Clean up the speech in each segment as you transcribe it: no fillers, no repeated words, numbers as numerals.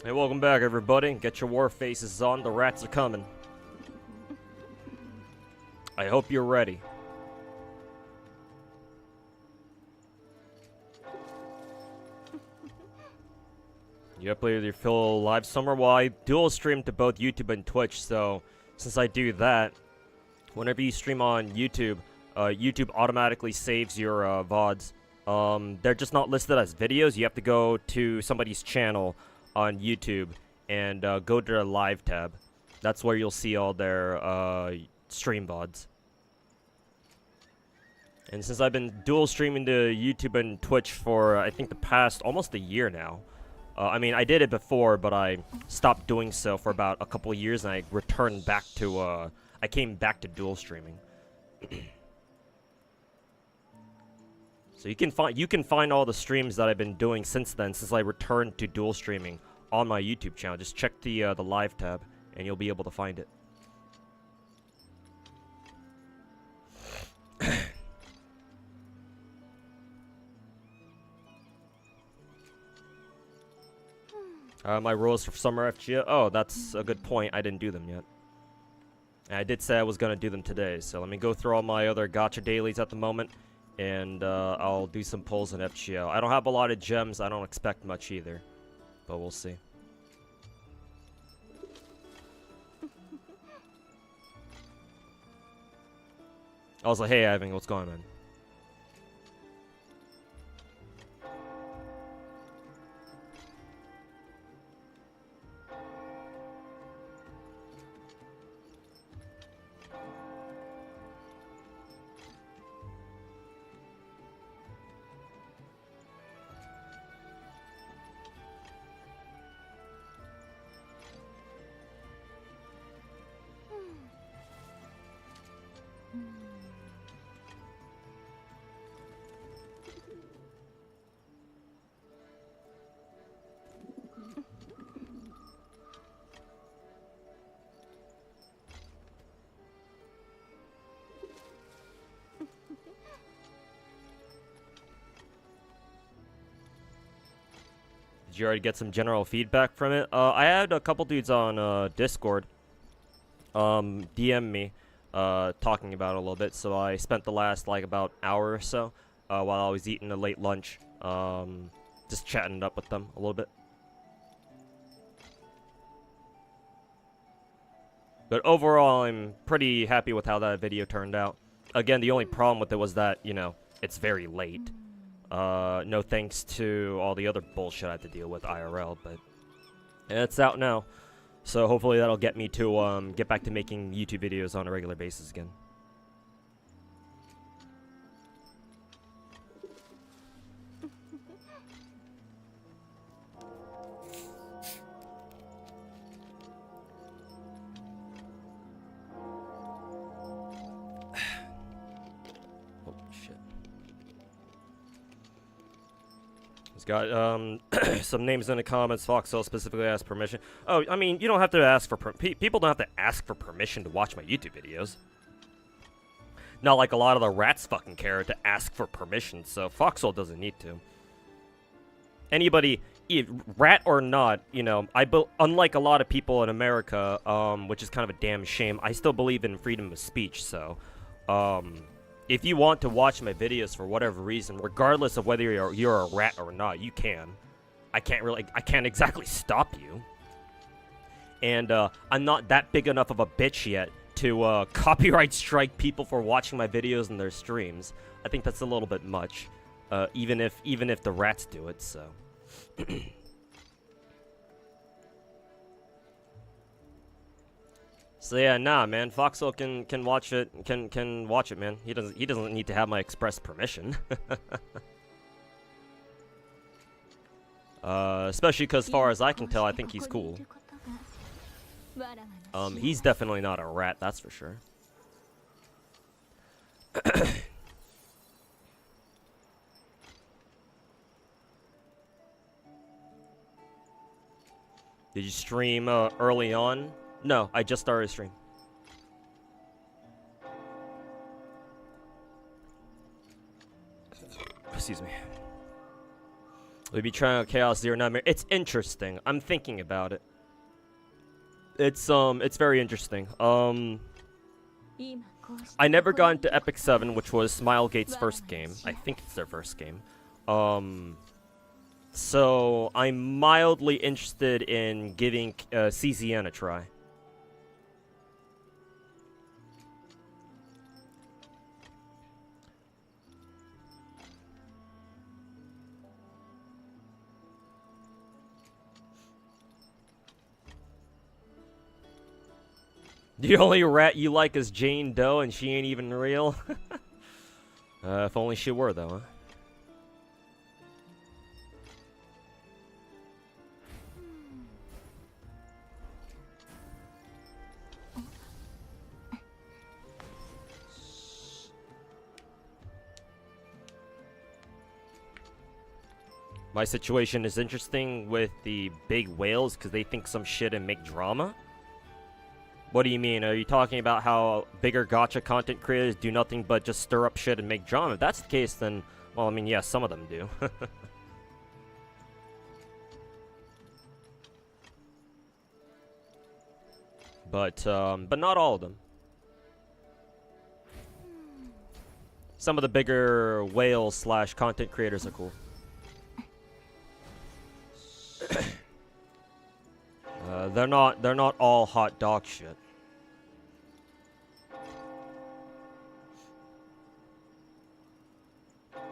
Hey, welcome back, everybody. Get your war faces on. The rats are coming. I hope you're ready. You uploaded with your fill live somewhere? Well, I dual stream to both YouTube and Twitch, so since I do that, whenever you stream on YouTube, YouTube automatically saves your VODs. They're just not listed as videos. You have to go to somebody's channel on YouTube and go to the live tab. That's where you'll see all their stream VODs. And since I've been dual streaming to YouTube and Twitch for I think the past almost a year now. I mean, I did it before, but I stopped doing so for about a couple of years, and I returned back to I came back to dual streaming. So you can find all the streams that I've been doing since then, since I returned to dual streaming on my YouTube channel. Just check the live tab, and you'll be able to find it. My rules for summer FGO. Oh, that's a good point. I didn't do them yet. And I did say I was gonna do them today, so let me go through all my other gacha dailies at the moment, and I'll do some pulls in FGO. I don't have a lot of gems. I don't expect much either, but we'll see. I was like, hey, Ivan, what's going on? Did you already get some general feedback from it? I had a couple dudes on Discord DM me talking about it a little bit, so I spent the last like about hour or so while I was eating a late lunch just chatting it up with them a little bit. But overall, I'm pretty happy with how that video turned out. Again, the only problem with it was that, you know, it's very late. No thanks to all the other bullshit I had to deal with IRL, but it's out now. So hopefully that'll get me to get back to making YouTube videos on a regular basis again. Got some names in the comments. Foxhole specifically asked permission. Oh, I mean, you don't have to ask for people don't have to ask for permission to watch my YouTube videos. Not like a lot of the rats fucking care to ask for permission, so Foxhole doesn't need to. Anybody, rat or not, you know, unlike a lot of people in America, which is kind of a damn shame, I still believe in freedom of speech, so, if you want to watch my videos for whatever reason, regardless of whether you're a rat or not, you can. I can't exactly stop you. And I'm not that big enough of a bitch yet to copyright strike people for watching my videos and their streams. I think that's a little bit much, even if the rats do it. So. So yeah, nah, man. Foxhole can watch it. Can watch it, man. He doesn't need to have my express permission. Especially because, as far as I can tell, I think he's cool. He's definitely not a rat, that's for sure. Did you stream early on? No, I just started a stream. Excuse me. We'd be trying out Chaos Zero Nightmare. It's interesting. I'm thinking about it. It's very interesting. I never got into Epic 7, which was Smilegate's first game. I think it's their first game. So I'm mildly interested in giving CZN a try. The only rat you like is Jane Doe, and she ain't even real? If only she were, though, huh? My situation is interesting with the big whales because they think some shit and make drama. What do you mean? Are you talking about how bigger gacha content creators do nothing but just stir up shit and make drama? If that's the case, then, well, I mean, yeah, some of them do. But not all of them. Some of the bigger whales slash content creators are cool. They're not all hot dog shit.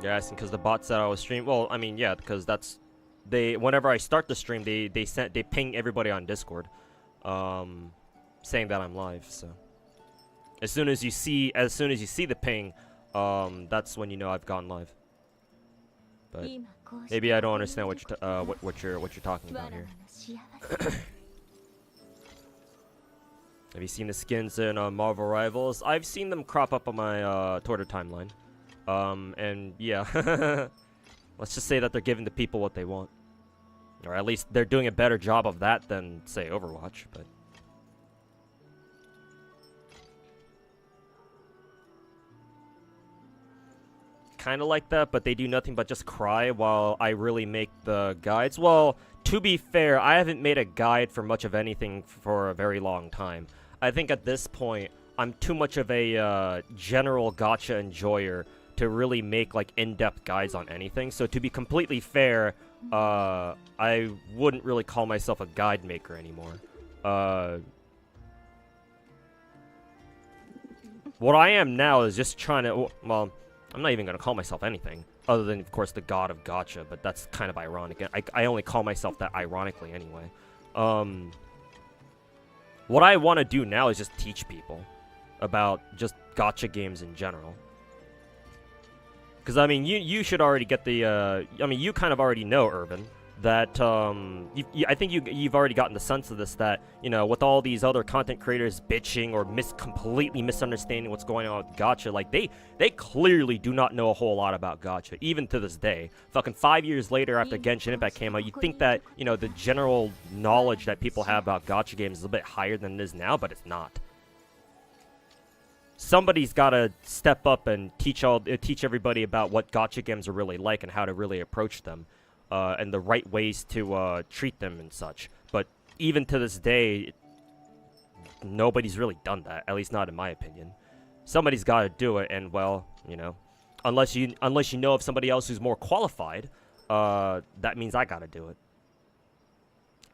You're asking because the bot said I was streaming. Well, I mean, yeah, because that's whenever I start the stream, they ping everybody on Discord, saying that I'm live. So as soon as you see the ping, that's when you know I've gone live. But maybe I don't understand what you're talking about here. Have you seen the skins in Marvel Rivals? I've seen them crop up on my Twitter timeline. And yeah, let's just say that they're giving the people what they want. Or at least they're doing a better job of that than, say, Overwatch, but... Kinda like that, but they do nothing but just cry while I really make the guides. Well, to be fair, I haven't made a guide for much of anything for a very long time. I think at this point, I'm too much of a general gacha enjoyer to really make like in-depth guides on anything. So to be completely fair, I wouldn't really call myself a guide maker anymore. What I am now is just trying to, well, I'm not even going to call myself anything other than, of course, the god of gacha, but that's kind of ironic. I only call myself that ironically anyway. What I want to do now is just teach people about just gacha games in general. Because, I mean, you should already get the, I mean, you kind of already know, Urban, that, I think you've already gotten the sense of this, that, you know, with all these other content creators bitching or completely misunderstanding what's going on with gacha, like, they clearly do not know a whole lot about gacha, even to this day. Fucking 5 years later after Genshin Impact came out, you'd think that, you know, the general knowledge that people have about gacha games is a bit higher than it is now, but it's not. Somebody's got to step up and teach everybody about what gacha games are really like and how to really approach them. And the right ways to treat them and such. But even to this day, nobody's really done that. At least not in my opinion. Somebody's got to do it, and well, you know, unless you know of somebody else who's more qualified, that means I got to do it.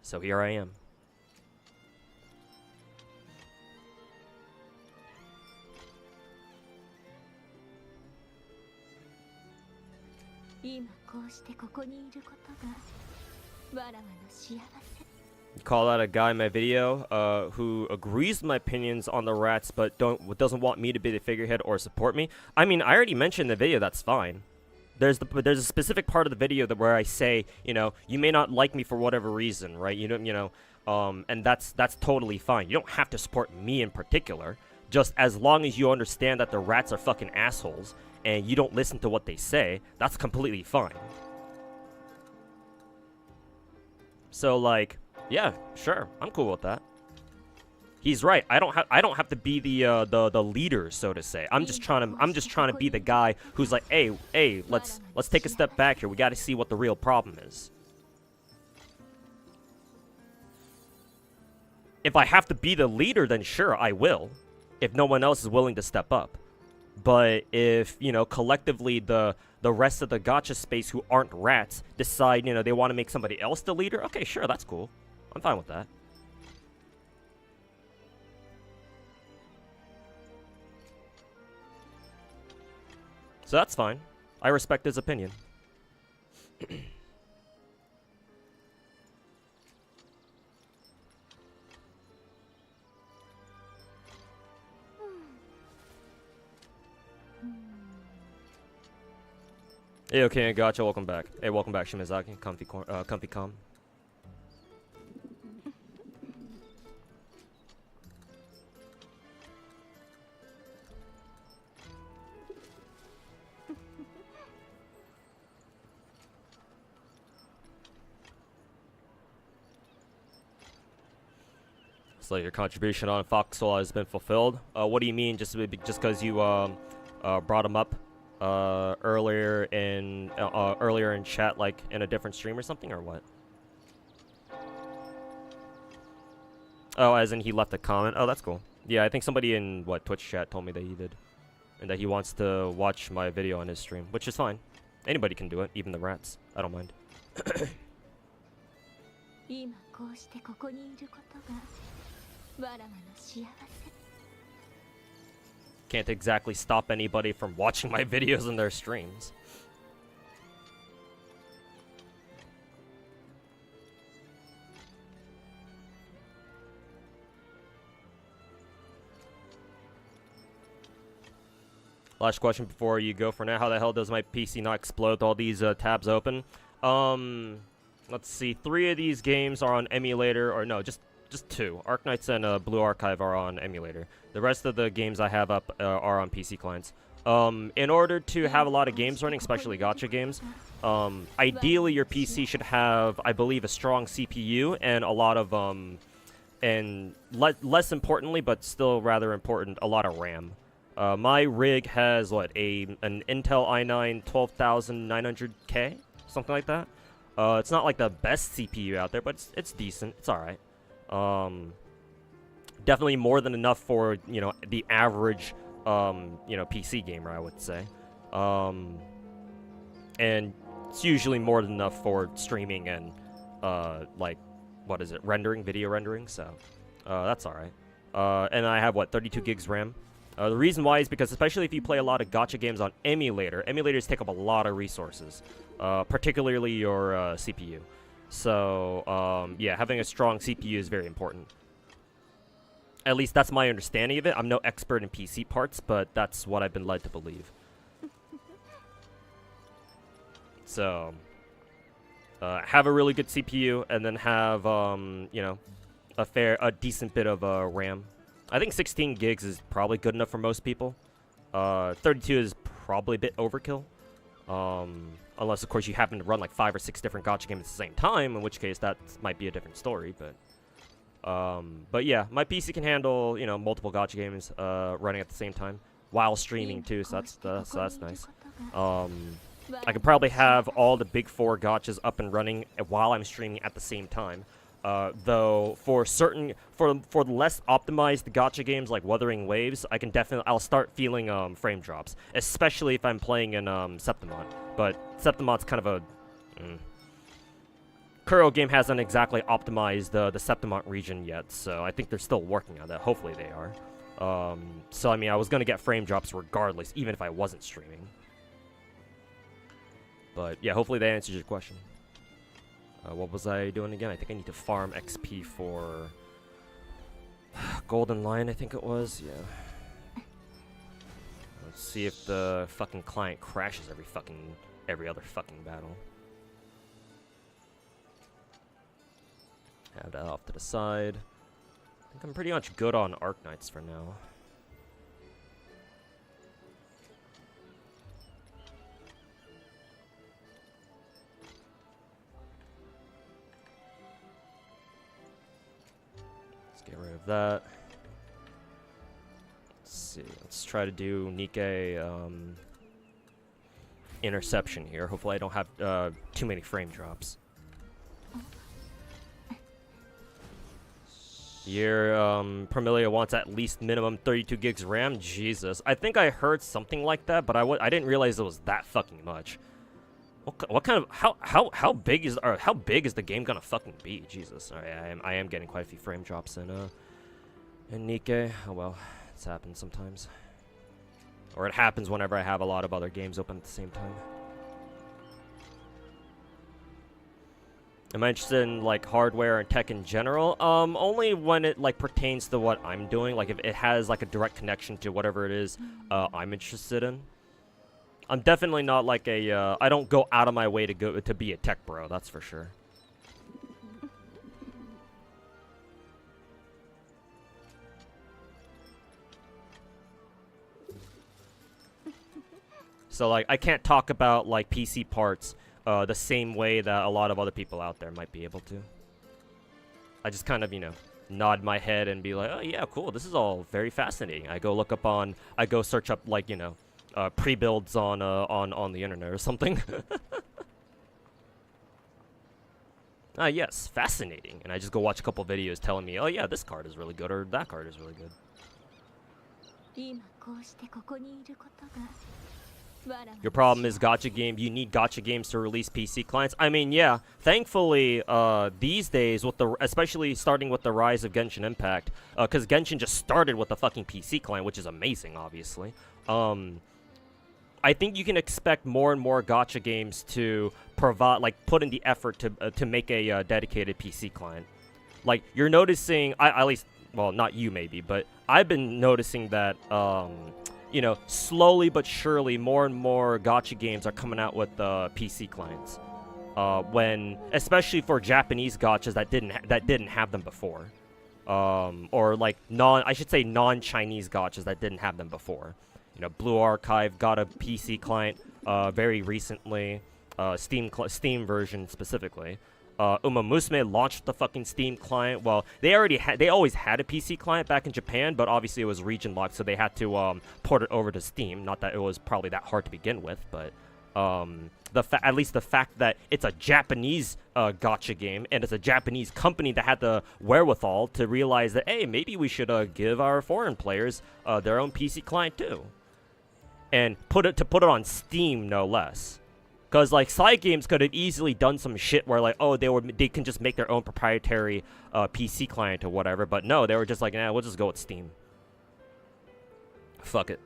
So here I am. You call out a guy in my video who agrees with my opinions on the rats but doesn't want me to be the figurehead or support me. I mean, I already mentioned in the video, that's fine. There's a specific part of the video where I say, you know, you may not like me for whatever reason, right? And that's totally fine. You don't have to support me in particular, just as long as you understand that the rats are fucking assholes and you don't listen to what they say. That's completely fine. So, like, yeah, sure, I'm cool with that. He's right. I don't have to be the leader, so to say. I'm just trying to be the guy who's like, hey, let's take a step back here. We got to see what the real problem is. If I have to be the leader, then sure, I will. If no one else is willing to step up. But if, you know, collectively the rest of the gacha space who aren't rats decide, you know, they want to make somebody else the leader, okay, sure, that's cool. I'm fine with that. So that's fine. I respect his opinion. Hey, okay, gotcha. Welcome back. Hey, welcome back, Shimazaki. Comfy calm. So your contribution on Foxhole has been fulfilled. What do you mean? Just because you brought him up earlier in chat, like in a different stream or something, or what? Oh, as in he left a comment. Oh, that's cool. Yeah, I think somebody in Twitch chat told me that he did, and that he wants to watch my video on his stream, which is fine. Anybody can do it, even the rats. I don't mind. Can't exactly stop anybody from watching my videos in their streams. Last question before you go for now. How the hell does my PC not explode with all these tabs open? Let's see. 3 of these games are on emulator, or no, just 2. Arknights and Blue Archive are on emulator. The rest of the games I have up are on PC clients. In order to have a lot of games running, especially gacha games, ideally your PC should have, I believe, a strong CPU and a lot of, and less importantly, but still rather important, a lot of RAM. My rig has, an Intel i9 12900K? Something like that. It's not like the best CPU out there, but it's decent. It's alright. Definitely more than enough for, you know, the average, PC gamer, I would say. And it's usually more than enough for streaming and, rendering, video rendering, so, that's alright. And I have, 32 gigs RAM. The reason why is because, especially if you play a lot of gacha games on emulator, emulators take up a lot of resources, particularly your, CPU. So, yeah, having a strong CPU is very important. At least that's my understanding of it. I'm no expert in PC parts, but that's what I've been led to believe. So, have a really good CPU, and then have, a decent bit of RAM. I think 16 gigs is probably good enough for most people. 32 is probably a bit overkill. Unless, of course, you happen to run like 5 or 6 different gacha games at the same time, in which case that might be a different story. But yeah, my PC can handle, multiple gacha games running at the same time while streaming too, so that's nice. I could probably have all the big 4 gachas up and running while I'm streaming at the same time. Though for the less optimized gacha games like Wuthering Waves, I'll start feeling frame drops, especially if I'm playing in Septimont. But Septimont's kind of a Kuro game hasn't exactly optimized the Septimont region yet, so I think they're still working on that. Hopefully they are. So I mean, I was gonna get frame drops regardless, even if I wasn't streaming. But yeah, hopefully that answers your question. What was I doing again? I think I need to farm XP for Golden Lion, I think it was, yeah. Let's see if the fucking client crashes every other fucking battle. Have that off to the side. I think I'm pretty much good on Arknights for now. Get rid of that. see. Let's try to do Nikke interception here. Hopefully I don't have too many frame drops. Your Permilia wants at least minimum 32 gigs RAM. Jesus, I think I heard something like that, but I didn't realize it was that fucking much. What kind of how big is the game gonna fucking be? Jesus, alright, I am getting quite a few frame drops in Nikke. Oh well, it's happened sometimes, or it happens whenever I have a lot of other games open at the same time. Am I interested in like hardware and tech in general? Only when it like pertains to what I'm doing. Like if it has like a direct connection to whatever it is I'm interested in. I'm definitely not like a I don't go out of my way to be a tech bro, that's for sure. So like I can't talk about like PC parts the same way that a lot of other people out there might be able to. I just kind of, you know, nod my head and be like, oh yeah, cool, this is all very fascinating. I go search up like, you know, pre-builds on the internet or something. Ah yes, fascinating. And I just go watch a couple videos telling me, oh yeah, this card is really good or that card is really good. Your problem is gacha game. You need gacha games to release PC clients. I mean, yeah. Thankfully, these days, especially starting with the rise of Genshin Impact, because Genshin just started with a fucking PC client, which is amazing, obviously. I think you can expect more and more gacha games to provide, like, put in the effort to make a dedicated PC client. Like, you're noticing, at least, well, not you maybe, but I've been noticing that, you know, slowly but surely, more and more gacha games are coming out with PC clients. Especially for Japanese gachas that didn't have them before, or like non-Chinese gachas that didn't have them before. You know, Blue Archive got a PC client very recently, Steam version specifically. Uma Musume launched the fucking Steam client. Well, they always had a PC client back in Japan, but obviously it was region locked, so they had to port it over to Steam. Not that it was probably that hard to begin with, but at least the fact that it's a Japanese gacha game and it's a Japanese company that had the wherewithal to realize that, hey, maybe we should give our foreign players their own PC client too, and put it on Steam, no less. Because, like, side games could have easily done some shit where, like, oh, they can just make their own proprietary PC client or whatever. But no, they were just like, nah, we'll just go with Steam. Fuck it.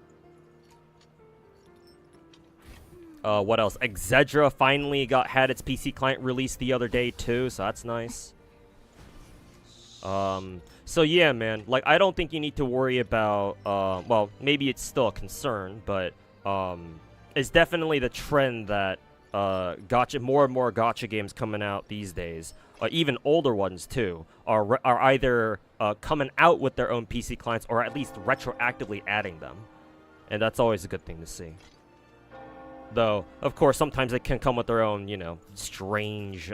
What else? Exedra finally had its PC client released the other day, too. So that's nice. So, yeah, man. Like, I don't think you need to worry about... well, maybe it's still a concern, but... it's definitely the trend that... more and more gacha games coming out these days, even older ones too, are either coming out with their own PC clients or at least retroactively adding them, and that's always a good thing to see. Though, of course, sometimes they can come with their own, you know, strange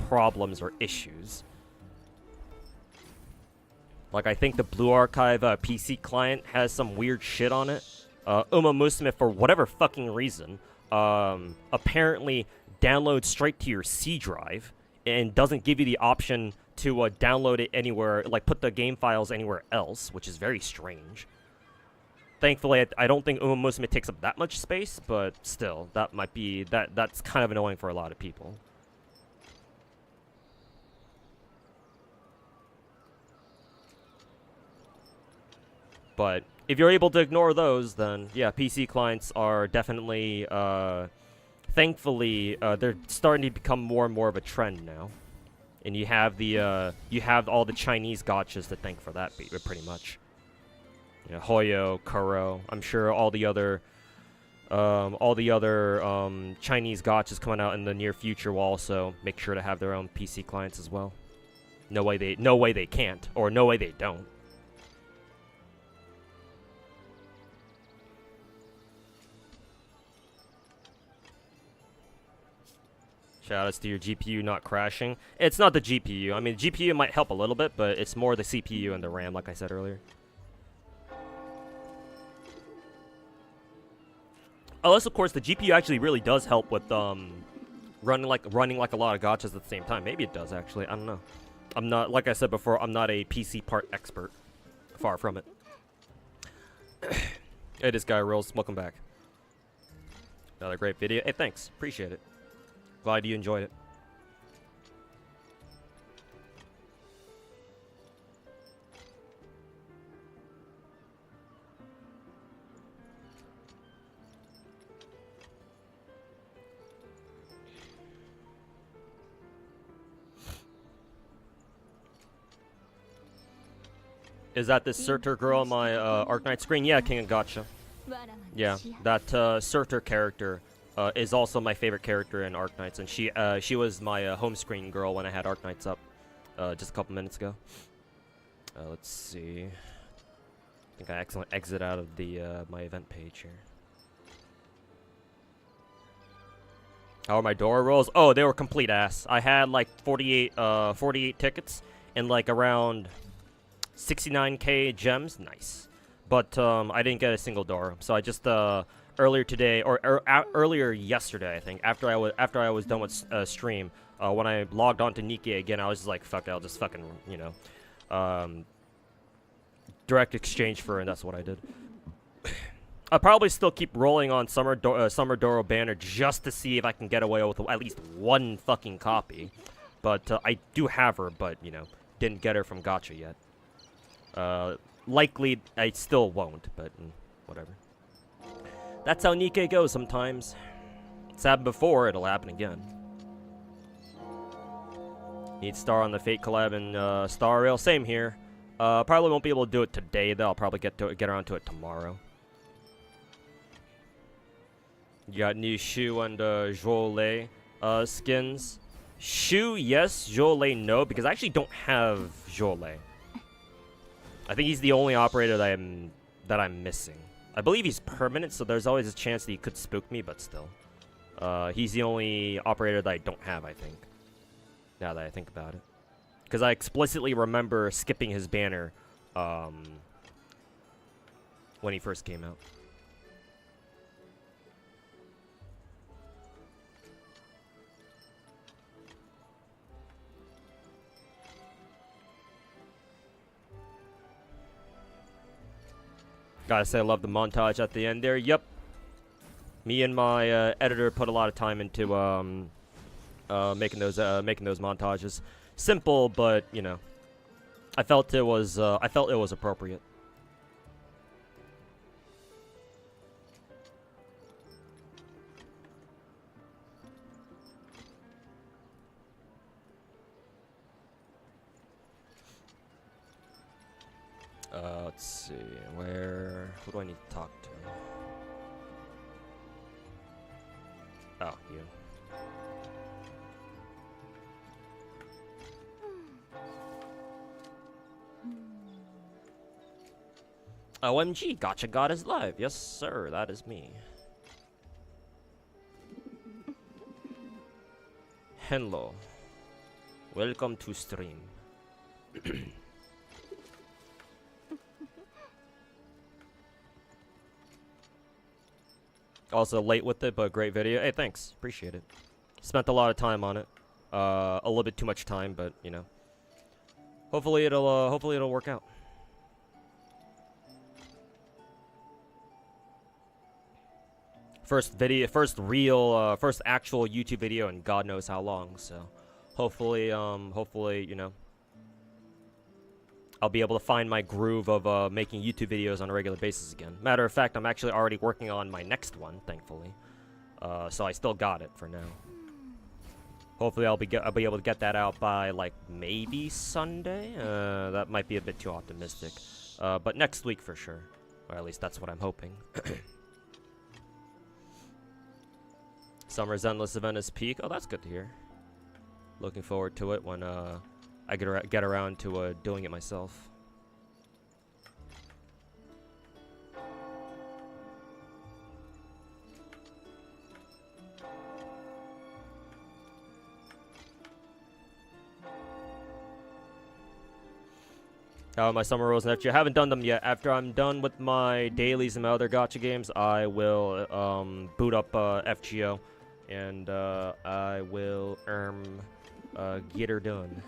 problems or issues. Like I think the Blue Archive PC client has some weird shit on it. Uma Musume, for whatever fucking reason, apparently downloads straight to your C drive and doesn't give you the option to download it anywhere, like put the game files anywhere else, which is very strange. Thankfully, I don't think Uma Musume takes up that much space, but still, that might be that's kind of annoying for a lot of people. But if you're able to ignore those, then yeah, PC clients are definitely, thankfully, they're starting to become more and more of a trend now. And you have all the Chinese gachas to thank for that, pretty much. You know, Hoyo, Kuro. I'm sure all the other Chinese gachas coming out in the near future will also make sure to have their own PC clients as well. No way they can't, or no way they don't. Shoutouts to your GPU not crashing. It's not the GPU. I mean, the GPU might help a little bit, but it's more the CPU and the RAM, like I said earlier. Unless, of course, the GPU actually really does help with running like a lot of gachas at the same time. Maybe it does, actually. I don't know. I'm not, like I said before, I'm not a PC part expert. Far from it. Hey, this guy Rolls. Welcome back. Another great video. Hey, thanks. Appreciate it. Glad you enjoyed it. Is that this Surtur girl on my Arknight screen? Yeah, King of Gacha. Yeah, that Surtur character is also my favorite character in Arknights, and she was my home screen girl when I had Arknights up just a couple minutes ago. Let's see. I think I accidentally exit out of the my event page here. How are my Dora rolls? Oh, they were complete ass. I had like 48 tickets and like around 69k gems. Nice. But I didn't get a single Dora. So I just earlier today or earlier yesterday, I think, after I was done with stream, when I logged on to Nikke again, I was just like, fuck it, I'll just fucking, you know, direct exchange for, and that's what I did. I'll probably still keep rolling on Summer Doro banner just to see if I can get away with at least one fucking copy. But I do have her, but, you know, didn't get her from Gacha yet. Likely, I still won't, but whatever. That's how Nikke goes sometimes. It's happened before, it'll happen again. Need Star on the Fate collab and Star Rail. Same here. Probably won't be able to do it today, though. I'll probably get around to it tomorrow. You got new Shu and Jolet skins. Shu, yes. Jolet, no, because I actually don't have Jolet. I think he's the only operator that I'm missing. I believe he's permanent, so there's always a chance that he could spook me, but still. He's the only operator that I don't have, I think. Now that I think about it. Because I explicitly remember skipping his banner when he first came out. Gotta say, I love the montage at the end there. Yep. Me and my editor put a lot of time into making those montages. Simple, but you know, I felt it was appropriate. Let's see, who do I need to talk to? Oh, you. OMG, Gacha God is live. Yes, sir, that is me. Hello. Welcome to stream. Also late with it, but great video. Hey, thanks. Appreciate it. Spent a lot of time on it. A little bit too much time, but you know. Hopefully it'll work out. First actual YouTube video in God knows how long. So, hopefully, you know, I'll be able to find my groove of making YouTube videos on a regular basis again. Matter of fact, I'm actually already working on my next one, thankfully. So I still got it for now. Hopefully, I'll be able to get that out by like maybe Sunday. That might be a bit too optimistic, but next week for sure, or at least that's what I'm hoping. Summer's Endless event is peak. Oh, that's good to hear. Looking forward to it when I get around to doing it myself. My summer roles in FGO. I haven't done them yet. After I'm done with my dailies and my other gacha games, I will boot up FGO, and I will get her done.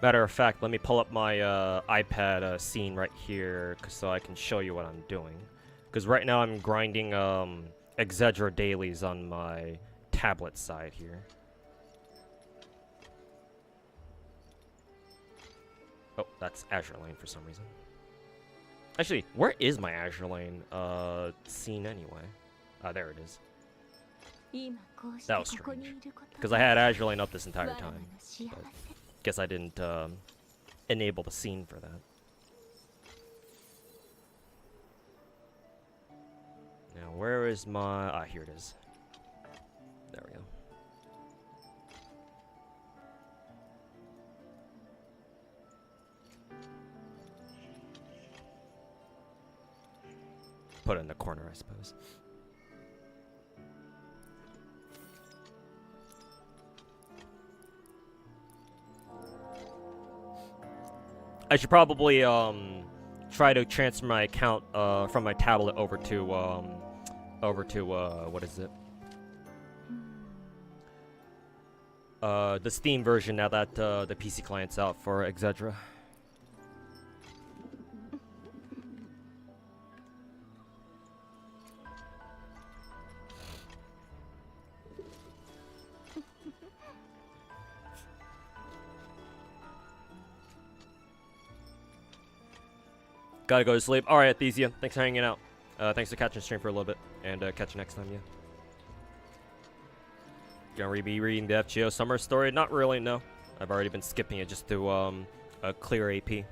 Matter of fact, let me pull up my iPad scene right here so I can show you what I'm doing. Because right now I'm grinding Exedra dailies on my tablet side here. Oh, that's Azure Lane for some reason. Actually, where is my Azure Lane scene anyway? There it is. That was strange. Because I had Azure Lane up this entire time. But guess I didn't enable the scene for that. Now, where is my... Ah, here it is. There we go. Put it in the corner, I suppose. I should probably try to transfer my account from my tablet over to what is it? The Steam version now that the PC client's out for Exedra. Gotta go to sleep. Alright, Thesia. Thanks for hanging out. Thanks for catching the stream for a little bit. And catch you next time, yeah. Gonna be reading the FGO summer story? Not really, no. I've already been skipping it just to clear AP.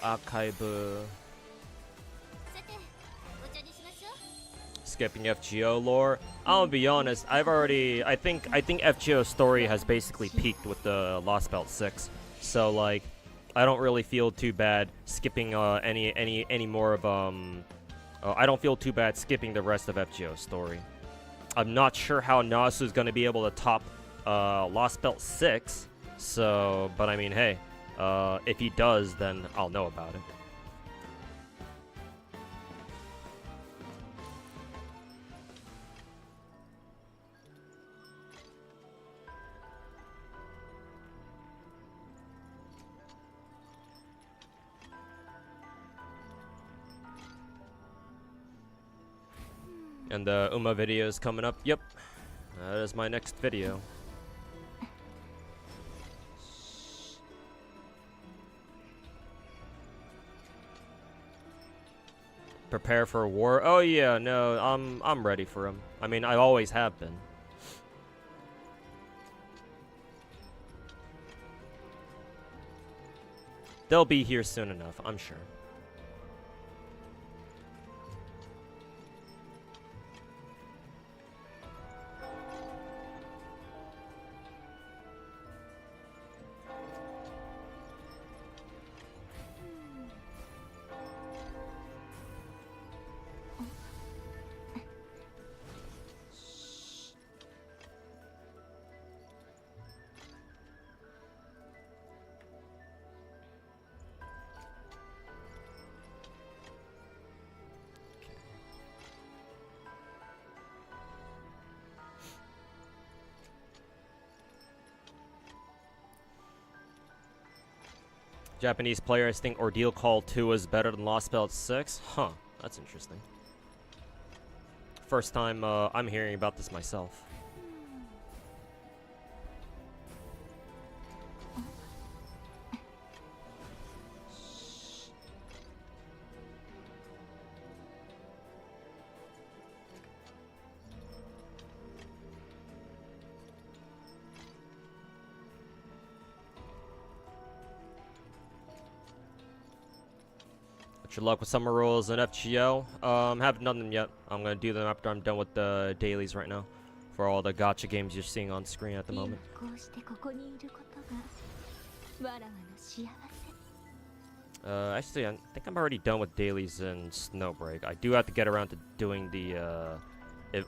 Archive. Skipping FGO lore. I'll be honest. I think FGO story has basically peaked with the Lost Belt 6. So like, I don't really feel too bad skipping any more of I don't feel too bad skipping the rest of FGO story. I'm not sure how Nasu's gonna be able to top Lost Belt 6. So, but I mean, hey. If he does, then I'll know about it. And the Uma video is coming up. Yep, that is my next video. Prepare for a war? Oh yeah, no, I'm ready for him. I mean, I always have been. They'll be here soon enough, I'm sure. Japanese players think Ordeal Call 2 is better than Lost Belt 6? Huh, that's interesting. First time I'm hearing about this myself. Good luck with summer rules and FGO. Haven't done them yet. I'm gonna do them after I'm done with the dailies right now. For all the gacha games you're seeing on screen at the moment. Actually, I think I'm already done with dailies and Snowbreak. I do have to get around to doing the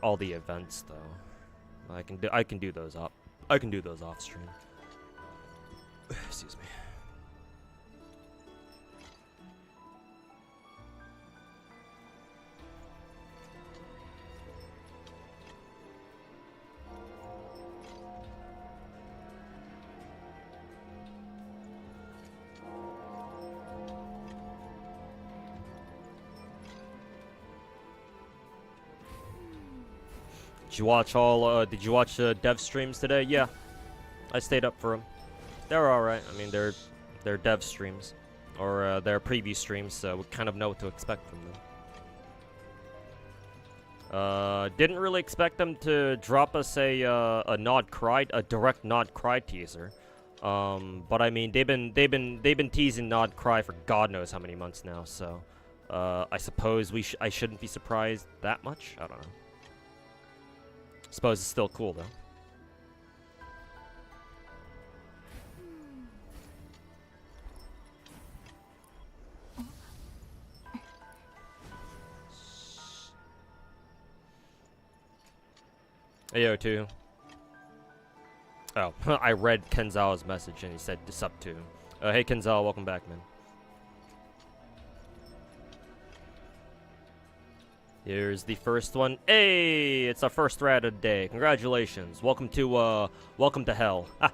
all the events though. I can do those off stream. Excuse me. Did you watch all? Did you watch dev streams today? Yeah, I stayed up for them. They're all right. I mean, they're dev streams, or they're preview streams, so we kind of know what to expect from them. Didn't really expect them to drop us a direct Nod Cry teaser. But I mean, they've been teasing Nod Cry for God knows how many months now. So, I suppose I shouldn't be surprised that much. I don't know. Suppose it's still cool though. Ayo too. Oh, I read Kenzawa's message and he said sup too. Hey Kenzawa, welcome back, man. Here's the first one. Hey, it's our first thread of the day. Congratulations. Welcome to hell. Oh.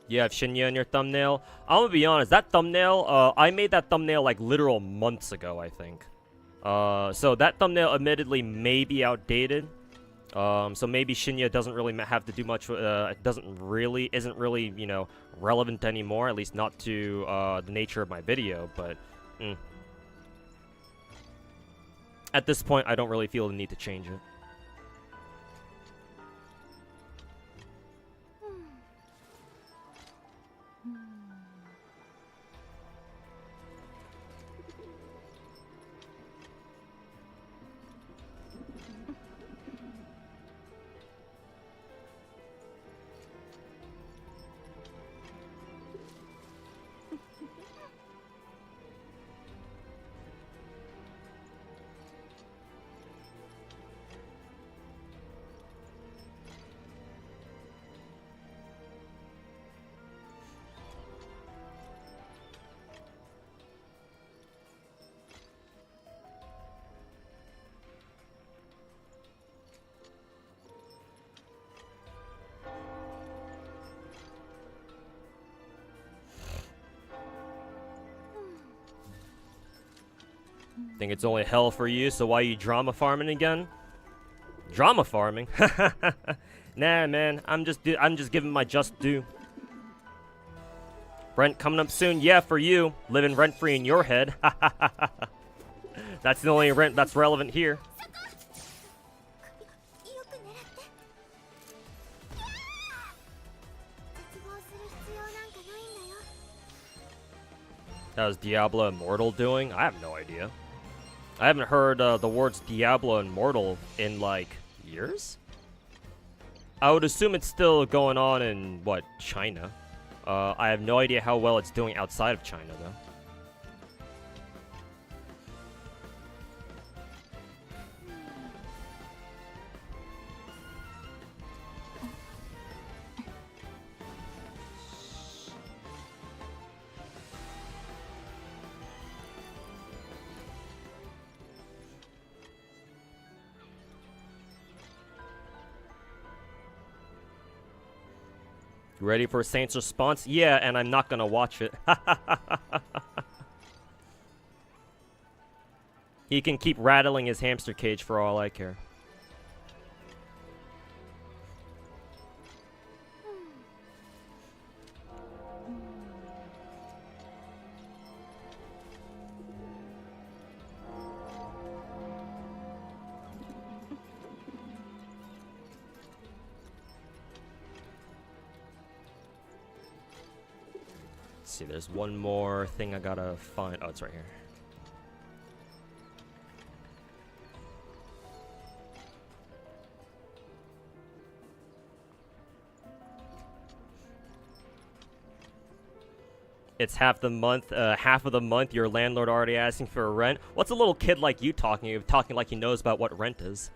You have Shinya in your thumbnail. I'm gonna be honest, that thumbnail, I made that thumbnail like literal months ago, I think. So that thumbnail admittedly may be outdated. So maybe Shinya doesn't really have to do much, isn't really, you know, relevant anymore, at least not to, the nature of my video, but, At this point, I don't really feel the need to change it. Think it's only hell for you, so why are you drama farming again? Drama farming? Nah, man, I'm just giving my just due. Rent coming up soon? Yeah, for you. Living rent-free in your head. That's the only rent that's relevant here. That was Diablo Immortal doing? I have no idea. I haven't heard the words Diablo Immortal in, like, years? I would assume it's still going on in, what, China? I have no idea how well it's doing outside of China, though. You ready for a Saint's response? Yeah, and I'm not gonna watch it. He can keep rattling his hamster cage for all I care. See, there's one more thing I gotta find. Oh, it's right here. It's half the month, half of the month, your landlord already asking for a rent. What's a little kid like you talking like he knows about what rent is?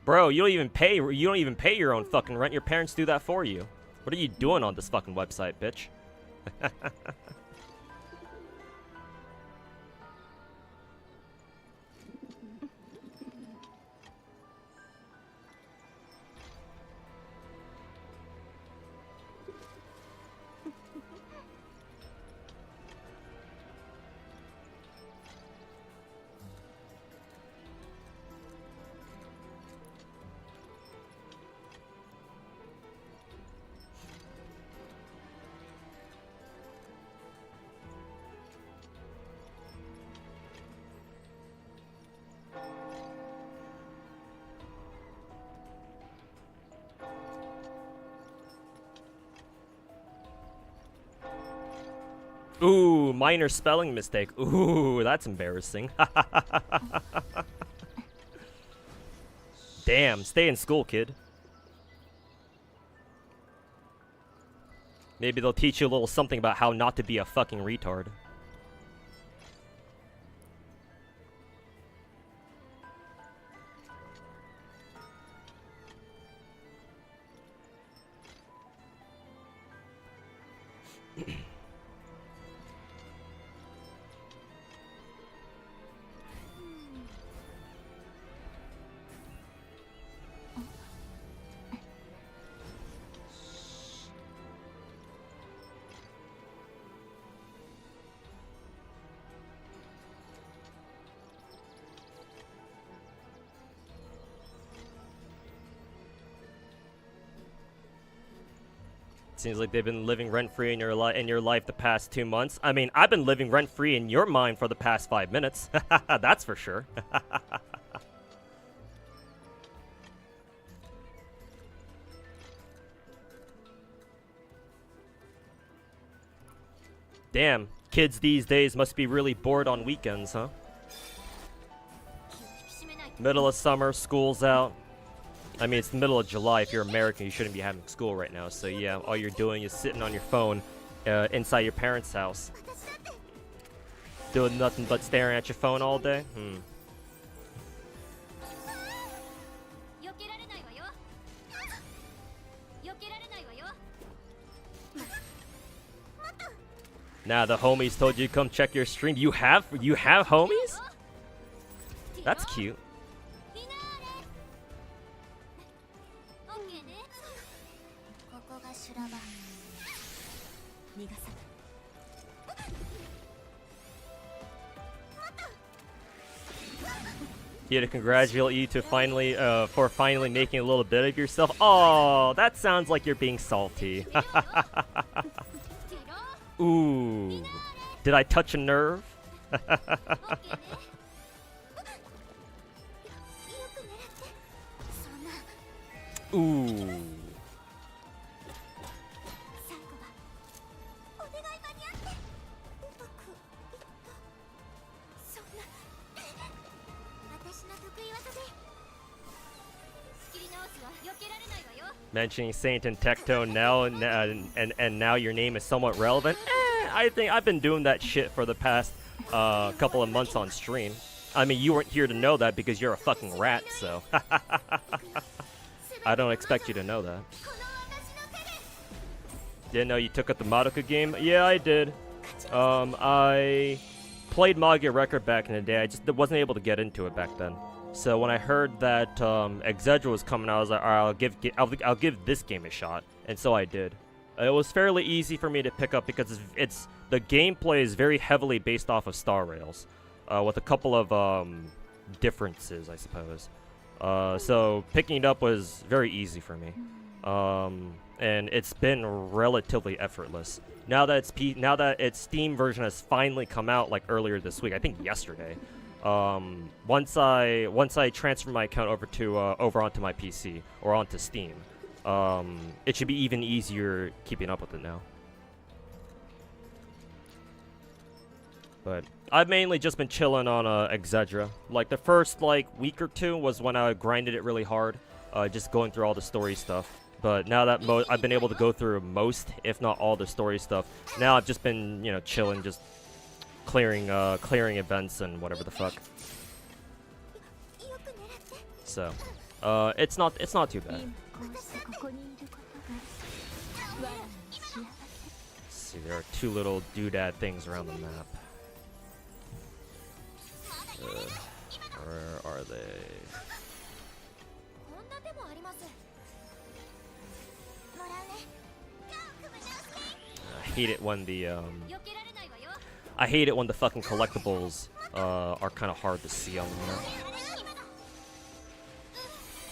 Bro, you don't even pay your own fucking rent. Your parents do that for you. What are you doing on this fucking website, bitch? Ooh, minor spelling mistake. Ooh, that's embarrassing. Damn, stay in school, kid. Maybe they'll teach you a little something about how not to be a fucking retard. Seems like they've been living rent-free in your life the past 2 months. I mean, I've been living rent-free in your mind for the past 5 minutes. That's for sure. Damn, kids these days must be really bored on weekends, huh? Middle of summer, school's out. I mean, it's the middle of July. If you're American, you shouldn't be having school right now. So yeah, all you're doing is sitting on your phone inside your parents' house. Doing nothing but staring at your phone all day? Nah, the homies told you to come check your stream. You have homies? That's cute. Here to congratulate you to finally making a little bit of yourself. Oh, that sounds like you're being salty. Ooh, did I touch a nerve? Ooh. Mentioning Saint and Tectone now, and now your name is somewhat relevant. I think I've been doing that shit for the past couple of months on stream. I mean, you weren't here to know that because you're a fucking rat, so I don't expect you to know that. Didn't know you took up the Madoka game? Yeah, I did. I played Magia Record back in the day. I just wasn't able to get into it back then. So when I heard that Exedra was coming out, I was like, alright, I'll give this game a shot, and so I did. It was fairly easy for me to pick up because it's the gameplay is very heavily based off of Star Rails, with a couple of differences, I suppose. So picking it up was very easy for me, and it's been relatively effortless. Now that its Steam version has finally come out, like earlier this week, I think yesterday. Once I transfer my account over onto my PC or onto Steam, it should be even easier keeping up with it now. But I've mainly just been chilling on Exedra. Like the first week or two was when I grinded it really hard, just going through all the story stuff. But now that I've been able to go through most, if not all, the story stuff, now I've just been chilling, just clearing events and whatever the fuck. So, it's not too bad. Let's see, there are two little doodad things around the map. Where are they? I hate it when the fucking collectibles are kind of hard to see on the map.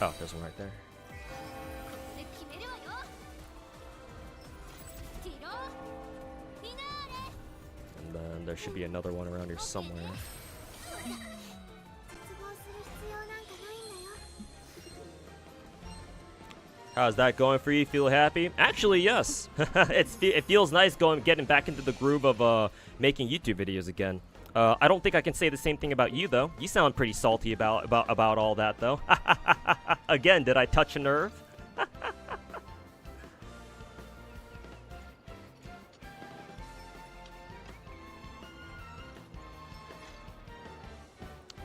Oh, there's one right there. And then there should be another one around here somewhere. How's that going for you? Feel happy? Actually, yes. It feels nice getting back into the groove of making YouTube videos again. I don't think I can say the same thing about you though. You sound pretty salty about all that though. Again, did I touch a nerve?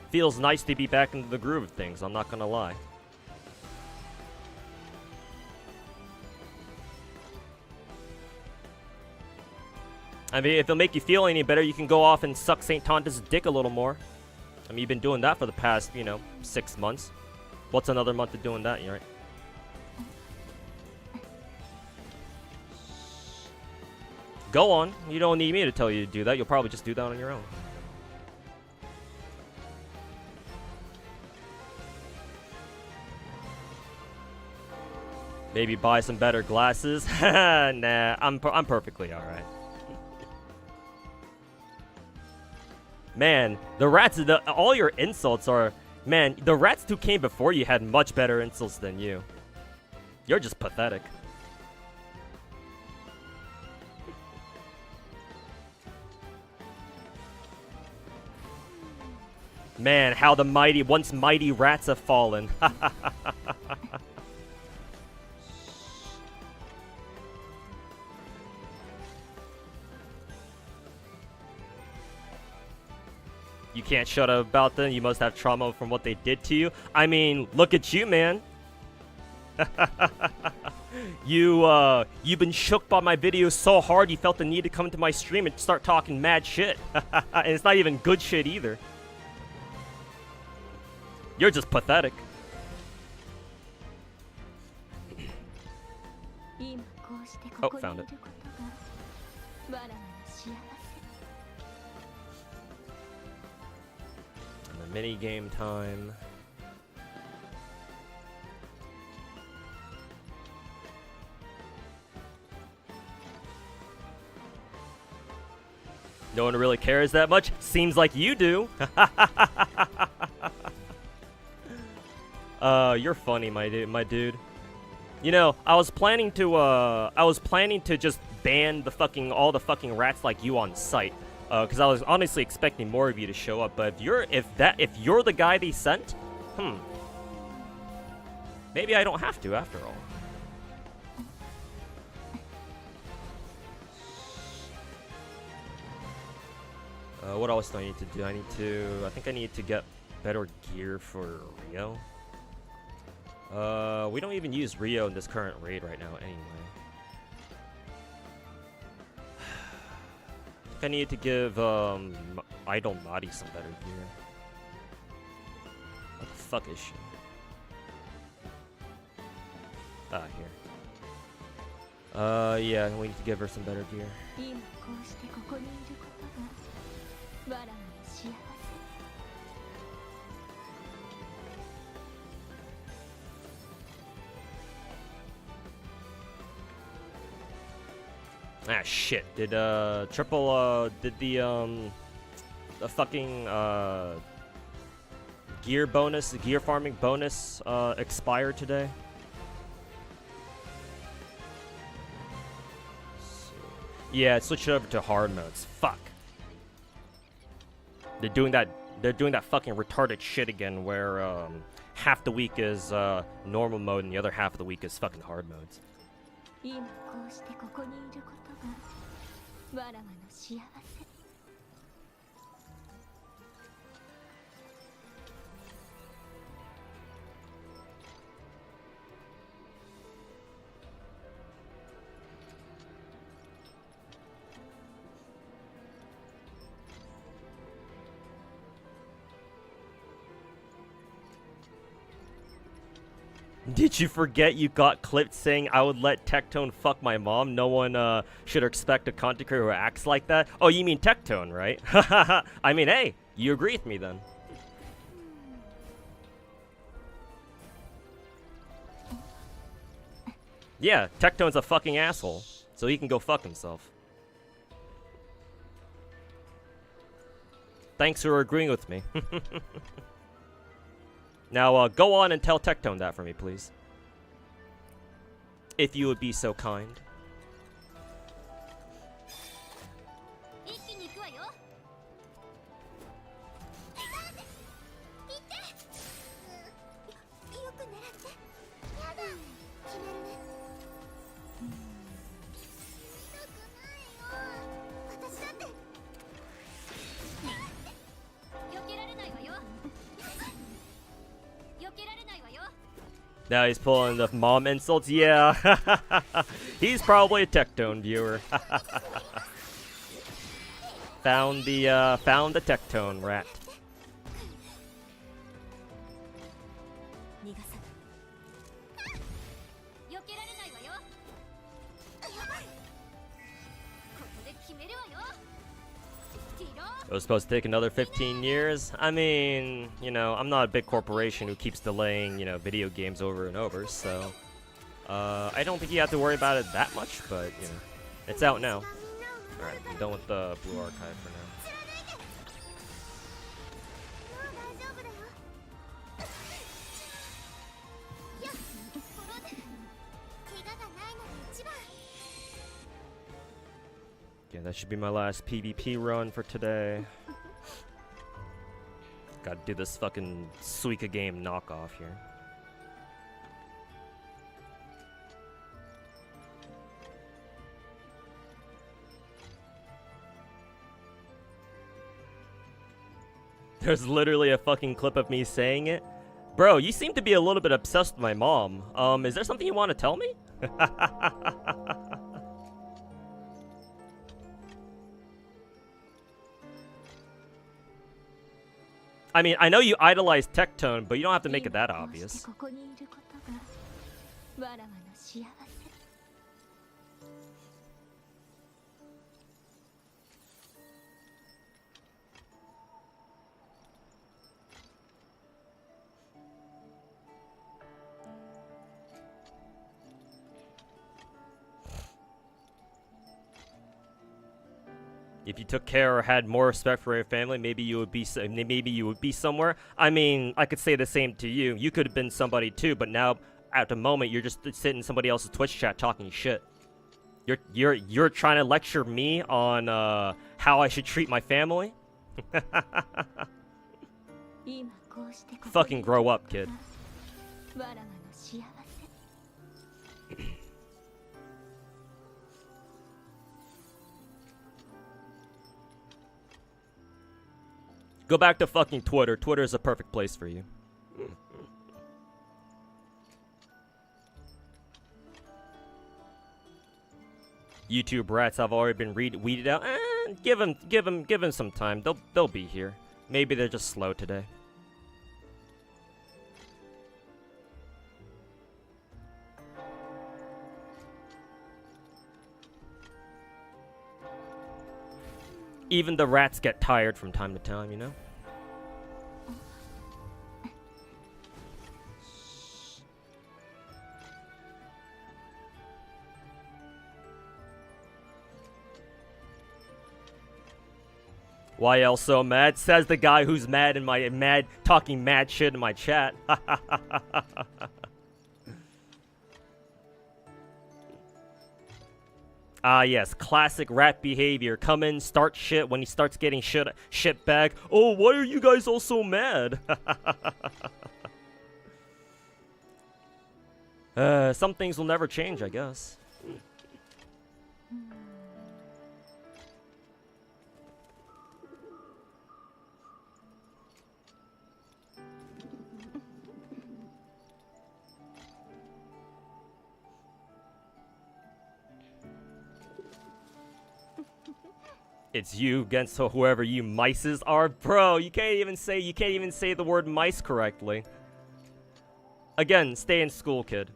Feels nice to be back into the groove of things, I'm not gonna lie. I mean, if it'll make you feel any better, you can go off and suck St. Tonda's dick a little more. I mean, you've been doing that for the past, 6 months. What's another month of doing that, right? Go on. You don't need me to tell you to do that. You'll probably just do that on your own. Maybe buy some better glasses. Nah, I'm perfectly alright. Man, the rats, all your insults are... Man, the rats who came before you had much better insults than you. You're just pathetic. Man, how the once mighty rats have fallen. You can't shut up about them. You must have trauma from what they did to you. I mean, look at you, man. You've been shook by my videos so hard you felt the need to come into my stream and start talking mad shit. And it's not even good shit either. You're just pathetic. Oh, found it. Mini game time. No one really cares that much? Seems like you do. You're funny, my dude. I was planning to just ban all the fucking rats like you on site. Because I was honestly expecting more of you to show up, but if you're the guy they sent, maybe I don't have to after all. What else do I need to do? I think I need to get better gear for Rio. We don't even use Rio in this current raid right now anyway. I need to give Idol Naughty some better gear. What the fuck is she? Ah, here. Yeah, we need to give her some better gear. Ah, shit. Did, did the fucking, gear farming bonus, expire today? Yeah, it switched over to hard modes. Fuck. They're doing that fucking retarded shit again where, half the week is, normal mode and the other half of the week is fucking hard modes. Did you forget you got clipped saying I would let Tectone fuck my mom? No one should expect a content creator who acts like that. Oh, you mean Tectone, right? I mean, hey, you agree with me then. Yeah, Tectone's a fucking asshole, so he can go fuck himself. Thanks for agreeing with me. Now, go on and tell Tectone that for me, please. If you would be so kind. Now he's pulling the mom insults. Yeah, he's probably a Tectone viewer. found the Tectone rat. It was supposed to take another 15 years. I mean, you know, I'm not a big corporation who keeps delaying, you know, video games over and over, so I don't think you have to worry about it that much, but, you know, it's out now. Alright, I'm done with the Blue Archive for now. Yeah, that should be my last PvP run for today. Gotta do this fucking Suika game knockoff here. There's literally a fucking clip of me saying it. Bro, you seem to be a little bit obsessed with my mom. Is there something you want to tell me? I mean, I know you idolize Tectone, but you don't have to make it that obvious. If you took care or had more respect for your family, maybe you would be somewhere. I mean, I could say the same to you. You could have been somebody too, but now at the moment you're just sitting in somebody else's Twitch chat talking shit. You're trying to lecture me on how I should treat my family? Fucking grow up, kid. Go back to fucking Twitter. Twitter is a perfect place for you. YouTube rats have already been weeded out. Give them some time. They'll be here. Maybe they're just slow today. Even the rats get tired from time to time, you know? Why else so mad? Says the guy who's mad in my talking mad shit in my chat. Ah, yes, classic rat behavior. Come in, start shit when he starts getting shit back. Oh, why are you guys all so mad? Some things will never change, I guess. It's you against whoever you mices are, bro. You can't even say the word mice correctly. Again, stay in school, kid.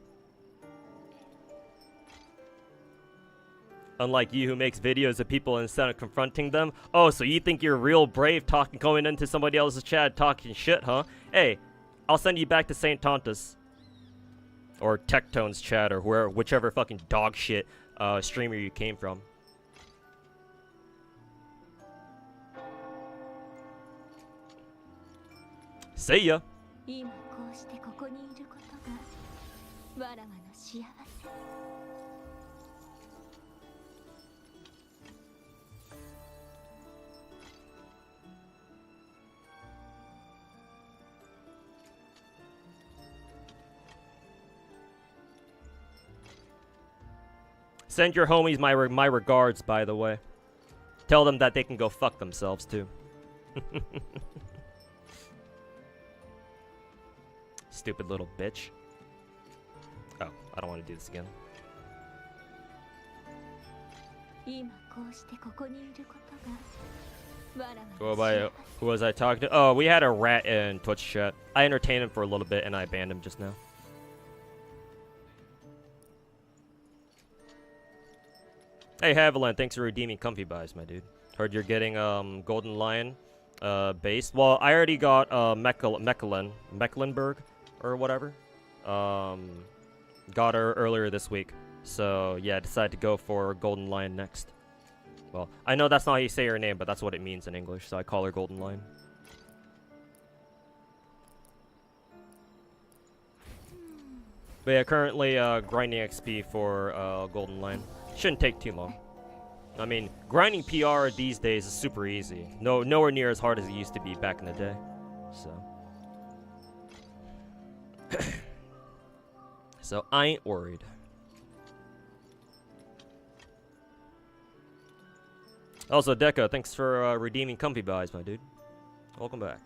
Unlike you who makes videos of people instead of confronting them. Oh, so you think you're real brave going into somebody else's chat talking shit, huh? Hey, I'll send you back to St. Tontus. Or Tectone's chat or whichever fucking dog shit streamer you came from. See ya. Send your homies my regards, by the way. Tell them that they can go fuck themselves, too. Stupid little bitch. Oh, I don't want to do this again. Who was I talking to? Oh, we had a rat in Twitch chat. I entertained him for a little bit and I banned him just now. Hey, Haviland, thanks for redeeming comfy buys, my dude. Heard you're getting Golden Lion base. Well, I already got Mecklenburg or whatever. Got her earlier this week. So, yeah, I decided to go for Golden Lion next. Well, I know that's not how you say her name, but that's what it means in English, so I call her Golden Lion. But yeah, currently grinding XP for Golden Lion. Shouldn't take too long. I mean, grinding PR these days is super easy. Nowhere near as hard as it used to be back in the day. So. So I ain't worried. Also, Deca, thanks for redeeming comfy buys, my dude. Welcome back.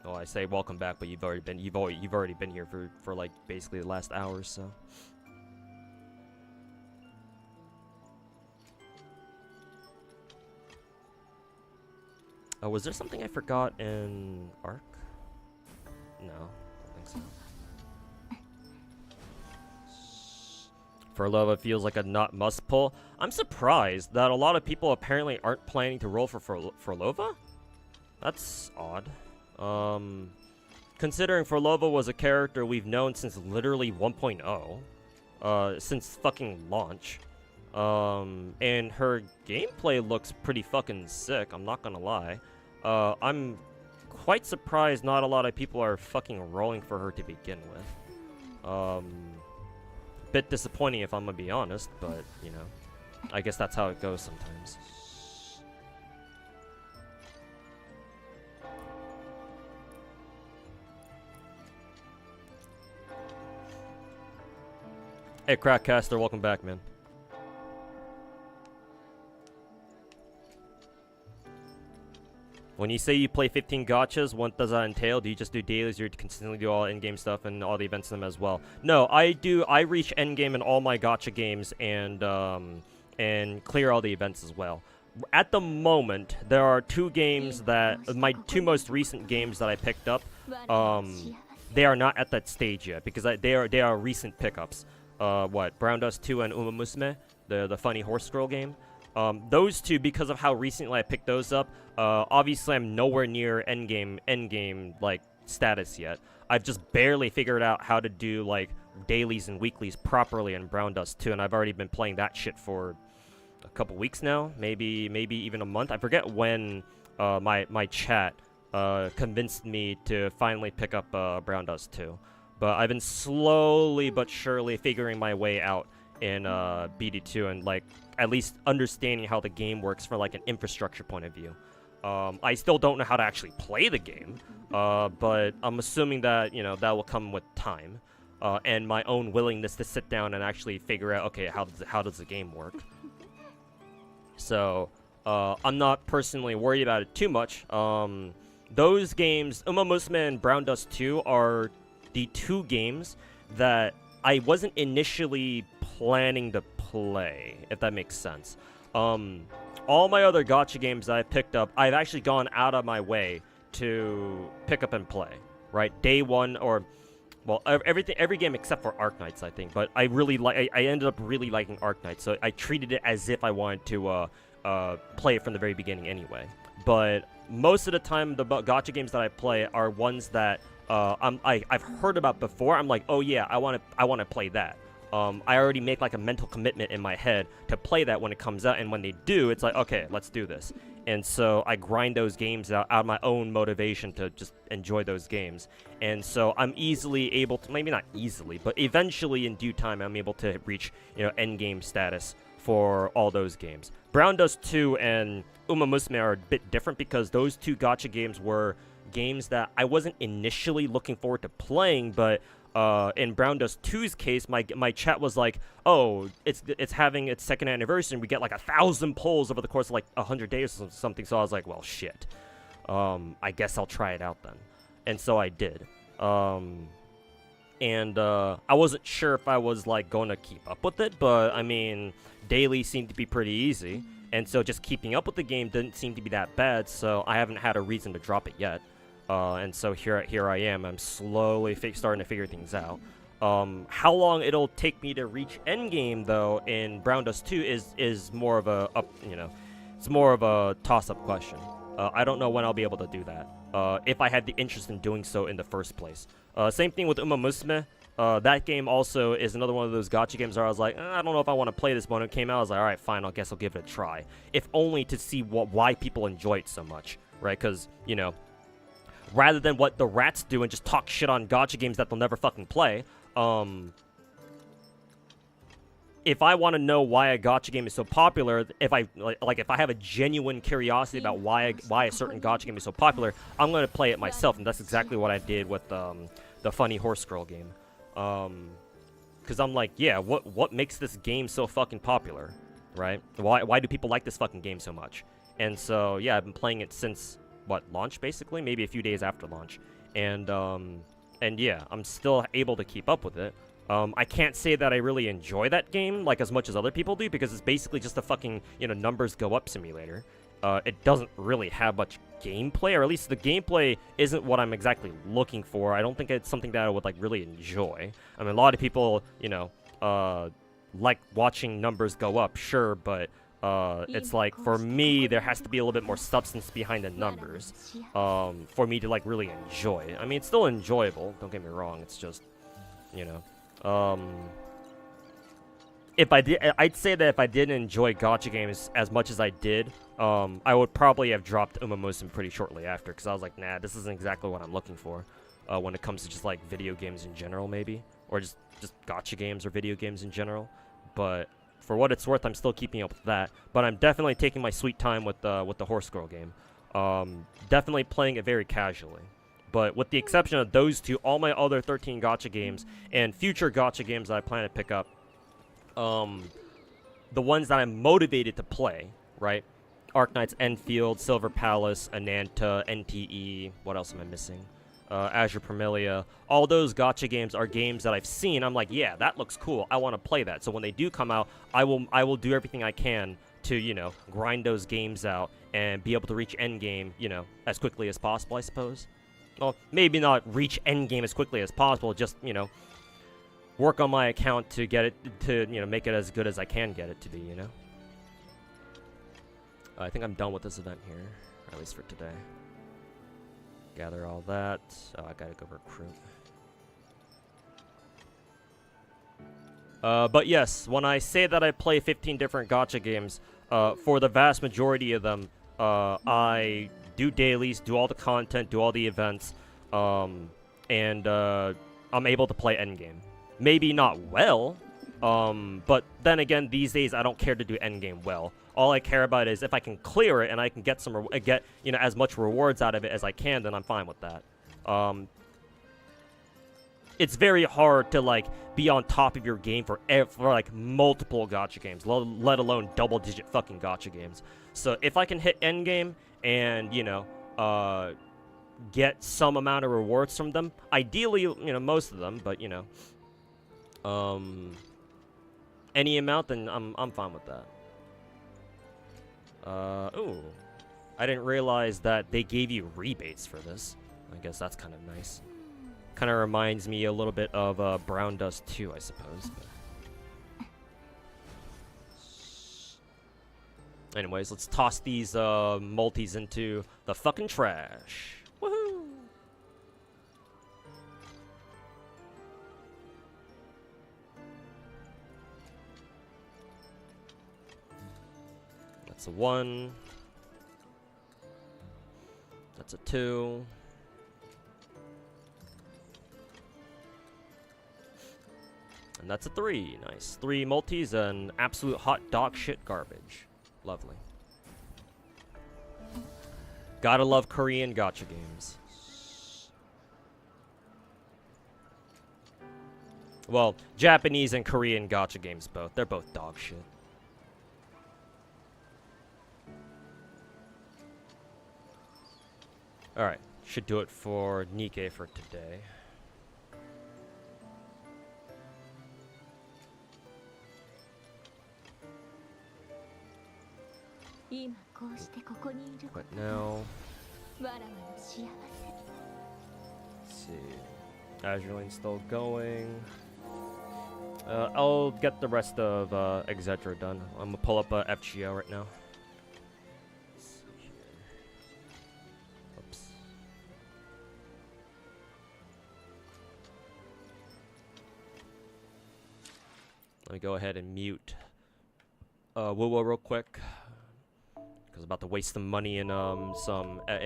Oh, I say welcome back, but you've already been here for like basically the last hour or so. Oh, was there something I forgot in Arc? No, I don't think so. For love, it feels like a not must pull. I'm surprised that a lot of people apparently aren't planning to roll for Lova. That's odd. Considering Forlova was a character we've known since literally 1.0, since fucking launch. And her gameplay looks pretty fucking sick, I'm not gonna lie. I'm quite surprised not a lot of people are fucking rolling for her to begin with. Bit disappointing if I'm gonna be honest, but, you know, I guess that's how it goes sometimes. Hey, Crackcaster, welcome back, man. When you say you play 15 gachas, what does that entail? Do you just do dailies, or do you consistently do all in-game stuff and all the events in them as well? No, I reach endgame in all my gacha games and clear all the events as well. At the moment, there are two games that, my two most recent games that I picked up, they are not at that stage yet, because they are recent pickups. Brown Dust 2 and Uma Musume, the funny horse girl game. Those two, because of how recently I picked those up, obviously I'm nowhere near endgame like status yet. I've just barely figured out how to do like dailies and weeklies properly in Brown Dust 2, and I've already been playing that shit for a couple weeks now, maybe even a month. I forget when my chat convinced me to finally pick up Brown Dust 2, but I've been slowly but surely figuring my way out in BD2 and like at least understanding how the game works from like an infrastructure point of view. I still don't know how to actually play the game, but I'm assuming that, you know, that will come with time, and my own willingness to sit down and actually figure out, okay, how does the game work. So, I'm not personally worried about it too much. Those games, Uma Musume and Brown Dust 2, are the two games that I wasn't initially planning to play, if that makes sense. All my other gacha games that I picked up, I've actually gone out of my way to pick up and play, right? Day one, or, well, every game except for Arknights, I think. But I ended up really liking Arknights, so I treated it as if I wanted to play it from the very beginning anyway. But most of the time, the gacha games that I play are ones that I've heard about before. I'm like, oh yeah, I want to play that. I already make like a mental commitment in my head to play that when it comes out, and when they do, it's like, okay, let's do this. And so I grind those games out of my own motivation to just enjoy those games. And so I'm easily able to, maybe not easily, but eventually in due time, I'm able to reach, you know, endgame status for all those games. Brown Dust 2 and Uma Musume are a bit different because those two gacha games were games that I wasn't initially looking forward to playing, but in Brown Dust 2's case, my chat was like, oh, it's having its second anniversary, and we get like 1,000 polls over the course of like 100 days or something. So I was like, well, shit. I guess I'll try it out then. And so I did. And I wasn't sure if I was like going to keep up with it, but I mean, daily seemed to be pretty easy, and so just keeping up with the game didn't seem to be that bad. So I haven't had a reason to drop it yet. And so here I am. I'm slowly starting to figure things out. How long it'll take me to reach endgame though in Brown Dust 2 is more of a it's more of a toss-up question. I don't know when I'll be able to do that. If I had the interest in doing so in the first place. Same thing with Uma Musume. That game also is another one of those gacha games where I was like, I don't know if I want to play this. When it came out, I was like, alright, fine, I guess I'll give it a try. If only to see why people enjoy it so much, right? Because, you know, rather than what the rats do and just talk shit on gacha games that they'll never fucking play, if I want to know why a gacha game is so popular, if I if I have a genuine curiosity about why a certain gacha game is so popular, I'm going to play it myself, and that's exactly what I did with the funny horse girl game. Because I'm like, yeah, what makes this game so fucking popular, right? Why do people like this fucking game so much? And so yeah, I've been playing it since launch, basically, maybe a few days after launch, and yeah, I'm still able to keep up with it. I can't say that I really enjoy that game like as much as other people do, because it's basically just a fucking, you know, numbers go up simulator. It doesn't really have much gameplay, or at least the gameplay isn't what I'm exactly looking for. I don't think it's something that I would like really enjoy. I mean, a lot of people, you know, like watching numbers go up, sure, but it's like, for me, there has to be a little bit more substance behind the numbers for me to like really enjoy it. I mean, it's still enjoyable, don't get me wrong, it's just, you know, I'd say that if I didn't enjoy gacha games as much as I did, I would probably have dropped Uma Musume pretty shortly after, because I was like, nah, this isn't exactly what I'm looking for when it comes to just like video games in general, maybe, or just gacha games or video games in general. But for what it's worth, I'm still keeping up with that. But I'm definitely taking my sweet time with the horse girl game. Definitely playing it very casually. But with the exception of those two, all my other 13 gacha games and future gacha games that I plan to pick up, the ones that I'm motivated to play, right? Arknights, Enfield, Silver Palace, Ananta, NTE, what else am I missing? Azure Premilia. All those gacha games are games that I've seen. I'm like, yeah, that looks cool. I want to play that. So when they do come out, I will do everything I can to, you know, grind those games out and be able to reach endgame, you know, as quickly as possible, I suppose. Well, maybe not reach endgame as quickly as possible, just, you know, work on my account to get it to, you know, make it as good as I can get it to be, you know? I think I'm done with this event here, or at least for today. Gather all that. Oh, I gotta go recruit. But yes, when I say that I play 15 different gacha games, for the vast majority of them, I do dailies, do all the content, do all the events, and I'm able to play endgame. Maybe not well, but then again, these days I don't care to do endgame well. All I care about is if I can clear it and I can get some, as much rewards out of it as I can, then I'm fine with that. It's very hard to like be on top of your game for like multiple gacha games, let alone double-digit fucking gacha games. So if I can hit endgame and get some amount of rewards from them, ideally, most of them, but any amount, then I'm fine with that. Ooh, I didn't realize that they gave you rebates for this. I guess that's kind of nice. Kind of reminds me a little bit of Brown Dust 2, I suppose. But. Anyways, let's toss these multis into the fucking trash. Woohoo! That's a 1. That's a 2. And that's a 3. Nice. 3 multis and absolute hot dog shit garbage. Lovely. Gotta love Korean gacha games. Well, Japanese and Korean gacha games both. They're both dog shit. Alright. Should do it for Nikke for today. But now, let's see. Azure Lane still going. I'll get the rest of Exedra done. I'm gonna pull up FGO right now. Let's see here. Oops. Let me go ahead and mute Woo real quick. Because I'm about to waste some money in in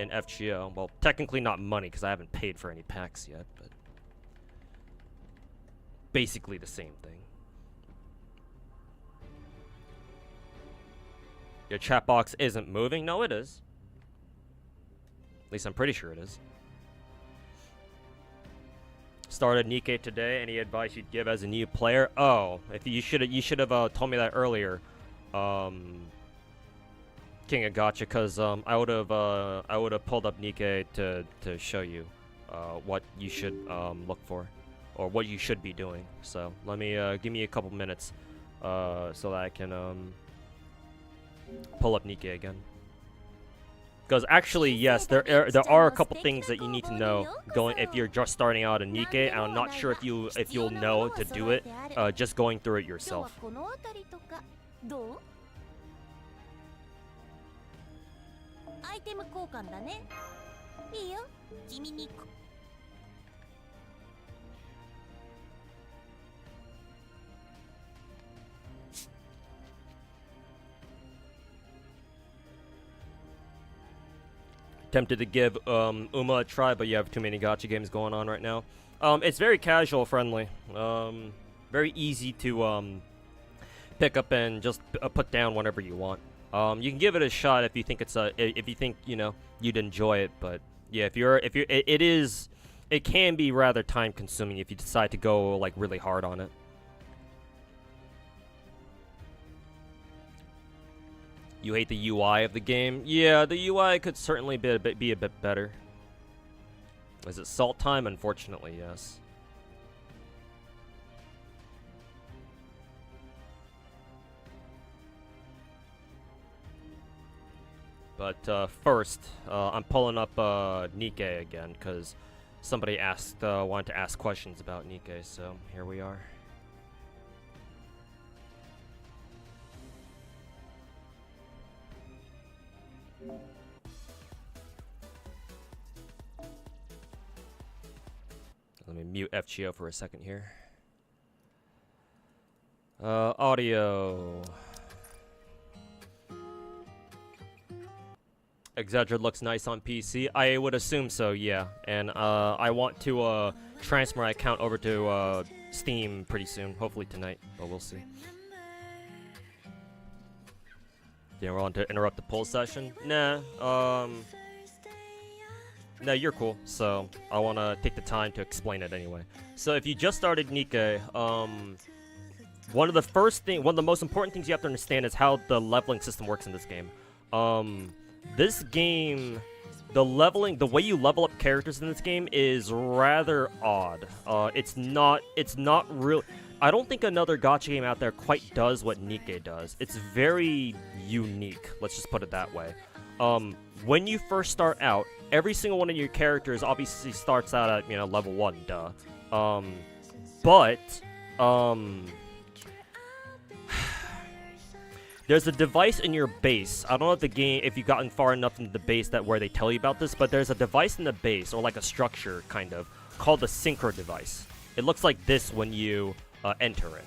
FGO. Well, technically not money because I haven't paid for any packs yet, but basically the same thing. Your chat box isn't moving? No, it is. At least I'm pretty sure it is. Started Nikke today. Any advice you'd give as a new player? Oh, if you should have told me that earlier. King of Gacha, because I would have pulled up Nikke to show you what you should look for, or what you should be doing. So let me give me a couple minutes so that I can pull up Nikke again. Because actually, yes, there are a couple things that you need to know if you're just starting out in Nikke. I'm not sure if you'll know to do it just going through it yourself. Tempted to give Uma a try, but you have too many gacha games going on right now. It's very casual friendly. Very easy to pick up and just put down whenever you want. You can give it a shot if you think you'd enjoy it, but yeah, it can be rather time consuming if you decide to go like really hard on it. You hate the UI of the game? Yeah, the UI could certainly be a bit better. Is it salt time? Unfortunately, yes. But first, I'm pulling up Nikke again because somebody wanted to ask questions about Nikke, so here we are. Let me mute FGO for a second here. Audio. Exedra looks nice on PC. I would assume so, yeah. And I want to transfer my account over to Steam pretty soon, hopefully tonight, but we'll see. Yeah, we're on to interrupt the poll session. Nah, no, you're cool. So I want to take the time to explain it anyway. So if you just started Nikke, one of the most important things you have to understand is how the leveling system works in this game. This game, the way you level up characters in this game is rather odd. It's not real. I don't think another gacha game out there quite does what Nikke does. It's very unique. Let's just put it that way. When you first start out, every single one of your characters obviously starts out at, level 1, duh. There's a device in your base. I don't know if you've gotten far enough into the base where they tell you about this, but there's a device in the base, or like a structure, kind of, called the synchro device. It looks like this when you enter it.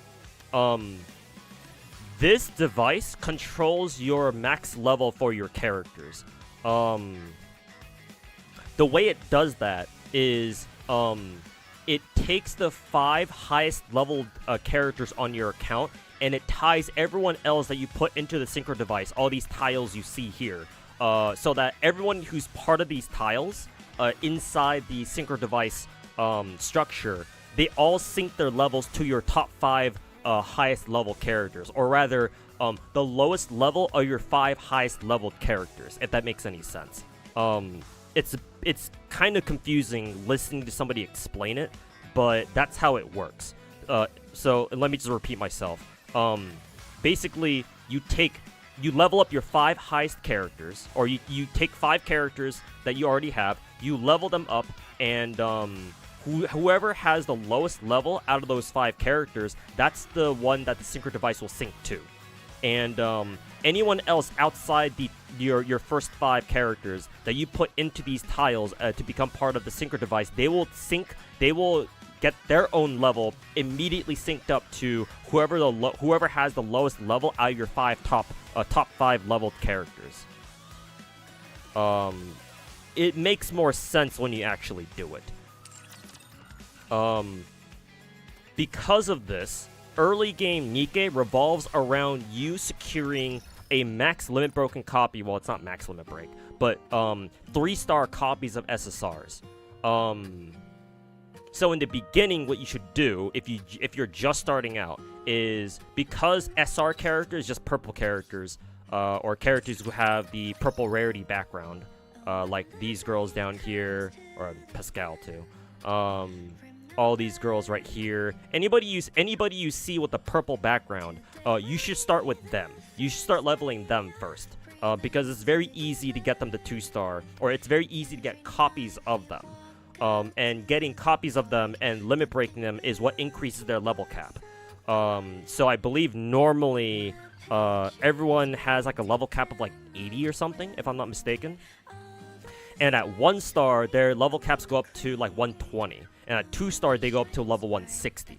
This device controls your max level for your characters. The way it does that is it takes the 5 highest leveled characters on your account, and it ties everyone else that you put into the synchro device, all these tiles you see here, so that everyone who's part of these tiles inside the synchro device structure, they all sync their levels to your top 5 highest level characters, or rather, the lowest level are your 5 highest leveled characters, if that makes any sense. It's kind of confusing listening to somebody explain it, but that's how it works. So let me just repeat myself. Basically, you level up your 5 highest characters, or you take 5 characters that you already have, you level them up, and whoever has the lowest level out of those 5 characters, that's the one that the synchro device will sync to. And anyone else outside your first 5 characters that you put into these tiles to become part of the synchro device, they will get their own level immediately synced up to whoever has the lowest level out of your top 5 leveled characters. It makes more sense when you actually do it. Because of this, early game Nikke revolves around you securing a max limit broken copy. Well, it's not max limit break, but 3-star copies of SSRs. So in the beginning, what you should do if you're just starting out is, because SR characters, just purple characters, or characters who have the purple rarity background, like these girls down here, or Pascal too. All these girls right here. Anybody you see with a purple background, you should start with them. You should start leveling them first, because it's very easy to get them to 2-star, or it's very easy to get copies of them. And getting copies of them and limit breaking them is what increases their level cap. So I believe normally everyone has like a level cap of like 80 or something, if I'm not mistaken. And at 1-star, their level caps go up to like 120. And at 2-star, they go up to level 160.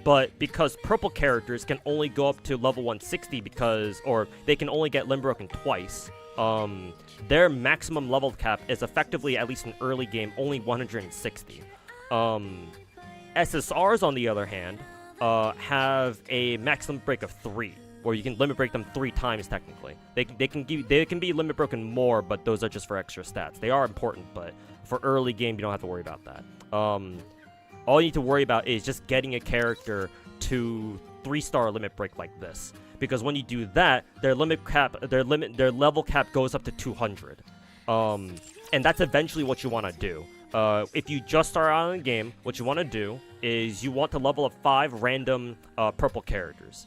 But because purple characters can only go up to level 160 or they can only get limb broken twice, their maximum level cap is effectively, at least in early game, only 160. SSRs, on the other hand, have a maximum break of 3, or you can limit break them 3 times technically. They can be limit broken more, but those are just for extra stats. They are important, but for early game, you don't have to worry about that. All you need to worry about is just getting a character to 3-star limit break like this, because when you do that, their level cap goes up to 200. And that's eventually what you want to do. If you just start out in the game, what you want to do is you want to level up 5 random purple characters,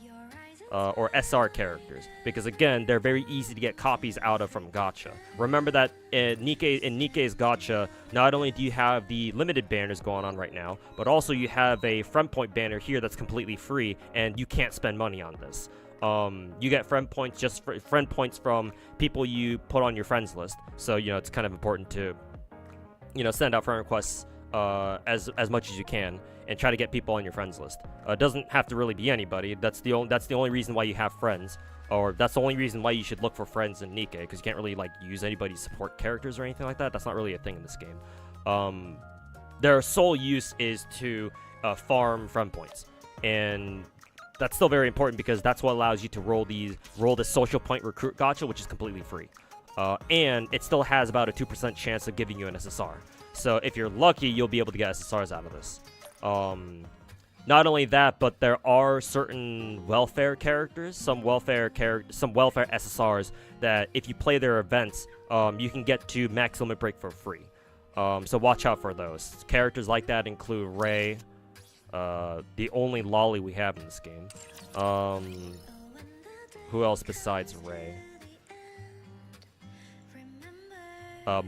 or SR characters, because again, they're very easy to get copies out of from gacha. Remember that in Nikke's gacha, not only do you have the limited banners going on right now, but also you have a front point banner here that's completely free, and you can't spend money on this. You get friend points friend points from people you put on your friends list. So it's kind of important to send out friend requests as much as you can and try to get people on your friends list. It doesn't have to really be anybody. That's the only reason why you have friends, or that's the only reason why you should look for friends in Nikke, because you can't really use anybody's support characters or anything like that. That's not really a thing in this game. Their sole use is to farm friend points, and that's still very important because that's what allows you to roll the social point recruit gacha, which is completely free. And it still has about a 2% chance of giving you an SSR. So if you're lucky, you'll be able to get SSRs out of this. Not only that, but there are certain welfare characters, some welfare SSRs that if you play their events, you can get to max limit break for free. So watch out for those. Characters like that include Ray, the only lolly we have in this game. Who else besides Ray?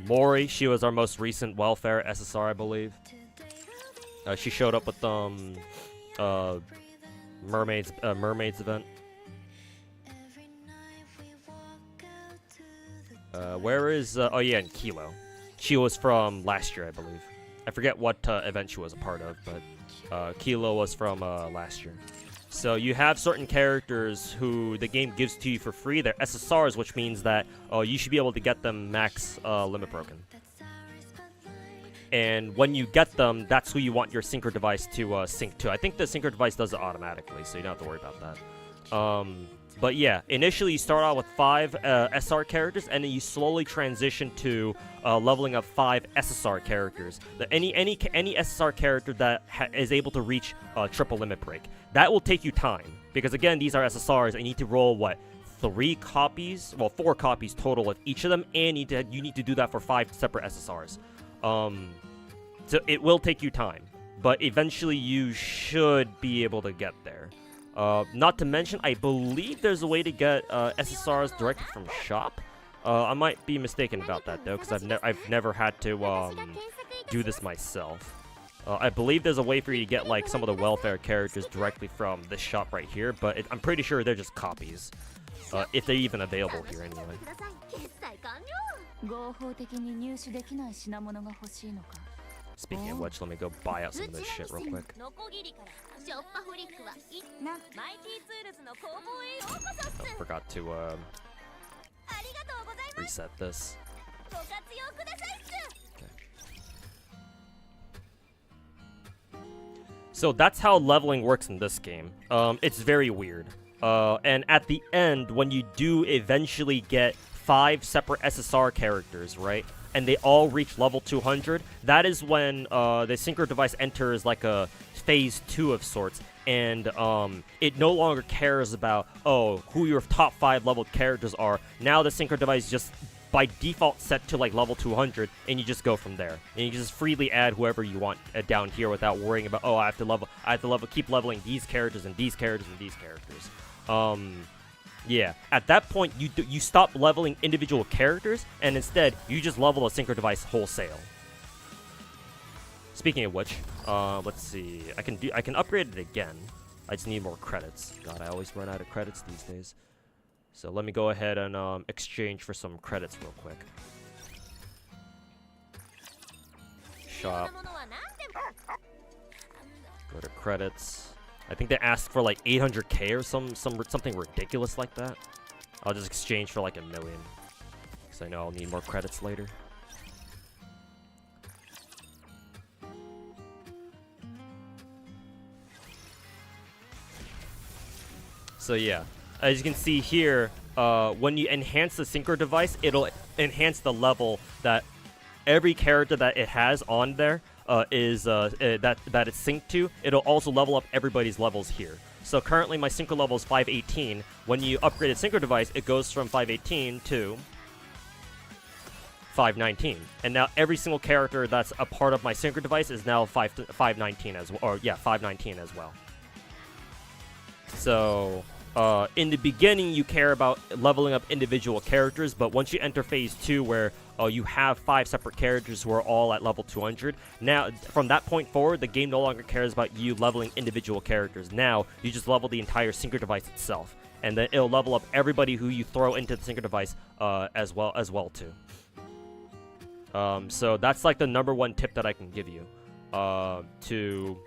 Mori, she was our most recent welfare SSR, I believe. She showed up with mermaids event. Where is oh yeah, and Kilo. She was from last year, I believe. I forget what event she was a part of, but Kilo was from last year. So you have certain characters who the game gives to you for free. They're SSRs, which means that you should be able to get them max limit broken. And when you get them, that's who you want your synchro device to sync to. I think the synchro device does it automatically, so you don't have to worry about that. But yeah, initially you start out with 5 SR characters, and then you slowly transition to leveling up 5 SSR characters. Any SSR character that is able to reach triple limit break. That will take you time, because again, these are SSRs, and you need to roll, what, 4 copies total of each of them, and you need to do that for 5 separate SSRs. So it will take you time, but eventually you should be able to get there. Not to mention, I believe there's a way to get SSRs directly from shop. I might be mistaken about that though, because I've never had to do this myself. I believe there's a way for you to get some of the welfare characters directly from this shop right here, but I'm pretty sure they're just copies, if they're even available here anyway. Speaking of which, let me go buy out some of this shit real quick. Oh, forgot to reset this. Okay. So that's how leveling works in this game. It's very weird. And at the end, when you do eventually get 5 separate SSR characters, right? And they all reach level 200, that is when the synchro device enters a phase 2 of sorts, and it no longer cares about, who your top 5 leveled characters are. Now the synchro device just by default set to level 200, and you just go from there. And you can just freely add whoever you want down here without worrying about, I have to keep leveling these characters and these characters and these characters. Yeah, at that point, you stop leveling individual characters, and instead, you just level a synchro device wholesale. Speaking of which, let's see. I can upgrade it again. I just need more credits. God, I always run out of credits these days. So let me go ahead and exchange for some credits real quick. Shop. Go to credits. I think they asked for 800k or something ridiculous like that. I'll just exchange for $1 million, because I know I'll need more credits later. So yeah, as you can see here, when you enhance the synchro device, it'll enhance the level that every character that it has on there that it's synced to. It'll also level up everybody's levels here. So currently my synchro level is 518. When you upgrade a synchro device, it goes from 518 to 519. And now every single character that's a part of my synchro device is now 519 as well. Or yeah, 519 as well. So in the beginning, you care about leveling up individual characters, but once you enter phase 2, where you have 5 separate characters who are all at level 200, now from that point forward, the game no longer cares about you leveling individual characters. Now you just level the entire synchro device itself, and then it'll level up everybody who you throw into the synchro device as well too. So that's like the #1 tip that I can give you, to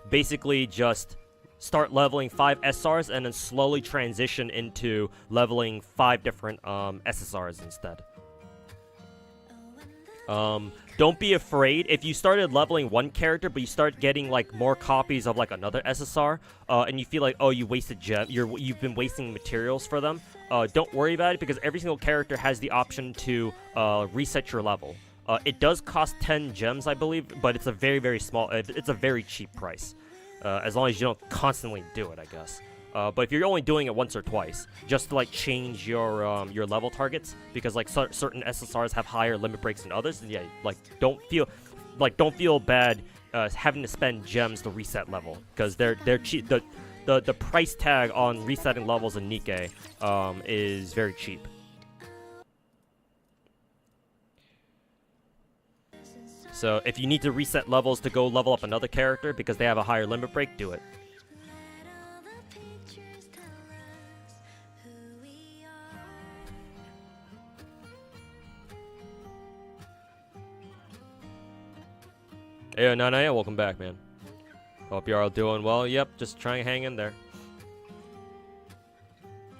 basically just start leveling 5 SRs and then slowly transition into leveling 5 different SSRs instead. Don't be afraid if you started leveling one character, but you start getting like more copies of like another SSR, and you feel like, oh, you wasted you've been wasting materials for them. Don't worry about it, because every single character has the option to reset your level. It does cost 10 gems, I believe, but it's a very small. It's a very cheap price, as long as you don't constantly do it, I guess. But if you're only doing it once or twice, just to like change your level targets, because like certain SSRs have higher limit breaks than others, and yeah, like don't feel bad having to spend gems to reset level, because they're cheap. The price tag on resetting levels in Nikke is very cheap. So if you need to reset levels to go level up another character because they have a higher limit break, do it. Hey, Nana, welcome back, man. Hope you're all doing well. Yep, just trying to hang in there.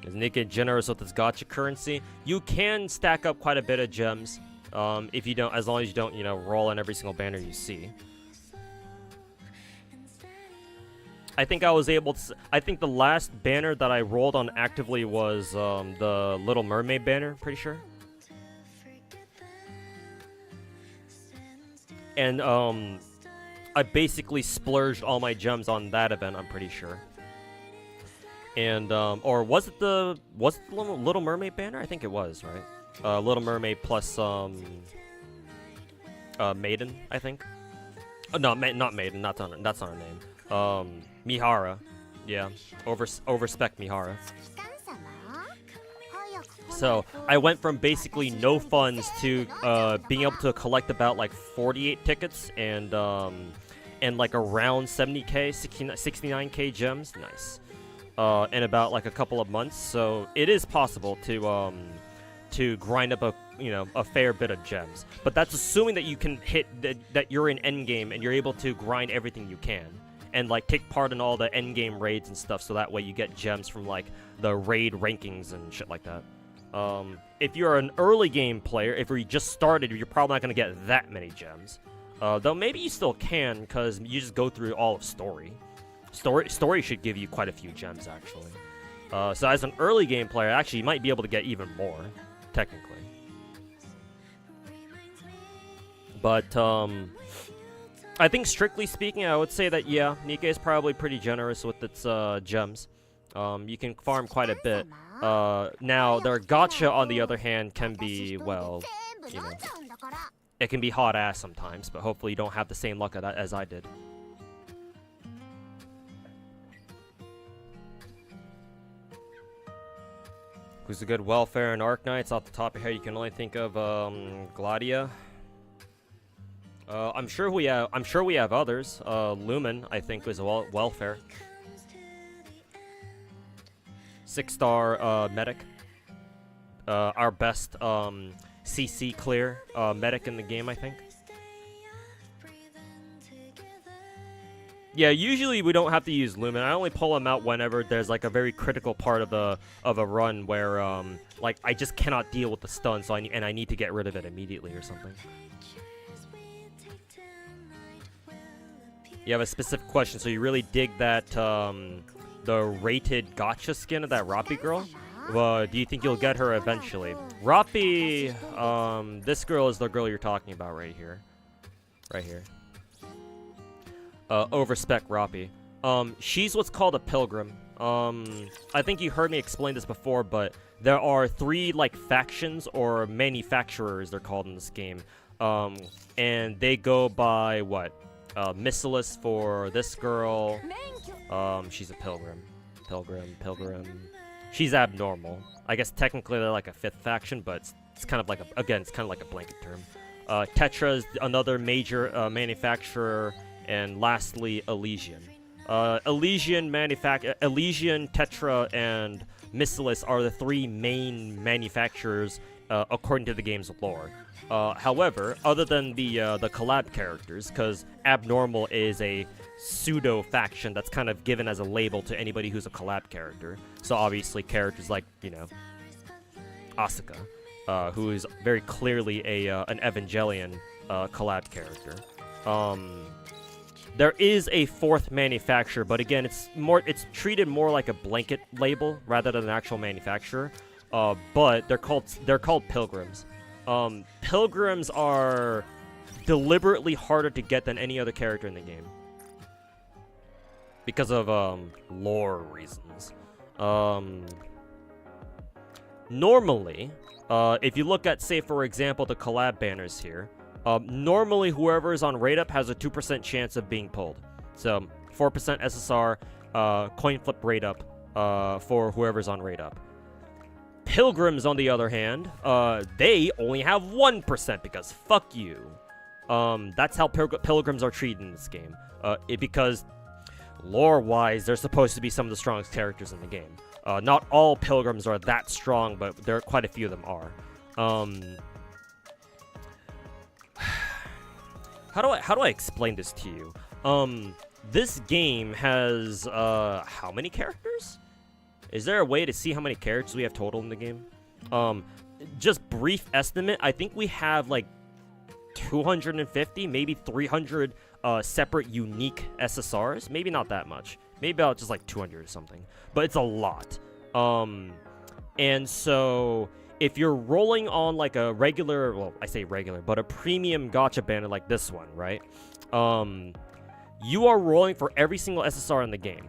Is Nikke generous with its gacha currency? You can stack up quite a bit of gems, if you don't, as long as you don't, you know, roll on every single banner you see. I think I was able to. I think the last banner that I rolled on actively was the Little Mermaid banner. Pretty sure. And I basically splurged all my gems on that event, I'm pretty sure. And or was it the Little Mermaid banner? I think it was, right? Little Mermaid plus Maiden, I think. Oh, no, not Maiden. That's not her name. Mihara. Yeah, overspec Mihara. So I went from basically no funds to being able to collect about like 48 tickets and like around 70k, 69k gems. Nice. In about like a couple of months. So it is possible to grind up a fair bit of gems. But that's assuming that you can hit that you're in endgame and you're able to grind everything you can. And like take part in all the endgame raids and stuff, so that way you get gems from like the raid rankings and shit like that. If you're an early game player, if you just started, you're probably not going to get that many gems. Though maybe you still can, because you just go through all of story. Story should give you quite a few gems, actually. So as an early game player, actually, you might be able to get even more, technically. But, I think strictly speaking, I would say that, yeah, Nikke is probably pretty generous with its gems. You can farm quite a bit. Now, their gacha, on the other hand, can be, well, you know, it can be hot ass sometimes, but hopefully you don't have the same luck of that as I did. Who's a good welfare and Arc Knights? Off the top of your head, you can only think of Gladia. I'm sure we have others. Lumen, I think, was welfare. 6-star medic. Our best CC clear medic in the game, I think. Yeah, usually we don't have to use Lumen. I only pull him out whenever there's like a very critical part of a run where like I just cannot deal with the stun, so I need to get rid of it immediately or something. You have a specific question, so you really dig that the rated gacha skin of that Rappi girl? Do you think you'll get her eventually? Rappi, this girl is the girl you're talking about right here. Right here. Overspec Rappi. She's what's called a pilgrim. I think you heard me explain this before, but there are 3 like factions or manufacturers, they're called in this game. And they go by what? Missilus for this girl. She's a pilgrim. Pilgrim. She's abnormal. I guess technically they're like a 5th faction, but it's kind of like it's kind of like a blanket term. Tetra is another major manufacturer, and lastly Elysian. Elysian, Tetra, and Missilus are the 3 main manufacturers according to the game's lore. However, other than the collab characters, because Abnormal is a pseudo faction that's kind of given as a label to anybody who's a collab character. So obviously characters like, you know, Asuka, who is very clearly an Evangelion collab character. There is a 4th manufacturer, but again, it's treated more like a blanket label rather than an actual manufacturer. But they're called pilgrims. Pilgrims are deliberately harder to get than any other character in the game because of lore reasons. Normally, if you look at, say, for example, the collab banners here, normally whoever is on rate up has a 2% chance of being pulled. So 4% SSR, coin flip rate up for whoever's on rate up. Pilgrims, on the other hand, they only have 1% because fuck you. That's how pilgrims are treated in this game. Because lore-wise, they're supposed to be some of the strongest characters in the game. Not all pilgrims are that strong, but there are quite a few of them are. How do I explain this to you? This game has how many characters? Is there a way to see how many characters we have total in the game? Just brief estimate, I think we have like 250, maybe 300 separate unique SSRs. Maybe not that much. Maybe about just like 200 or something. But it's a lot. And so if you're rolling on like a regular, well, I say regular, but a premium gacha banner like this one, right? You are rolling for every single SSR in the game.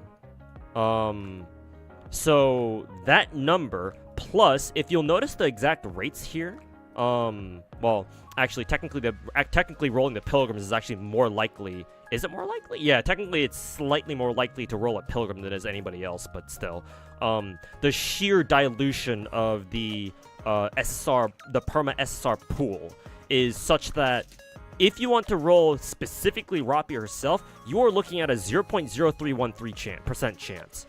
So that number, plus, if you'll notice the exact rates here, well, actually, technically rolling the pilgrims is actually more likely. Is it more likely? Yeah, technically it's slightly more likely to roll a pilgrim than it is anybody else, but still. The sheer dilution of the SSR, the perma SSR pool, is such that if you want to roll specifically Rapi herself, you are looking at a 0.0313% chance.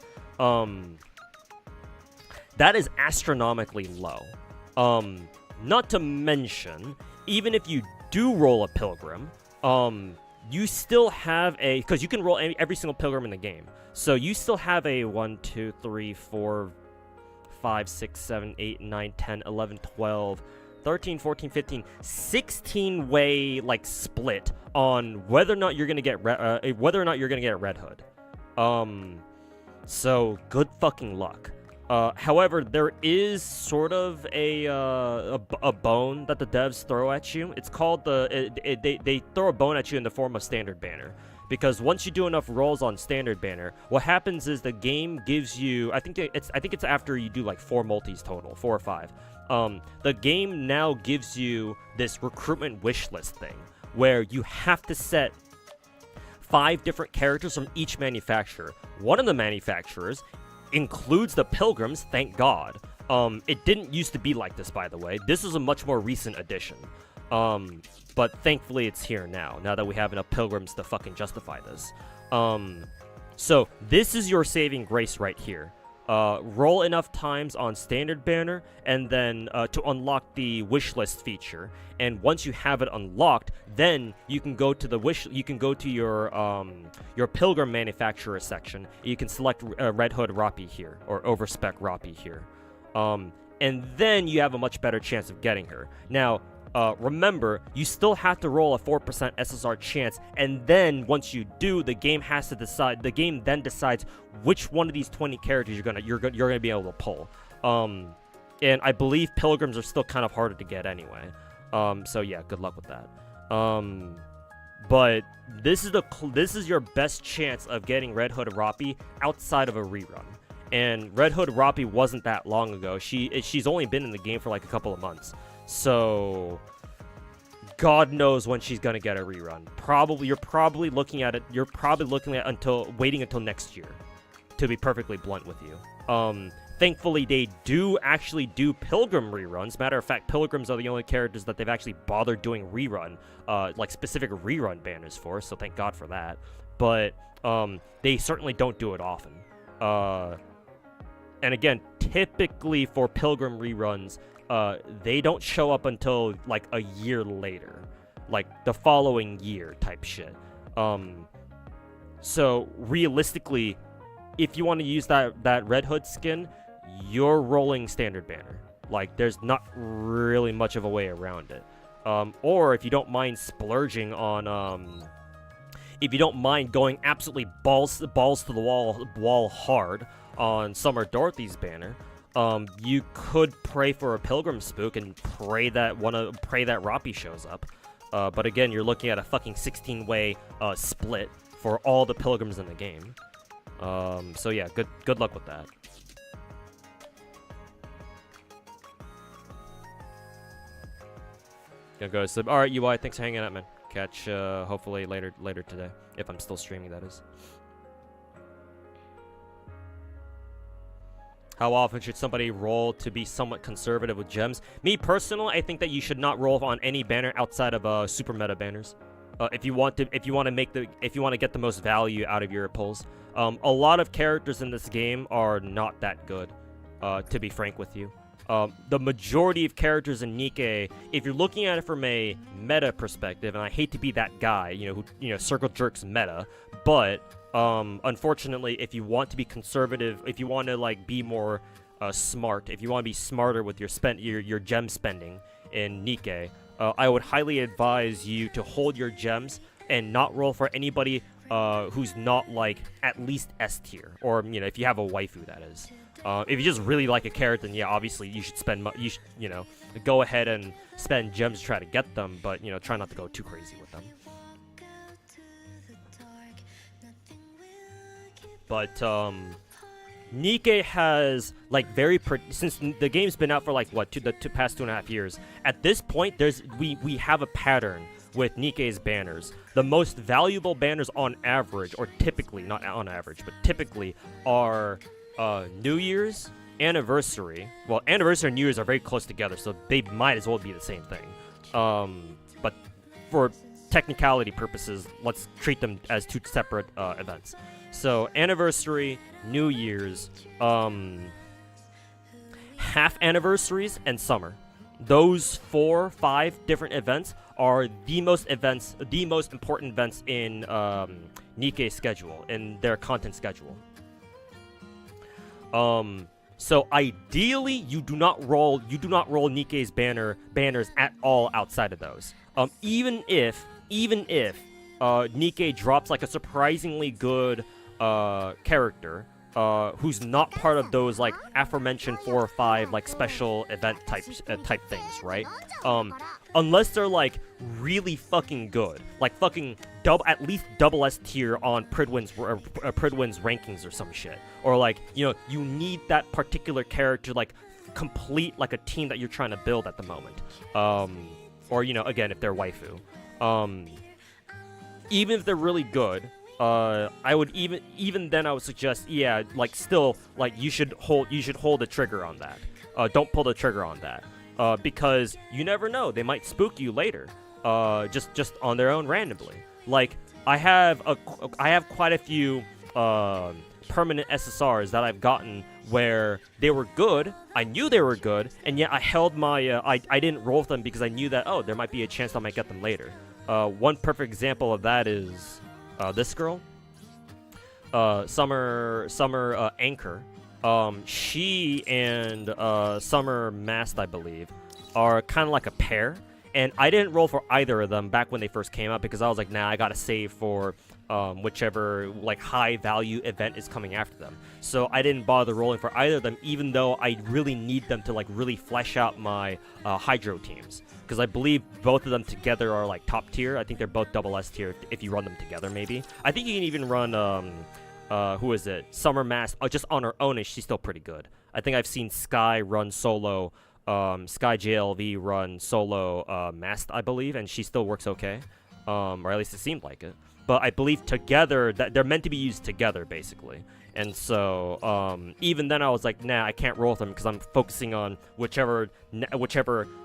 That is astronomically low. Not to mention, even if you do roll a pilgrim, you still have a, because you can roll every single pilgrim in the game. So you still have a 1, 2, 3, 4, 5, 6, 7, 8, 9, 10, 11, 12, 13, 14, 15, 16-way like split on whether or not you're gonna get Red Hood. So good fucking luck. However, there is sort of a bone that the devs throw at you. It's called they throw a bone at you in the form of standard banner. Because once you do enough rolls on standard banner, what happens is the game gives you, I think it's after you do like 4 multis total, 4 or 5. The game now gives you this recruitment wish list thing where you have to set 5 different characters from each manufacturer. One of the manufacturers includes the pilgrims, thank God. It didn't used to be like this, by the way. This is a much more recent addition. But thankfully it's here now that we have enough pilgrims to fucking justify this. So this is your saving grace right here. Roll enough times on standard banner, and then to unlock the wish list feature. And once you have it unlocked, then you can go to the your pilgrim manufacturer section. You can select Red Hood Rapi here, or overspec Rapi here, and then you have a much better chance of getting her. Now, remember, you still have to roll a 4% SSR chance, and then once you do, the game has to decide. The game then decides which one of these 20 characters you're gonna be able to pull. And I believe pilgrims are still kind of harder to get anyway. So yeah, good luck with that. But this is your best chance of getting Red Hood Rapi outside of a rerun. And Red Hood Rapi wasn't that long ago. She's only been in the game for like a couple of months. So God knows when she's gonna get a rerun. You're probably looking at waiting until next year, to be perfectly blunt with you. Thankfully, they do actually do Pilgrim reruns. Matter of fact, Pilgrims are the only characters that they've actually bothered doing rerun, like specific rerun banners for, so thank God for that. but they certainly don't do it often. And again, typically for Pilgrim reruns, they don't show up until like a year later, like the following year type shit. So realistically, if you want to use that Red Hood skin, you're rolling standard banner. Like, there's not really much of a way around it. Or if you don't mind splurging on, if you don't mind going absolutely balls to the wall hard on Summer Dorothy's banner, you could pray for a Pilgrim spook and pray that Roppy shows up. But again, you're looking at a fucking 16-way split for all the Pilgrims in the game. So yeah, good luck with that. Gonna go to sleep. All right, UI, thanks for hanging out, man. Catch hopefully later today, if I'm still streaming, that is. How often should somebody roll to be somewhat conservative with gems? Me personally, I think that you should not roll on any banner outside of super meta banners. If you want to get the most value out of your pulls. A lot of characters in this game are not that good, to be frank with you. The majority of characters in Nikke, if you're looking at it from a meta perspective, and I hate to be that guy, who circle jerks meta, but unfortunately, if you want to be conservative, if you want to like be more smart, if you want to be smarter with your gem spending in Nikke, I would highly advise you to hold your gems and not roll for anybody who's not like at least S tier, or if you have a waifu, that is. If you just really like a character, then yeah, obviously you should go ahead and spend gems to try to get them, but try not to go too crazy with them. But Nikke has like since the game's been out for like what the past 2.5 years. At this point, we have a pattern with Nikke's banners. The most valuable banners on average, or typically, not on average, but typically are New Year's, Anniversary. Well, Anniversary and New Year's are very close together, so they might as well be the same thing. But for technicality purposes, let's treat them as two separate events. So, Anniversary, New Year's, half anniversaries, and summer. Those 4-5 different events are the most important events in Nikke's schedule, in their content schedule. So ideally, you do not roll Nikke's banners at all outside of those. Even if Nikke drops like a surprisingly good character who's not part of those like aforementioned 4 or 5 like special event type things, right? Unless they're like really fucking good, like fucking at least double S tier on Pridwin's rankings or some shit, or like you need that particular character like complete like a team that you're trying to build at the moment, or again if they're waifu, even if they're really good. I would even then I would suggest, yeah, like still like you should hold the trigger on that. Don't pull the trigger on that, because you never know, they might spook you later, just on their own randomly. Like I have quite a few permanent SSRs that I've gotten where they were good. I knew they were good, and yet I held my I didn't roll them because I knew that there might be a chance I might get them later. One perfect example of that is this girl, Summer Anchor. She and Summer Mast, I believe, are kind of like a pair, and I didn't roll for either of them back when they first came out because I was like, nah, I gotta save for whichever like high value event is coming after them. So I didn't bother rolling for either of them, even though I really need them to like really flesh out my Hydro teams. Because I believe both of them together are like top tier. I think they're both double S tier if you run them together, maybe. I think you can even run, who is it? Summer Mast, just on her own, and she's still pretty good. I think I've seen Sky run solo, Sky JLV run solo Mast, I believe, and she still works okay. Or at least it seemed like it. But I believe together, that they're meant to be used together, basically. And so, even then I was like, nah, I can't roll with them because I'm focusing on whichever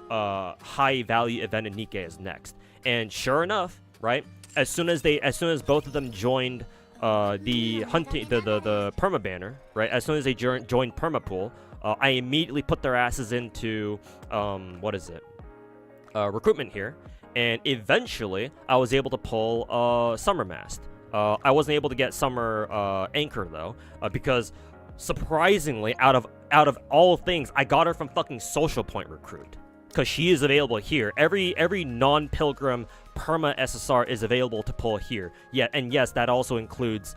high value event in Nikke is next. And sure enough, right? As soon as both of them joined the perma banner, right? As soon as they joined perma pool, I immediately put their asses into recruitment here, and eventually I was able to pull Summer Mast. I wasn't able to get Summer Anchor though, because surprisingly, out of all things, I got her from fucking Social Point Recruit, because she is available here. Every non-pilgrim perma SSR is available to pull here. Yeah, and yes, that also includes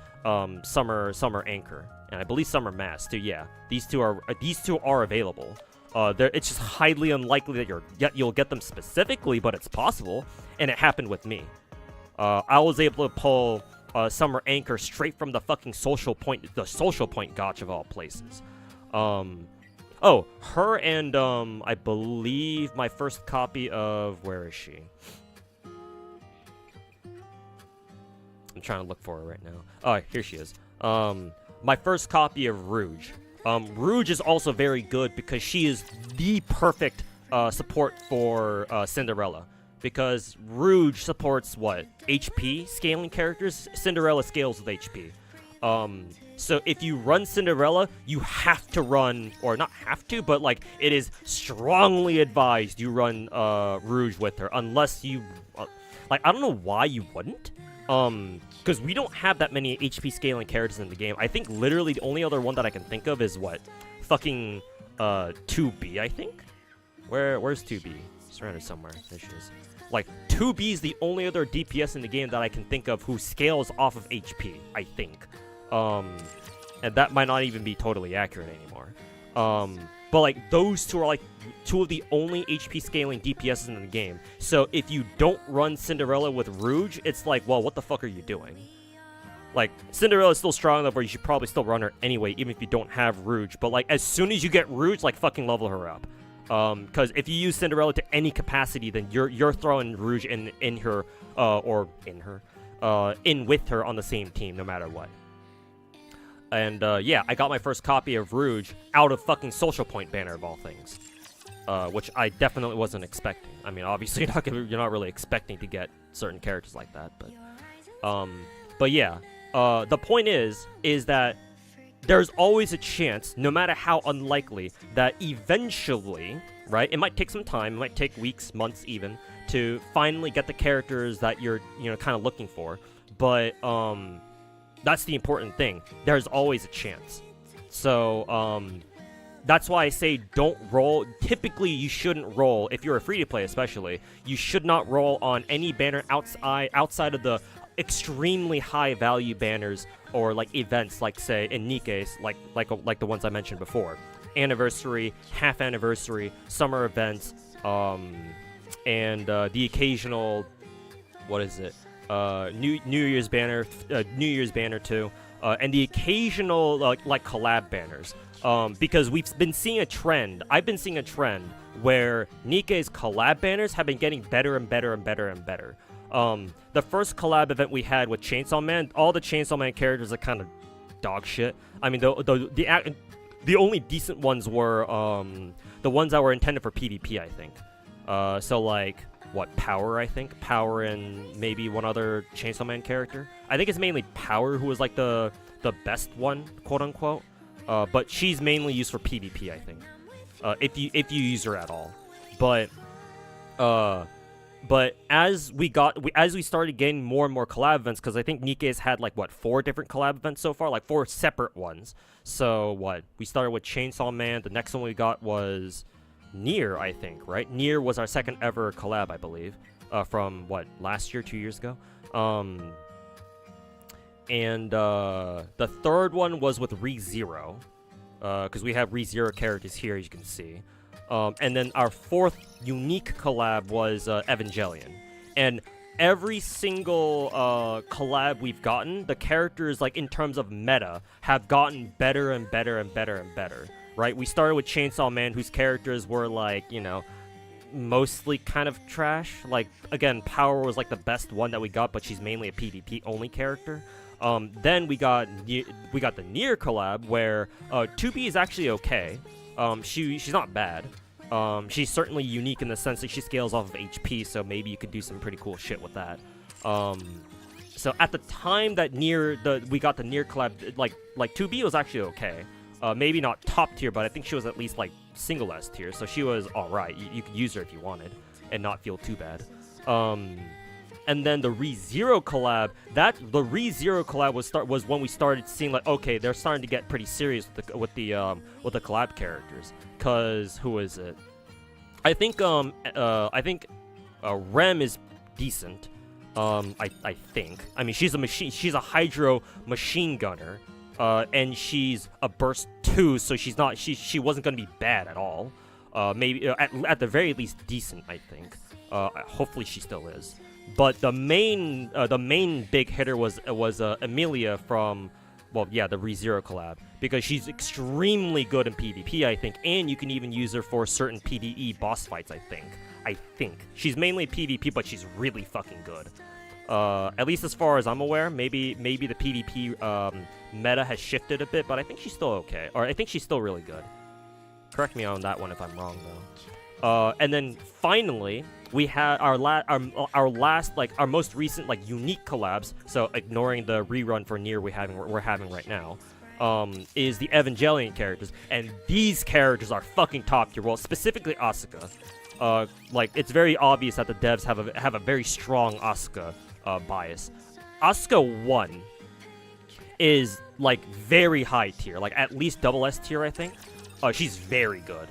Summer Anchor, and I believe Summer Mast too. Yeah, these two are available. It's just highly unlikely that you'll get them specifically, but it's possible, and it happened with me. I was able to pull Summer Anchor straight from the fucking Social Point gacha of all places. Oh, her and I believe my first copy of, where is she? I'm trying to look for her right now. Oh, here she is. My first copy of Rouge. Rouge is also very good because she is the perfect support for Cinderella. Because Rouge supports, what, HP scaling characters? Cinderella scales with HP. So if you run Cinderella, you have to run, or not have to, but like it is strongly advised you run Rouge with her, unless you, like, I don't know why you wouldn't. Because we don't have that many HP scaling characters in the game. I think literally the only other one that I can think of is what? Fucking 2B, I think? Where's 2B? Surrounded somewhere. There she is. Like, 2B is the only other DPS in the game that I can think of who scales off of HP, I think. And that might not even be totally accurate anymore. But like, those two are like two of the only HP scaling DPSs in the game. So if you don't run Cinderella with Rouge, it's like, well, what the fuck are you doing? Like, Cinderella is still strong enough where you should probably still run her anyway, even if you don't have Rouge. But like, as soon as you get Rouge, like, fucking level her up. Because if you use Cinderella to any capacity, then you're throwing Rouge in with her on the same team, no matter what. And yeah, I got my first copy of Rouge out of fucking Social Point banner of all things, which I definitely wasn't expecting. I mean, obviously you're not really expecting to get certain characters like that, but yeah, the point is that there's always a chance, no matter how unlikely, that eventually, right? It might take some time, it might take weeks, months even, to finally get the characters that you're, kind of looking for. But that's the important thing. There's always a chance. So that's why I say don't roll. Typically, you shouldn't roll, if you're a free-to-play especially, you should not roll on any banner outside of the extremely high value banners or like events, like say in Nikke's, like the ones I mentioned before, anniversary, half anniversary, summer events, and the occasional, what is it, New Year's banner too, and the occasional like collab banners, because we've been seeing a trend. I've been seeing a trend where Nikke's collab banners have been getting better and better and better and better. The first collab event we had with Chainsaw Man, all the Chainsaw Man characters are kind of dog shit. I mean, the only decent ones were the ones that were intended for PvP, I think. So like, what, Power, I think? Power and maybe one other Chainsaw Man character. I think it's mainly Power who was like the best one, quote unquote. But she's mainly used for PvP, I think. If you use her at all. But as we started getting more and more collab events, because I think Nikke's had like, what, 4 different collab events so far, like 4 separate ones. So what, we started with Chainsaw Man. The next one we got was Nier, I think, right? Nier was our second ever collab, I believe, from what, last year, 2 years ago. And the third one was with ReZero, because we have ReZero characters here, as you can see. And then our 4th unique collab was Evangelion. And every single collab we've gotten, the characters, like in terms of meta, have gotten better and better and better and better, right? We started with Chainsaw Man, whose characters were like, mostly kind of trash. Like, again, Power was like the best one that we got, but she's mainly a PvP only character. Then we got the Nier collab, where 2B is actually okay. She's not bad. She's certainly unique in the sense that she scales off of HP, so maybe you could do some pretty cool shit with that. So at the time that we got the Nier collab, like 2B was actually okay. Maybe not top tier, but I think she was at least like single S tier, so she was alright. You could use her if you wanted and not feel too bad. And then the ReZero collab, the ReZero collab was when we started seeing like, okay, they're starting to get pretty serious with the collab characters. Cause who is it? I think Rem is decent. I think. I mean, she's a machine. She's a Hydro machine gunner. And she's a burst 2, so she's not. She wasn't gonna be bad at all. Maybe at the very least decent, I think. Hopefully she still is. But the main big hitter was Emilia from, well, yeah, the ReZero collab, because she's extremely good in PvP, I think, and you can even use her for certain PvE boss fights, I think. She's mainly PvP, but she's really fucking good. At least as far as I'm aware. Maybe the PvP meta has shifted a bit, but I think she's still okay. Or I think she's still really good. Correct me on that one if I'm wrong, though. And then finally, we had our last, like, our most recent, like, unique collabs. So ignoring the rerun for Nier we're having right now, is the Evangelion characters, and these characters are fucking top tier. Well, specifically Asuka. Like, it's very obvious that the devs have a very strong Asuka bias. Asuka 1 is like very high tier, like at least double S tier, I think. She's very good.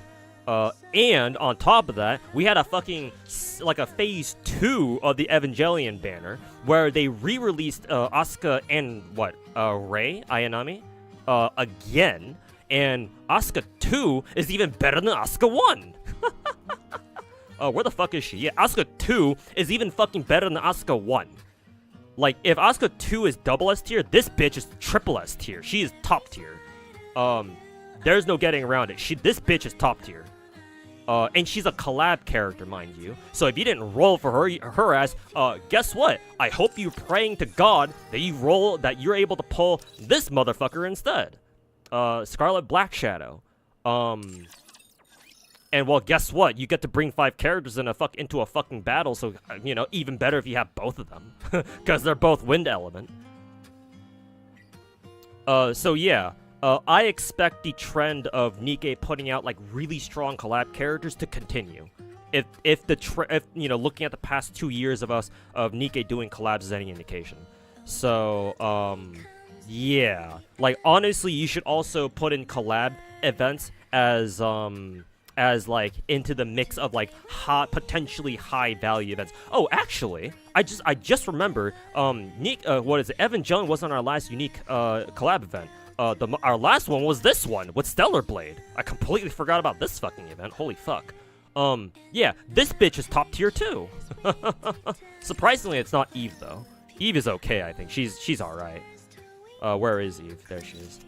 And on top of that, we had a fucking, like, a phase 2 of the Evangelion banner, where they re-released Asuka and, Rei Ayanami? Again. And Asuka 2 is even better than Asuka 1! Where the fuck is she? Yeah, Asuka 2 is even fucking better than Asuka 1. Like, if Asuka 2 is double S tier, this bitch is triple S tier. She is top tier. There's no getting around it. This bitch is top tier. And she's a collab character, mind you. So if you didn't roll for her ass, guess what? I hope you're praying to God that you're able to pull this motherfucker instead. Scarlet Black Shadow. And well, guess what? You get to bring 5 characters into a fucking battle, so, you know, even better if you have both of them. Because they're both wind element. So yeah. I expect the trend of Nikke putting out, like, really strong collab characters to continue. If you know, looking at the past 2 years of Nikke doing collabs is any indication. So, yeah. Like, honestly, you should also put in collab events as like into the mix of, like, potentially high value events. Oh, actually, I just remembered, Evangelion wasn't our last unique collab event. Our last one was this one with Stellar Blade. I completely forgot about this fucking event. Holy fuck. Yeah, this bitch is top tier too. Surprisingly, it's not Eve though. Eve is okay, I think. She's alright. Where is Eve? There she is.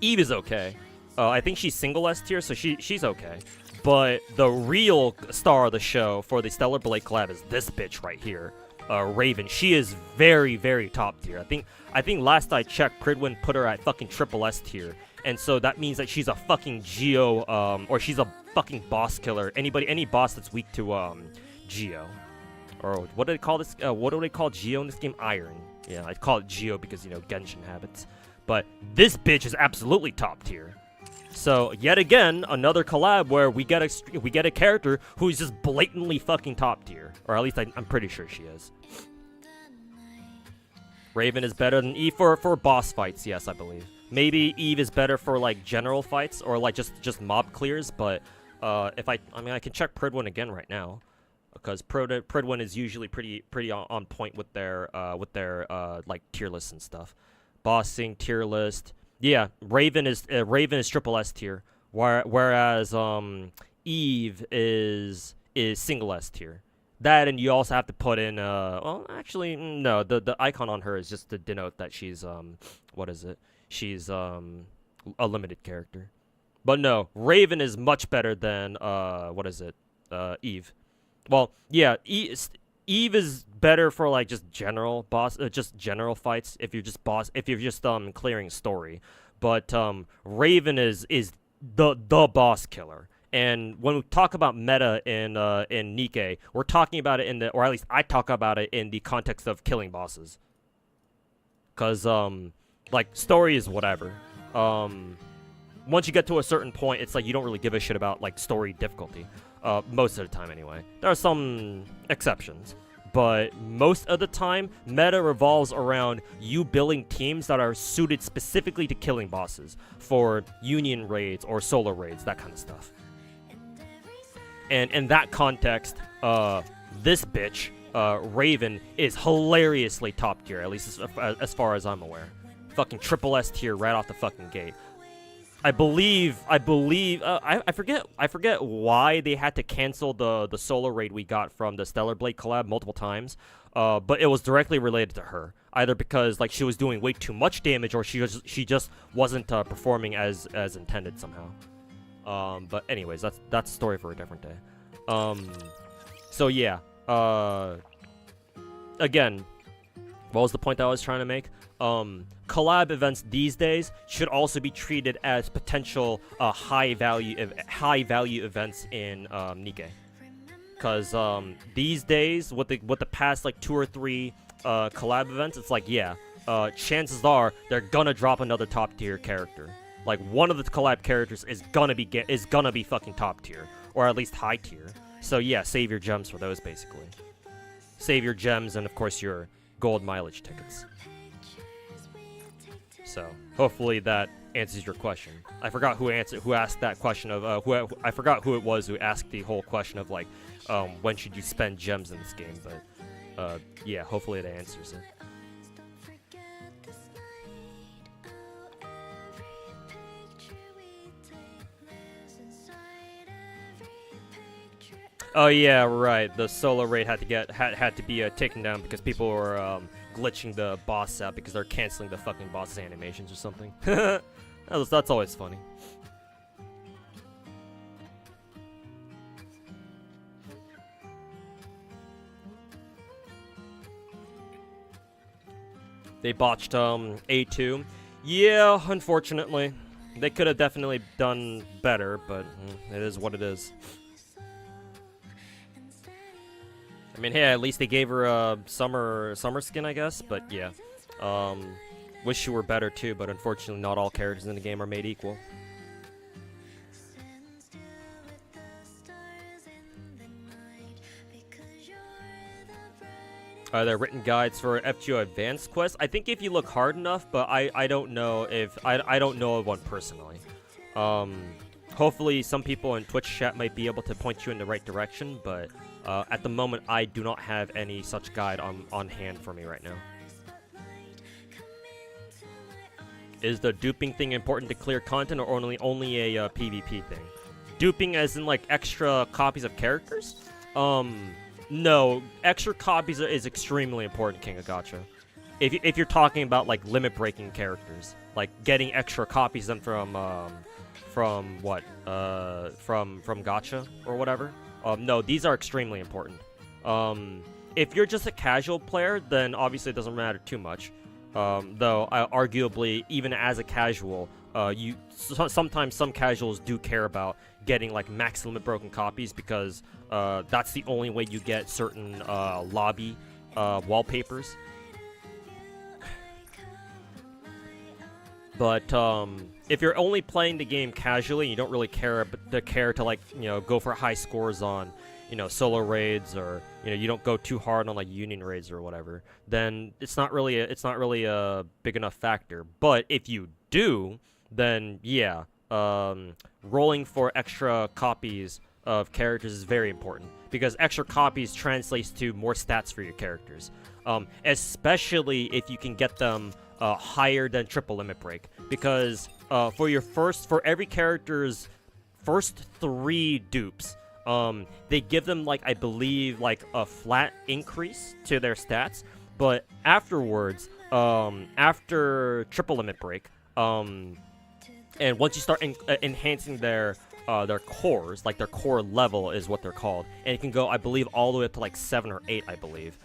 Eve is okay. I think she's single S tier, so she's okay. But the real star of the show for the Stellar Blade collab is this bitch right here. Raven. She is very, very top tier. I think last I checked, Pridwin put her at fucking triple S tier, and so that means that she's a fucking Geo, or she's a fucking boss killer. Any boss that's weak to Geo, or what do they call this? What do they call Geo in this game? Iron. Yeah, I call it Geo because, you know, Genshin habits. But this bitch is absolutely top tier. So yet again, another collab where we get a character who's just blatantly fucking top tier, or at least I'm pretty sure she is. Raven is better than Eve for boss fights, yes, I believe. Maybe Eve is better for, like, general fights or, like, just mob clears. But I can check Pridwin again right now, because Pridwin is usually pretty on point with their like, tier lists and stuff. Bossing tier list. Yeah, Raven is triple S tier, whereas Eve is single S tier. That, and you also have to put in well, actually no, the icon on her is just to denote that she's what is it? She's a limited character. But no, Raven is much better than what is it? Eve. Well, yeah, Eve is better for, like, just general fights if you're just clearing story. But Raven is the boss killer, And when we talk about meta in Nikke, we're talking about it or at least I talk about it in the context of killing bosses. Cause like story is whatever. Once you get to a certain point, it's like you don't really give a shit about like story difficulty. Most of the time, anyway. There are some exceptions. But most of the time, meta revolves around you building teams that are suited specifically to killing bosses for union raids or solo raids, that kind of stuff. And in that context, this bitch, Raven, is hilariously top tier, at least as far as I'm aware. Fucking triple S tier right off the fucking gate. I forget why they had to cancel the solo raid we got from the Stellar Blade collab multiple times, but it was directly related to her. Either because like she was doing way too much damage, or she just wasn't performing as intended somehow. But anyways, that's a story for a different day. So yeah. Again, what was the point that I was trying to make? Collab events these days should also be treated as potential high value events in Nikke, because these days with the past like 2 or 3 collab events, it's like chances are they're gonna drop another top tier character. Like one of the collab characters is gonna be fucking top tier, or at least high tier. So yeah, save your gems for those basically. Save your gems and of course your gold mileage tickets. So hopefully that answers your question. I forgot who asked that question of I forgot who it was who asked the whole question of like when should you spend gems in this game, but yeah, hopefully it answers it. Oh yeah, right. The solo raid had to be taken down because people were glitching the boss out because they're canceling the fucking boss's animations or something. That's always funny. They botched A2. Yeah, unfortunately. They could have definitely done better, but it is what it is. I mean, hey, at least they gave her a summer skin, I guess. But yeah, wish she were better too. But unfortunately, not all characters in the game are made equal. Are there written guides for FGO Advanced Quest? I think if you look hard enough, but I don't know if I don't know of one personally. Hopefully, some people in Twitch chat might be able to point you in the right direction, but. At the moment, I do not have any such guide on hand for me right now. Is the duping thing important to clear content, or only a PvP thing? Duping as in like extra copies of characters? No, extra copies is extremely important, King of Gacha. If you're talking about like limit breaking characters, like getting extra copies of them from Gacha or whatever. No, these are extremely important. If you're just a casual player, then obviously it doesn't matter too much. Though, arguably, even as a casual, sometimes some casuals do care about getting like max limit broken copies because that's the only way you get certain lobby wallpapers. But if you're only playing the game casually, you don't really care to like go for high scores on solo raids, or you don't go too hard on like union raids or whatever, then it's not really a big enough factor. But if you do, then yeah, rolling for extra copies of characters is very important because extra copies translates to more stats for your characters, especially if you can get them higher than triple limit break, because for every character's first 3 dupes, they give them like I believe like a flat increase to their stats, but afterwards, after triple limit break, and once you start enhancing their cores, like their core level is what they're called, and it can go I believe all the way up to like 7 or 8, I believe.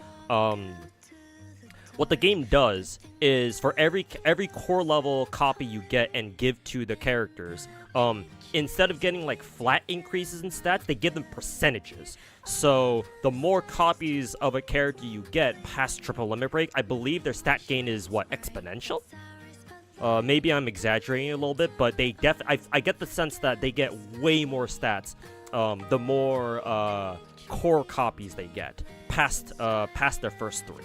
What the game does is for every core level copy you get and give to the characters, instead of getting like flat increases in stats, they give them percentages. So the more copies of a character you get past triple limit break, I believe their stat gain is what, exponential? Maybe I'm exaggerating a little bit, but they I get the sense that they get way more stats the more core copies they get past their first 3.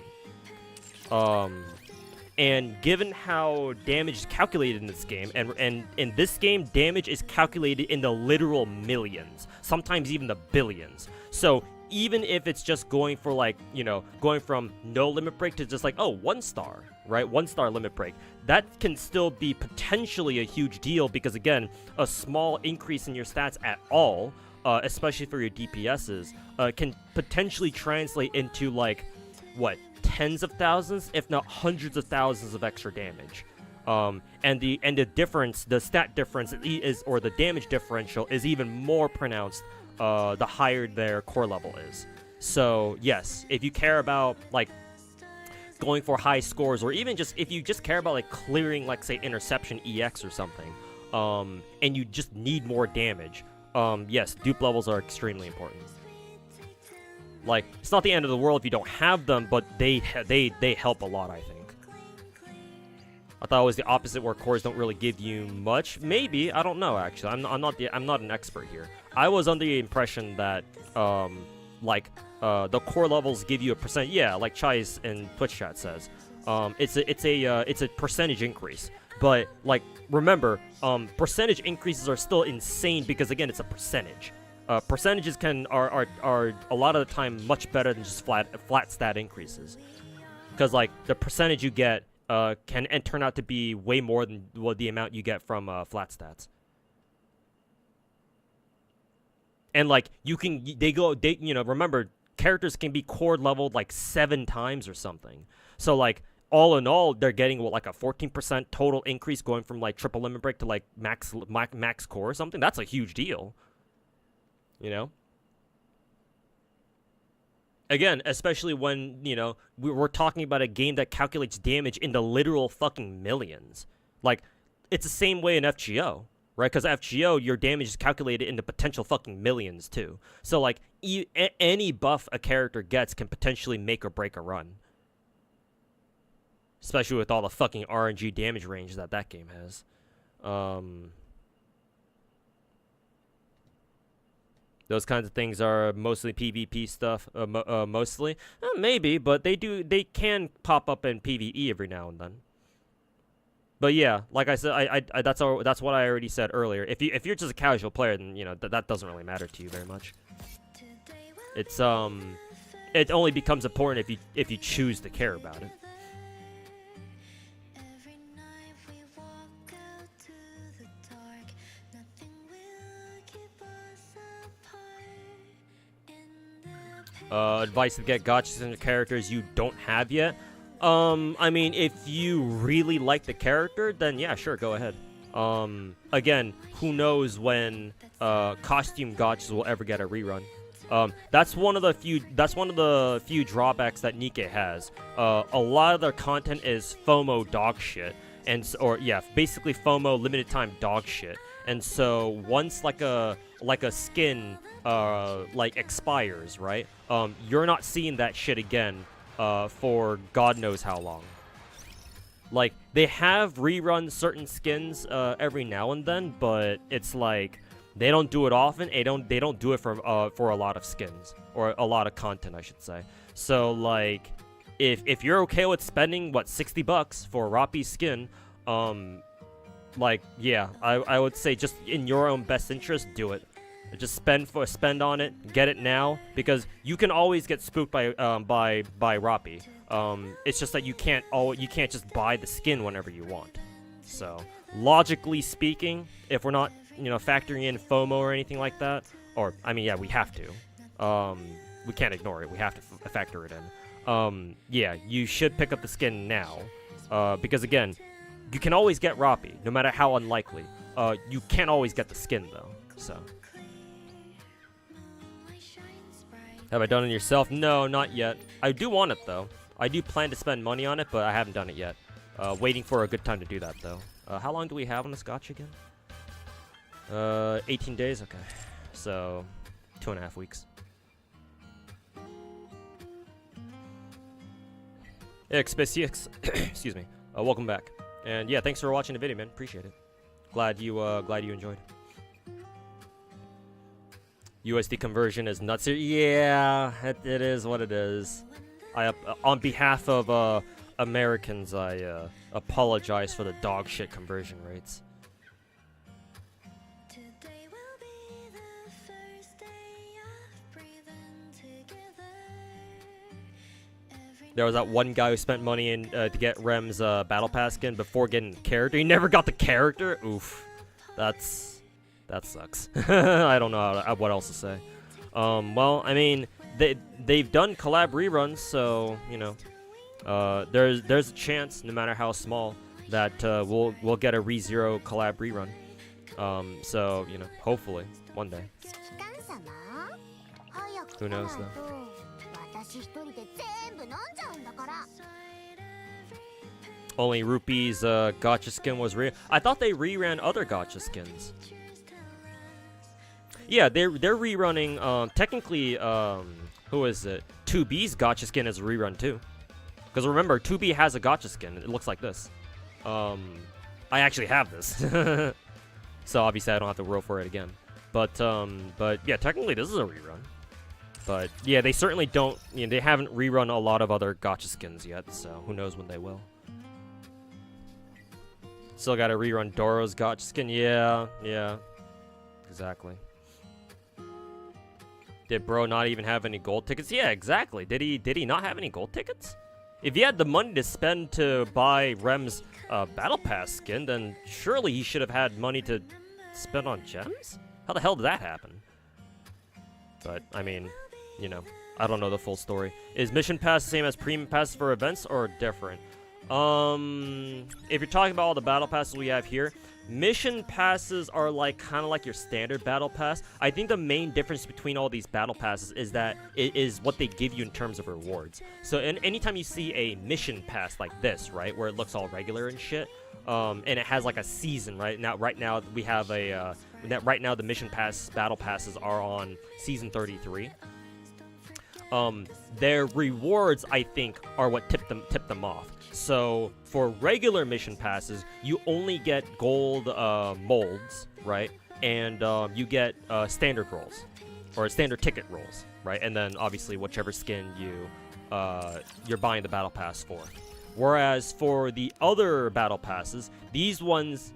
And given how damage is calculated in this game, and in this game, damage is calculated in the literal millions, sometimes even the billions. So even if it's just going for like, you know, going from no limit break to just like, oh, 1 star, right? 1 star limit break. That can still be potentially a huge deal because, again, a small increase in your stats at all, especially for your DPSs, can potentially translate into like, what, tens of thousands, if not hundreds of thousands of extra damage. And the difference, the stat difference is, or the damage differential is even more pronounced the higher their core level is. So yes, if you care about like going for high scores, or even just if you just care about like clearing, like say interception EX or something, and you just need more damage, yes, dupe levels are extremely important. Like, it's not the end of the world if you don't have them, but they help a lot, I think. I thought it was the opposite, where cores don't really give you much. Maybe, I don't know actually. I'm not an expert here. I was under the impression that the core levels give you a percent. Yeah, like Chai's in Twitch chat says, it's a percentage increase. But like, remember, percentage increases are still insane because, again, it's a percentage. Percentages are a lot of the time much better than just flat stat increases, because like the percentage you get can turn out to be way more than the amount you get from flat stats. And like remember, characters can be core leveled like 7 times or something. So like all in all, they're getting what, like a 14% total increase going from like triple limit break to like max core or something. That's a huge deal. You know? Again, especially when, you know, we're talking about a game that calculates damage in the literal fucking millions. Like, it's the same way in FGO, right? Because FGO, your damage is calculated in the potential fucking millions, too. So, like, any buff a character gets can potentially make or break a run. Especially with all the fucking RNG damage range that game has. Those kinds of things are mostly PvP stuff, mostly. Maybe, but they can pop up in PvE every now and then. But yeah, like I said, that's what I already said earlier. If you're just a casual player, then, you know, that doesn't really matter to you very much. It's it only becomes important if you choose to care about it. Advice to get gachas into characters you don't have yet. I mean, if you really like the character, then yeah, sure, go ahead. Again, who knows when costume gachas will ever get a rerun. That's one of the few drawbacks that Nikke has. A lot of their content is FOMO dog shit, basically FOMO limited time dog shit. And so once like a skin like expires, right? You're not seeing that shit again for God knows how long. Like, they have rerun certain skins every now and then, but it's like they don't do it often. They don't do it for a lot of skins, or a lot of content, I should say. So like, if you're okay with spending what, $60 for a Rappi skin, like, yeah, I would say just in your own best interest, do it. Just spend on it, get it now, because you can always get spooked by Rappi. It's just that you can't just buy the skin whenever you want. So logically speaking, if we're not, you know, factoring in FOMO or anything like that, or I mean, yeah, we have to. We can't ignore it. We have to factor it in. Yeah, you should pick up the skin now, because again, you can always get Rappi, no matter how unlikely. You can't always get the skin though. So. Have I done it yourself? No, not yet. I do want it, though. I do plan to spend money on it, but I haven't done it yet. Waiting for a good time to do that, though. How long do we have on this gacha again? 18 days? Okay. So, 2.5 weeks. Excuse me. Welcome back. And yeah, thanks for watching the video, man. Appreciate it. Glad you enjoyed. USD conversion is nuts here. Yeah, it is what it is. On behalf of Americans, I apologize for the dog shit conversion rates. There was that one guy who spent money in to get Rem's battle pass skin before getting the character. He never got the character. Oof, that sucks. I don't know what else to say. Well, I mean, they've done collab reruns, so you know, there's a chance, no matter how small, that we'll get a ReZero collab rerun. So you know, hopefully one day. Who knows though? Only Rupee's gacha skin was I thought they reran other gacha skins. Yeah, they're rerunning. Technically, who is it? 2B's gacha skin is a rerun too. Because remember, 2B has a gacha skin. It looks like this. I actually have this, so obviously I don't have to roll for it again. But yeah, technically this is a rerun. But yeah, they certainly don't. You know, they haven't rerun a lot of other gacha skins yet, so who knows when they will. Still got to rerun Doro's gacha skin. Yeah, exactly. Did bro not even have any gold tickets? Yeah, exactly. Did he not have any gold tickets? If he had the money to spend to buy Rem's battle pass skin, then surely he should have had money to spend on gems. How the hell did that happen? But I mean, you know, I don't know the full story. Is mission pass the same as premium passes for events or different? If you're talking about all the battle passes we have here, mission passes are like kind of like your standard battle pass. I think the main difference between all these battle passes is that it is what they give you in terms of rewards. So anytime you see a mission pass like this, right, where it looks all regular and shit, and it has like a season, right now we have a right now the mission pass battle passes are on season 33. Their rewards, I think, are what tip them off. So for regular mission passes, you only get gold molds, right? And you get standard rolls, or standard ticket rolls, right? And then obviously whichever skin you're buying the battle pass for. Whereas for the other battle passes, these ones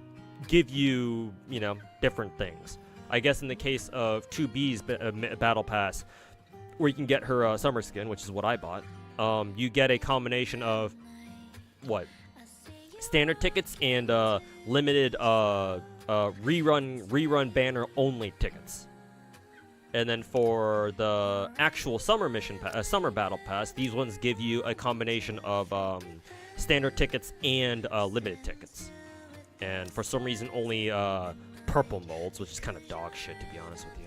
give you, you know, different things. I guess in the case of 2B's battle pass, where you can get her summer skin, which is what I bought, you get a combination of what? Standard tickets and limited rerun banner only tickets. And then for the actual summer mission summer battle pass, these ones give you a combination of standard tickets and limited tickets. And for some reason only purple molds, which is kind of dog shit, to be honest with you.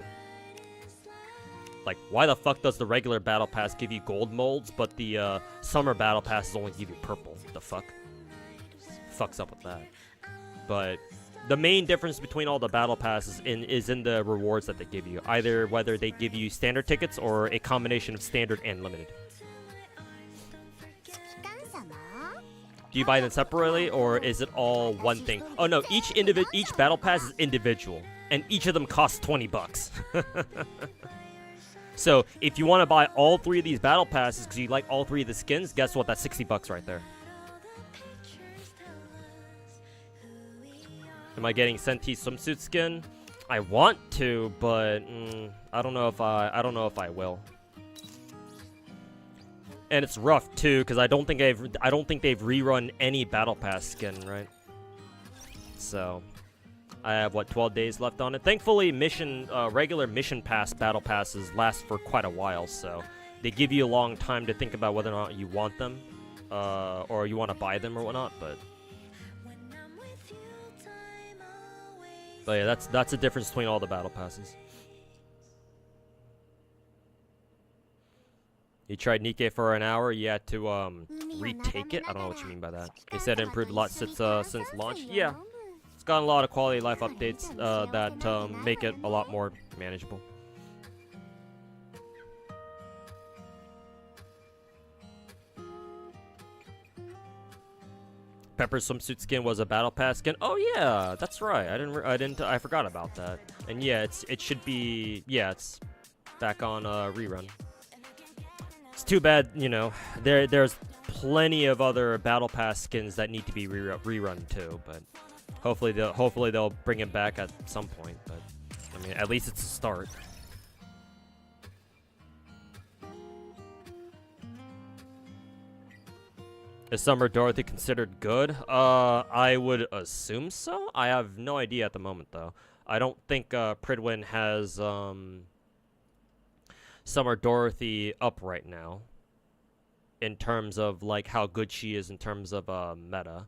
Like, why the fuck does the regular battle pass give you gold molds, but the summer battle passes only give you purple? The fuck? Fucks up with that. But the main difference between all the battle passes is in the rewards that they give you. Either whether they give you standard tickets or a combination of standard and limited. Do you buy them separately, or is it all one thing? Oh no, each battle pass is individual, and each of them costs 20 bucks. So if you want to buy all three of these battle passes because you like all three of the skins, guess what? That's 60 bucks right there. Am I getting Senti swimsuit skin? I want to, but I don't know if I will. And it's rough too, because I don't think they've rerun any battle pass skin, right? So I have what, 12 days left on it. Thankfully, regular mission pass battle passes last for quite a while, so they give you a long time to think about whether or not you want them, or you want to buy them or whatnot. But yeah, that's the difference between all the battle passes. You tried Nikke for an hour. You had to retake it. I don't know what you mean by that. They said it improved a lot since launch. Yeah, it's gotten a lot of quality of life updates that make it a lot more manageable. Pepper's swimsuit skin was a battle pass skin. Oh yeah, that's right. I forgot about that. And yeah, it should be. Yeah, it's back on rerun. It's too bad, you know. There's plenty of other battle pass skins that need to be rerun too. But hopefully they'll bring it back at some point. But I mean, at least it's a start. Is Summer Dorothy considered good? I would assume so. I have no idea at the moment, though. I don't think Pridwin has Summer Dorothy up right now in terms of like how good she is in terms of meta.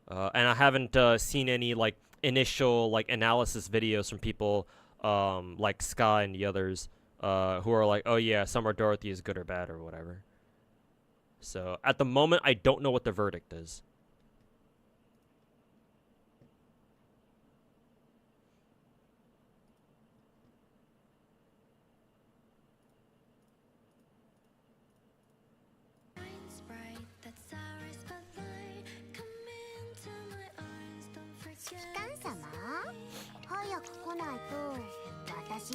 And I haven't seen any like initial like analysis videos from people like Sky and the others. Who are like, oh yeah, Summer Dorothy is good or bad or whatever. So, at the moment, I don't know what the verdict is.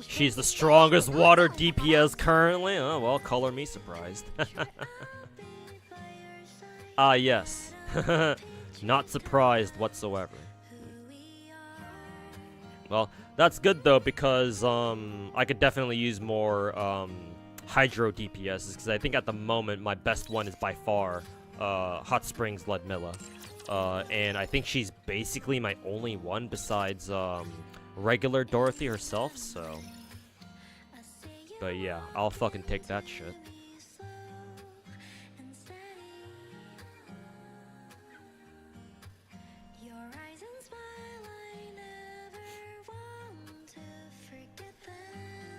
She's the strongest water DPS currently. Oh, well, color me surprised. Ah, yes. Not surprised whatsoever. Well, that's good, though, because I could definitely use more Hydro DPSs, because I think at the moment my best one is by far Hot Springs Ludmilla. And I think she's basically my only one besides regular Dorothy herself, so... But yeah, I'll fucking take that shit.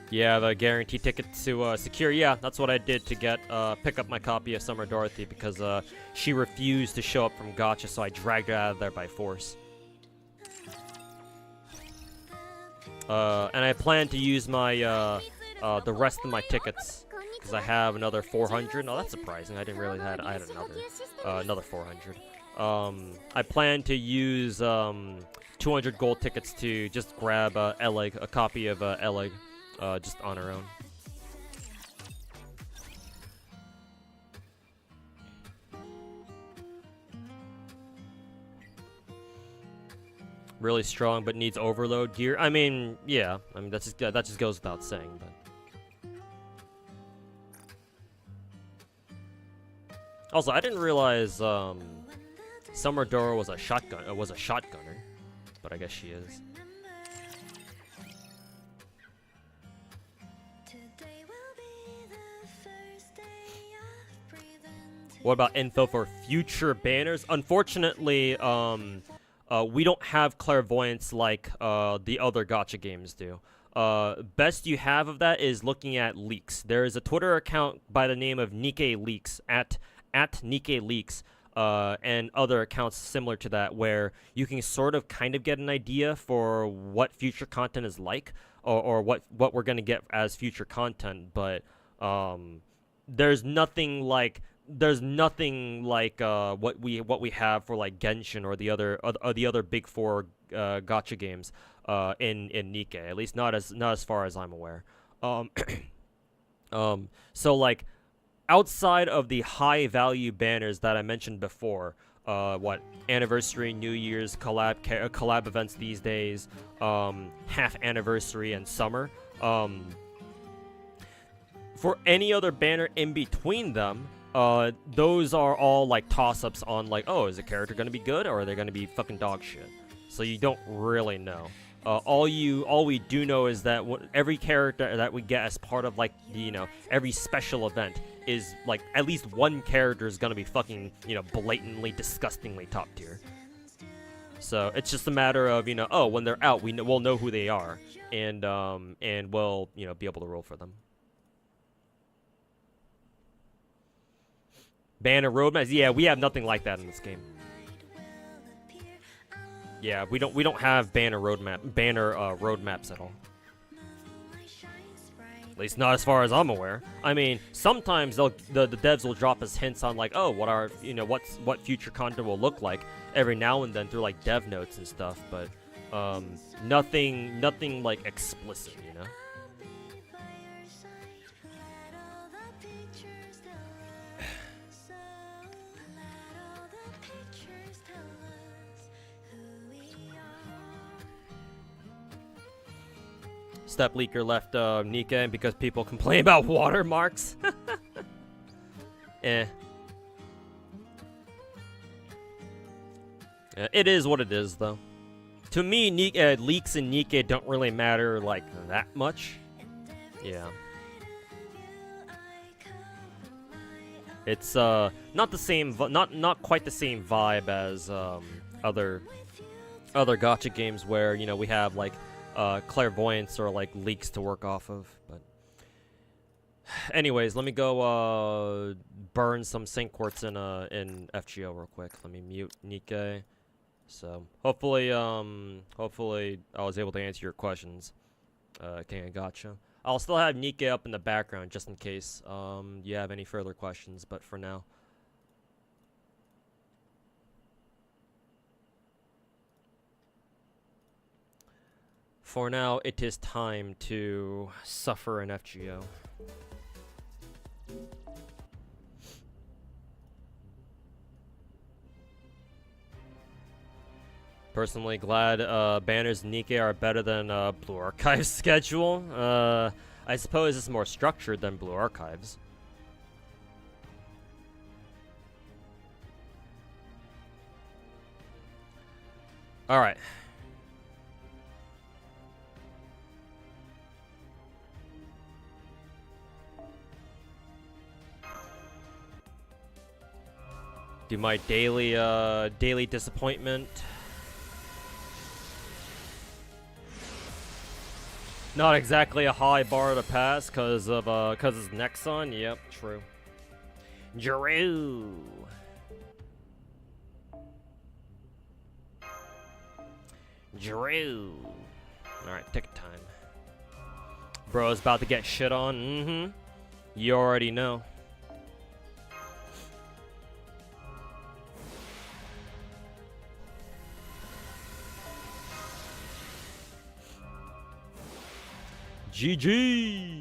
Yeah, the guarantee ticket to secure. Yeah, that's what I did to get pick up my copy of Summer Dorothy because she refused to show up from Gacha, so I dragged her out of there by force. And I plan to use my the rest of my tickets because I have another 400. No, that's surprising. I didn't really I had another 400. I plan to use 200 gold tickets to just grab Eleg, a copy of Eleg, just on her own. Really strong, but needs overload gear. I mean, yeah. I mean, that just goes without saying, but. Also, I didn't realize Summer Dora was a shotgunner, but I guess she is. What about info for future banners? Unfortunately, we don't have clairvoyance like the other gacha games do. Best you have of that is looking at leaks. There is a Twitter account by the name of Nikke Leaks at Nikke Leaks, and other accounts similar to that where you can sort of kind of get an idea for what future content is like, or what we're gonna get as future content. But there's nothing like what we have for like Genshin or the other big four gacha games in Nikke, at least not as far as I'm aware. So like outside of the high value banners that I mentioned before, what anniversary, New Year's, collab events these days, half anniversary and summer, for any other banner in between them, those are all like toss-ups on like, oh, is the character gonna be good or are they gonna be fucking dog shit? So you don't really know. All we do know is that every character that we get as part of like every special event is like at least one character is gonna be fucking blatantly, disgustingly top tier. So it's just a matter of, you know, oh, when they're out, we'll know who they are, and we'll, you know, be able to roll for them. Banner roadmaps, yeah, we have nothing like that in this game. Yeah, we don't have banner roadmaps at all. At least not as far as I'm aware. I mean, sometimes the devs will drop us hints on like, oh, what future content will look like every now and then through like dev notes and stuff, but nothing like explicit, you know. Step Leaker left Nikke because people complain about watermarks. Eh. It is what it is, though. To me, leaks in Nikke don't really matter like that much. Yeah. It's not the same, not quite the same vibe as other gacha games where, you know, we have like clairvoyance or like leaks to work off of. But anyways, let me go burn some sync quartz in FGO real quick. Let me mute Nikke. So hopefully I was able to answer your questions, King of Gacha. I'll still have Nikke up in the background just in case you have any further questions, but for now. For now, it is time to suffer an FGO. Personally glad banners in Nikke are better than Blue Archive's schedule. I suppose it's more structured than Blue Archive's. Alright. Do my daily disappointment. Not exactly a high bar to pass cause it's Nexon. Yep, true. Drew. Alright, ticket time. Bro's about to get shit on. Mm-hmm. You already know. GG!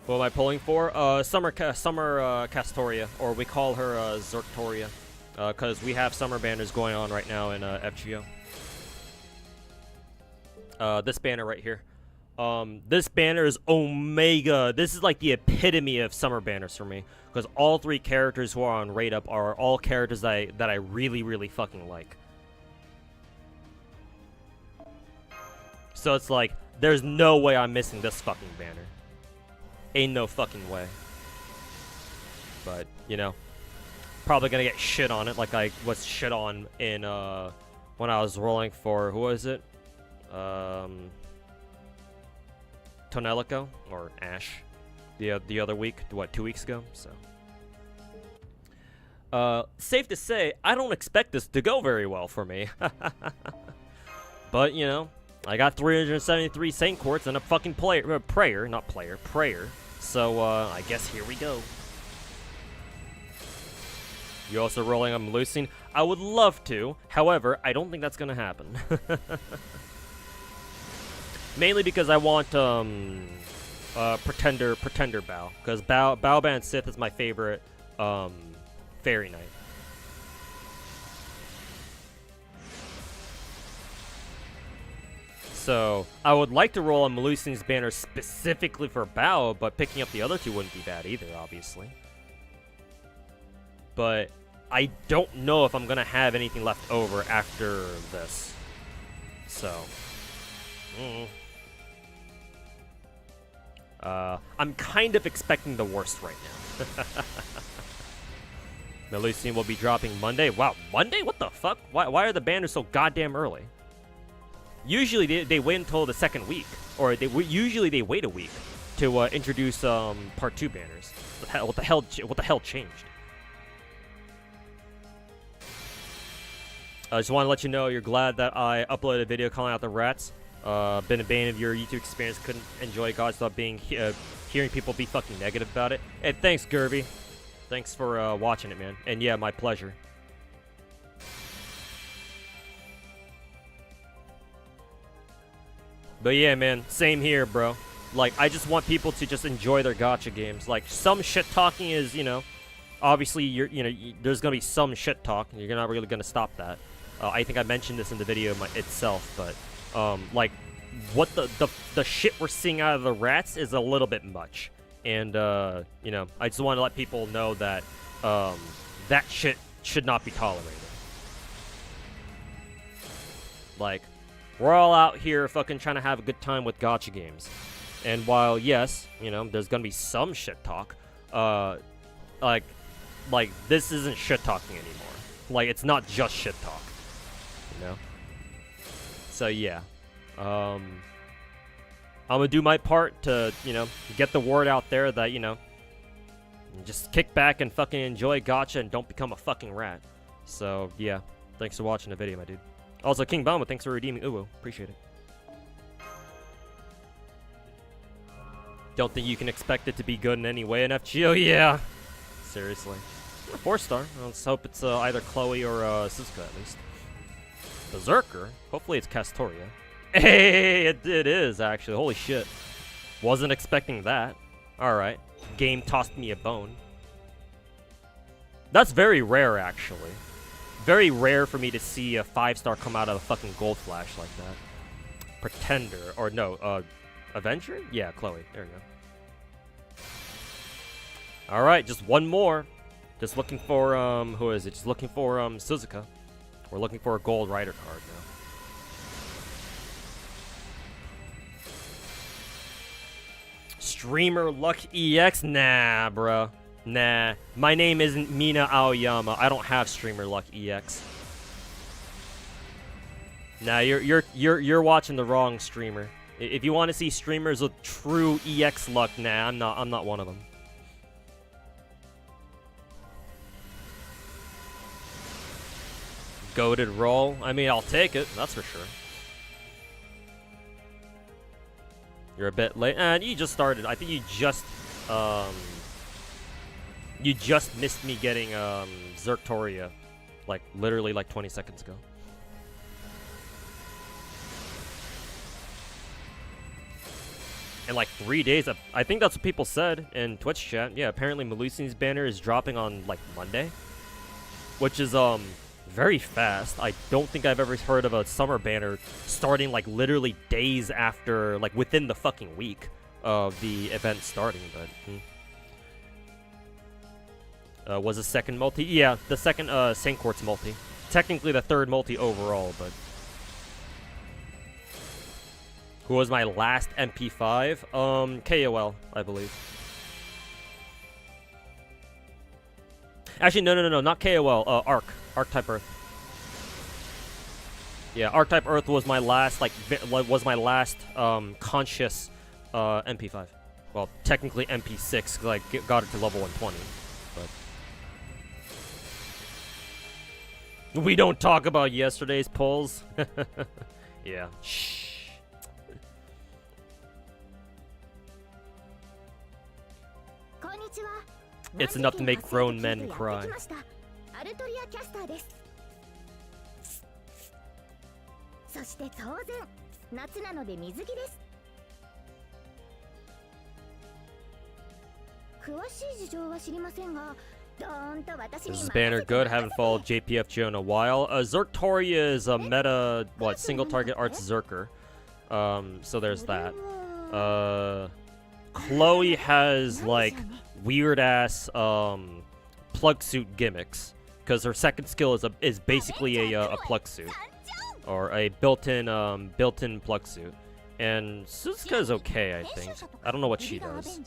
What am I pulling for? Summer Castoria, or we call her Zertoria, because we have summer banners going on right now in FGO. This banner right here. This banner is Omega. This is like the epitome of summer banners for me, because all three characters who are on Raid Up are all characters that I really, really fucking like. So it's like, there's no way I'm missing this fucking banner. Ain't no fucking way. But, you know, probably gonna get shit on it like I was shit on in, when I was rolling for, who was it? Tonelico? Or Ash? the other week, what, 2 weeks ago? So, safe to say, I don't expect this to go very well for me. But you know, I got 373 Saint Quartz and a fucking prayer. So I guess here we go. You also rolling on Melusine? I would love to. However, I don't think that's gonna happen. Mainly because I want Pretender Bow, because Bowband Sith is my favorite Fairy Knight. So I would like to roll on Melusine's banner specifically for Bow, but picking up the other two wouldn't be bad either, obviously. But I don't know if I'm gonna have anything left over after this. So I'm kind of expecting the worst right now. Melusine will be dropping Monday. Wow, Monday? What the fuck? Why are the banners so goddamn early? Usually they wait until the second week, or usually they wait a week to introduce part 2 banners. What the hell changed? I just want to let you know you're glad that I uploaded a video calling out the rats. Been a bane of your YouTube experience. Couldn't enjoy God without being hearing people be fucking negative about it. And thanks, Gerby. Thanks for watching it, man. And yeah, my pleasure. But yeah, man, same here, bro. Like, I just want people to just enjoy their gacha games. Like, some shit talking is, you know, obviously there's gonna be some shit talk, and you're not really gonna stop that. I think I mentioned this in the video itself, but like, what the shit we're seeing out of the rats is a little bit much, and you know, I just want to let people know that that shit should not be tolerated. Like, we're all out here fucking trying to have a good time with gacha games, and while yes, you know, there's gonna be some shit talk, like this isn't shit talking anymore. Like, it's not just shit talk, you know. So yeah, I'm gonna do my part to, you know, get the word out there that, you know, just kick back and fucking enjoy gacha and don't become a fucking rat. So yeah, thanks for watching the video, my dude. Also, King Bama, thanks for redeeming Uwu. Appreciate it. Don't think you can expect it to be good in any way in FGO? Yeah. Seriously. 4-star. Let's hope it's either Chloe or Suzuka at least. Berserker? Hopefully it's Castoria. Hey, it is, actually. Holy shit. Wasn't expecting that. Alright. Game tossed me a bone. That's very rare, actually. Very rare for me to see a 5-star come out of a fucking gold flash like that. Pretender. Or no, Avenger? Yeah, Chloe. There we go. Alright, just one more. Just looking for, who is it? Just looking for, Suzuka. We're looking for a gold rider card now. Streamer Luck EX? Nah, bruh. Nah. My name isn't Mina Aoyama. I don't have Streamer Luck EX. Nah, you're watching the wrong streamer. If you want to see streamers with true EX luck, nah, I'm not one of them. Goated roll. I mean, I'll take it. That's for sure. You're a bit late. And you just started. I think you just missed me getting Zertoria, like literally like 20 seconds ago. In like 3 days. I think that's what people said in Twitch chat. Yeah, apparently Melusine's banner is dropping on like Monday, which is very fast. I don't think I've ever heard of a summer banner starting like literally days after, like within the fucking week of the event starting, but was the second multi? Yeah, the second Saint Quartz multi. Technically the third multi overall, but who was my last MP5? KOL, I believe. Actually, no, not KOL. Archetype Earth. Yeah, Archetype Earth was my last, conscious MP5. Well, technically MP6 because I got it to level 120. But we don't talk about yesterday's polls. Yeah. Shh. It's enough to make grown men cry. Is this banner good? Haven't followed JPFGO in a while. Zerktoria is a meta, single target arts Zerker. So there's that. Chloe has, like, weird-ass, plug suit gimmicks. Because her second skill is basically a plug suit. Or a built-in plug suit. And Suzuka is okay, I think. I don't know what she does.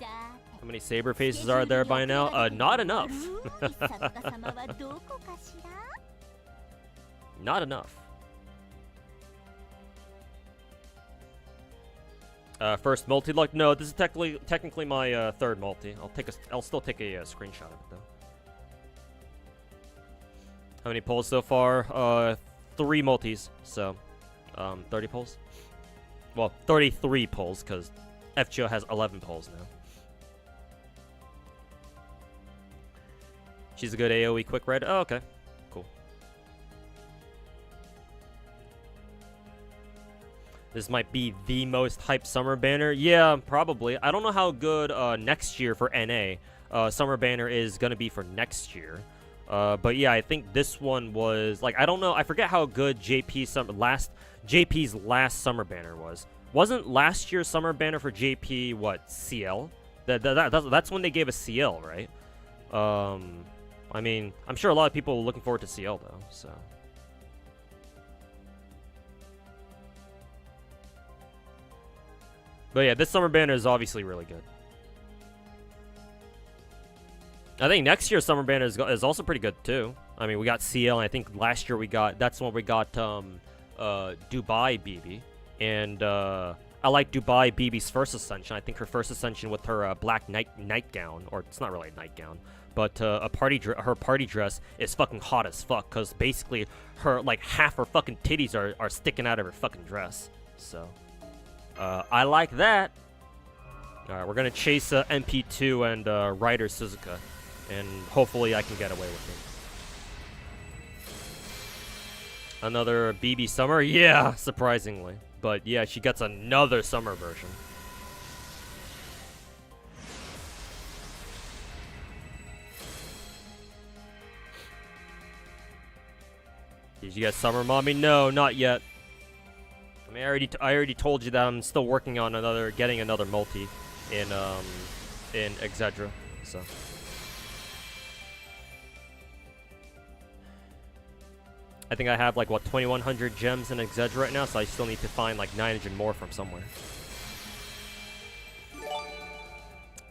How many saber faces are there by now? Not enough. Not enough. First multi-luck? No, this is technically my third multi. I'll still take a screenshot of it though. How many pulls so far? 3 multis. So, 30 pulls. Well, 33 pulls because FGO has 11 pulls now. She's a good AoE quick red. Oh, okay. Cool. This might be the most hyped summer banner. Yeah, probably. I don't know how good next year for NA summer banner is going to be for next year. But yeah, I think this one was, like, I don't know. I forget how good JP's last summer banner was. Wasn't last year's summer banner for JP, what, CL? That's when they gave a CL, right? I mean, I'm sure a lot of people are looking forward to CL, though, so. But yeah, this summer banner is obviously really good. I think next year's summer banner is also pretty good, too. I mean, we got CL, and I think last year that's when we got, Dubai BB. And, I like Dubai BB's first ascension. I think her first ascension with her, black nightgown, or it's not really a nightgown. But her party dress is fucking hot as fuck, because basically her, like, half her fucking titties are sticking out of her fucking dress. So, I like that. Alright, we're gonna chase MP2 and Ryder Suzuka, and hopefully I can get away with it. Another BB summer? Yeah, surprisingly. But yeah, she gets another summer version. Did you get summer, mommy? No, not yet. I mean, I already told you that I'm still working on getting another multi in Exedra. So. I think I have like what 2,100 gems in Exedra right now, so I still need to find like 900 more from somewhere.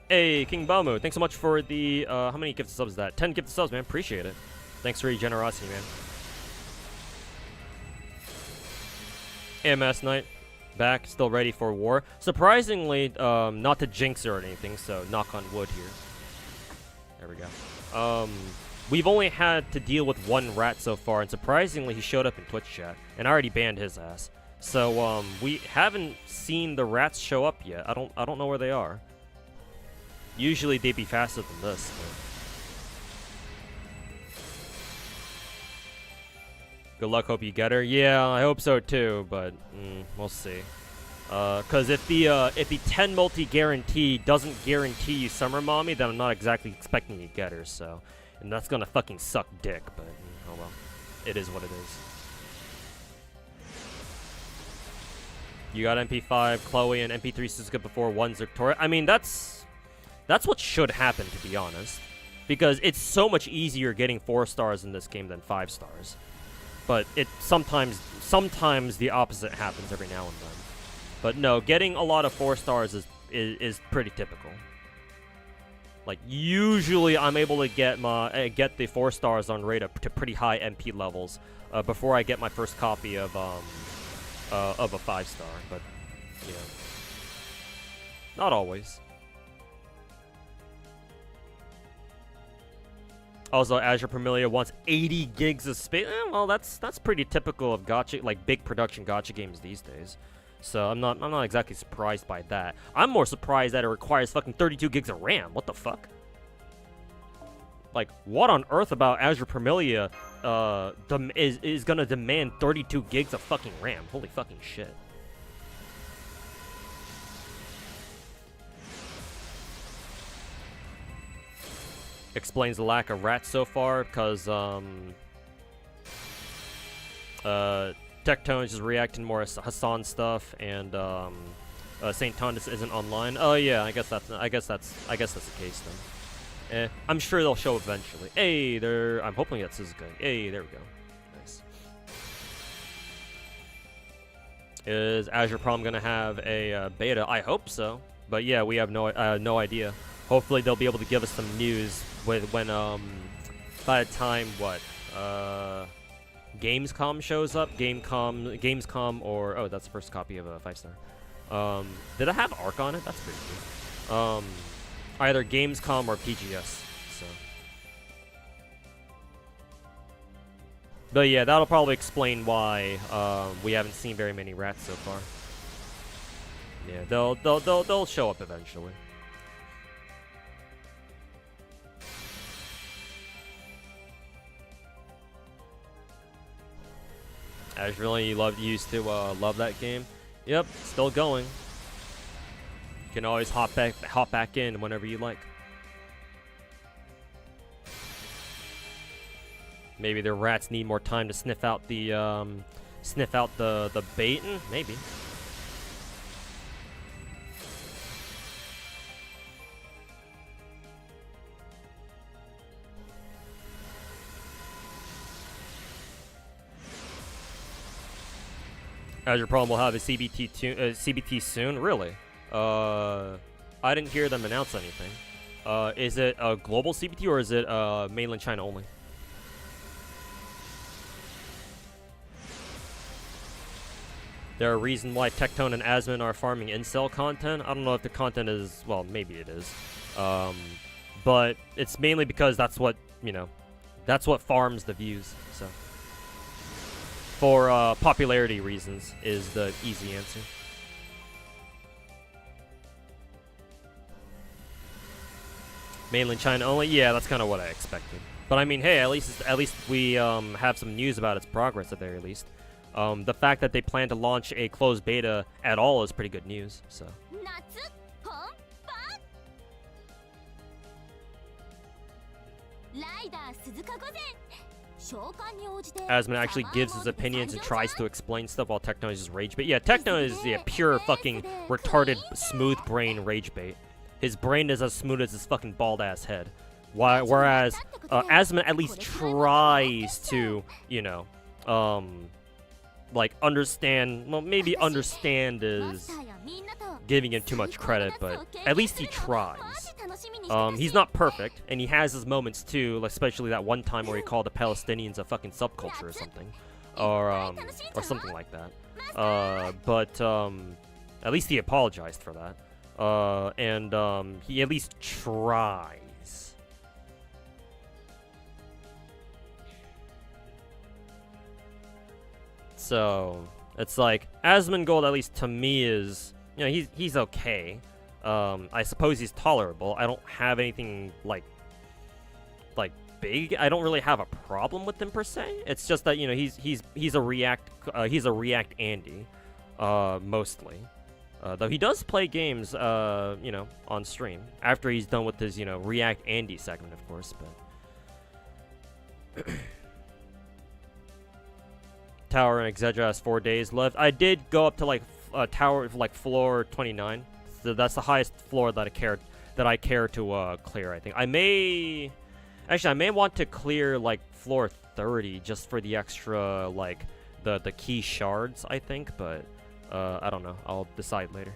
Hey, King Bamu, thanks so much for the how many gifted subs is that? 10 gifted subs, man. Appreciate it. Thanks for your generosity, man. AMS Knight, back, still ready for war. Surprisingly, not to jinx or anything, so knock on wood here. There we go. We've only had to deal with one rat so far, and surprisingly, he showed up in Twitch chat, and I already banned his ass. So, we haven't seen the rats show up yet. I don't know where they are. Usually, they'd be faster than this, but... Good luck, hope you get her. Yeah, I hope so too, but we'll see. Cause if the 10 multi guarantee doesn't guarantee you summer mommy, then I'm not exactly expecting you to get her, so. And that's gonna fucking suck dick, but oh well. It is what it is. You got MP5, Chloe, and MP3 Suzuka before 1 Victoria. I mean, that's what should happen, to be honest. Because it's so much easier getting 4 stars in this game than 5 stars. But it sometimes the opposite happens every now and then. But no, getting a lot of 4 stars is pretty typical. Like usually I'm able to get the 4 stars on rate up to pretty high MP levels before I get my first copy of of a 5-star, but you know, not always. Also, Azure Familia wants 80 gigs of space. Well, that's pretty typical of gacha, like big production gacha games these days. So I'm not exactly surprised by that. I'm more surprised that it requires fucking 32 gigs of RAM. What the fuck? Like, what on earth about Azure Familia is gonna demand 32 gigs of fucking RAM? Holy fucking shit. Explains the lack of rats so far, because Tectone is just reacting more to Hassan stuff, and Saint Tondas isn't online. Oh yeah, I guess that's the case then. I'm sure they'll show eventually. Hey, I'm hoping that's Suzuka. Hey, there we go. Nice. Is Azure Prom gonna have a beta? I hope so, but yeah, we have no idea. Hopefully they'll be able to give us some news when by the time Gamescom shows up. Gamescom, or oh, that's the first copy of a 5-star. Did I have Arc on it? That's pretty cool. Either Gamescom or PGS. So, but yeah, that'll probably explain why we haven't seen very many rats so far. Yeah, they'll show up eventually. Azure Lane, used to love that game. Yep, still going. You can always hop back in whenever you like. Maybe the rats need more time to sniff out the bait. Maybe. Azure Prom will have a CBT soon. Really? I didn't hear them announce anything. Is it a global CBT or is it mainland China only? There a reason why Tectone and Asmon are farming incel content? I don't know if the content is, well, maybe it is. But it's mainly because that's what, that's what farms the views, so. For popularity reasons is the easy answer. Mainland China only? Yeah, that's kind of what I expected. But I mean, hey, at least we have some news about its progress at the very least. The fact that they plan to launch a closed beta at all is pretty good news. So. Asmon actually gives his opinions and tries to explain stuff while Tectone is just rage bait. Yeah, Tectone is pure fucking retarded smooth brain rage bait. His brain is as smooth as his fucking bald ass head. Whereas Asmon at least tries to, like understand. Well, maybe understand is giving him too much credit, but at least he tries. He's not perfect, and he has his moments too, especially that one time where he called the Palestinians a fucking subculture or something, or something like that. But at least he apologized for that, and he at least tries. So it's like Asmongold, at least to me, is he's okay. I suppose he's tolerable. I don't have anything like big. I don't really have a problem with him per se. It's just that he's a React Andy, mostly. Though he does play games, on stream after he's done with his React Andy segment, of course. But Tower and Exedra has 4 days left. I did go up to Tower floor 29. So that's the highest floor that I care to clear. I think I may want to clear floor 30 just for the extra the key shards, I think, but I don't know. I'll decide later.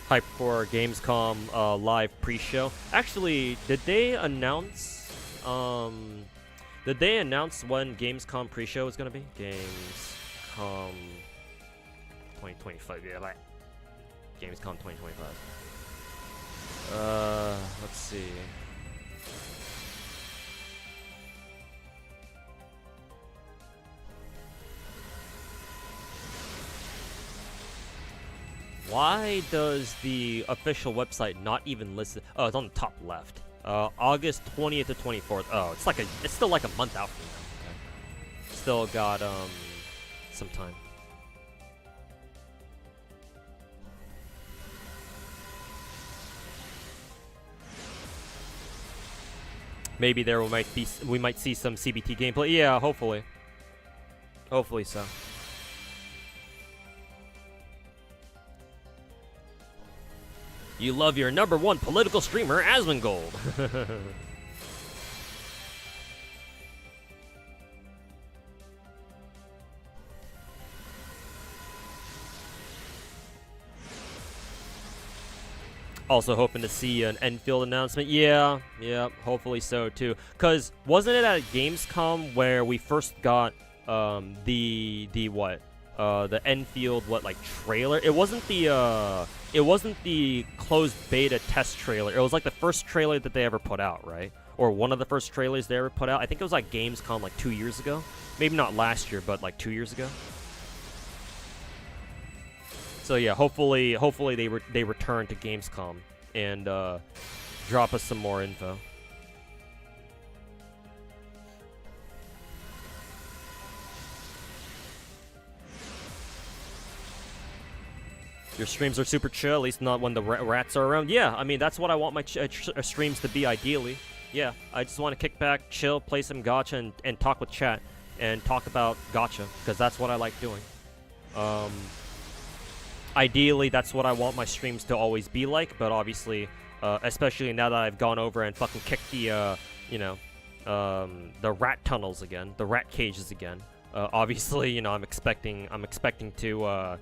Hype for Gamescom live pre-show. Actually, did they announce Did they announce when Gamescom pre-show is gonna be? Gamescom 2025. Yeah, like Gamescom 2025. Let's see. Why does the official website not even list it? Oh, it's on the top left. August 20th to 24th. Oh, it's still like a month out from now. Okay. Still got some time. Maybe we might see some CBT gameplay. Yeah, hopefully. Hopefully so. You love your #1 political streamer, Asmongold. Also hoping to see an Enfield announcement. Yeah, hopefully so too. Cause wasn't it at Gamescom where we first got the Enfield trailer? It wasn't the closed beta test trailer. It was like the first trailer that they ever put out, right? Or one of the first trailers they ever put out. I think it was like Gamescom like 2 years ago. Maybe not last year, but like 2 years ago. So yeah, hopefully they return to Gamescom and drop us some more info. Your streams are super chill, at least not when the rats are around. Yeah, I mean, that's what I want my streams to be, ideally. Yeah, I just want to kick back, chill, play some gacha, and talk with chat, and talk about gacha, because that's what I like doing. Ideally, that's what I want my streams to always be like, but obviously, especially now that I've gone over and fucking kicked the, the rat tunnels again, the rat cages again. Obviously, I'm expecting to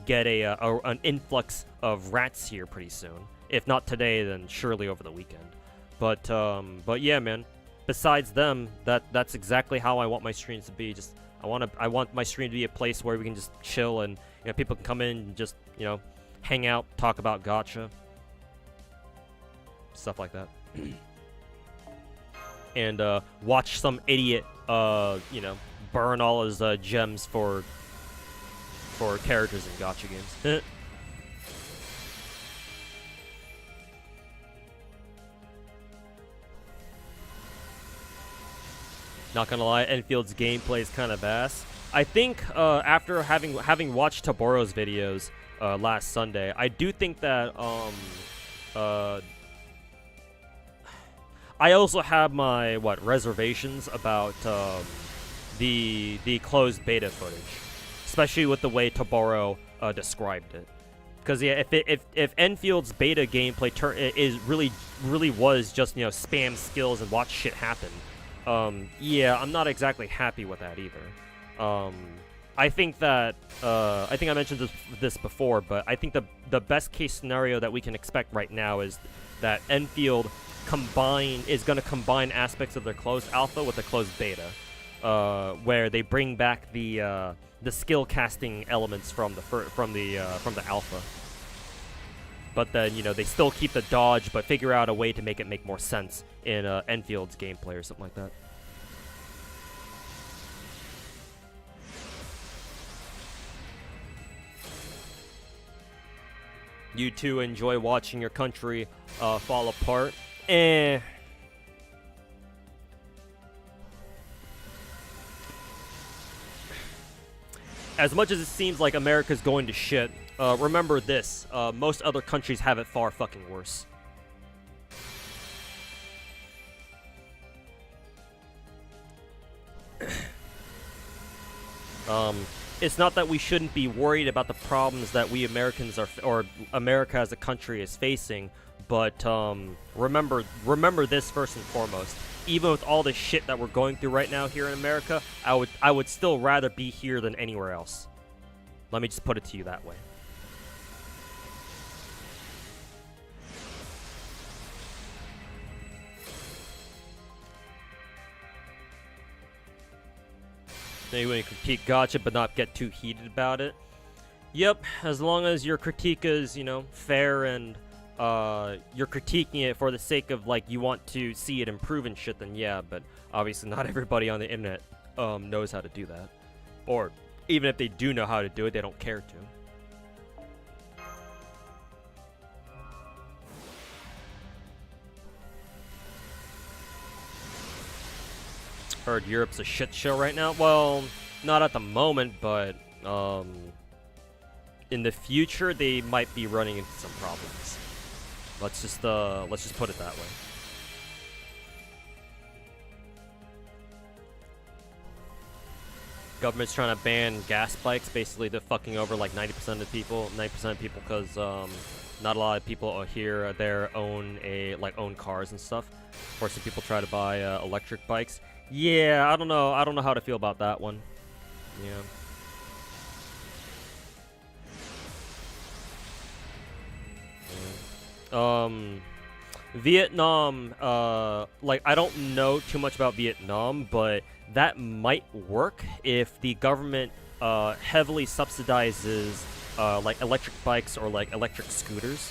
get an influx of rats here pretty soon. If not today, then surely over the weekend. But yeah, man. Besides them, that's exactly how I want my streams to be. Just I want my stream to be a place where we can just chill and people can come in and just hang out, talk about gacha, stuff like that, and watch some idiot burn all his gems for characters in gacha games. Not gonna lie, Enfield's gameplay is kind of ass. I think after having watched Taboro's videos last Sunday, I do think that I also have my reservations about the closed beta footage, especially with the way Taboro described it. Because yeah, if Enfield's beta gameplay really was just spam skills and watch shit happen. Yeah, I'm not exactly happy with that either. I think that I think I mentioned this before, but I think the best case scenario that we can expect right now is that Enfield is going to combine aspects of their closed alpha with the closed beta, where they bring back the skill casting elements from the alpha. But then they still keep the dodge, but figure out a way to make it make more sense in Enfield's gameplay or something like that. You two enjoy watching your country fall apart? As much as it seems like America's going to shit, remember this, most other countries have it far fucking worse. It's not that we shouldn't be worried about the problems that we Americans or America as a country is facing, but remember this first and foremost. Even with all the shit that we're going through right now here in America, I would still rather be here than anywhere else. Let me just put it to you that way. Maybe when you critique gacha, but not get too heated about it. Yep, as long as your critique is, you know, fair and you're critiquing it for the sake of, like, you want to see it improve and shit, then yeah, but obviously not everybody on the internet knows how to do that. Or even if they do know how to do it, they don't care to. Heard Europe's a shit show right now. Well, not at the moment, but in the future they might be running into some problems. Let's just put it that way. Government's trying to ban gas bikes. Basically, they're fucking over like 90% of the people. 90% of people, because not a lot of people here own cars and stuff. Forcing people try to buy electric bikes. Yeah, I don't know how to feel about that one. Yeah. Vietnam, like, I don't know too much about Vietnam, but that might work if the government heavily subsidizes like electric bikes or like electric scooters,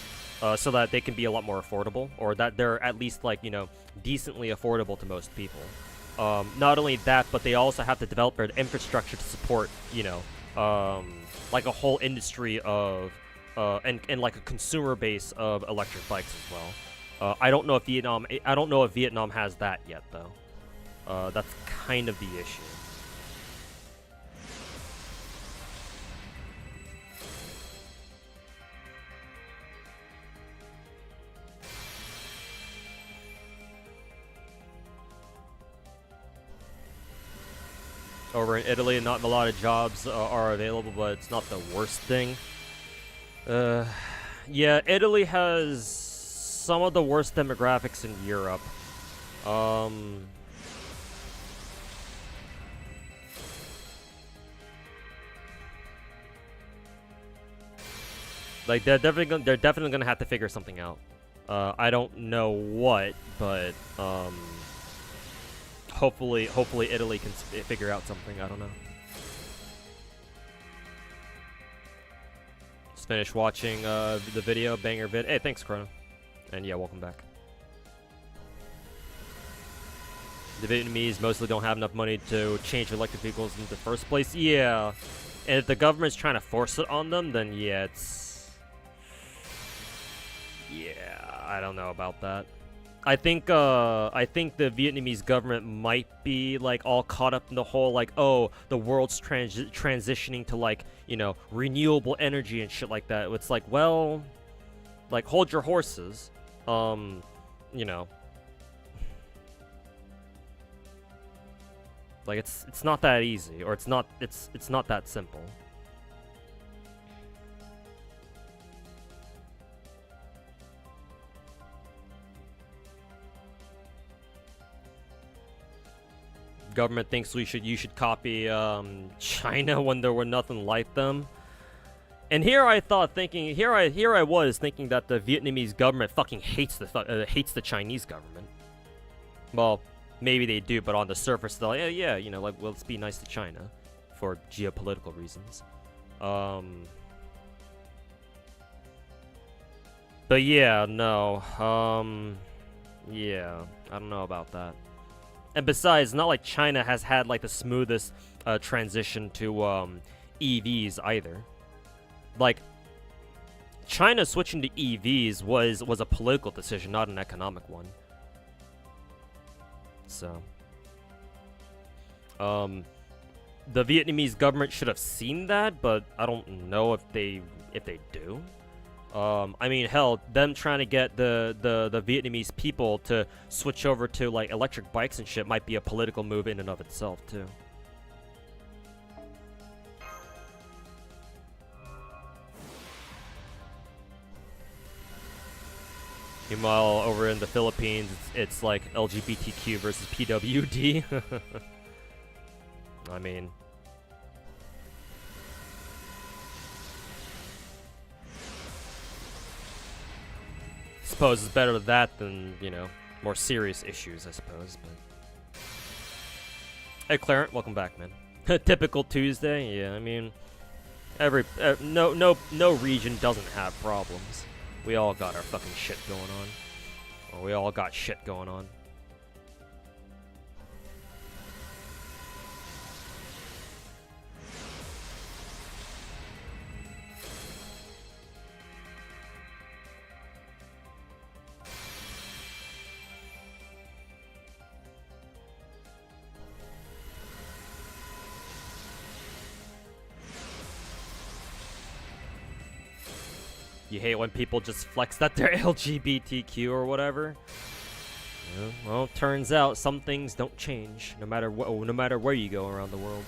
so that they can be a lot more affordable, or that they're at least, like, you know, decently affordable to most people. Not only that, but they also have to develop their infrastructure to support, you know, like a whole industry of and like a consumer base of electric bikes as well. I don't know if Vietnam has that yet, though. That's kind of the issue. Over in Italy, not a lot of jobs are available, but it's not the worst thing. Yeah, Italy has some of the worst demographics in Europe. Like, they're definitely gonna have to figure something out. I don't know what, but hopefully Italy can figure out something. I don't know. Just finished watching the video, banger vid. Hey, thanks, Chrono. And yeah, welcome back. The Vietnamese mostly don't have enough money to change electric vehicles in the first place. Yeah, and if the government's trying to force it on them, then yeah, I don't know about that. I think the Vietnamese government might be, like, all caught up in the whole, like, oh, the world's transitioning to, like, you know, renewable energy and shit like that. It's like, well, like, hold your horses. You know, like, it's not that easy, or it's not that simple. Government thinks you should copy China when there were nothing like them. And here I was thinking that the Vietnamese government fucking hates the Chinese government. Well, maybe they do, but on the surface they're like, yeah, you know, like, well, let's be nice to China for geopolitical reasons. But yeah, no. Yeah, I don't know about that. And besides, not like China has had, like, the smoothest transition to EVs either. Like, China switching to EVs was a political decision, not an economic one. So, the Vietnamese government should have seen that, but I don't know if they do. I mean, hell, them trying to get the Vietnamese people to switch over to, like, electric bikes and shit might be a political move in and of itself, too. Meanwhile, over in the Philippines, it's like LGBTQ versus PWD. I mean, suppose it's better with that than, you know, more serious issues, I suppose. But hey, Clarent, welcome back, man. Typical Tuesday. Yeah, I mean, no region doesn't have problems. We all got our fucking shit going on, or we all got shit going on. You hate when people just flex that they're LGBTQ or whatever. Yeah, well, turns out some things don't change, no matter where you go around the world.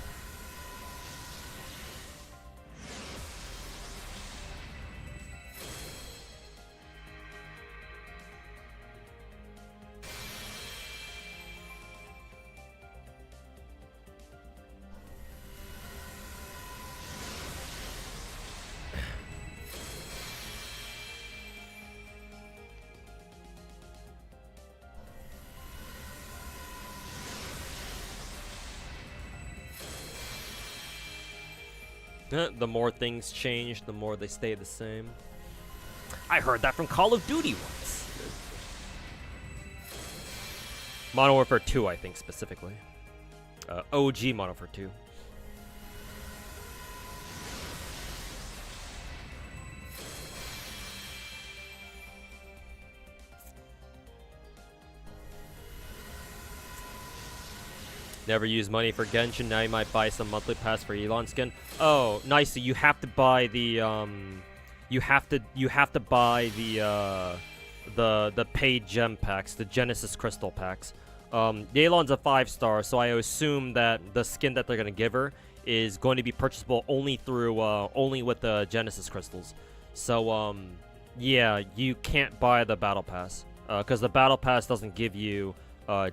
The more things change, the more they stay the same. I heard that from Call of Duty once. Modern Warfare 2, I think, specifically. OG Modern Warfare 2. Never use money for Genshin. Now you might buy some monthly pass for Elon skin. Oh, nice. So you have to buy the you have to buy the paid gem packs, the Genesis Crystal packs. The Elon's a 5-star, so I assume that the skin that they're gonna give her is going to be purchasable only through only with the Genesis crystals. So yeah, you can't buy the battle pass because the battle pass doesn't give you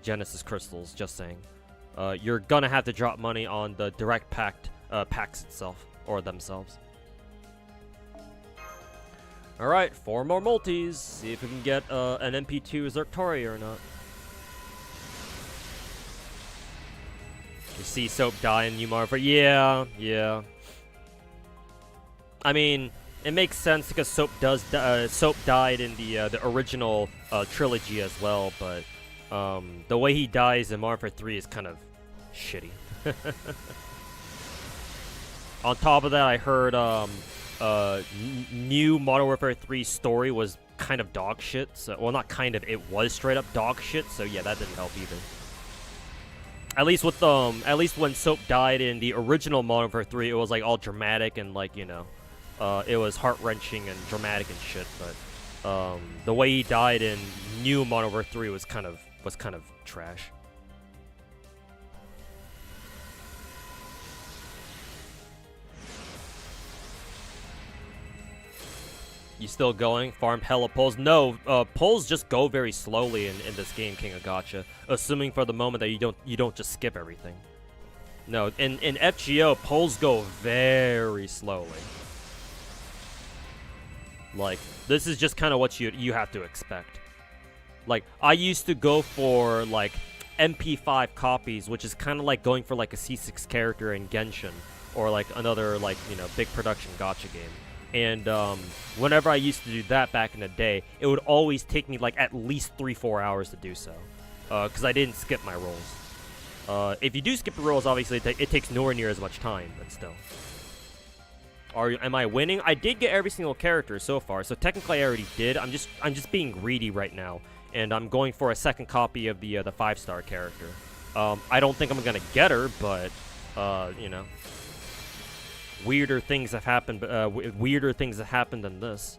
Genesis crystals. Just saying. You're gonna have to drop money on the direct packs itself, or themselves. Alright, 4 more multis. See if we can get an MP2 Zertori or not. You see Soap die in New Marvel. Yeah. I mean, it makes sense because Soap died in the original trilogy as well, but the way he dies in Modern Warfare 3 is kind of shitty. On top of that, I heard new Modern Warfare 3 story was kind of dog shit. So, well, not kind of, it was straight up dog shit. So yeah, that didn't help either. At least when Soap died in the original Modern Warfare 3, it was like all dramatic and like, you know, it was heart wrenching and dramatic and shit. But the way he died in new Modern Warfare 3 was kind of trash. You still going? Farmed hella pulls? No, pulls just go very slowly in this game, King of Gacha. Assuming for the moment that you don't just skip everything. No, in FGO, pulls go very slowly. Like, this is just kind of what you have to expect. Like, I used to go for, like, MP5 copies, which is kind of like going for, like, a C6 character in Genshin. Or, like, another, like, you know, big production gacha game. And, whenever I used to do that back in the day, it would always take me, like, at least 3-4 hours to do so. Because I didn't skip my rolls. If you do skip the rolls, obviously, it takes nowhere near as much time, but still. Am I winning? I did get every single character so far, so technically I already did. I'm just being greedy right now. And I'm going for a second copy of the 5-star character. I don't think I'm gonna get her, but you know, weirder things have happened. Weirder things have happened than this.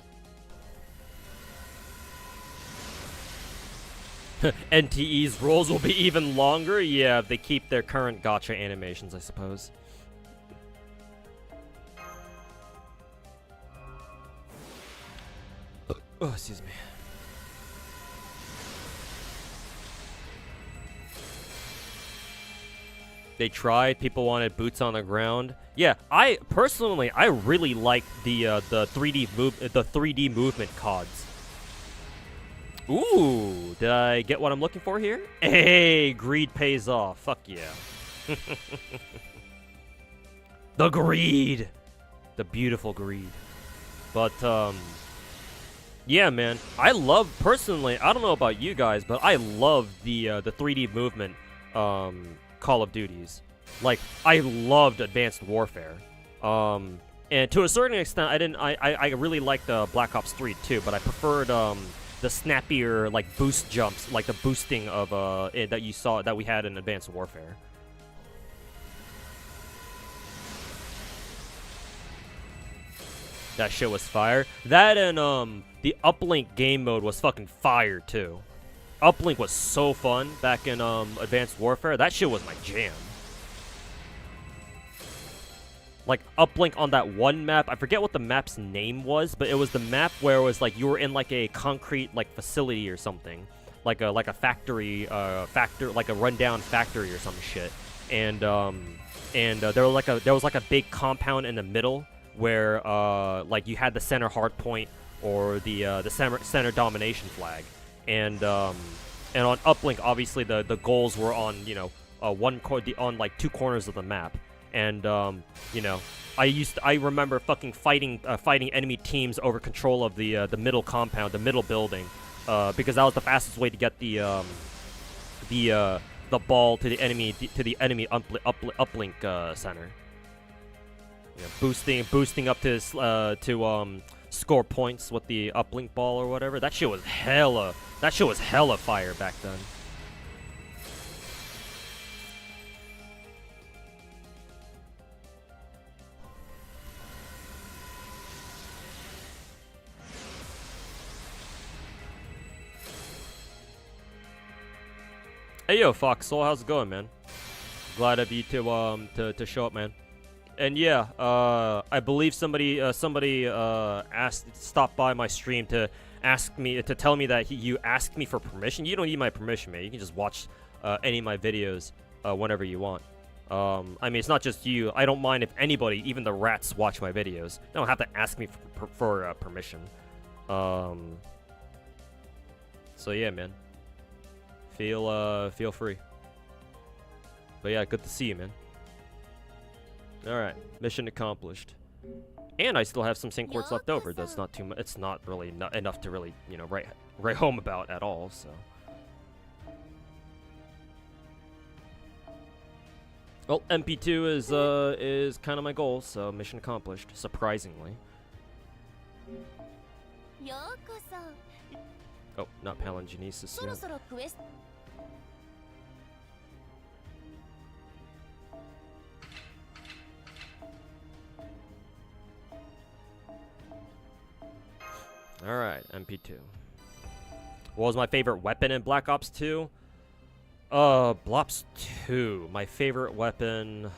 NTE's rolls will be even longer. Yeah, if they keep their current gacha animations, I suppose. Oh, excuse me. They tried. People wanted boots on the ground. Yeah, I really like the 3D movement CODs. Ooh, did I get what I'm looking for here? Hey, greed pays off. Fuck yeah. The greed! The beautiful greed. But, yeah, man. I love, personally, I don't know about you guys, but I love the 3D movement, Call of Duties. Like, I loved Advanced Warfare. And to a certain extent, I really liked Black Ops 3 too, but I preferred, the snappier, like, boost jumps, like the boosting of, that we had in Advanced Warfare. That shit was fire. That and, the uplink game mode was fucking fire, too. Uplink was so fun back in, Advanced Warfare. That shit was my jam. Like, uplink on that one map, I forget what the map's name was, but it was the map where it was, like, you were in, like, a concrete, like, facility or something. Like a factory, like a rundown factory or some shit. And there was, like, a big compound in the middle where, like, you had the center hardpoint or the center domination flag. And on uplink, obviously, the goals were on, you know, on, like, 2 corners of the map. And, you know, I remember fucking fighting enemy teams over control of the middle compound, the middle building, because that was the fastest way to get the ball to the enemy uplink center. You know, boosting up to score points with the uplink ball or whatever. That shit was hella fire back then. Hey yo, Fox Soul, how's it going, man? Glad of you to show up, man. And yeah, I believe somebody stopped by my stream to tell me that you asked me for permission. You don't need my permission, man. You can just watch any of my videos whenever you want. I mean, it's not just you. I don't mind if anybody, even the rats, watch my videos. They don't have to ask me for permission. So yeah, man. Feel free. But yeah, good to see you, man. Alright, mission accomplished. And I still have some sync quartz left over. That's not too much. It's not really enough to really, you know, write home about at all, so. Well, MP2 is kind of my goal, so mission accomplished, surprisingly. Oh, not palingenesis yet. Alright, MP2. What was my favorite weapon in Black Ops 2? Blops 2. My favorite weapon,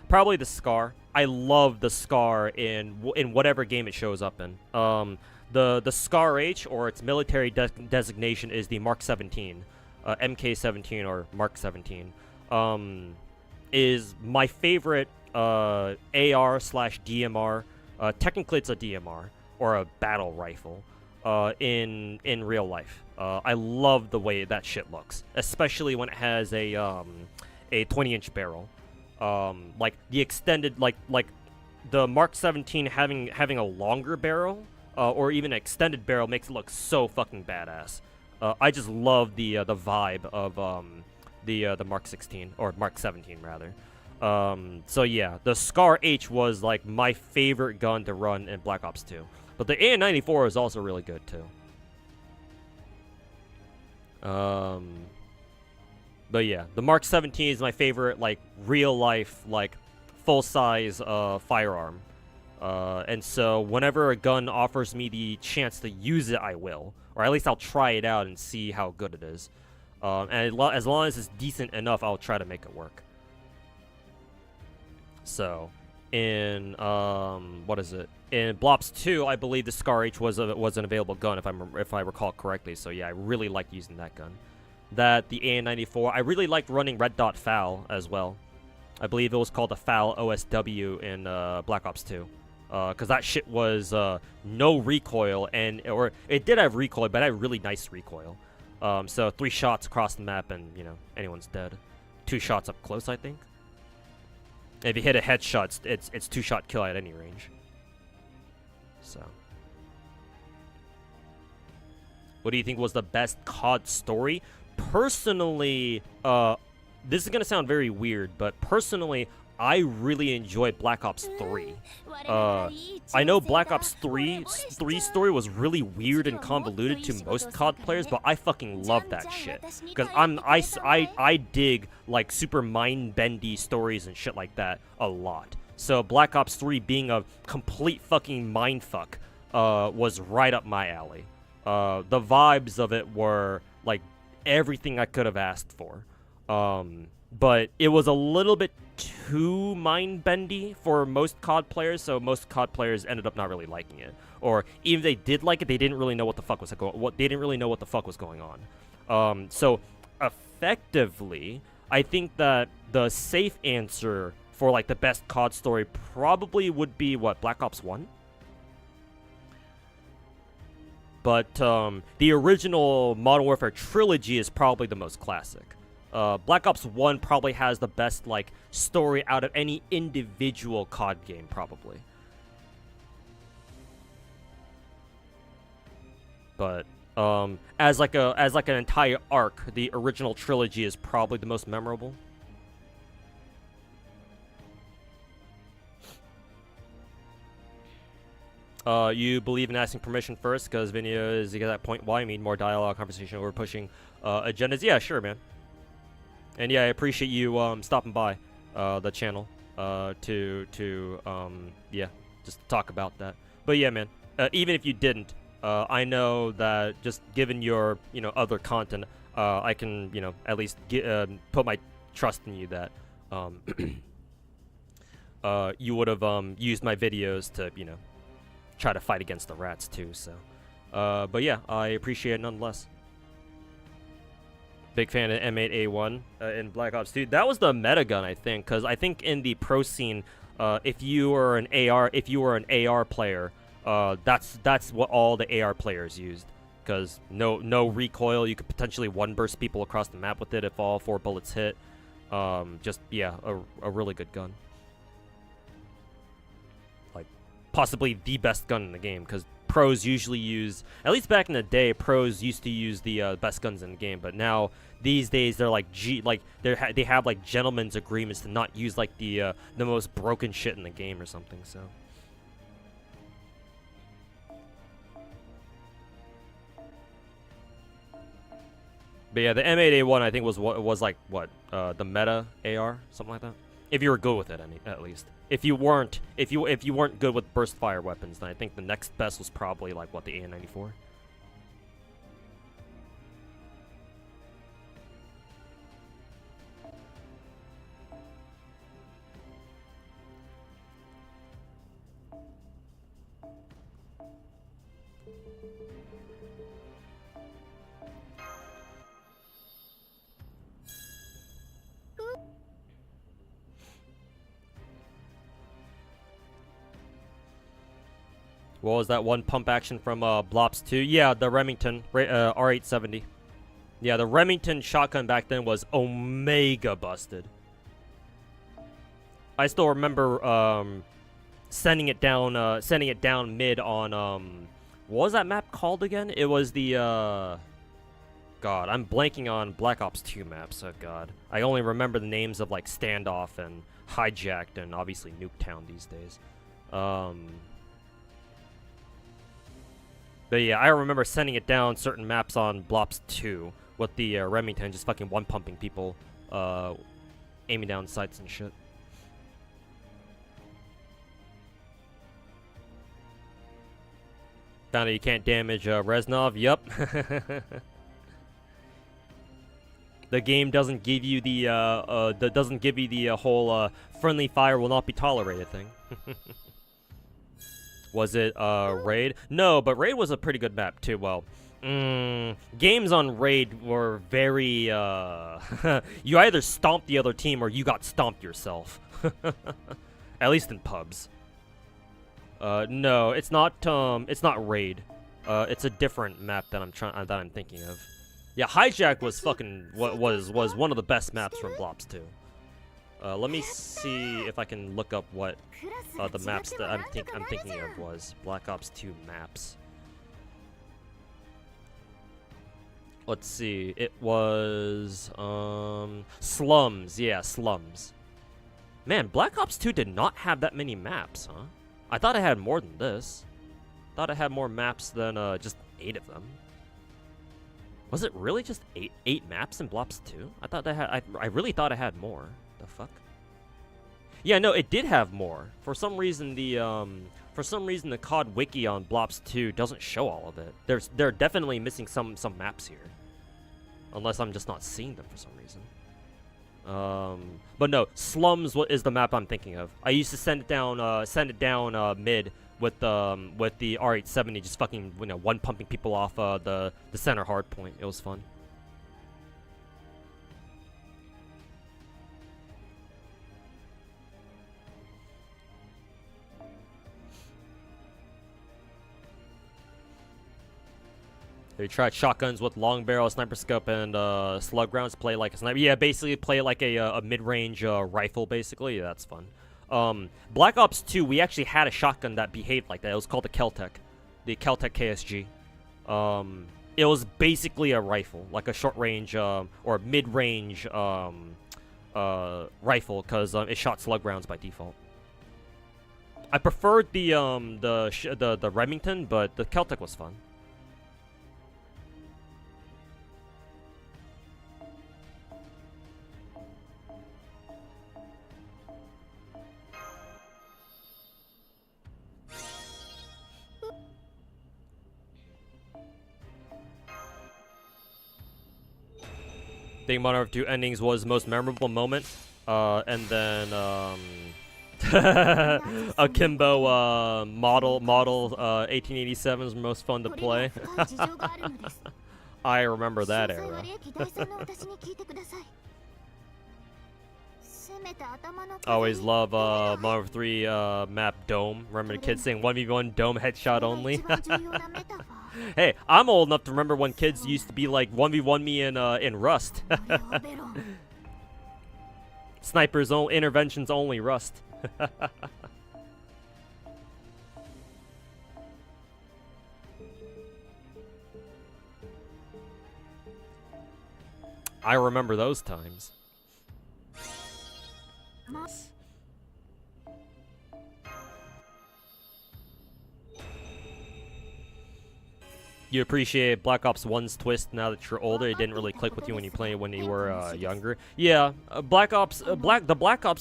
probably the Scar. I love the Scar in whatever game it shows up in. The Scar H, or its military designation, is the Mark 17. MK17 or Mark 17. Is my favorite AR/DMR. Technically, it's a DMR or a battle rifle. In real life, I love the way that shit looks, especially when it has a 20-inch barrel. Like the extended, like the Mark 17 having a longer barrel, or even an extended barrel, makes it look so fucking badass. I just love the vibe of the Mark 16 or Mark 17 rather. So yeah, the Scar H was like my favorite gun to run in Black Ops 2. But the AN-94 is also really good too. But yeah, the Mark 17 is my favorite, like, real life, like, full-size firearm. And so whenever a gun offers me the chance to use it, I will. Or at least I'll try it out and see how good it is. And as long as it's decent enough, I'll try to make it work. So, in, what is it? In Blops 2, I believe the Scar H was an available gun, if I recall correctly. So yeah, I really like using that gun. That, the AN-94, I really liked running Red Dot FAL as well. I believe it was called the FAL OSW in Black Ops 2. Because that shit was no recoil, or it did have recoil, but it had really nice recoil. So 3 shots across the map and, you know, anyone's dead. 2 shots up close, I think. If you hit a headshot, it's 2-shot kill at any range. So. What do you think was the best COD story? Personally, this is gonna sound very weird, but personally, I really enjoyed Black Ops 3. I know Black Ops 3's story was really weird and convoluted to most COD players, but I fucking love that shit. Because I dig like super mind-bendy stories and shit like that a lot. So Black Ops 3 being a complete fucking mindfuck was right up my alley. The vibes of it were like everything I could have asked for. But it was a little bit too mind-bendy for most COD players, so most COD players ended up not really liking it. Or even if they did like it, they didn't really know what the fuck was going on. So effectively, I think that the safe answer for like the best COD story probably would be what, Black Ops 1? But the original Modern Warfare trilogy is probably the most classic. Black Ops 1 probably has the best, like, story out of any individual COD game, probably. But, as like an entire arc, the original trilogy is probably the most memorable. You believe in asking permission first, because videos, you get that point, why? I mean, more dialogue, conversation over pushing agendas. Yeah, sure, man. And yeah, I appreciate you stopping by the channel yeah, just talk about that. But yeah, man, even if you didn't, I know that just given your, you know, other content, I can, you know, at least put my trust in you that you would have used my videos to, you know, try to fight against the rats too. So, but yeah, I appreciate it nonetheless. Big fan of M8A1 in Black Ops 2. That was the meta gun, I think, because I think in the pro scene, if you were an AR player, that's what all the AR players used. Because no recoil, you could potentially one burst people across the map with it if all 4 bullets hit. Just yeah, a really good gun. Like possibly the best gun in the game, because pros usually use, at least back in the day, pros used to use the best guns in the game, but now these days they're like they have like gentlemen's agreements to not use like the most broken shit in the game or something. So but yeah, the M8A1 I think was like what, the meta AR, something like that. If you were good with it, at least. If you weren't good with burst fire weapons, then I think the next best was probably like what, the AN-94. What was that one pump action from Blops 2? Yeah, the Remington R870. Yeah, the Remington shotgun back then was omega busted. I still remember sending it down mid on what was that map called again? It was the God, I'm blanking on Black Ops 2 maps. Oh god, I only remember the names of like Standoff and Hijacked and obviously Nuketown these days. But yeah, I remember sending it down certain maps on Blops 2 with the Remington just fucking one-pumping people, aiming down sights and shit. Found out you can't damage Reznov. Yup. The game doesn't give you the whole friendly fire will not be tolerated thing. Was it Raid? No, but Raid was a pretty good map too. Well, games on Raid were very you either stomped the other team or you got stomped yourself. At least in pubs. No, it's not Raid. It's a different map that I'm thinking of. Yeah, Hijack was fucking was one of the best maps from Blobs 2. Let me see if I can look up what the maps that I'm thinking of was. Black Ops 2 maps. Let's see. It was Slums. Yeah, Slums. Man, Black Ops 2 did not have that many maps, huh? I thought it had more than this. Thought it had more maps than just 8 of them. Was it really just eight maps in Blobs 2? I thought they had. I really thought it had more. The fuck? Yeah, no, it did have more. For some reason, the COD wiki on Blobs 2 doesn't show all of it. They're definitely missing some maps here. Unless I'm just not seeing them for some reason. But no, Slums is the map I'm thinking of. I used to send it down mid with the R870, just fucking one pumping people off the center hard point. It was fun. They tried shotguns with long barrel, sniper scope, and slug rounds. Play like a sniper. Yeah, basically play like a mid-range rifle. Basically, yeah, that's fun. Black Ops 2, we actually had a shotgun that behaved like that. It was called the Keltec KSG. It was basically a rifle, like a short-range or mid-range rifle, because it shot slug rounds by default. I preferred the Remington, but the Keltec was fun. I think Modern Warfare 2 endings was the most memorable moment, and then Akimbo model 1887 was most fun to play. I remember that era. Always love Modern Warfare 3 map Dome. Remember the kids saying 1v1 Dome headshot only? Hey, I'm old enough to remember when kids used to be like 1v1 me in Rust. Snipers only, interventions only, Rust. I remember those times. You appreciate Black Ops 1's twist now that you're older. It didn't really click with you when you played it when you were younger. Yeah, the Black Ops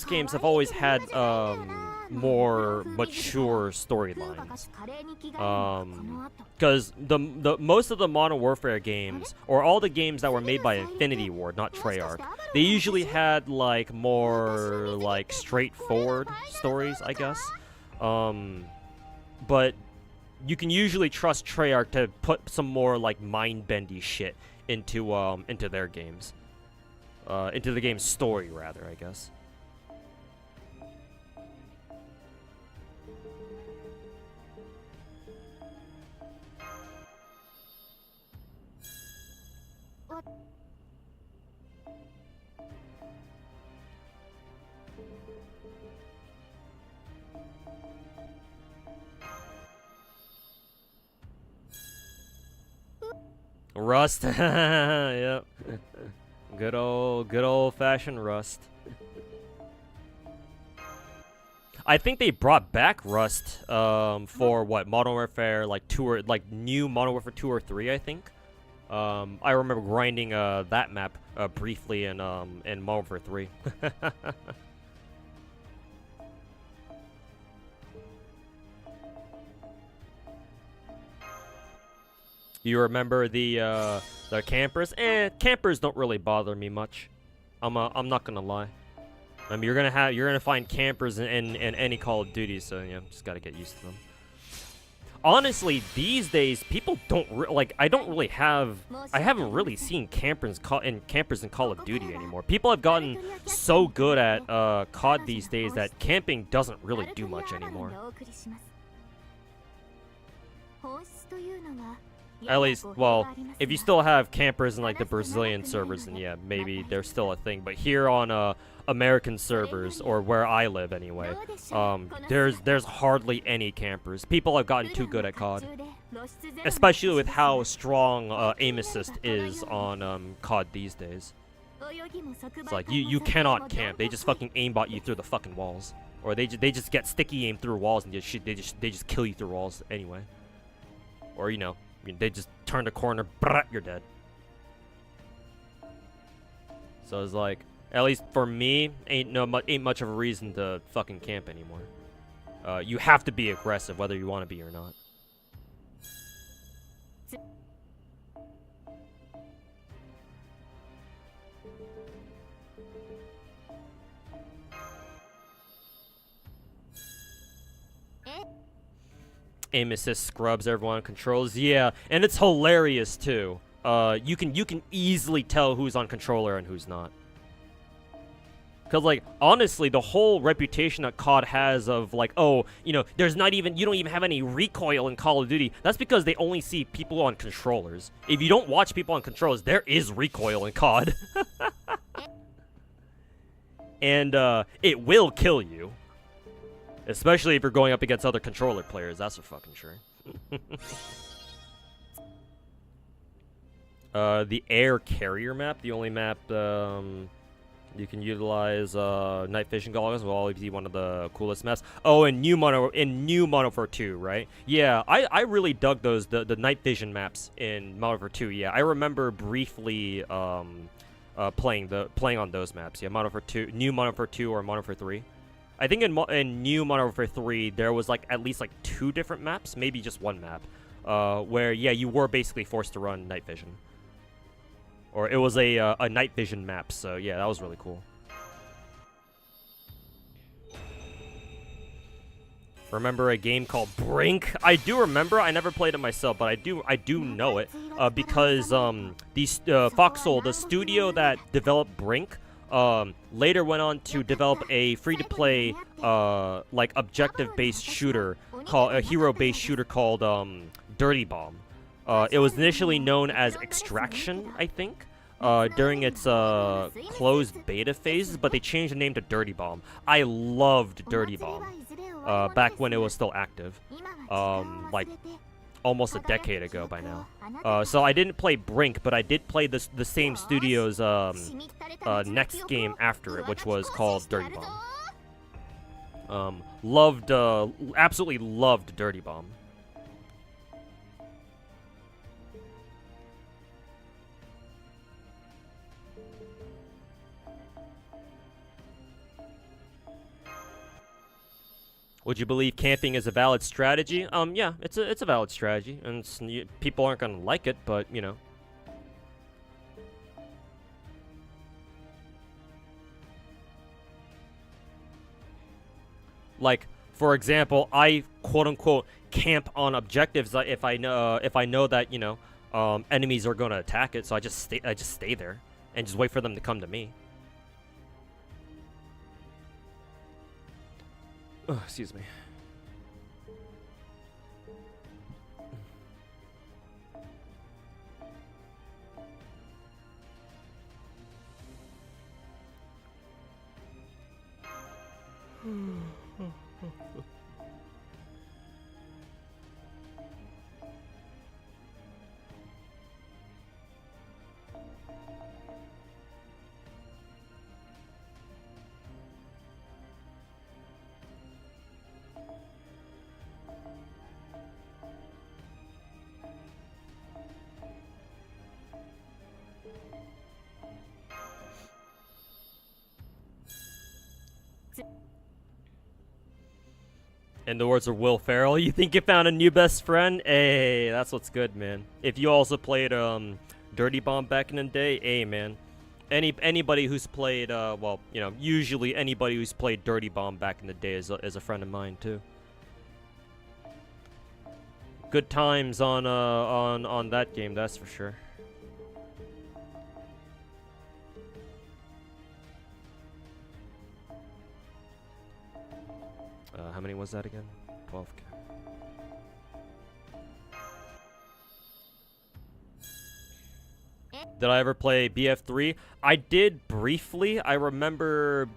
games have always had more mature storylines. Because the most of the Modern Warfare games, or all the games that were made by Infinity Ward, not Treyarch, they usually had like more like straightforward stories, I guess. But you can usually trust Treyarch to put some more like mind-bendy shit into their games, into the game's story rather, I guess. Rust. Yep. Good old-fashioned Rust. I think they brought back Rust for what, Modern Warfare like 2 or like new Modern Warfare 2 or 3, I think. I remember grinding that map briefly in Modern Warfare 3. You remember the campers? Campers don't really bother me much. I'm not gonna lie. I mean, you're gonna find campers in any Call of Duty, so yeah, just gotta get used to them. Honestly, these days people don't like. I haven't really seen campers in Call of Duty anymore. People have gotten so good at COD these days that camping doesn't really do much anymore. At least, well, if you still have campers in like the Brazilian servers, then yeah, maybe there's still a thing. But here on American servers, or where I live anyway, there's hardly any campers. People have gotten too good at COD, especially with how strong aim assist is on COD these days. It's like you cannot camp. They just fucking aimbot you through the fucking walls, or they just get sticky aim through walls and they just kill you through walls anyway. Or you know, they just turn the corner, brah, you're dead. So it's like, at least for me, ain't much of a reason to fucking camp anymore. You have to be aggressive whether you want to be or not. Aim assist scrubs everyone, controls, yeah, and it's hilarious too. You can easily tell who's on controller and who's not. Cause like honestly, the whole reputation that COD has of like, oh, you know, you don't even have any recoil in Call of Duty. That's because they only see people on controllers. If you don't watch people on controllers, there is recoil in COD, and it will kill you. Especially if you're going up against other controller players, that's for fucking sure. The air carrier map, the only map you can utilize night vision goggles will always be one of the coolest maps. Oh, and new Modern Warfare 2, right? Yeah, I really dug those the night vision maps in Modern Warfare 2. Yeah, I remember briefly playing on those maps. Yeah, Modern Warfare 2, new Modern Warfare 2 or Modern Warfare 3. I think in new Modern Warfare 3, there was like at least like 2 different maps, maybe just 1 map, where yeah, you were basically forced to run night vision, or it was a night vision map. So yeah, that was really cool. Remember a game called Brink? I do remember. I never played it myself, but I do know it because Foxhole, the studio that developed Brink, later went on to develop a free-to-play, like objective-based shooter called a hero-based shooter called Dirty Bomb. It was initially known as Extraction, I think, during its closed beta phases, but they changed the name to Dirty Bomb. I loved Dirty Bomb back when it was still active, like almost a decade ago by now. So I didn't play Brink, but I did play the same studio's next game after it, which was called Dirty Bomb. Absolutely loved Dirty Bomb. Would you believe camping is a valid strategy? Yeah, it's a valid strategy, and people aren't gonna like it, but you know. Like, for example, I quote-unquote camp on objectives if I know that, you know, enemies are gonna attack it, so I just stay there and just wait for them to come to me. Oh, excuse me. In the words of Will Ferrell, you think you found a new best friend? Hey, that's what's good, man. If you also played Dirty Bomb back in the day, hey, man. Anybody who's played, well, you know, usually anybody who's played Dirty Bomb back in the day is a friend of mine too. Good times on that game, that's for sure. How many was that again? 12k. Did I ever play BF3? I did briefly. I remember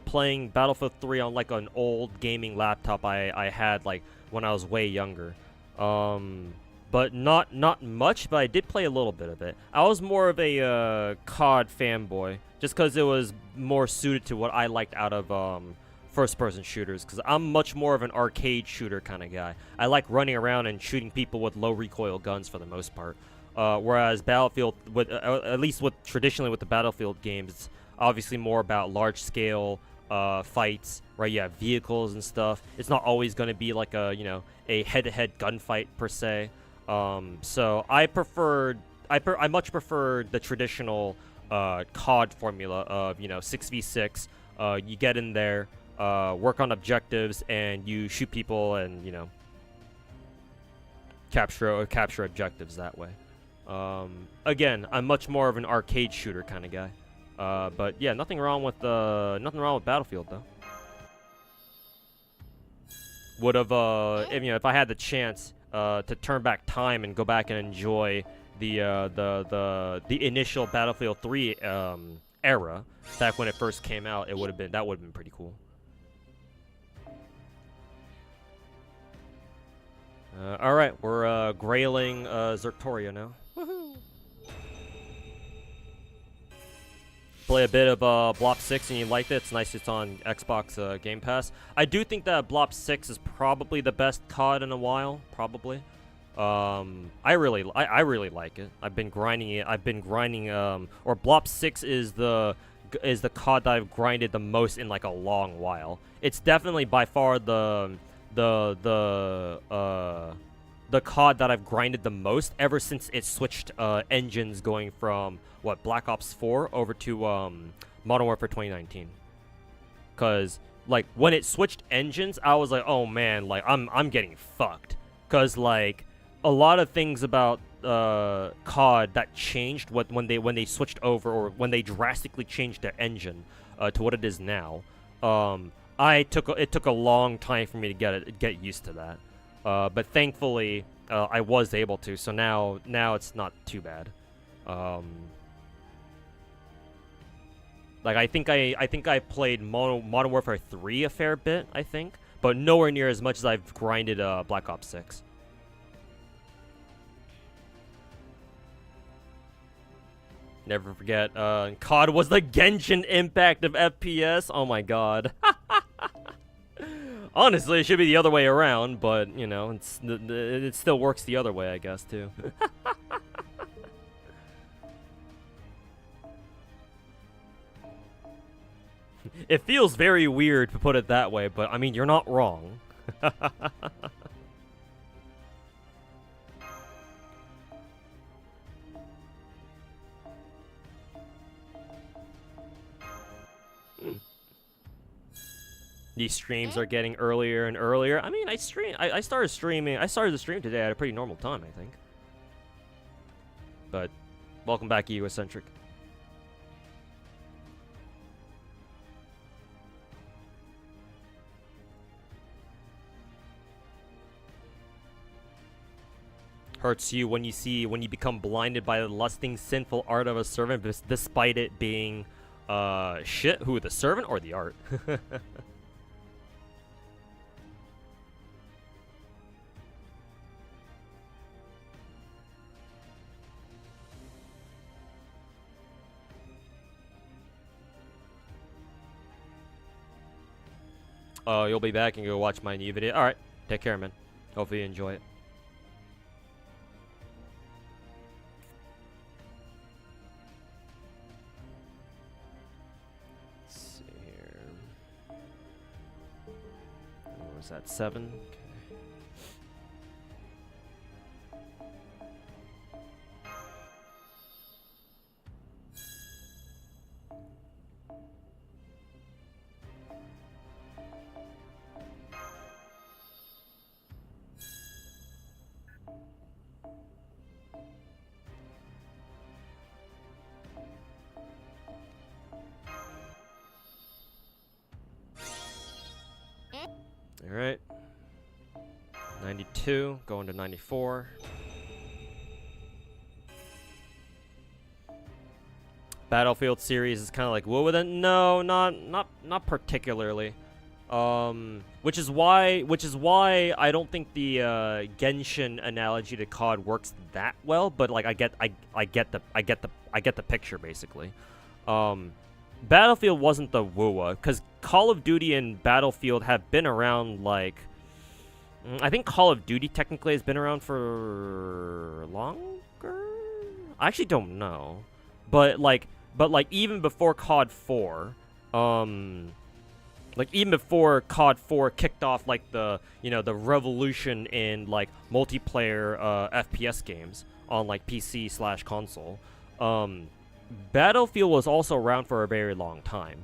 playing Battlefield 3 on like an old gaming laptop I had like when I was way younger. But not much, but I did play a little bit of it. I was more of a COD fanboy, just because it was more suited to what I liked out of first-person shooters, because I'm much more of an arcade shooter kind of guy. I like running around and shooting people with low recoil guns for the most part. Whereas Battlefield, at least traditionally with the Battlefield games, it's obviously more about large-scale fights, right? You have vehicles and stuff. It's not always going to be like a a head-to-head gunfight per se. So I much preferred the traditional COD formula of 6v6. You get in there, work on objectives, and you shoot people, and capture objectives that way. Again, I'm much more of an arcade shooter kind of guy. But yeah, nothing wrong with Battlefield though. Would have if I had the chance to turn back time and go back and enjoy the initial Battlefield 3 era back when it first came out, that would have been pretty cool. All right, we're grailing Zertoria now. Play a bit of Blop 6 and you liked it. It's nice it's on Xbox Game Pass. I do think that Blop 6 is probably the best COD in a while, probably. I really like it. I've been grinding it. Or Blop 6 is the COD that I've grinded the most in like a long while. It's definitely by far the COD that I've grinded the most ever since it switched engines, going from Black Ops 4 over to Modern Warfare 2019. Cause like when it switched engines, I was like, oh man, like I'm getting fucked. Cause like a lot of things about COD that changed when they switched over, or when they drastically changed their engine to what it is now. It took a long time for me to get used to that. But thankfully, I was able to. So now it's not too bad. Like I think I played Modern Warfare 3 a fair bit, I think, but nowhere near as much as I've grinded Black Ops 6. Never forget, COD was the Genshin Impact of FPS. Oh my god. Honestly, it should be the other way around, but it still works the other way, I guess, too. It feels very weird to put it that way, but I mean, you're not wrong. These streams are getting earlier and earlier. I mean, I started the stream today at a pretty normal time, I think. But welcome back, Egocentric. Hurts you when you become blinded by the lusting, sinful art of a servant, despite it being shit. Who, the servant or the art? Oh, you'll be back and go watch my new video. All right, take care, man. Hopefully you enjoy it. Was that 7? Okay. All right. 92, going to 94. Battlefield series is kind of like whoa with it. No, not particularly. Which is why I don't think the Genshin analogy to COD works that well. But like I get the picture basically. Battlefield wasn't the woo because Call of Duty and Battlefield have been around like. I think Call of Duty technically has been around for longer. I actually don't know, but like even before COD 4, like even before COD 4 kicked off like the the revolution in like multiplayer FPS games on like PC/console, Battlefield was also around for a very long time.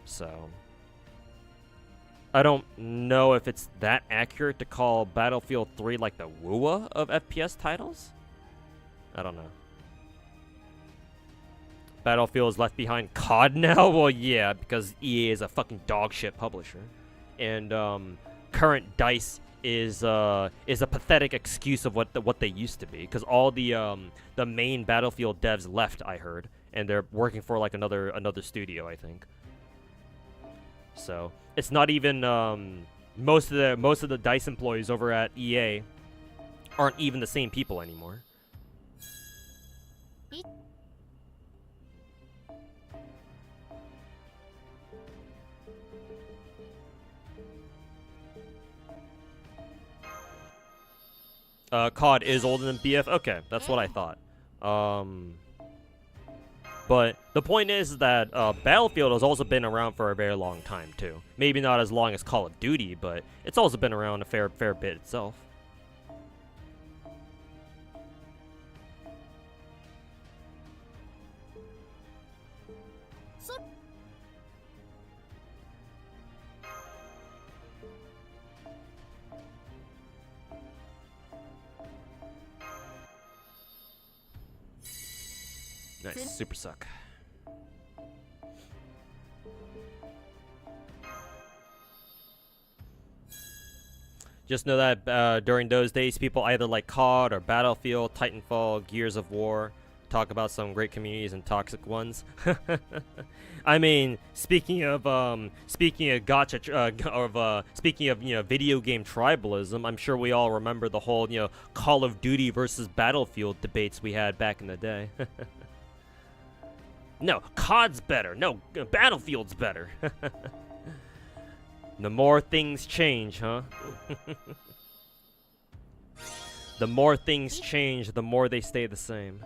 So I don't know if it's that accurate to call Battlefield 3 like the WUA of FPS titles. I don't know. Battlefield is left behind COD now? Well, yeah, because EA is a fucking dog shit publisher. And current DICE is a pathetic excuse of what they used to be. Because all the main Battlefield devs left, I heard. And they're working for like another studio, I think. So it's not even most of the DICE employees over at EA aren't even the same people anymore. COD is older than BF. Okay, that's what I thought. But the point is that Battlefield has also been around for a very long time too. Maybe not as long as Call of Duty, but it's also been around a fair bit itself. Nice, super suck. Just know that during those days, people either like COD or Battlefield, Titanfall, Gears of War. Talk about some great communities and toxic ones. I mean, speaking of gacha, speaking of video game tribalism, I'm sure we all remember the whole Call of Duty versus Battlefield debates we had back in the day. No, COD's better. No, Battlefield's better. The more things change, huh? The more things change, the more they stay the same.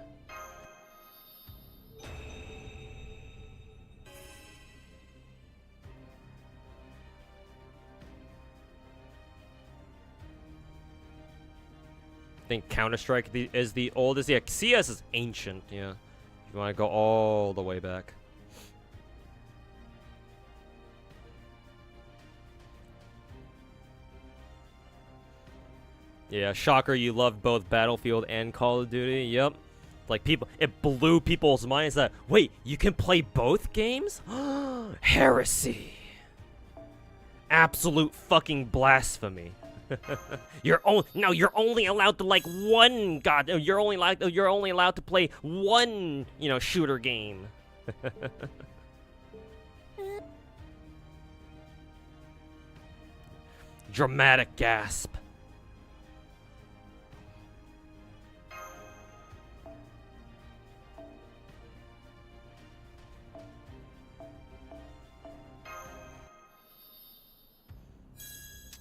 I think Counter-Strike is the oldest. Yeah, CS is ancient, yeah. You want to go all the way back. Yeah, shocker, you loved both Battlefield and Call of Duty. Yep. Like it blew people's minds that, wait, you can play both games? Heresy. Absolute fucking blasphemy. You're only allowed to like one you're only allowed to play one, shooter game. Dramatic gasp.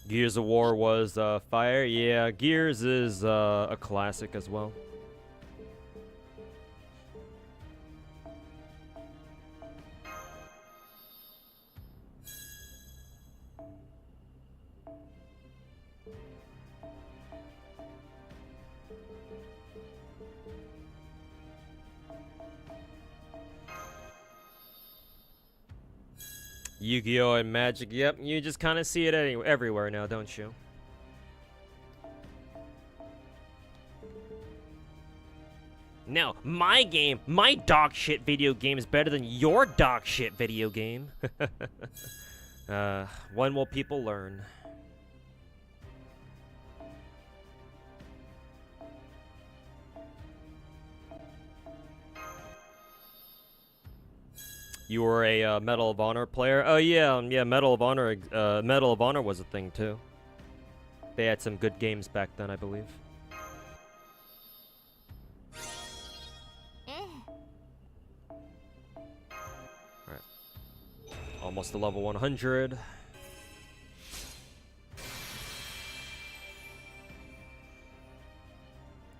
Gears of War was fire. Yeah, Gears is a classic as well. Yu-Gi-Oh! And Magic, yep, you just kind of see it everywhere now, don't you? No, my dog shit video game is better than your dog shit video game. When will people learn? You were a Medal of Honor player? Oh yeah, yeah. Medal of Honor was a thing too. They had some good games back then, I believe. Alright. Almost to level 100.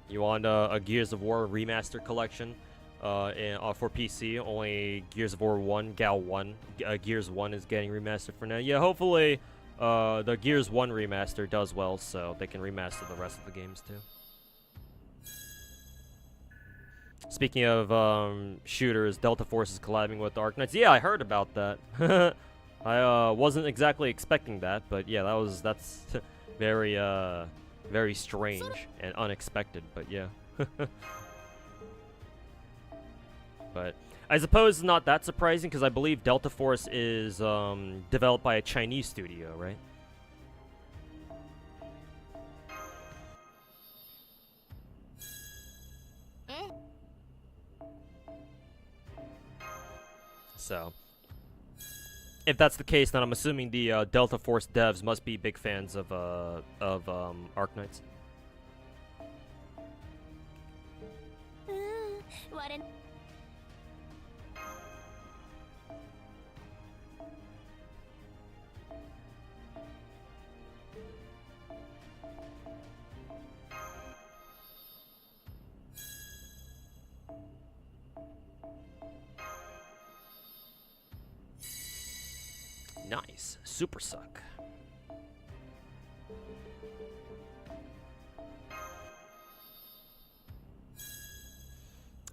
You want a Gears of War remaster collection for PC? Only Gears of War 1, GAL 1, Gears 1 is getting remastered for now. Yeah, hopefully the Gears 1 remaster does well, so they can remaster the rest of the games too. Speaking of shooters, Delta Force is collabing with Arknights. Yeah, I heard about that. I wasn't exactly expecting that, but yeah, that's very very strange and unexpected, but yeah. But I suppose not that surprising, because I believe Delta Force is developed by a Chinese studio, right? So, if that's the case, then I'm assuming the Delta Force devs must be big fans of Arknights. Nice. Super suck.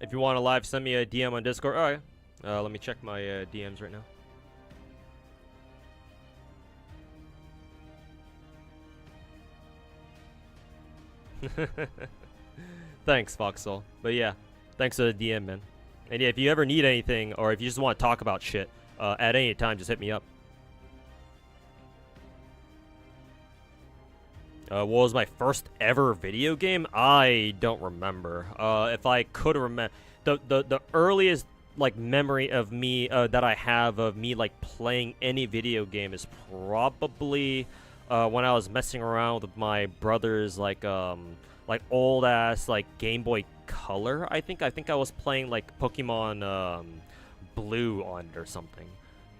If you want to live, send me a DM on Discord. Alright. Let me check my DMs right now. Thanks, Foxhole. But yeah, thanks for the DM, man. And yeah, if you ever need anything, or if you just want to talk about shit, at any time, just hit me up. What was my first ever video game? I don't remember. If I could remember, the earliest like memory of me that I have of me like playing any video game is probably when I was messing around with my brother's like old ass like Game Boy Color. I think I was playing like Pokemon Blue on it or something.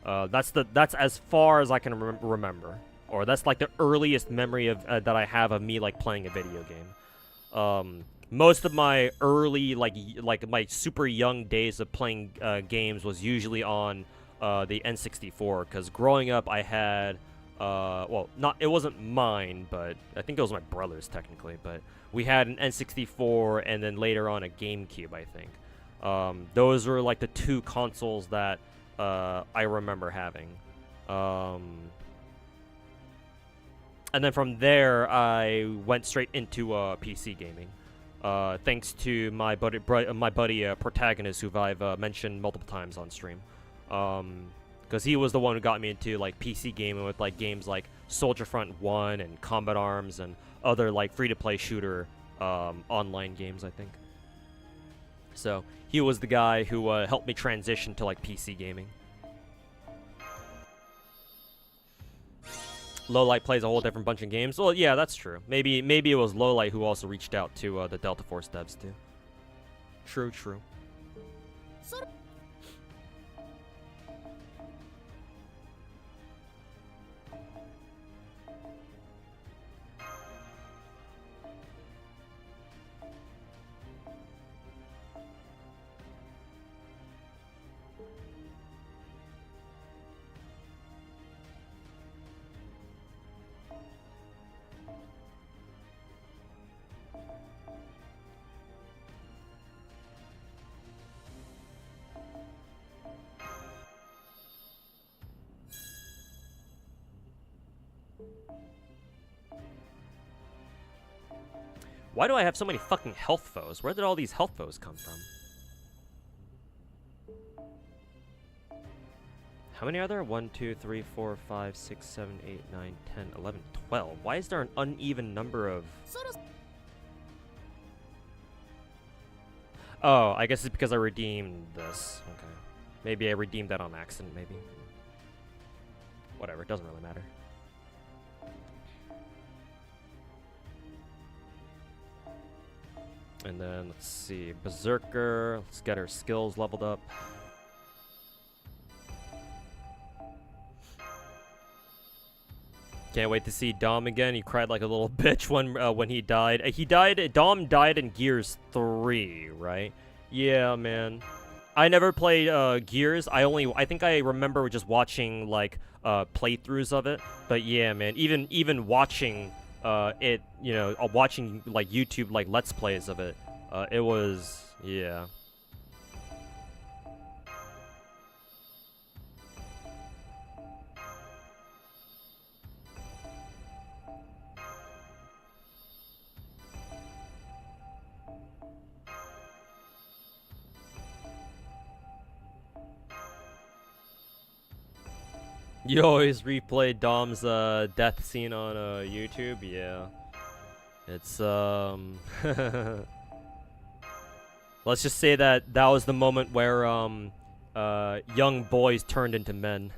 That's as far as I can remember. Or that's like the earliest memory of that I have of me like playing a video game. Most of my early like my super young days of playing games was usually on the N64, because growing up I had well, it wasn't mine, but I think it was my brother's technically, but we had an N64 and then later on a GameCube, I think. Those were like the two consoles that I remember having. And then from there, I went straight into PC gaming, thanks to my buddy Protagonist, who I've mentioned multiple times on stream, because he was the one who got me into like PC gaming with like games like Soldier Front 1 and Combat Arms and other like free-to-play shooter online games, I think. So he was the guy who helped me transition to like PC gaming. Lowlight plays a whole different bunch of games. Well, yeah, that's true. Maybe it was Lowlight who also reached out to the Delta Force devs too. True. Why do I have so many fucking health foes? Where did all these health foes come from? How many are there? 1, 2, 3, 4, 5, 6, 7, 8, 9, 10, 11, 12. Why is there an uneven number of... Oh, I guess it's because I redeemed this. Okay. Maybe I redeemed that on accident, maybe. Whatever, it doesn't really matter. And then, let's see, Berserker. Let's get her skills leveled up. Can't wait to see Dom again. He cried like a little bitch when he died. Dom died in Gears 3, right? Yeah, man. I never played Gears. I think I remember just watching like playthroughs of it. But yeah, man, even watching it, you know, watching like YouTube like Let's Plays of it, it was, yeah. You always replay Dom's death scene on YouTube? Yeah. It's let's just say that was the moment where young boys turned into men.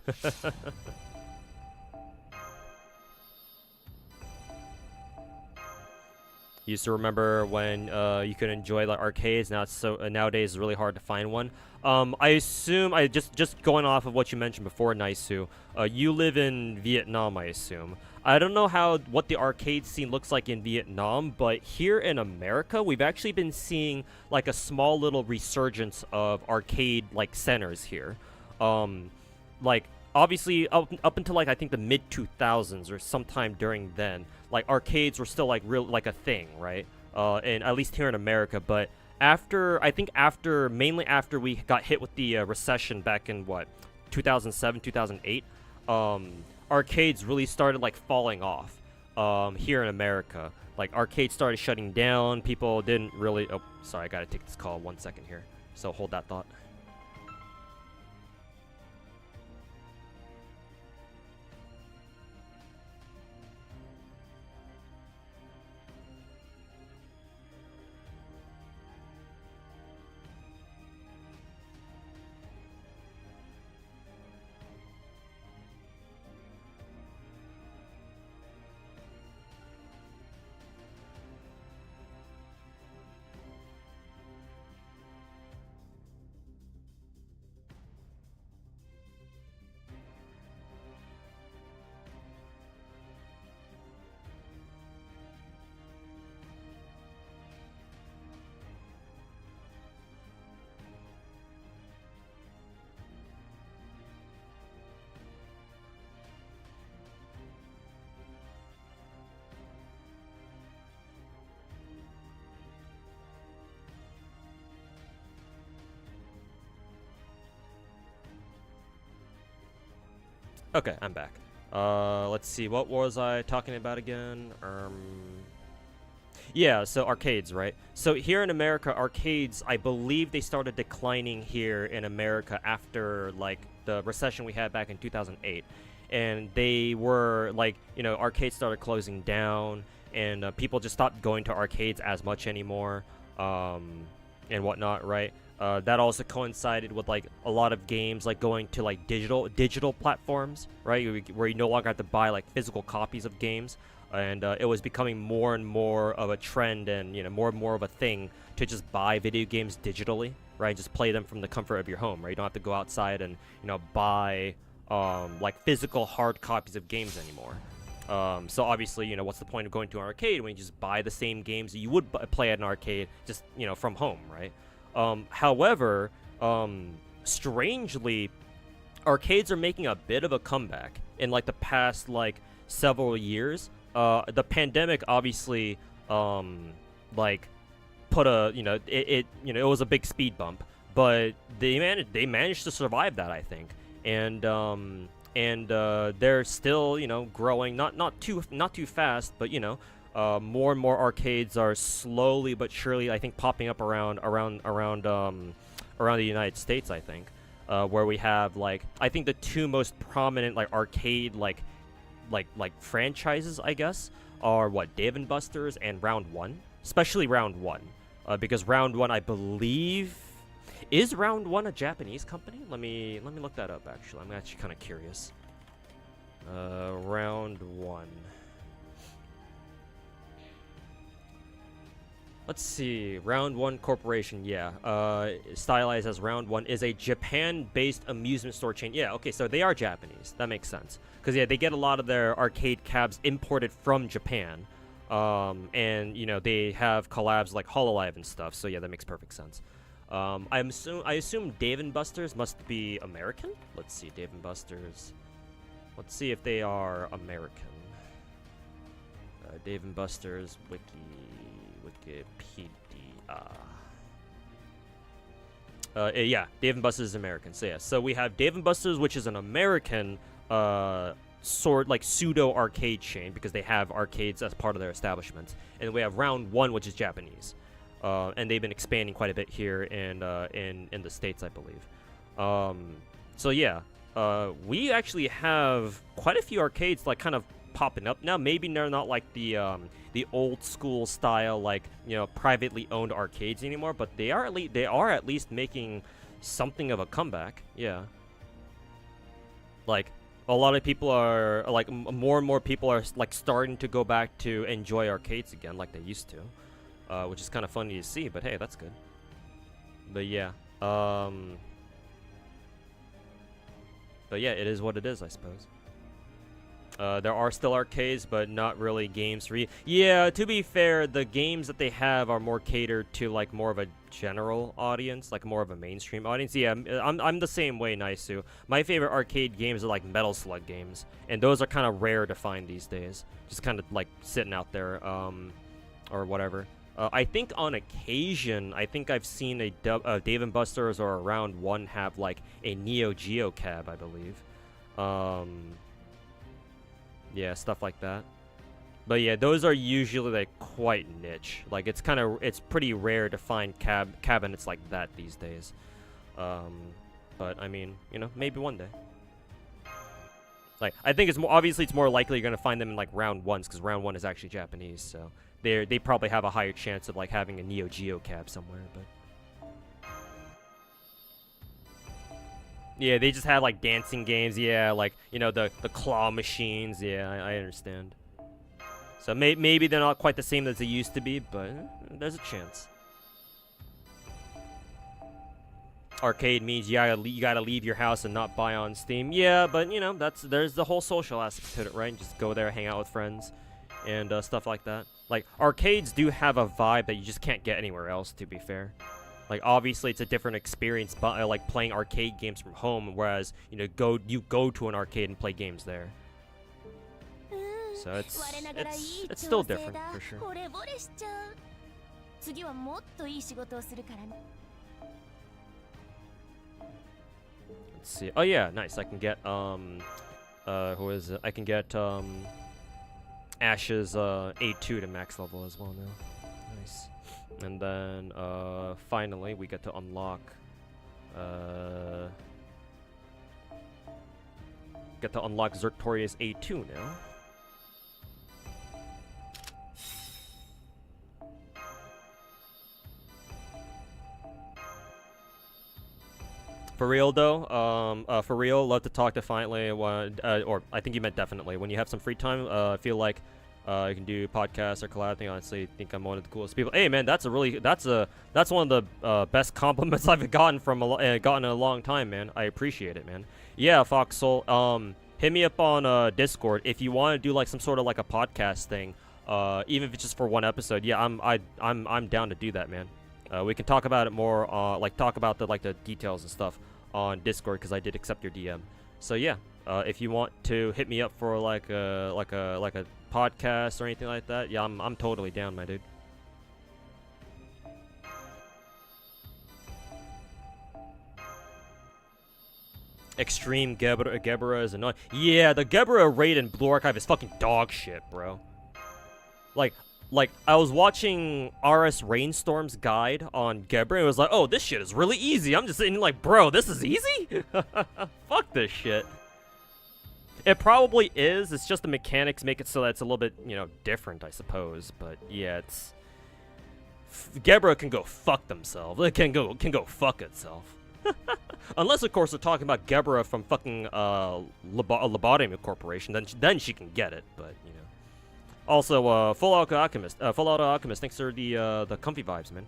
Used to remember when you could enjoy like arcades. Now it's so nowadays it's really hard to find one. I assume just going off of what you mentioned before, Naisu. You live in Vietnam, I assume. I don't know what the arcade scene looks like in Vietnam, but here in America, we've actually been seeing like a small little resurgence of arcade like centers here. Like obviously up until like I think the mid 2000s or sometime during then, like arcades were still like a thing, right? And at least here in America, but mainly after we got hit with the recession back in what 2007, 2008, arcades really started like falling off here in America. Like arcades started shutting down. People didn't really. Oh, sorry, I gotta take this call. 1 second here. So hold that thought. Okay, I'm back. Let's see, what was I talking about again? Yeah, so arcades, right? So here in America, arcades, I believe they started declining here in America after, like, the recession we had back in 2008. And they were, like, you know, arcades started closing down, and people just stopped going to arcades as much anymore, and whatnot, right? That also coincided with like a lot of games like going to like digital platforms, right? Where you no longer have to buy like physical copies of games, and it was becoming more and more of a trend, and you know more and more of a thing to just buy video games digitally, right? Just play them from the comfort of your home, right? You don't have to go outside and buy like physical hard copies of games anymore. So obviously, what's the point of going to an arcade when you just buy the same games that you would play at an arcade just from home, right? However, strangely, arcades are making a bit of a comeback in like the past like several years. The pandemic obviously like put a it was a big speed bump, but they managed to survive that, I think, and they're still growing, not too fast, but more and more arcades are slowly but surely, I think, popping up around the United States, I think, where we have like I think the two most prominent like arcade like franchises, I guess, are what, Dave & Buster's and Round One, especially Round One, because Round One, I believe, Is Round One a Japanese company? Let me look that up. Actually, I'm actually kind of curious. Round One. Let's see. Round One Corporation. Yeah. Stylized as Round One is a Japan-based amusement store chain. Yeah. Okay. So they are Japanese. That makes sense. Because yeah, they get a lot of their arcade cabs imported from Japan. And you know they have collabs like Hololive and stuff. So yeah, that makes perfect sense. I assume Dave & Buster's must be American. Let's see, Dave & Buster's. Let's see if they are American. Dave & Buster's Wikipedia. Yeah, Dave & Buster's is American. So yeah, so we have Dave & Buster's, which is an American sort like pseudo arcade chain because they have arcades as part of their establishment, and we have Round One, which is Japanese. And they've been expanding quite a bit here in the States, I believe. So yeah, we actually have quite a few arcades like kind of popping up now. Maybe they're not like the old school style, like, you know, privately owned arcades anymore, but they are at least making something of a comeback. Yeah, like a lot of people are like more and more people are like starting to go back to enjoy arcades again like they used to. Which is kind of funny to see, but hey, that's good. But yeah, it is what it is, I suppose. There are still arcades, but not really games for you. Yeah, to be fair, the games that they have are more catered to like more of a general audience, like more of a mainstream audience. Yeah, I'm the same way, Naisu. My favorite arcade games are like Metal Slug games, and those are kind of rare to find these days. Just kind of like sitting out there, or whatever. I think on occasion, I think I've seen a Dave & Buster's or a Round One have like a Neo Geo cab, I believe. Yeah, stuff like that. But yeah, those are usually like quite niche. Like it's pretty rare to find cabinets like that these days. But I mean, you know, maybe one day. Like I think it's more likely you're gonna find them in like Round Ones because Round One is actually Japanese, so. They probably have a higher chance of like having a Neo Geo cab somewhere, but yeah, they just had like dancing games. Yeah, like, you know, the claw machines. Yeah, I understand. So maybe they're not quite the same as they used to be, but there's a chance. Arcade means you gotta leave your house and not buy on Steam. Yeah, but you know there's the whole social aspect to it, right? Just go there, hang out with friends, and stuff like that. Like, arcades do have a vibe that you just can't get anywhere else, to be fair. Like, obviously, it's a different experience, but like playing arcade games from home, whereas, you know, you go to an arcade and play games there. So it's still different, for sure. Let's see. Oh yeah, nice. I can get who is it? I can get Ash's A2 to max level as well now. Nice. And then finally we get to unlock Zertorius A2 now. For real though, for real, love to talk to finally, or I think you meant definitely. When you have some free time, I feel like you can do podcasts or collab thing. Honestly, I think I'm one of the coolest people. Hey man, that's one of the best compliments I've gotten in a long time, man. I appreciate it, man. Yeah, Foxhole, hit me up on Discord if you want to do like some sort of like a podcast thing, even if it's just for one episode. Yeah, I'm down to do that, man. We can talk about it more, like talk about the details and stuff on Discord because I did accept your DM. So yeah, if you want to hit me up for like a podcast or anything like that, yeah, I'm totally down, my dude. Extreme Gebra is annoying. Yeah, the Gebra raid in Blue Archive is fucking dog shit, bro. Like, I was watching RS Rainstorm's guide on Gebra, and it was like, oh, this shit is really easy. I'm just sitting like, bro, this is easy? Fuck this shit. It probably is. It's just the mechanics make it so that it's a little bit, you know, different, I suppose. But, yeah, it's... Gebra can go fuck themselves. It can go fuck itself. Unless, of course, we're talking about Gebra from fucking Lobotomy Corporation, then she can get it. But you know. Also, Full Auto Alchemist, thanks for the comfy vibes, man.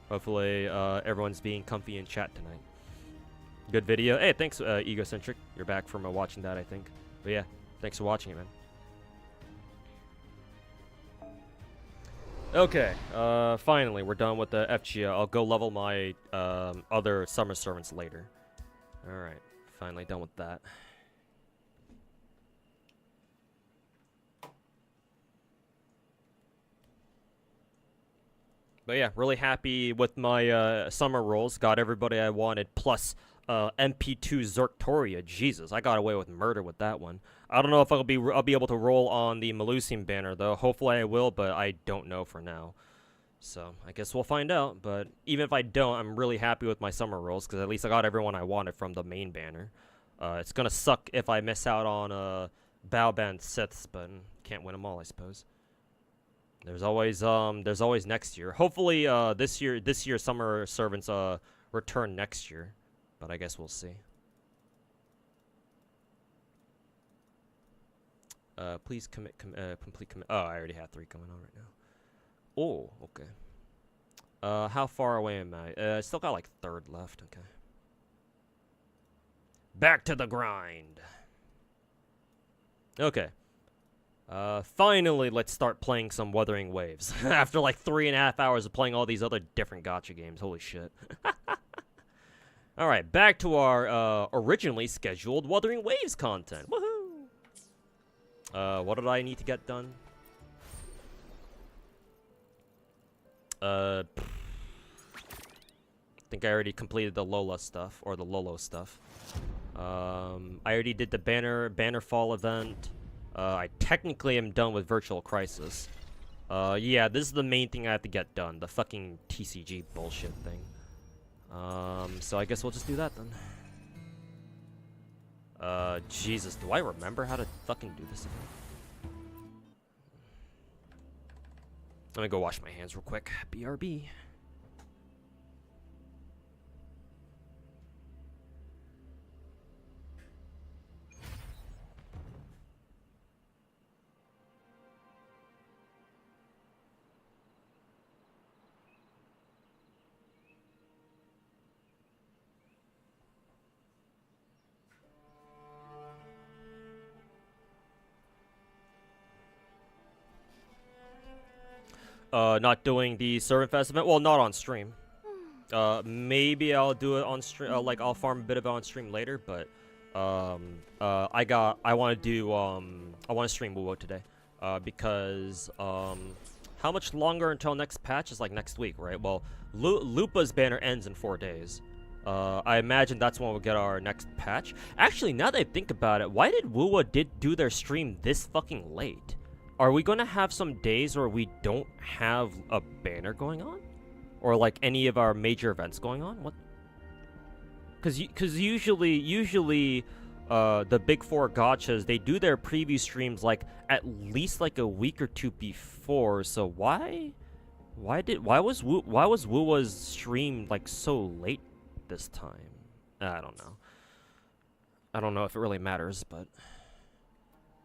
Hopefully, everyone's being comfy in chat tonight. Good video. Hey, thanks, Egocentric. You're back from watching that, I think. But yeah, thanks for watching it, man. Okay, finally, we're done with the FGO. I'll go level my other summer servants later. Alright, finally done with that. But yeah, really happy with my summer rolls. Got everybody I wanted, plus MP2 Zerktoria. Jesus, I got away with murder with that one. I don't know if I'll be able to roll on the Melusium banner though. Hopefully I will, but I don't know for now. So I guess we'll find out. But even if I don't, I'm really happy with my summer rolls because at least I got everyone I wanted from the main banner. It's gonna suck if I miss out on Baoband Siths, but can't win them all, I suppose. There's always next year. Hopefully this year summer servants return next year, but I guess we'll see. Please complete commit. Oh, I already have 3 coming on right now. Oh, okay. How far away am I? I still got like 3rd left. Okay. Back to the grind. Okay. Finally, let's start playing some Wuthering Waves. After like 3.5 hours of playing all these other different gacha games. Holy shit. Alright, back to our originally scheduled Wuthering Waves content. Woohoo! What did I need to get done? I think I already completed the Lola stuff, or the Lolo stuff. I already did the banner fall event. I technically am done with Virtual Crisis. Yeah, this is the main thing I have to get done. The fucking TCG bullshit thing. So I guess we'll just do that then. Jesus, do I remember how to fucking do this again? Let me go wash my hands real quick. BRB. Not doing the Servant Fest event. Well, not on stream. Maybe I'll do it on stream. Like I'll farm a bit of it on stream later. But I want to stream Wuwo today. Because how much longer until next patch is like next week, right? Well, Lupa's banner ends in 4 days. I imagine that's when we'll get our next patch. Actually, now that I think about it, why did Wuwo do their stream this fucking late? Are we gonna have some days where we don't have a banner going on, or like any of our major events going on? What? Because usually the big 4 gachas, they do their preview streams like at least like a week or 2 before. So why was Wuwa's stream like so late this time? I don't know. I don't know if it really matters, but.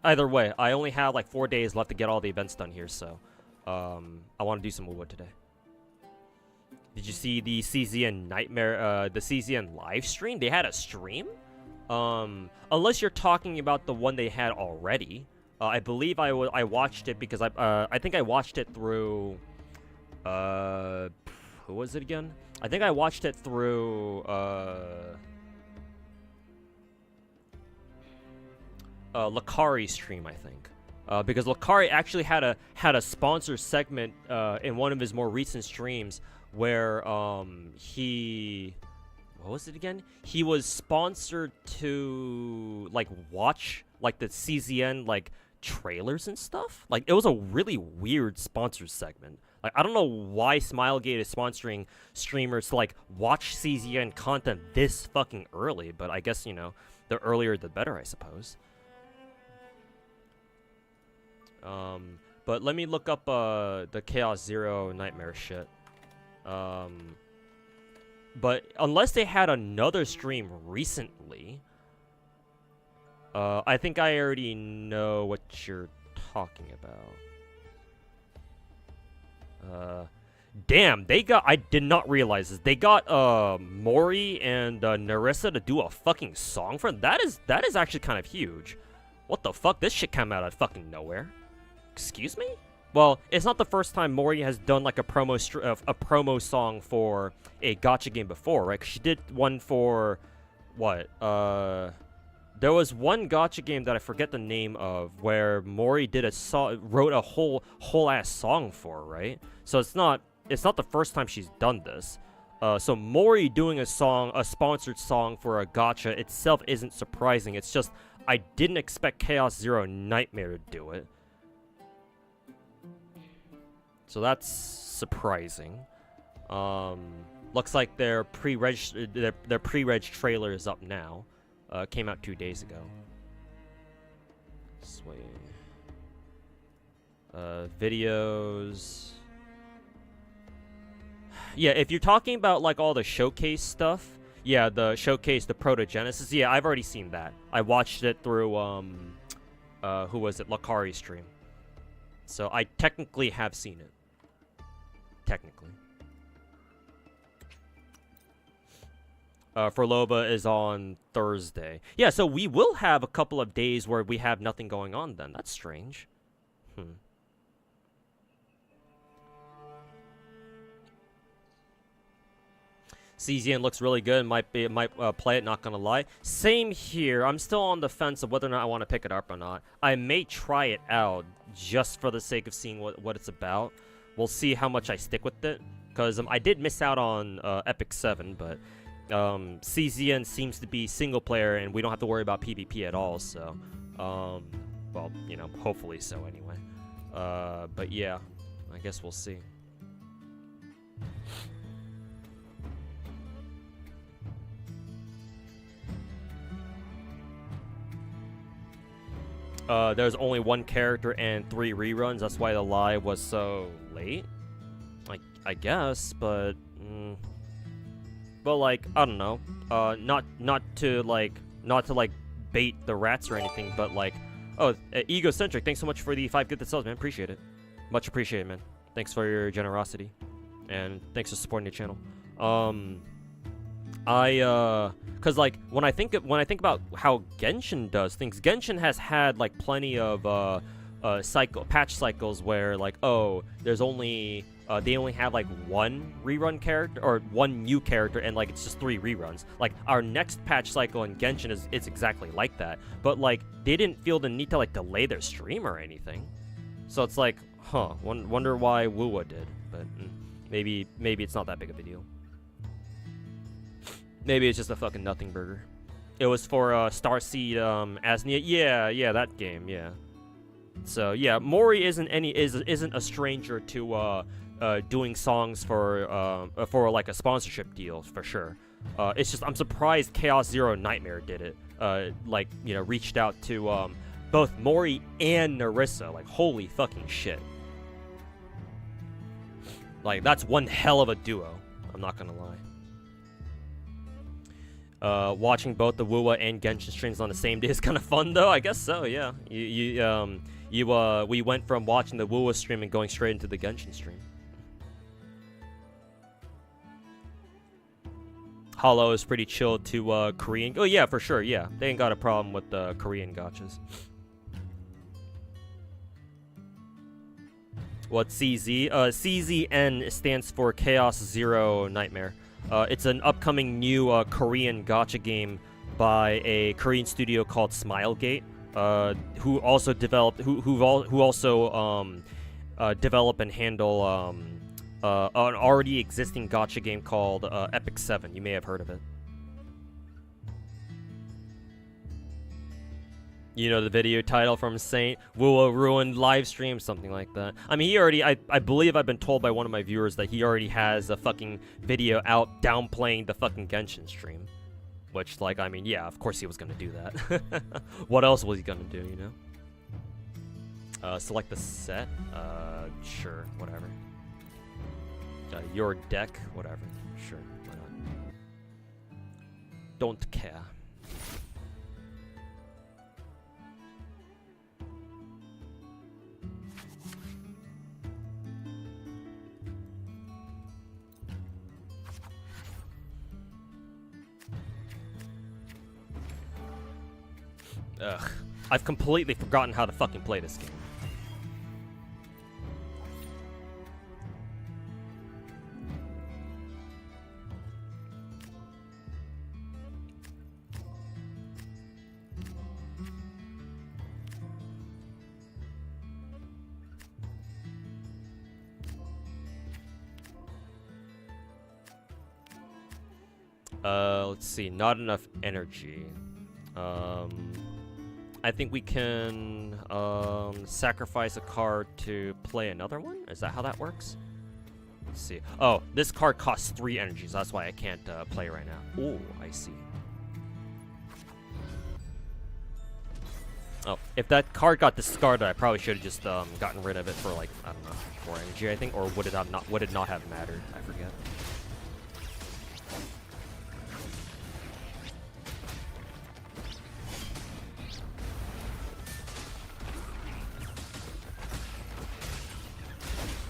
Either way, I only have like 4 days left to get all the events done here, so I want to do some Wuwo today. Did you see the CZN Nightmare, the CZN live stream? They had a stream? Unless you're talking about the one they had already. I believe I watched it because I think I watched it through, who was it again? I think I watched it through, Lakari's stream, I think, because Lakari actually had a sponsor segment in one of his more recent streams where he, what was it again? He was sponsored to like watch like the CZN like trailers and stuff. Like it was a really weird sponsor segment. Like I don't know why Smilegate is sponsoring streamers to like watch CZN content this fucking early, but I guess, you know, the earlier the better, I suppose. But let me look up the Chaos Zero Nightmare shit. But unless they had another stream recently, I think I already know what you're talking about. Damn, they got, I did not realize this. They got, Mori and, Narissa to do a fucking song for them. That is actually kind of huge. What the fuck? This shit came out of fucking nowhere. Excuse me? Well, it's not the first time Mori has done, like, a promo song for a gacha game before, right? 'Cause she did one for, what, there was one gacha game that I forget the name of, where Mori did wrote a whole ass song for, right? So it's not the first time she's done this. So Mori doing a sponsored song for a gacha itself isn't surprising. It's just I didn't expect Chaos Zero Nightmare to do it. So that's surprising. Looks like their pre-reg trailer is up now. Came out 2 days ago. Sweet. Videos. Yeah, if you're talking about like all the showcase stuff, yeah, the showcase, the Proto-Genesis, yeah, I've already seen that. I watched it through who was it? Lakari's stream. So I technically have seen it. Technically. For Loba is on Thursday. Yeah, so we will have a couple of days where we have nothing going on then. That's strange. CZN looks really good. Might play it, not gonna lie. Same here. I'm still on the fence of whether or not I want to pick it up or not. I may try it out just for the sake of seeing what it's about. We'll see how much I stick with it. Because I did miss out on Epic 7, but CZN seems to be single player and we don't have to worry about PvP at all, so well, you know, hopefully so anyway. But yeah, I guess we'll see. There's only one character and 3 reruns, that's why the live was so late. I guess, but like, I don't know. Not to bait the rats or anything, but like, oh, Egocentric, thanks so much for the 5 gifted subs, man. Appreciate it. Much appreciated, man. Thanks for your generosity. And thanks for supporting the channel. Cause like when I think about how Genshin does things, Genshin has had like plenty of patch cycles where like, oh, there's only they only have like 1 rerun character or 1 new character, and like it's just 3 reruns. Like our next patch cycle in Genshin is exactly like that, but like they didn't feel the need to like delay their stream or anything. So it's like, huh, wonder why Wuwa did, but maybe it's not that big of a deal. Maybe it's just a fucking nothing burger. It was for Starseed Asnia. Yeah, that game. Yeah. So yeah, Mori isn't a stranger to doing songs for like a sponsorship deal for sure. It's just I'm surprised Chaos Zero Nightmare did it. Like, you know, reached out to both Mori and Narissa. Like, holy fucking shit. Like, that's one hell of a duo. I'm not gonna lie. Watching both the Wuwa and Genshin streams on the same day is kind of fun, though. I guess so, yeah. We went from watching the Wuwa stream and going straight into the Genshin stream. Hollow is pretty chill to Korean. Oh yeah, for sure. Yeah, they ain't got a problem with the Korean gachas. What CZ? CZN stands for Chaos Zero Nightmare. It's an upcoming new Korean gacha game by a Korean studio called Smilegate, who also developed, who also develop and handle an already existing gacha game called Epic 7. You may have heard of it. You know the video title from Saint Wuwa ruined live stream, something like that. I mean, he already, I believe I've been told by one of my viewers that he already has a fucking video out downplaying the fucking Genshin stream. Which, like, I mean, yeah, of course he was gonna do that. What else was he gonna do, you know? Select the set? Sure, whatever. Your deck, whatever. Sure, why not? Don't care. Ugh. I've completely forgotten how to fucking play this game. Let's see, not enough energy. I think we can sacrifice a card to play another one? Is that how that works? Let's see. Oh, this card costs 3 energies. That's why I can't play right now. Oh, I see. Oh, if that card got discarded, I probably should have just gotten rid of it for like, I don't know, 4 energy, I think, or would it not have mattered? I forget.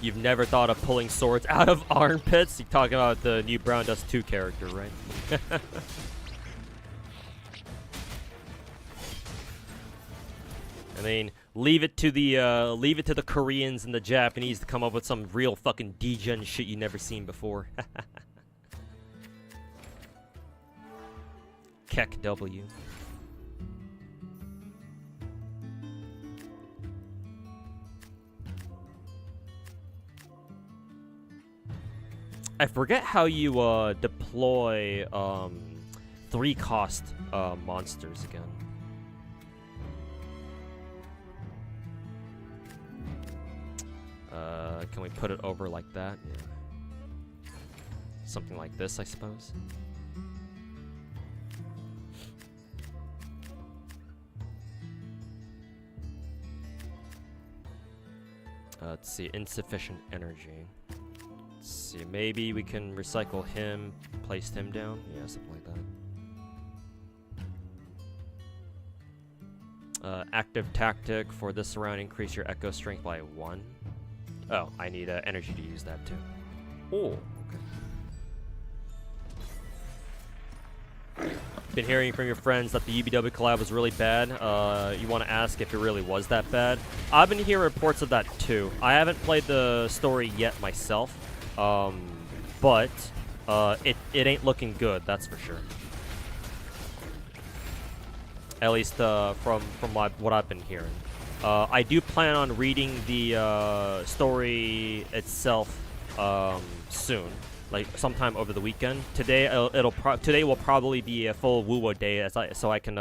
You've never thought of pulling swords out of armpits? You're talking about the new Brown Dust 2 character, right? I mean, leave it to the Koreans and the Japanese to come up with some real fucking degen shit you never seen before. Keck W. I forget how you deploy 3 cost monsters again. Can we put it over like that? Yeah. Something like this, I suppose. Let's see, insufficient energy. Let's see, maybe we can recycle him, place him down. Yeah, something like that. Active tactic for this round, increase your echo strength by 1. Oh, I need energy to use that too. Oh, okay. Been hearing from your friends that the UBW collab was really bad. You want to ask if it really was that bad? I've been hearing reports of that too. I haven't played the story yet myself, but it ain't looking good. That's for sure. At least from what I've been hearing. I do plan on reading the story itself soon, like sometime over the weekend. Today today will probably be a full Wuwo day so I can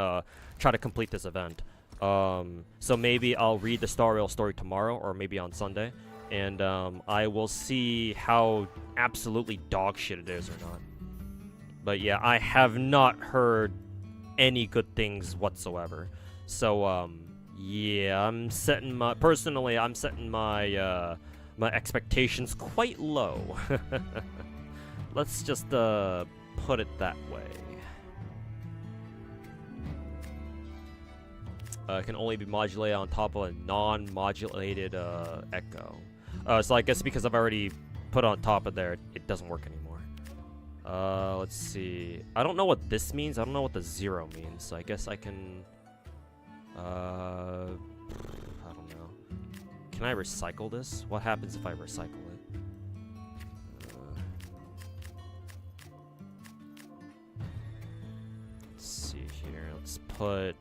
try to complete this event. So maybe I'll read the story tomorrow or maybe on Sunday, and I will see how absolutely dog shit it is or not. But yeah, I have not heard any good things whatsoever. So yeah, I'm setting my my expectations quite low. Let's just put it that way. It can only be modulated on top of a non-modulated echo. So I guess because I've already put on top of there, it doesn't work anymore. Let's see. I don't know what this means. I don't know what the 0 means. So I guess I can. I don't know. Can I recycle this? What happens if I recycle it? Let's see here. Let's put.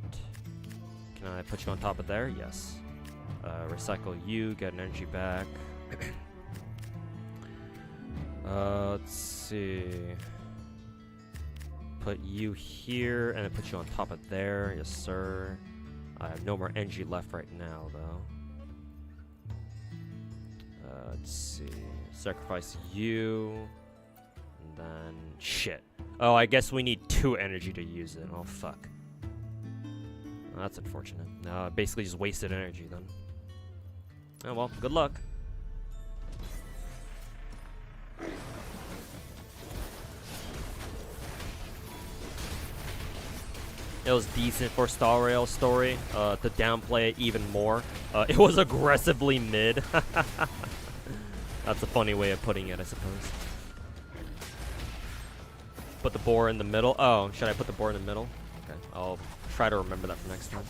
Can I put you on top of there? Yes. Recycle you. Get an energy back. Let's see. Put you here, and then put you on top of there. Yes, sir. I have no more energy left right now, though. Let's see. Sacrifice you. And then... Shit. Oh, I guess we need 2 energy to use it. Oh, fuck. Oh, that's unfortunate. No, I basically just wasted energy, then. Oh, well, good luck. It was decent for Star Rail story. To downplay it even more, it was aggressively mid. That's a funny way of putting it, I suppose. Put the boar in the middle. Oh, should I put the boar in the middle? Okay, I'll try to remember that for next time.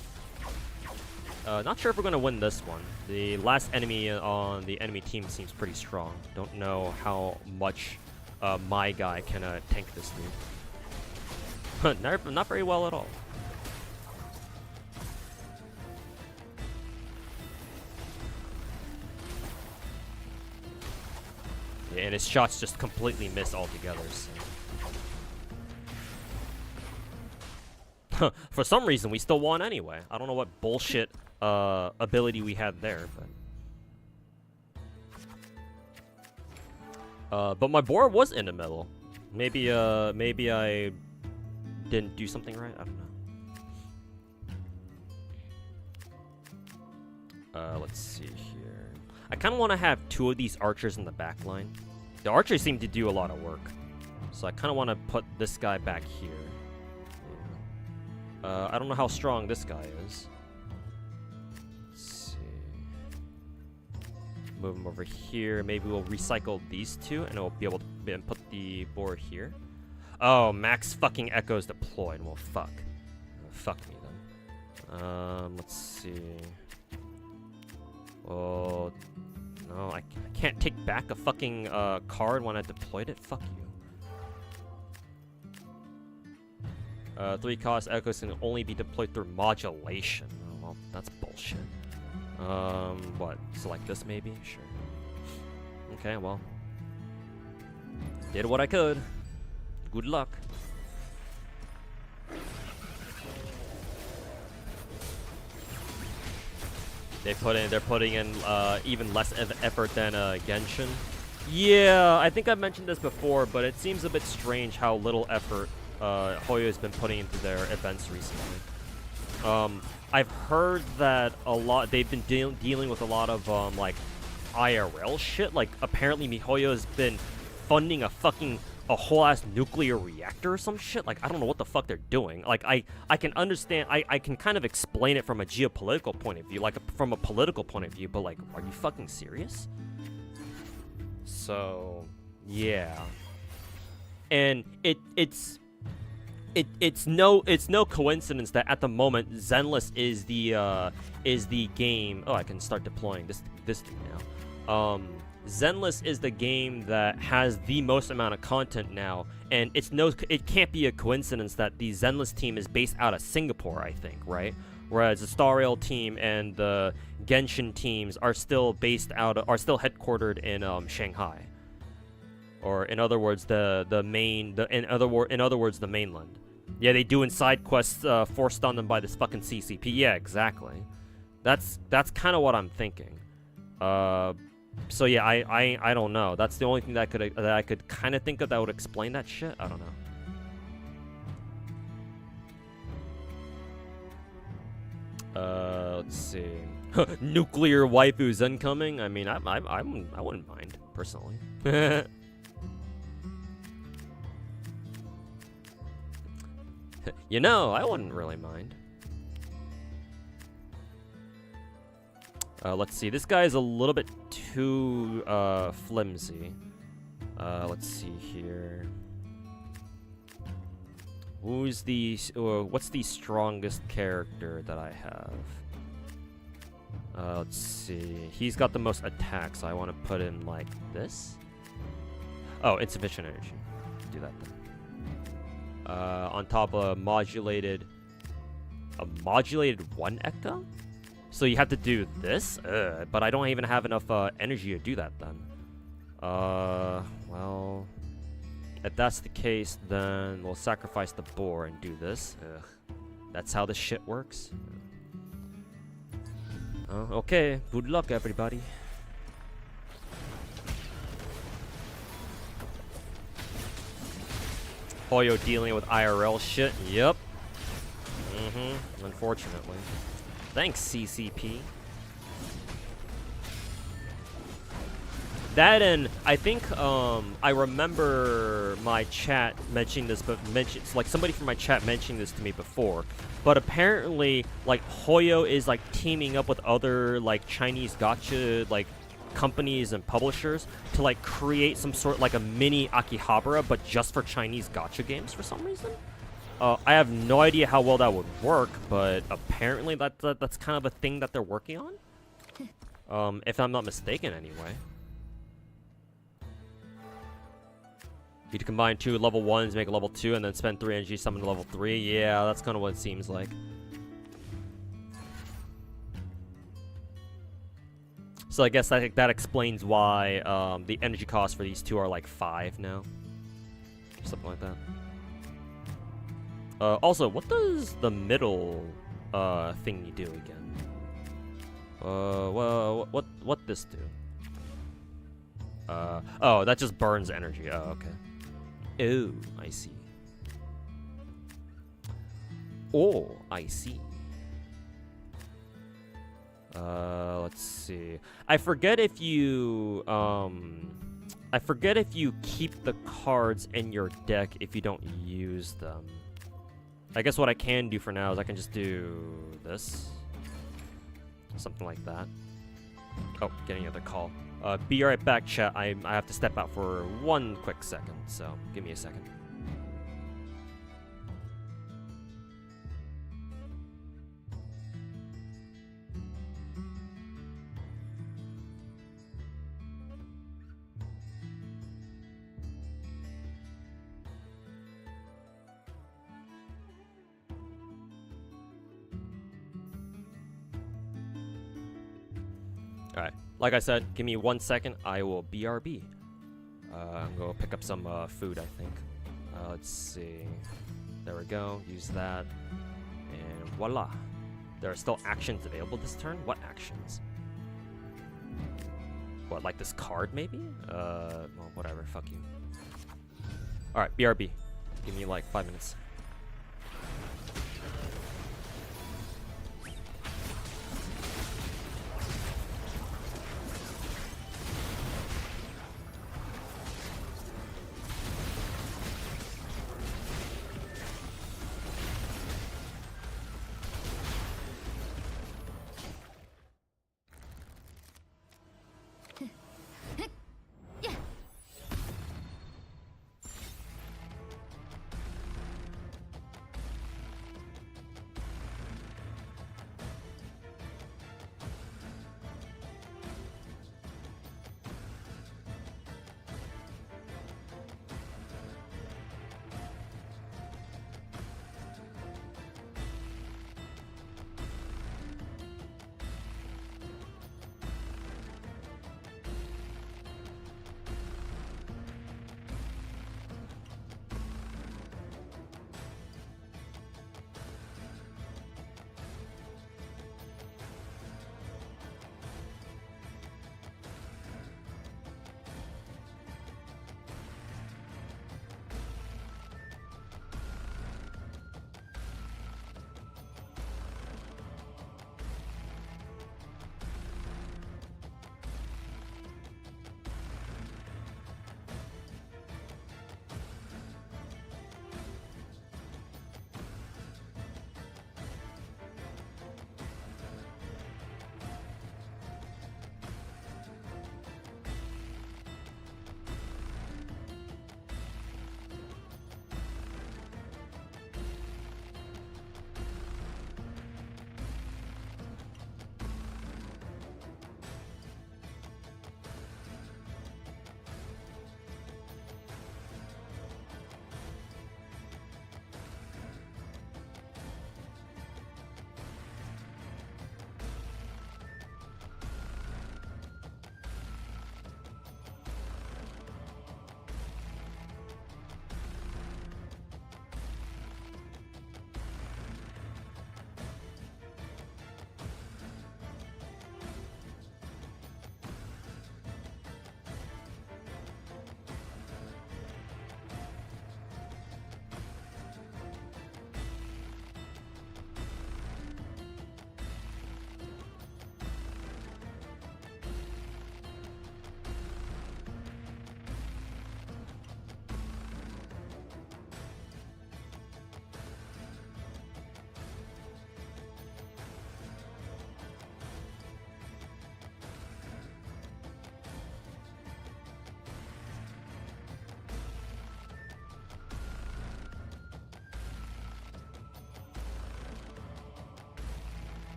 Not sure if we're gonna win this one. The last enemy on the enemy team seems pretty strong. Don't know how much my guy can tank this dude. Not very well at all. Yeah, and his shots just completely miss altogether. So. For some reason, we still won anyway. I don't know what bullshit ability we had there, but my board was in the middle. Maybe I didn't do something right. I don't know. Let's see here. I kind of want to have 2 of these archers in the back line. The archers seem to do a lot of work, so I kind of want to put this guy back here. Yeah. I don't know how strong this guy is. Let's see. Move him over here. Maybe we'll recycle these 2, and we'll be able to put the board here. Oh, max fucking echoes deployed. Well, fuck. Fuck me then. Let's see. Oh, no, I can't take back a fucking card when I deployed it. Fuck you. 3 cost echoes can only be deployed through modulation. Oh, well, that's bullshit. What? Select this maybe? Sure. Okay, well. Did what I could. Good luck. They're putting in even less effort than Genshin. Yeah, I think I've mentioned this before, but it seems a bit strange how little effort Hoyo has been putting into their events recently. I've heard that they've been dealing with a lot of like IRL shit. Like apparently MiHoYo has been funding a whole ass nuclear reactor or some shit. Like I don't know what the fuck they're doing. Like I can understand, I can kind of explain it from a geopolitical point of view, like from a political point of view, but like, are you fucking serious? So yeah, and it's no coincidence that at the moment Zenless is the game. Oh, I can start deploying this thing now. Zenless is the game that has the most amount of content now, and it can't be a coincidence that the Zenless team is based out of Singapore, I think, right? Whereas the Star Rail team and the Genshin teams are still headquartered in Shanghai, or in other words, the mainland. Yeah, they doing side quests forced on them by this fucking CCP. Yeah, exactly. That's kind of what I'm thinking. So yeah, I don't know. That's the only thing that I could kind of think of that would explain that shit. I don't know. Let's see. Nuclear waifus incoming. I mean, I wouldn't mind personally. You know, I wouldn't really mind. Let's see. This guy is a little bit too flimsy. Let's see here. What's the strongest character that I have? Let's see. He's got the most attacks, so I want to put him like this. Oh, insufficient energy. Do that then. On top of a modulated 1 echo? So you have to do this? But I don't even have enough energy to do that then. Well, if that's the case, then we'll sacrifice the boar and do this. That's how this shit works. Okay, good luck everybody. Hoyo dealing with IRL shit. Yep. Unfortunately. Thanks, CCP. That, and I think I remember my chat mentioning this, but like somebody from my chat mentioning this to me before. But apparently, like Hoyo is like teaming up with other like Chinese gacha like companies and publishers to like create some sort like a mini Akihabara, but just for Chinese gacha games for some reason. I have no idea how well that would work, but apparently that's kind of a thing that they're working on. If I'm not mistaken, anyway. You to combine 2 level 1s, make a level 2, and then spend 3 energy summon to level 3. Yeah, that's kind of what it seems like. So I guess that explains why the energy cost for these 2 are like 5 now. Something like that. Also, what does the middle thingy do again? Well, what this do? Oh, that just burns energy. Oh, okay. Oh, I see. Oh, I see. Let's see. I forget if you keep the cards in your deck if you don't use them. I guess what I can do for now is I can just do this. Something like that. Oh, getting another call. Be right back, chat. I have to step out for 1 quick second, so give me a second. Alright, like I said, give me 1 second, I will BRB. I'm gonna pick up some food, I think. Let's see. There we go, use that. And voila. There are still actions available this turn? What actions? What, like this card maybe? Well, whatever, fuck you. Alright, BRB. Give me like 5 minutes.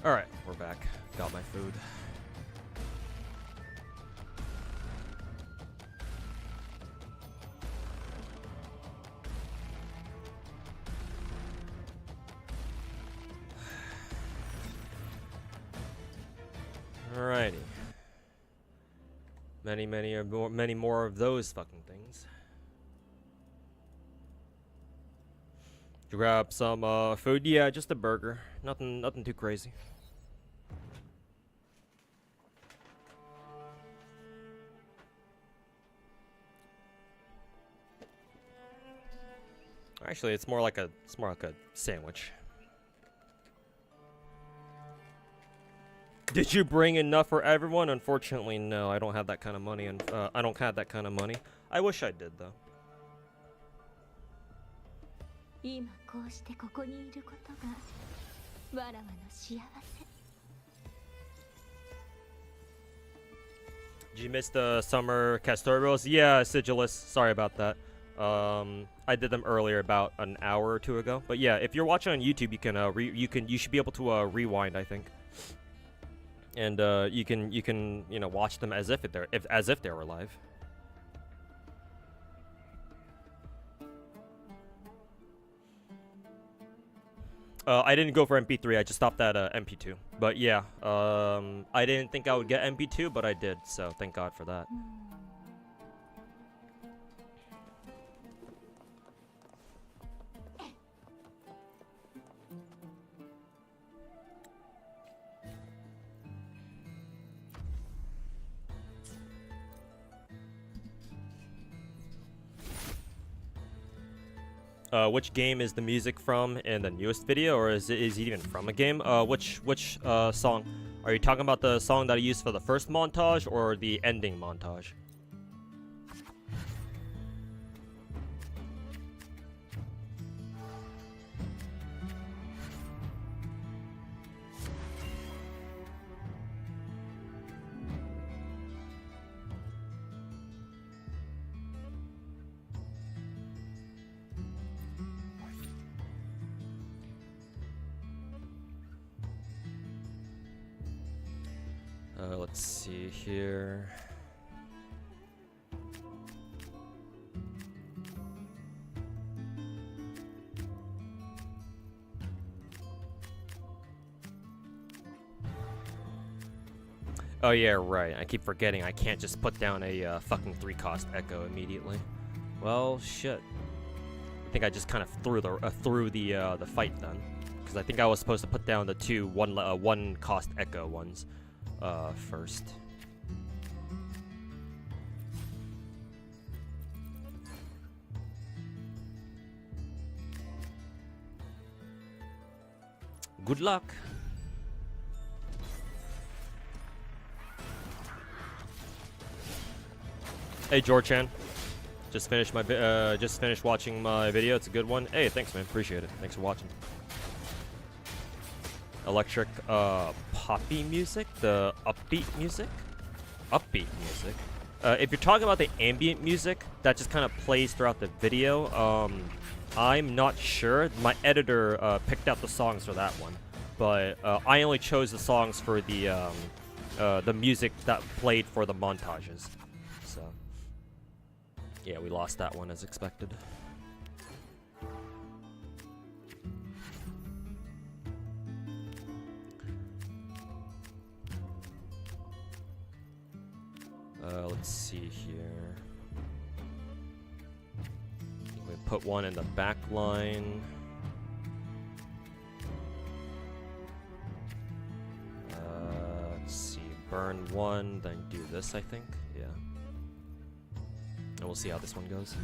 Alright, we're back. Got my food. Alrighty. Many more of those fucking things. Did you grab some food? Yeah, just a burger. Nothing too crazy. Actually, it's more like a sandwich. Did you bring enough for everyone? Unfortunately, no. I don't have that kind of money, and I don't have that kind of money. I wish I did, though. Did you miss the summer Castorbos? Yeah, Sigilus. Sorry about that. I did them earlier, about an hour or two ago. But yeah, if you're watching on YouTube, you should be able to rewind, I think. And you can watch them as if they were live. I didn't go for MP3. I just stopped at MP2. But yeah, I didn't think I would get MP2, but I did. So thank God for that. Which game is the music from in the newest video, or is it even from a game? Which song? Are you talking about the song that I used for the first montage, or the ending montage? Let's see here. Oh yeah, right. I keep forgetting I can't just put down a fucking 3-cost echo immediately. Well, shit. I think I just kind of threw the fight then, because I think I was supposed to put down the two 1-cost echo ones first. Good luck. Hey George-chan, just finished watching my video. It's a good one. Hey, thanks man, appreciate it. Thanks for watching. Electric poppy music, the upbeat music. If you're talking about the ambient music that just kind of plays throughout the video, I'm not sure. My editor picked out the songs for that one, but I only chose the songs for the music that played for the montages. So yeah, we lost that one as expected. Let's see here. We put one in the back line. Let's see, burn one, then do this, I think. Yeah. And we'll see how this one goes.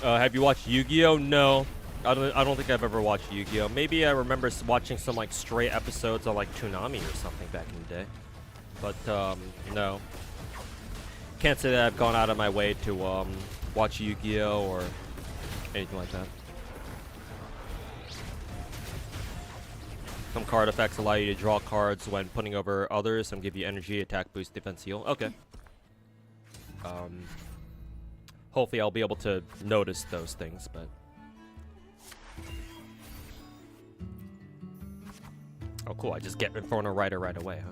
Have you watched Yu-Gi-Oh? No. I don't think I've ever watched Yu-Gi-Oh. Maybe I remember watching some like stray episodes on like Toonami or something back in the day. But no. Can't say that I've gone out of my way to watch Yu-Gi-Oh or anything like that. Some card effects allow you to draw cards when putting over others. Some give you energy, attack, boost, defense, heal. Okay. Hopefully I'll be able to notice those things, but... Oh, cool. I just get in front of a writer right away, huh?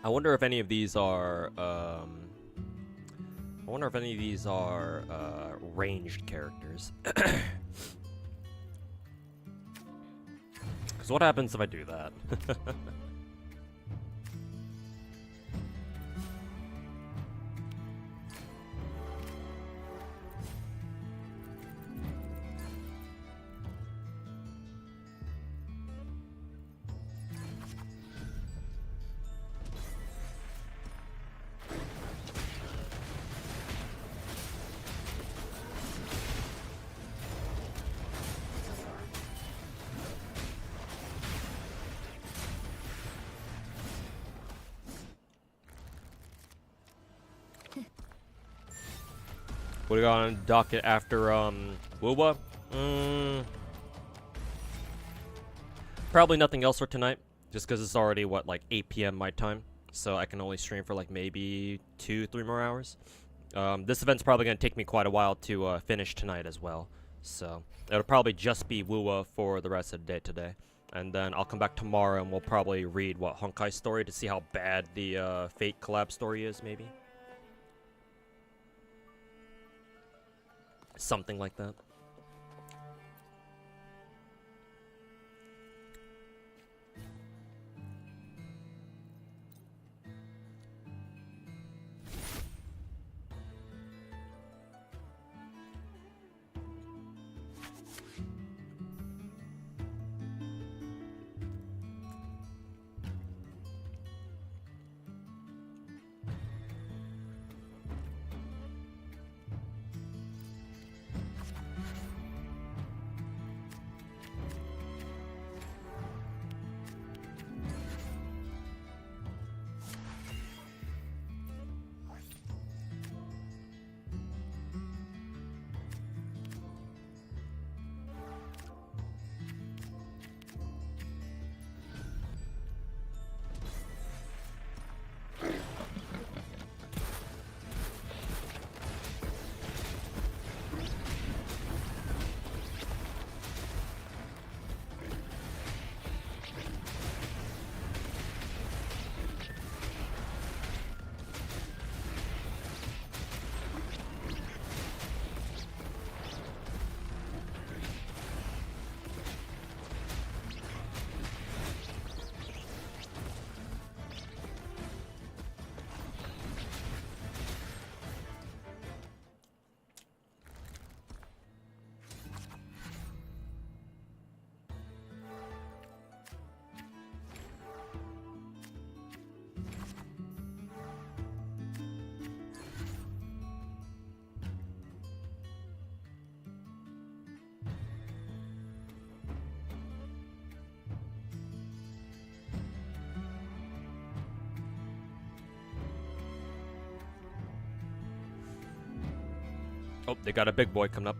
I wonder if any of these are, ranged characters. Because what happens if I do that? What do we got on docket after Wuwa? Probably nothing else for tonight, just because it's already what, like 8 p.m. my time, so I can only stream for like maybe 2-3 more hours. This event's probably gonna take me quite a while to finish tonight as well, so it'll probably just be Wuwa for the rest of the day today, and then I'll come back tomorrow and we'll probably read what Honkai's story to see how bad the Fate collab story is, maybe. Something like that. Oh, they got a big boy coming up.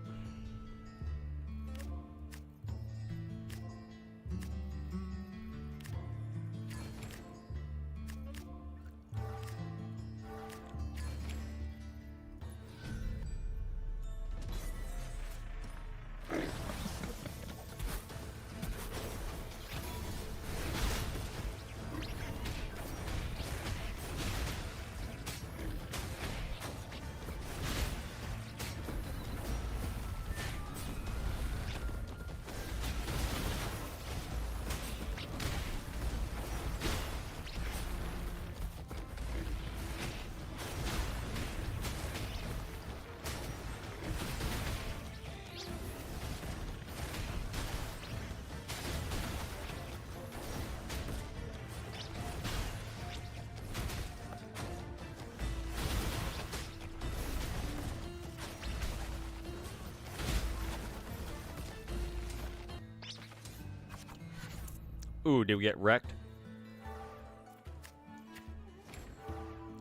Ooh, did we get wrecked?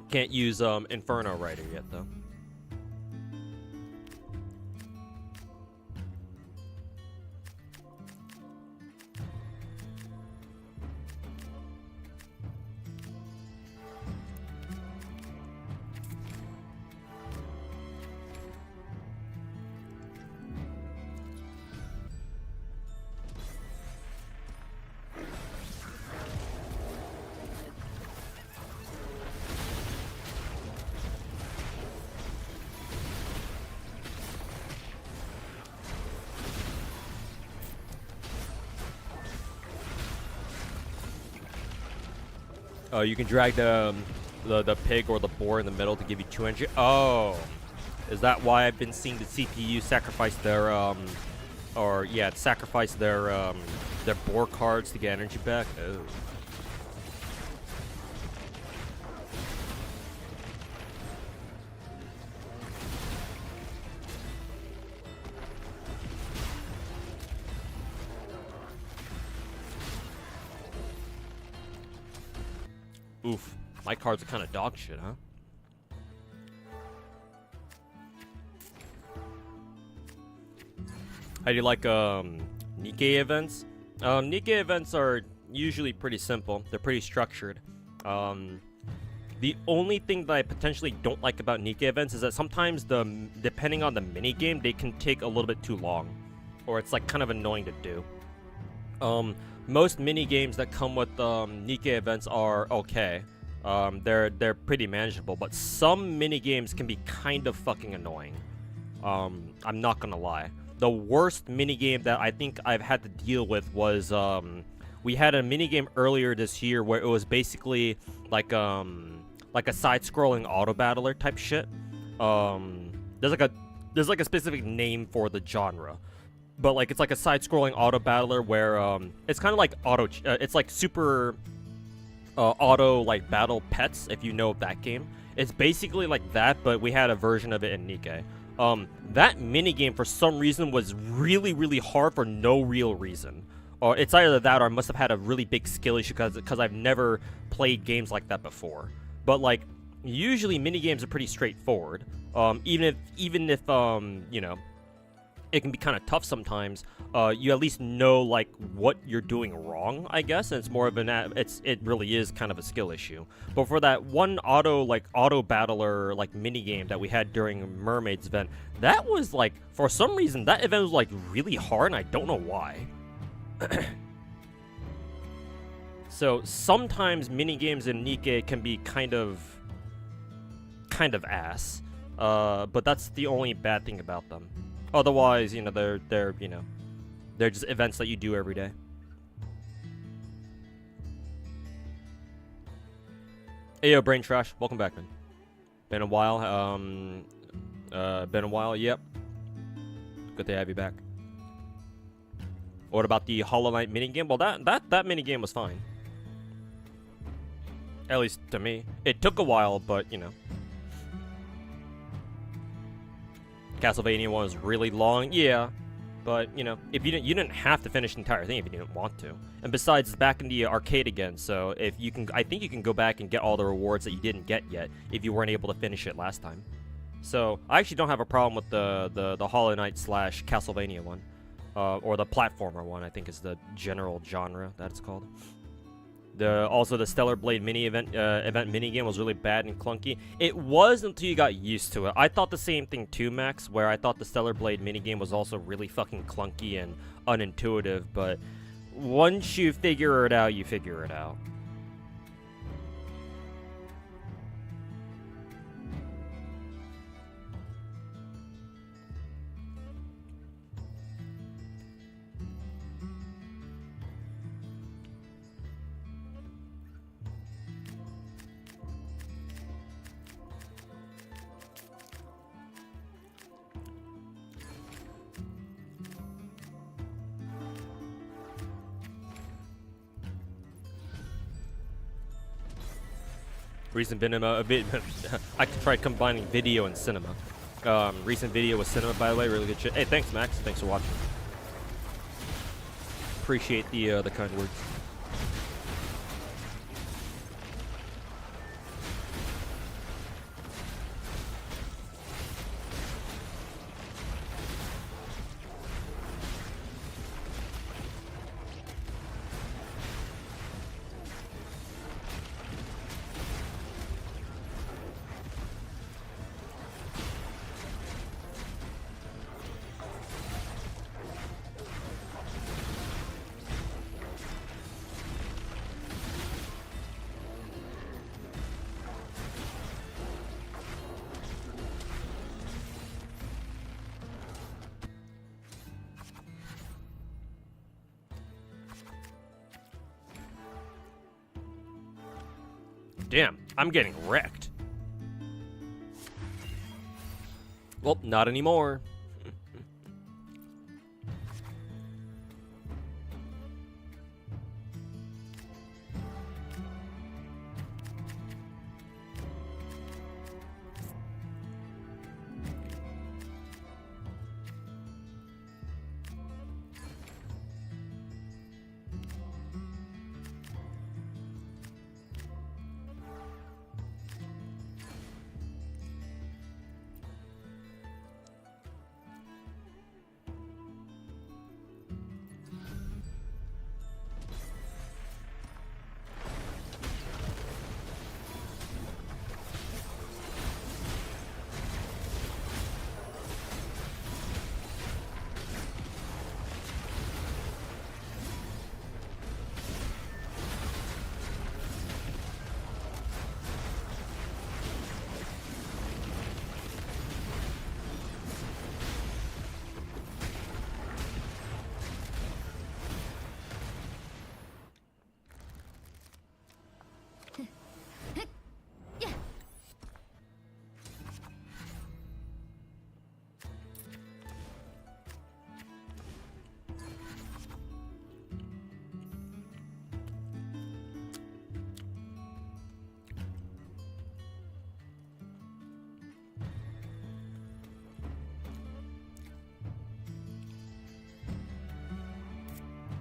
Can't use Inferno Rider yet though. Oh, you can drag the pig or the boar in the middle to give you 2 energy. Oh, is that why I've been seeing the CPU sacrifice their sacrifice their boar cards to get energy back? Oh. Oof, my cards are kind of dog shit, huh? How do you like Nikke events? Nikke events are usually pretty simple. They're pretty structured. The only thing that I potentially don't like about Nikke events is that sometimes depending on the mini game, they can take a little bit too long, or it's like kind of annoying to do. Most mini games that come with Nikke events are okay. They're pretty manageable, but some mini games can be kind of fucking annoying. I'm not gonna lie. The worst mini game that I think I've had to deal with was we had a mini game earlier this year where it was basically like a side-scrolling auto battler type shit. There's like a specific name for the genre. But like it's like a side-scrolling auto battler where it's kind of like it's like super auto like battle pets, if you know that game. It's basically like that, but we had a version of it in Nikke. That minigame for some reason was really, really hard for no real reason. It's either that or I must have had a really big skill issue because I've never played games like that before. But like usually minigames are pretty straightforward. Even if you know, it can be kind of tough sometimes. You at least know like what you're doing wrong, I guess, and it's more of it really is kind of a skill issue. But for that one auto battler like mini game that we had during Mermaid's event, that was like, for some reason that event was like really hard, and I don't know why. So sometimes mini games in Nikke can be kind of ass, but that's the only bad thing about them. Otherwise, you know, they're just events that you do every day. Hey, yo, Brain Trash, welcome back, man. Been a while. Been a while. Yep. Good to have you back. What about the Hollow Knight minigame? Well, that minigame was fine. At least to me. It took a while, but you know. Castlevania one was really long, yeah, but you know, if you didn't have to finish the entire thing if you didn't want to. And besides, it's back in the arcade again, so if you can, I think you can go back and get all the rewards that you didn't get yet if you weren't able to finish it last time. So I actually don't have a problem with the Hollow Knight / Castlevania one, or the platformer one. I think is the general genre that it's called. Also, the Stellar Blade mini event minigame was really bad and clunky. It was until you got used to it. I thought the same thing too, Max, where I thought the Stellar Blade minigame was also really fucking clunky and unintuitive, but once you figure it out, you figure it out. Recent cinema, I tried combining video and cinema. Recent video with cinema, by the way, really good shit. Hey, thanks, Max. Thanks for watching. Appreciate the kind words. damn, I'm getting wrecked. Well, not anymore.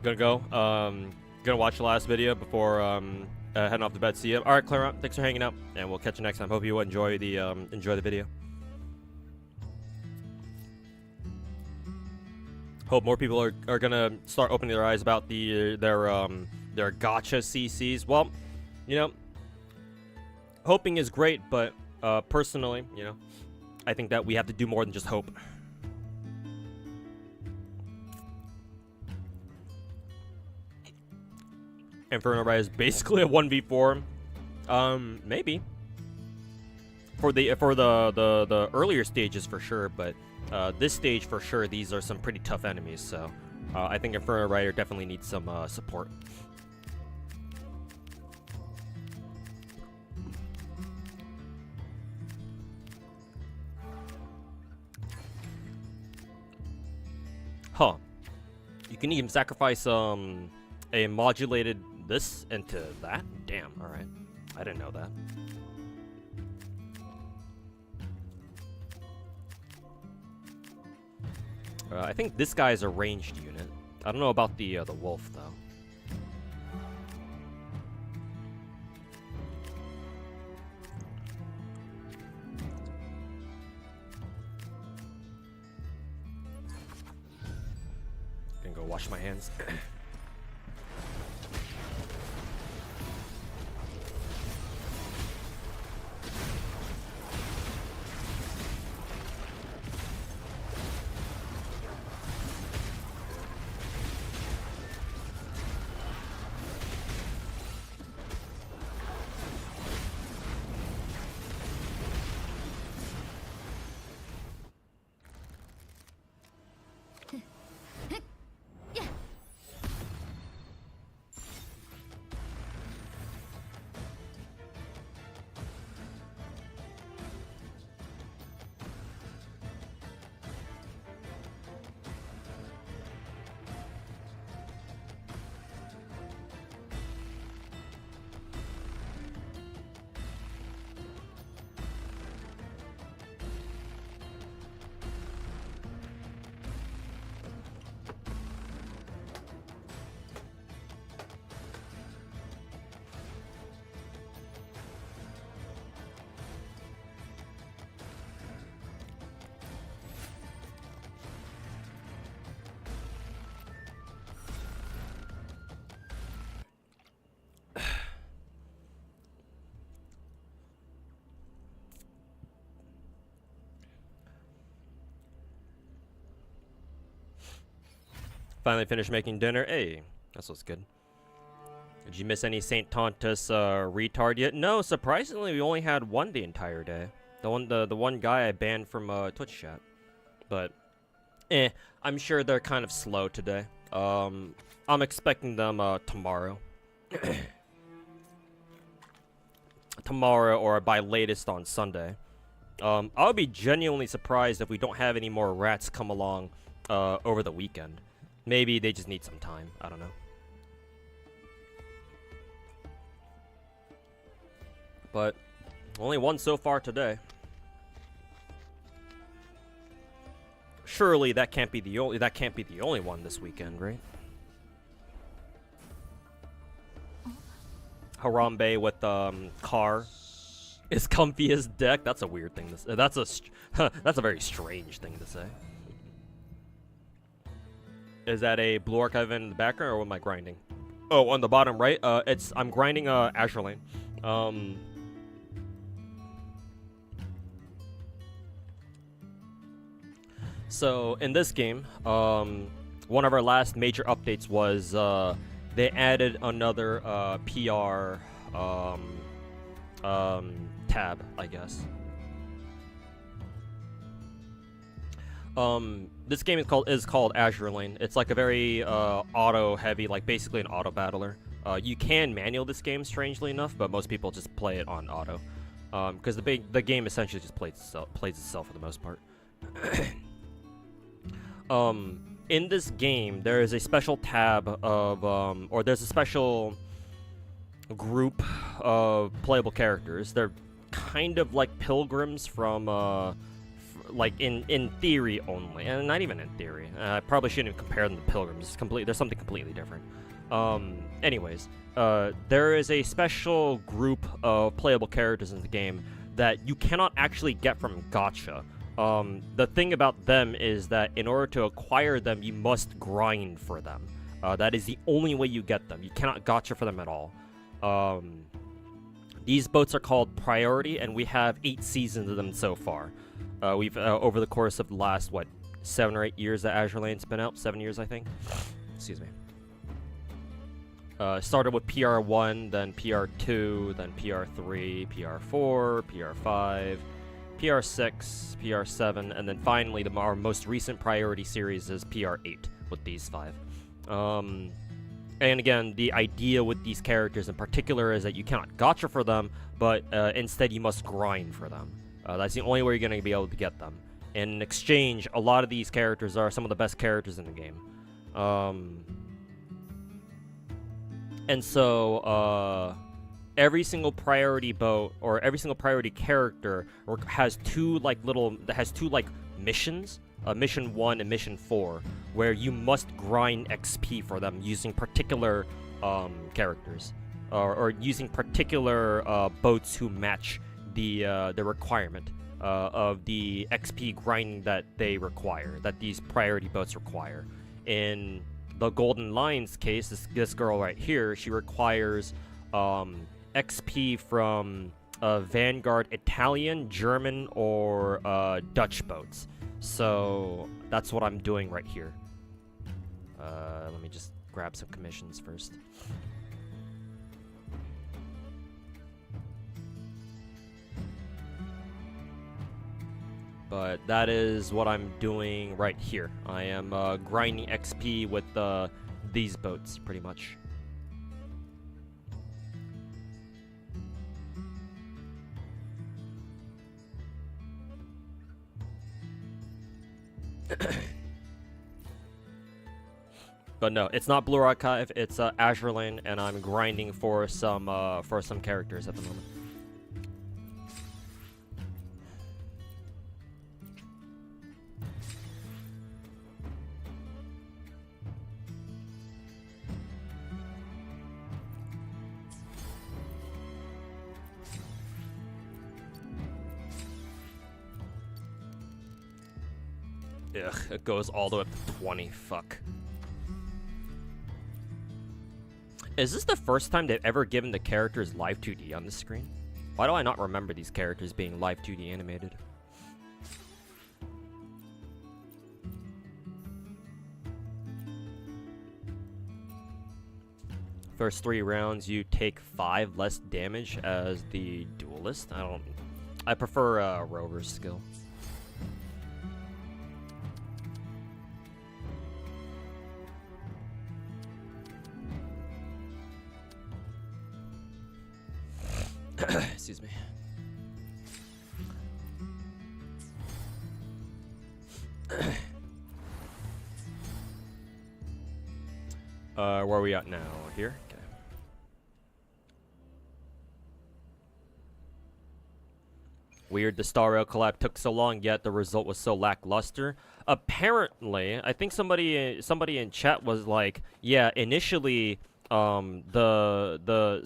Gonna go. Gonna watch the last video before heading off to bed. See ya. All right, Clara. Thanks for hanging out, and we'll catch you next time. Hope you enjoy the video. Hope more people are gonna start opening their eyes about their gacha CCs. Well, you know, hoping is great, but personally, you know, I think that we have to do more than just hope. Inferno Rise is basically a 1v4. Maybe. For the earlier stages for sure, but this stage for sure, these are some pretty tough enemies, so I think Inferno Rider definitely needs some support. Huh. You can even sacrifice a modulated this into that? Damn, alright. I didn't know that. I think this guy is a ranged unit. I don't know about the wolf, though. Gonna go wash my hands. Finally finished making dinner. Hey, that's what's good. Did you miss any St. Tontus retard yet? No, surprisingly, we only had one the entire day. The one guy I banned from Twitch chat. But, I'm sure they're kind of slow today. I'm expecting them tomorrow. tomorrow or by latest on Sunday. I would be genuinely surprised if we don't have any more rats come along over the weekend. Maybe they just need some time. I don't know. But only one so far today. Surely that can't be the only one this weekend, right? Harambe with car is comfy as deck. That's a weird thing to say. That's a very strange thing to say. Is that a blue archive in the background, or what am I grinding? Oh, on the bottom right. I'm grinding Azure Lane. So in this game, one of our last major updates was they added another PR tab, I guess. This game is called Azure Lane. It's like a very auto heavy, like basically an auto battler. You can manual this game, strangely enough, but most people just play it on auto, because the game essentially just plays itself for the most part. In this game, there is a special tab of, or there's a special group of playable characters. They're kind of like pilgrims from, like in theory only, and not even in theory. I probably shouldn't compare them to pilgrims. There's something completely different. Anyways, there is a special group of playable characters in the game that you cannot actually get from Gacha. The thing about them is that in order to acquire them, you must grind for them. That is the only way you get them. You cannot gacha for them at all. These boats are called Priority, and we have 8 seasons of them so far. We've, over the course of the last, 7 or 8 years that Azure Lane's been out? 7 years, I think. Excuse me. Started with PR1, then PR2, then PR3, PR4, PR5, PR6, PR7, and then finally our most recent priority series is PR8 with these 5. And again, the idea with these characters in particular is that you cannot gacha for them, but instead you must grind for them. That's the only way you're going to be able to get them. In exchange, a lot of these characters are some of the best characters in the game. And so, every single priority boat or every single priority character has two missions, mission 1 and mission 4, where you must grind XP for them using particular characters or using particular boats who match the requirement of the XP grinding that they require, that these priority boats require. In the Golden Lion's case, this girl right here, she requires XP from Vanguard Italian, German, or Dutch boats. So that's what I'm doing right here. Let me just grab some commissions first. But that is what I'm doing right here. I am grinding XP with these boats, pretty much. But no, it's not Blue Archive. It's Azure Lane, and I'm grinding for some characters at the moment. Ugh, it goes all the way up to 20. Fuck. Is this the first time they've ever given the characters live 2D on the screen? Why do I not remember these characters being live 2D animated? First 3 rounds, you take 5 less damage as the duelist. I prefer Rover's skill. Excuse Excuse me. Where are we at now? Here? Okay. Weird the Star Rail collab took so long, yet the result was so lackluster. Apparently, I think somebody in chat was like, yeah, initially the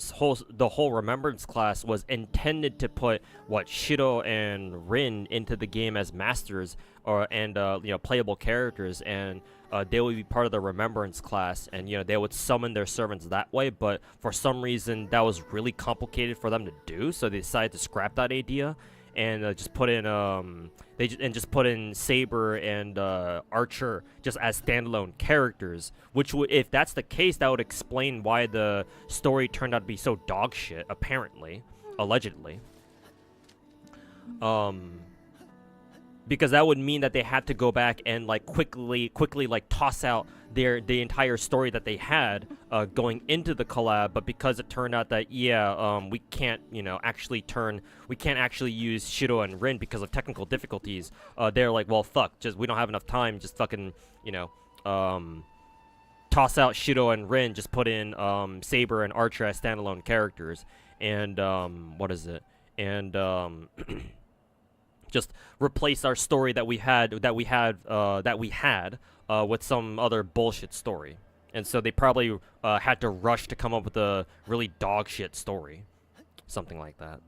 whole remembrance class was intended to put what Shiro and Rin into the game as masters and you know, playable characters, and they would be part of the remembrance class, and you know, they would summon their servants that way. But for some reason that was really complicated for them to do, so they decided to scrap that idea and just put in just put in Saber and Archer just as standalone characters. Which would, if that's the case, that would explain why the story turned out to be so dog shit. Apparently, allegedly, because that would mean that they had to go back and like quickly like toss out the entire story that they had going into the collab. But because it turned out that, yeah, we can't, you know, we can't actually use Shiro and Rin because of technical difficulties, they're like, well, fuck, just, we don't have enough time, just fucking, you know, toss out Shiro and Rin, just put in Saber and Archer as standalone characters, and what is it, and just replace our story that we had with some other bullshit story. And so they probably had to rush to come up with a really dog shit story, something like that.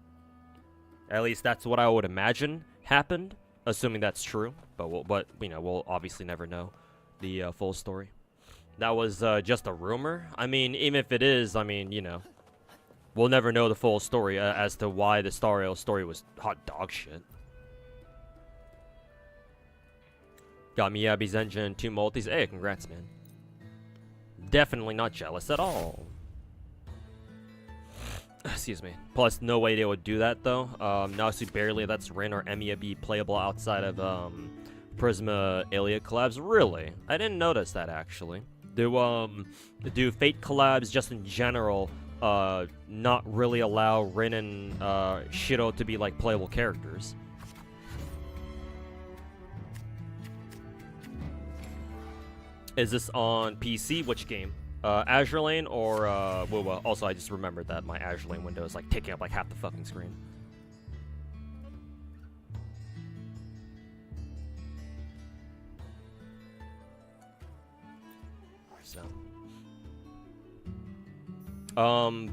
At least that's what I would imagine happened, assuming that's true. But you know, we'll obviously never know the full story. That was just a rumor. I mean, even if it is, I mean, you know, we'll never know the full story as to why the Star Rail story was hot dog shit. Got Miyabi's engine and 2 multis. Hey, congrats, man. Definitely not jealous at all. Excuse me. Plus, no way they would do that, though. Nasu barely lets Rin or Emiya be playable outside of Prisma Ilia collabs. Really? I didn't notice that, actually. Do Fate collabs just in general not really allow Rin and Shiro to be, like, playable characters? Is this on PC? Which game? Azure Lane or well, also I just remembered that my Azure Lane window is like taking up like half the fucking screen. So,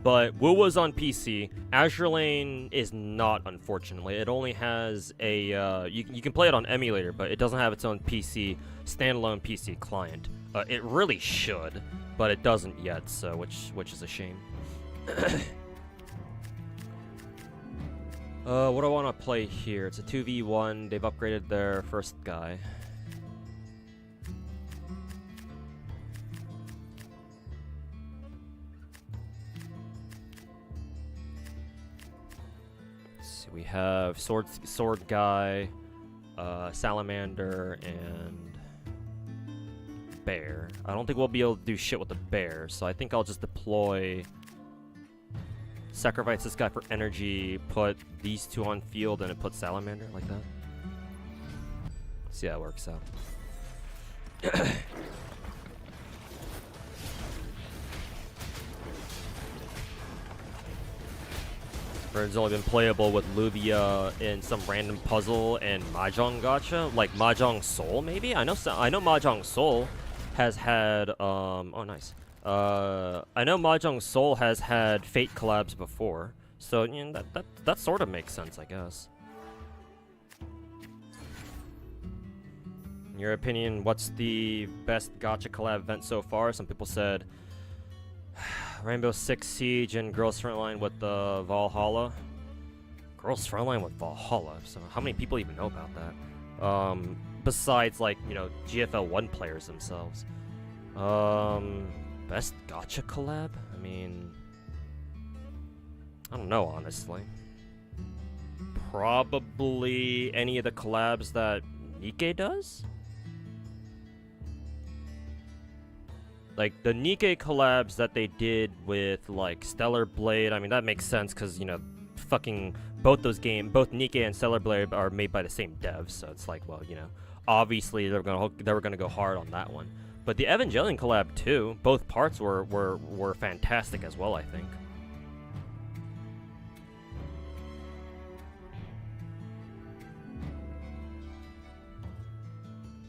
but Wu was on PC. Azure Lane is not, unfortunately. It only has a you can play it on emulator, but it doesn't have its own PC standalone PC client. It really should, but it doesn't yet. So, which is a shame. What do I want to play here? It's a 2v1. They've upgraded their first guy. We have sword guy, salamander, and bear. I don't think we'll be able to do shit with the bear, so I think I'll just deploy, sacrifice this guy for energy, put these 2 on field, and then put salamander like that. See how it works out. It's only been playable with Luvia in some random puzzle and Mahjong gacha, like Mahjong Soul, maybe. I know Mahjong Soul has had oh nice. I know Mahjong Soul has had Fate collabs before, so you know, that sort of makes sense, I guess. In your opinion, what's the best gacha collab event so far? Some people said Rainbow Six Siege and Girls Frontline with the Valhalla. Girls Frontline with Valhalla. So how many people even know about that? Besides, like, you know, GFL 1 players themselves. Best gacha collab? I mean, I don't know, honestly. Probably any of the collabs that Nikke does? Like, the Nikke collabs that they did with, like, Stellar Blade, I mean, that makes sense, because, you know, fucking both Nikke and Stellar Blade are made by the same devs, so it's like, well, you know, obviously they were gonna go hard on that one. But the Evangelion collab too, both parts were fantastic as well, I think.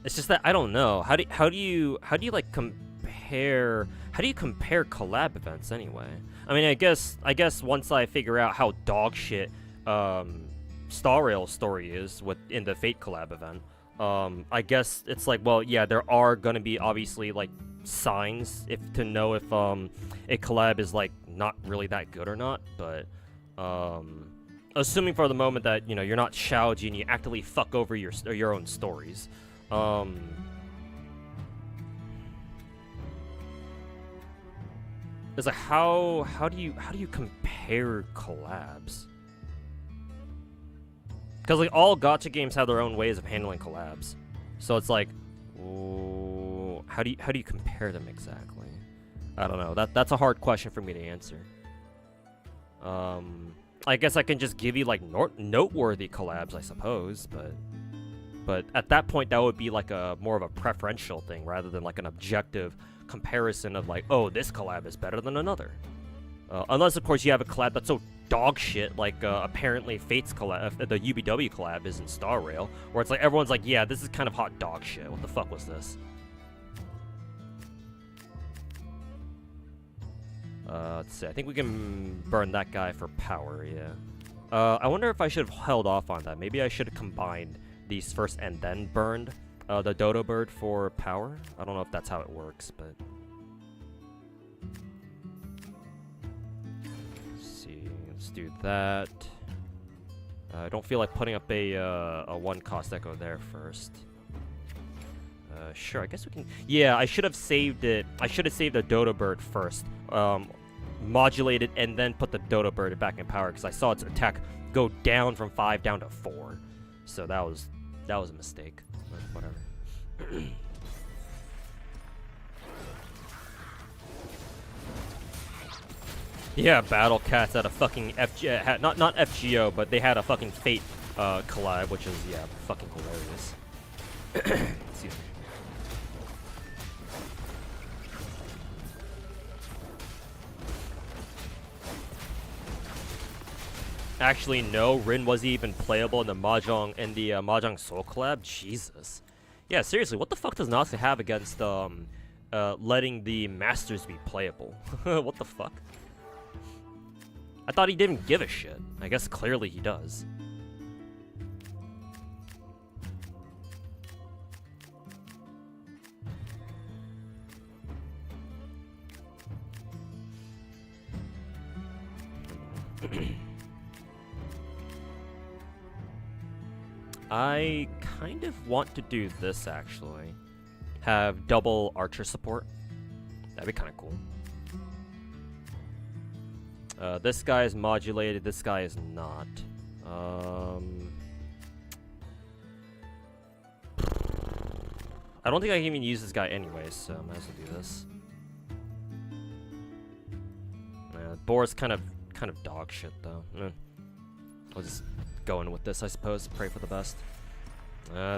It's just that I don't know. How do you like compare collab events anyway? I mean, I guess once I figure out how dog shit Star Rail's story is in the Fate collab event, I guess it's like, well, yeah, there are gonna be obviously like signs to know if a collab is like not really that good or not, but assuming for the moment that, you know, you're not Shaoji and you actively fuck over your own stories. It's like, how do you compare collabs? Because like all gacha games have their own ways of handling collabs, so it's like, ooh, how do you compare them exactly? I don't know. That's a hard question for me to answer. I guess I can just give you like noteworthy collabs, I suppose, but at that point that would be like a more of a preferential thing rather than like an objective comparison of like, oh, this collab is better than another. Unless of course you have a collab that's so dog shit, like apparently Fate's collab, the UBW collab is in Star Rail, where it's like everyone's like, yeah, this is kind of hot dog shit. What the fuck was this? Let's see. I think we can burn that guy for power. Yeah. I wonder if I should have held off on that. Maybe I should have combined these first and then burned the dodo bird for power. I don't know if that's how it works, but let's see. Let's do that. I don't feel like putting up a one cost echo there first. Sure, I guess we can. Yeah, I should have saved it. I should have saved the dodo bird first, modulated, and then put the dodo bird back in power because I saw its attack go down from 5 down to 4. So that was a mistake. But whatever. Yeah, Battle Cats had a fucking FG, not FGO, but they had a fucking Fate collab, which is, yeah, fucking hilarious. Excuse me. Actually, no, Rin wasn't even playable in the Mahjong Soul collab. Jesus. Yeah, seriously, what the fuck does Natsu have against letting the masters be playable? What the fuck? I thought he didn't give a shit. I guess clearly he does. I kind of want to do this, actually. Have double archer support. That'd be kind of cool. This guy is modulated, this guy is not. I don't think I can even use this guy anyways, so I might as well do this. Boar's kind of dog shit, though. I'll just go in with this, I suppose. Pray for the best.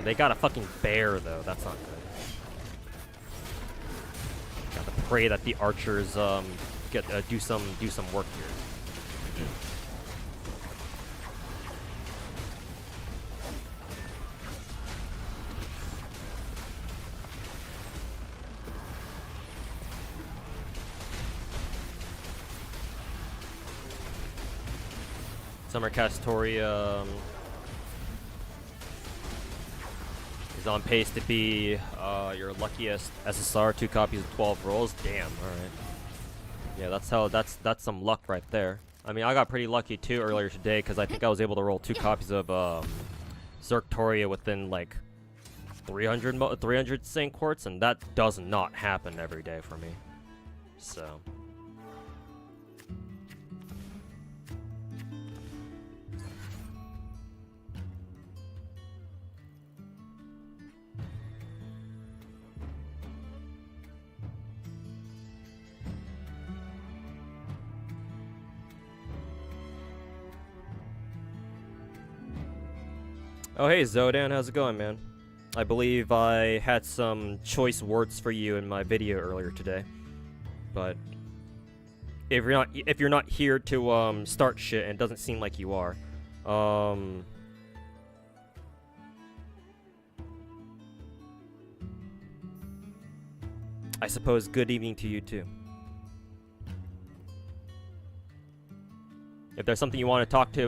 They got a fucking bear, though. That's not good. Gotta pray that the archers do some work here. Summer Castori is on pace to be your luckiest SSR, 2 copies of 12 rolls. Damn, alright. Yeah, that's some luck right there. I mean, I got pretty lucky too earlier today because I think I was able to roll 2 copies of Zerktoria within like 300 Saint Quartz, and that does not happen every day for me. So. Oh, hey, Zodan, how's it going, man? I believe I had some choice words for you in my video earlier today, but if you're not here to start shit, and it doesn't seem like you are, I suppose good evening to you too. If there's something you want to talk to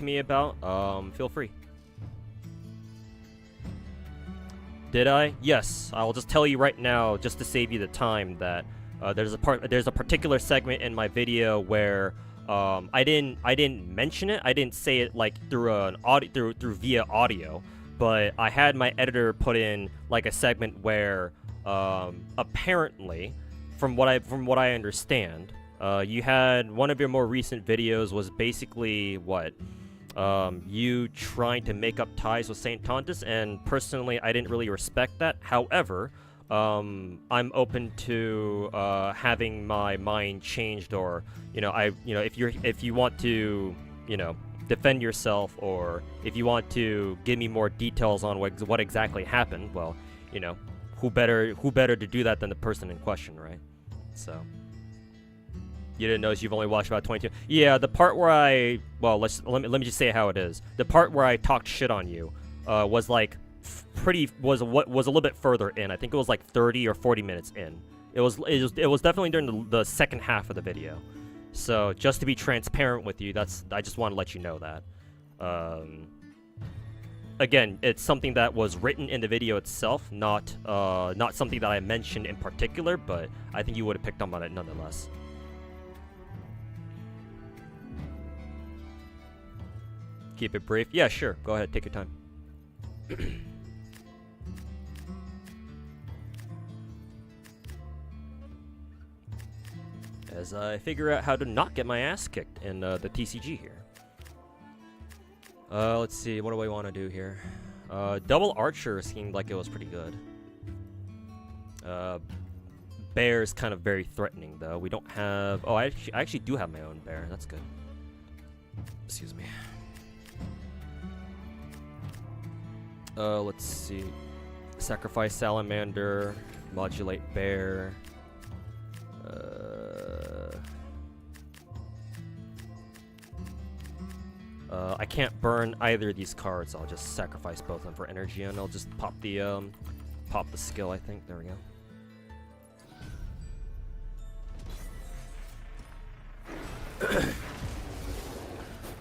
me about, feel free. Did I? Yes. I'll just tell you right now, just to save you the time, that there's a particular segment in my video where I didn't mention it. I didn't say it like through via audio, but I had my editor put in like a segment where apparently, from what I understand, you had one of your more recent videos was basically what? You trying to make up ties with St. Tontus, and personally, I didn't really respect that. However, I'm open to having my mind changed, or if you want to, defend yourself, or if you want to give me more details on what exactly happened, well, who better to do that than the person in question, right? So. You didn't notice you've only watched about 22? Yeah, the part where let me just say how it is. The part where I talked shit on you was like was a little bit further in. I think it was like 30 or 40 minutes in. It was definitely during the second half of the video. So just to be transparent with you, I just want to let you know that. Again, it's something that was written in the video itself, not something that I mentioned in particular, but I think you would have picked up on it nonetheless. Keep it brief. Yeah, sure. Go ahead. Take your time. As I figure out how to not get my ass kicked in the TCG here. Let's see. What do I want to do here? Double Archer seemed like it was pretty good. Bear's kind of very threatening, though. We don't have... Oh, I actually do have my own bear. That's good. Excuse me. Let's see. Sacrifice Salamander, Modulate Bear. I can't burn either of these cards. I'll just sacrifice both of them for energy, and I'll just pop the skill, I think. There we go.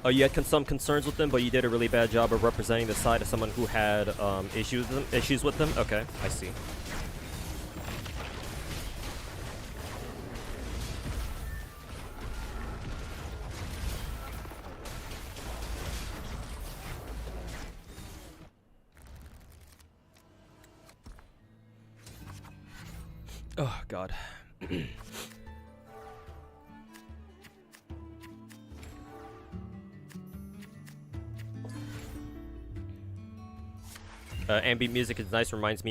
Oh, you had some concerns with them, but you did a really bad job of representing the side of someone who had issues with them? Okay, I see. Oh, God. Ambient music is nice. Reminds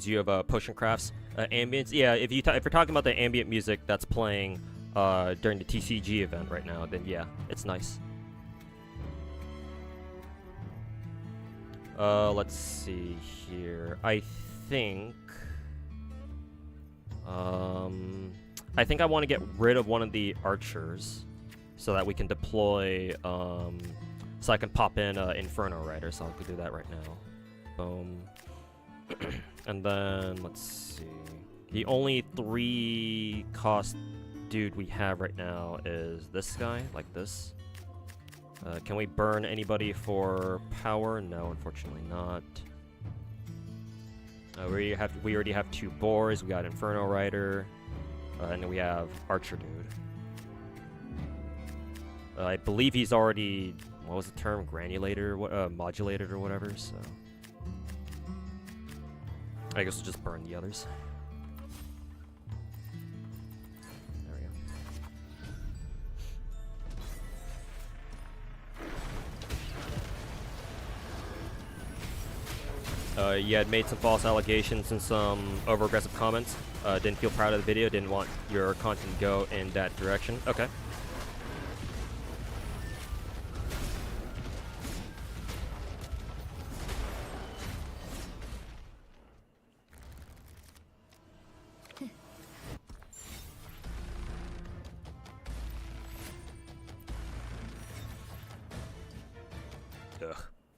you of Potion Crafts ambience. Yeah, if you're talking about the ambient music that's playing during the TCG event right now, then yeah, it's nice. Let's see here. I think I want to get rid of one of the archers so that we can deploy so I can pop in Inferno Rider. So I'll do that right now. Boom. And then, let's see. The only 3 cost dude we have right now is this guy, like this. Can we burn anybody for power? No, unfortunately not. We already have 2 boars. We got Inferno Rider, and then we have Archer dude. I believe he's already, what was the term, modulated or whatever. So I guess we'll just burn the others. There we go. You had made some false allegations and some over-aggressive comments. Didn't feel proud of the video. Didn't want your content to go in that direction. Okay.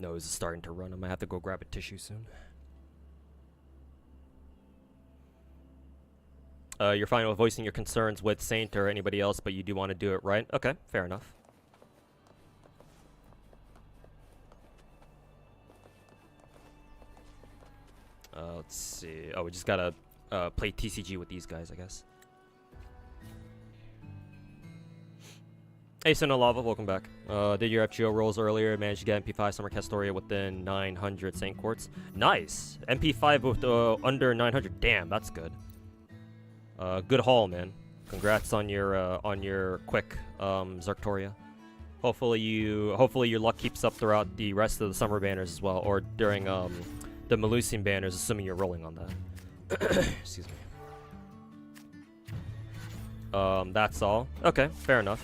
Nose is starting to run. I might have to go grab a tissue soon. You're fine with voicing your concerns with Saint or anybody else, but you do want to do it right? Okay, fair enough. Let's see. Oh, we just gotta play TCG with these guys, I guess. Hey, Sinolava, welcome back. Did your FGO rolls earlier, managed to get MP5 Summer Castoria within 900 Saint Quartz. Nice! MP5 with under 900. Damn, that's good. Good haul, man. Congrats on your quick Zerctoria. Hopefully your luck keeps up throughout the rest of the summer banners as well, or during the Melusian banners, assuming you're rolling on that. Excuse me. That's all. Okay, fair enough.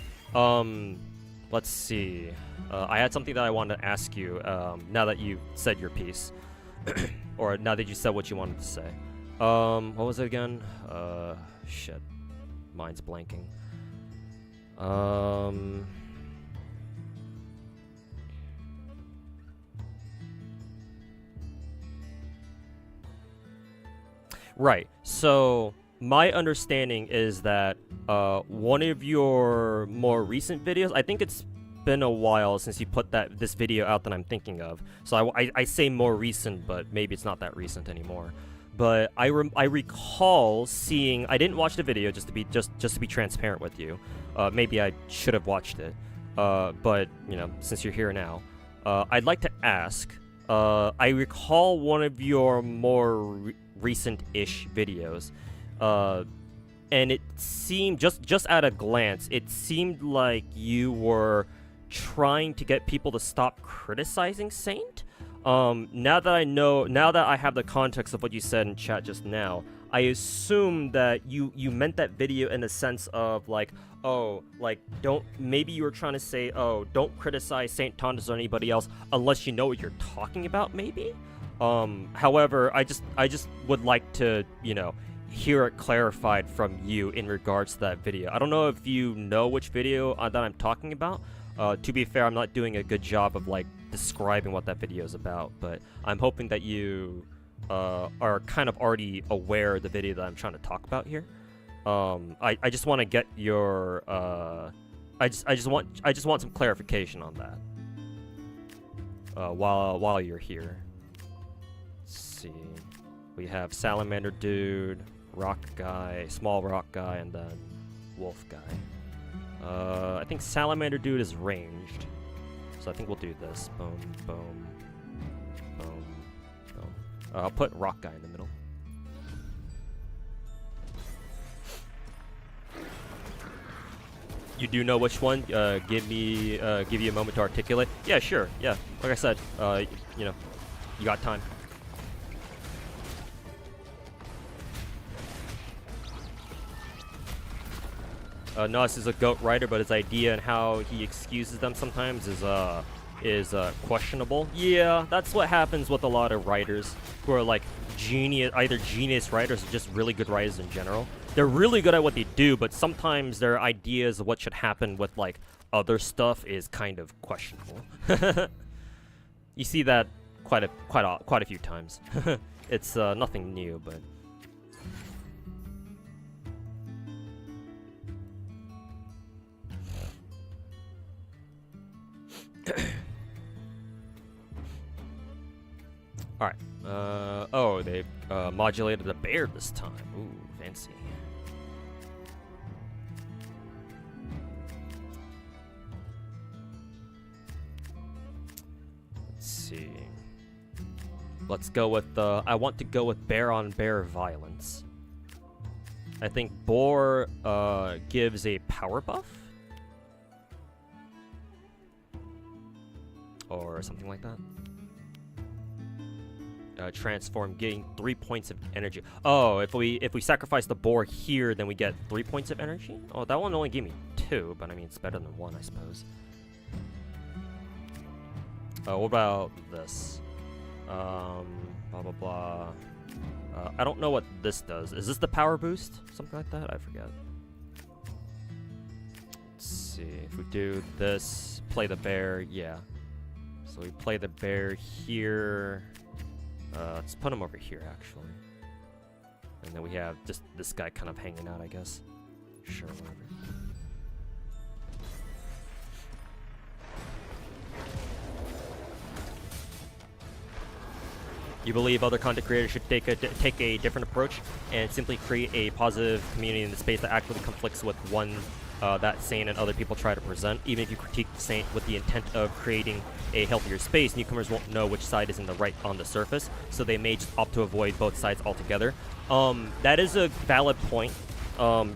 Let's see. I had something that I wanted to ask you, now that you said your piece. Or now that you said what you wanted to say. What was it again? Shit. Mind's blanking. Right. So my understanding is that one of your more recent videos, I think it's been a while since you put this video out that I'm thinking of. So I say more recent, but maybe it's not that recent anymore. But I recall seeing, I didn't watch the video just to be transparent with you. Maybe I should have watched it. But you know, since you're here now, I'd like to ask. I recall one of your more recent-ish videos, and it seemed just at a glance, it seemed like you were trying to get people to stop criticizing Saint. Now that I have the context of what you said in chat just now, I assume that you meant that video in the sense of like, oh, like maybe you were trying to say, oh, don't criticize Saint Tondas or anybody else unless you know what you're talking about, maybe. However, I just would like to, you know, hear it clarified from you in regards to that video. I don't know if you know which video that I'm talking about. To be fair, I'm not doing a good job of like describing what that video is about, but I'm hoping that you are kind of already aware of the video that I'm trying to talk about here. I just want to get your I just want some clarification on that. While you're here. Let's see. We have Salamander Dude, Rock Guy, Small Rock Guy, and then Wolf Guy. I think Salamander Dude is ranged, so I think we'll do this. Boom, boom, boom, boom. I'll put Rock Guy in the middle. You do know which one? Give you a moment to articulate. Yeah, sure. Yeah, like I said, you know, you got time. Nos is a GOAT writer, but his idea and how he excuses them sometimes is questionable. Yeah, that's what happens with a lot of writers who are like either genius writers or just really good writers in general. They're really good at what they do, but sometimes their ideas of what should happen with like other stuff is kind of questionable. You see that quite a few times. It's nothing new, but. Alright. Oh, they modulated the bear this time. Ooh, fancy. Let's see. Let's go with I want to go with bear on bear violence. I think boar gives a power buff. Or something like that. Transform, getting 3 points of energy. Oh, if we sacrifice the boar here, then we get 3 points of energy? Oh, that one only gave me 2, but I mean, it's better than 1, I suppose. What about this? Blah, blah, blah. I don't know what this does. Is this the power boost? Something like that? I forget. Let's see. If we do this, play the bear, yeah. So we play the bear here. Let's put him over here, actually. And then we have just this guy kind of hanging out, I guess. Sure, whatever. You believe other content creators should take a different approach and simply create a positive community in the space that actually conflicts with one that Saint and other people try to present. Even if you critique Saint with the intent of creating a healthier space, newcomers won't know which side is in the right on the surface, so they may just opt to avoid both sides altogether. That is a valid point.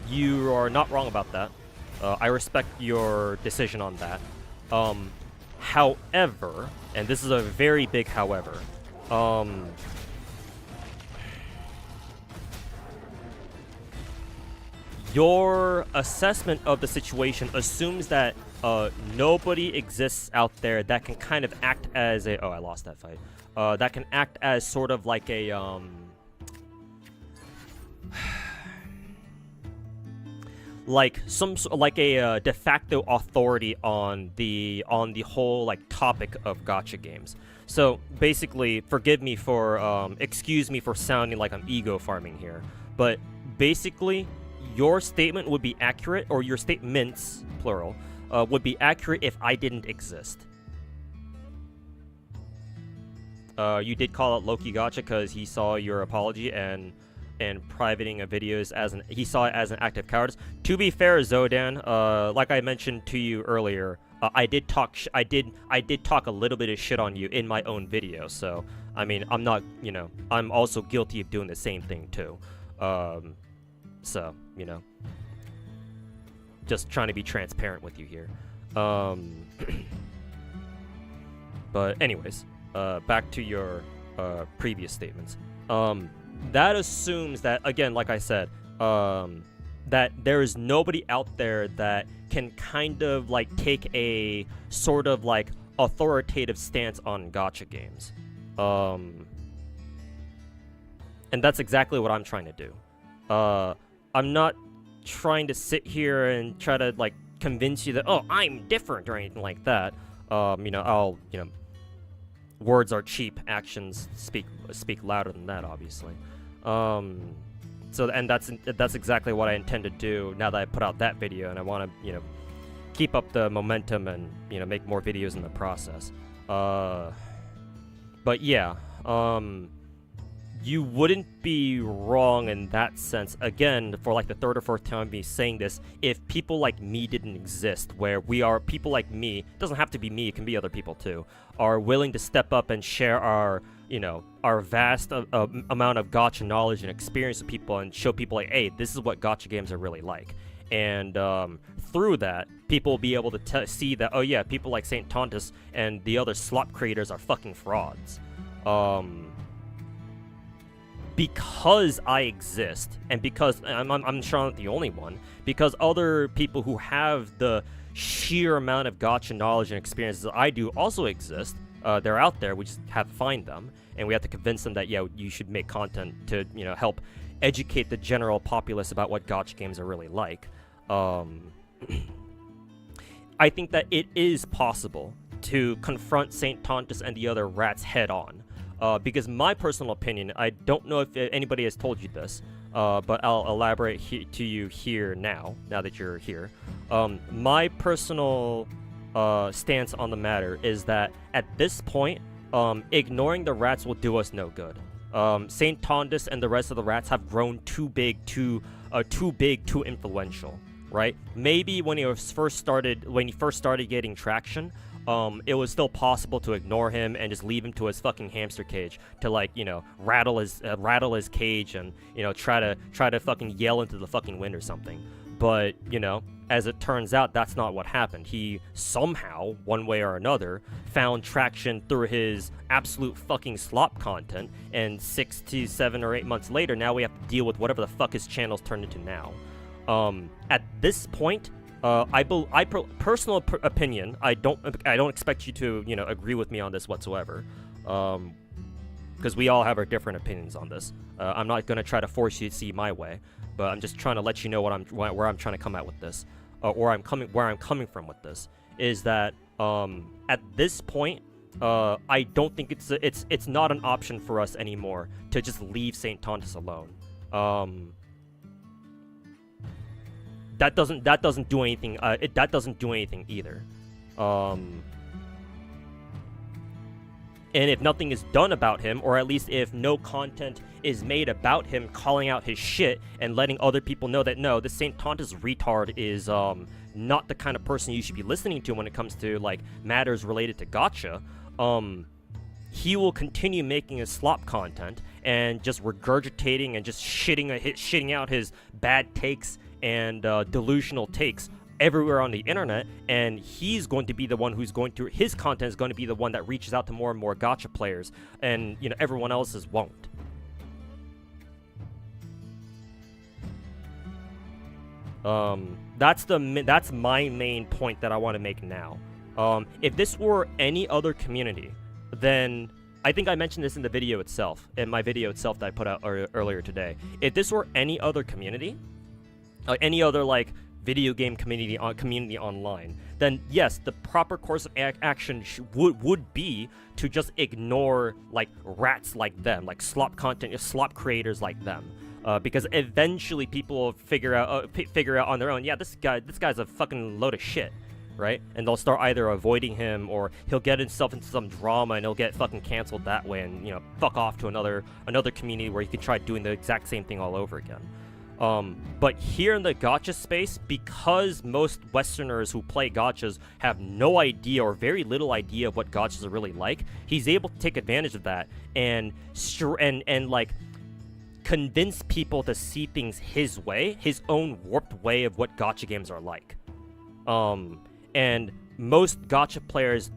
You are not wrong about that. I respect your decision on that. However, and this is a very big however, your assessment of the situation assumes that nobody exists out there that can kind of act as a... Oh, I lost that fight. That can act as sort of like a... like a de facto authority on the whole like topic of gacha games. So basically, forgive me for excuse me for sounding like I'm ego farming here, but basically your statement would be accurate, or your statements plural would be accurate if I didn't exist. You did call out Loki Gacha because he saw your apology and privating of videos as he saw it as an act of cowardice. To be fair, Zodan, like I mentioned to you earlier, I did talk a little bit of shit on you in my own video. So I mean, I'm not, you know, I'm also guilty of doing the same thing too. So you know, just trying to be transparent with you here. But anyways, back to your previous statements. That assumes that, again, like I said, that there is nobody out there that can kind of like take a sort of like authoritative stance on gacha games. And that's exactly what I'm trying to do. I'm not trying to sit here and try to like convince you that, oh, I'm different or anything like that. You know, words are cheap, actions speak louder than that, obviously. So, and that's exactly what I intend to do now that I put out that video, and I want to, you know, keep up the momentum and, you know, make more videos in the process. But yeah, you wouldn't be wrong in that sense, again, for like the third or fourth time me saying this, if people like me didn't exist, where we are, people like me, it doesn't have to be me, it can be other people too, are willing to step up and share our, you know, our vast amount of gacha knowledge and experience with people and show people like, hey, this is what gacha games are really like. And through that, people will be able to see that, oh yeah, people like St. Tontus and the other slop creators are fucking frauds. Because I exist, and because I'm sure I'm not the only one, because other people who have the sheer amount of gacha knowledge and experiences I do also exist. They're out there, we just have to find them, and we have to convince them that, yeah, you should make content to, you know, help educate the general populace about what gacha games are really like. I think that it is possible to confront St. Tontus and the other rats head on. Because my personal opinion, I don't know if anybody has told you this, but I'll elaborate to you here now that you're here. My personal stance on the matter is that at this point, ignoring the rats will do us no good. St. Tontus and the rest of the rats have grown too big, too influential, right? Maybe when he first started getting traction, it was still possible to ignore him and just leave him to his fucking hamster cage to, like, you know, rattle his cage and, you know, try to fucking yell into the fucking wind or something. But, you know, as it turns out, that's not what happened. He somehow, one way or another, found traction through his absolute fucking slop content, and 6 to 7 or 8 months later, now we have to deal with whatever the fuck his channel's turned into now. At this point, personal opinion, I don't expect you to, you know, agree with me on this whatsoever, because we all have our different opinions on this. I'm not gonna try to force you to see my way, but I'm just trying to let you know where I'm trying to come at with this, where I'm coming from with this. Is that at this point, I don't think it's not an option for us anymore to just leave St. Tontus alone. That doesn't do anything. That doesn't do anything either. And if nothing is done about him, or at least if no content is made about him calling out his shit and letting other people know that no, this St. Tontus retard is not the kind of person you should be listening to when it comes to like matters related to gacha, he will continue making his slop content and just regurgitating and just shitting out his bad takes and delusional takes everywhere on the internet, and he's going to be the one who's going to, his content is going to be the one that reaches out to more and more gacha players, and you know, everyone else's won't. That's my main point that I want to make now. If this were any other community, then I think I mentioned this in the video itself, in my video itself that I put out earlier today. If this were any other community, any other like video game community online, then yes, the proper course of action would be to just ignore like rats like them, like slop creators like them, because eventually people will figure out on their own, yeah, this guy's a fucking load of shit, right? And they'll start either avoiding him, or he'll get himself into some drama and he'll get fucking canceled that way, and you know, fuck off to another community where he can try doing the exact same thing all over again. But here in the gacha space, because most Westerners who play gachas have no idea or very little idea of what gachas are really like, he's able to take advantage of that and like convince people to see things his way, his own warped way of what gacha games are like. And most gacha players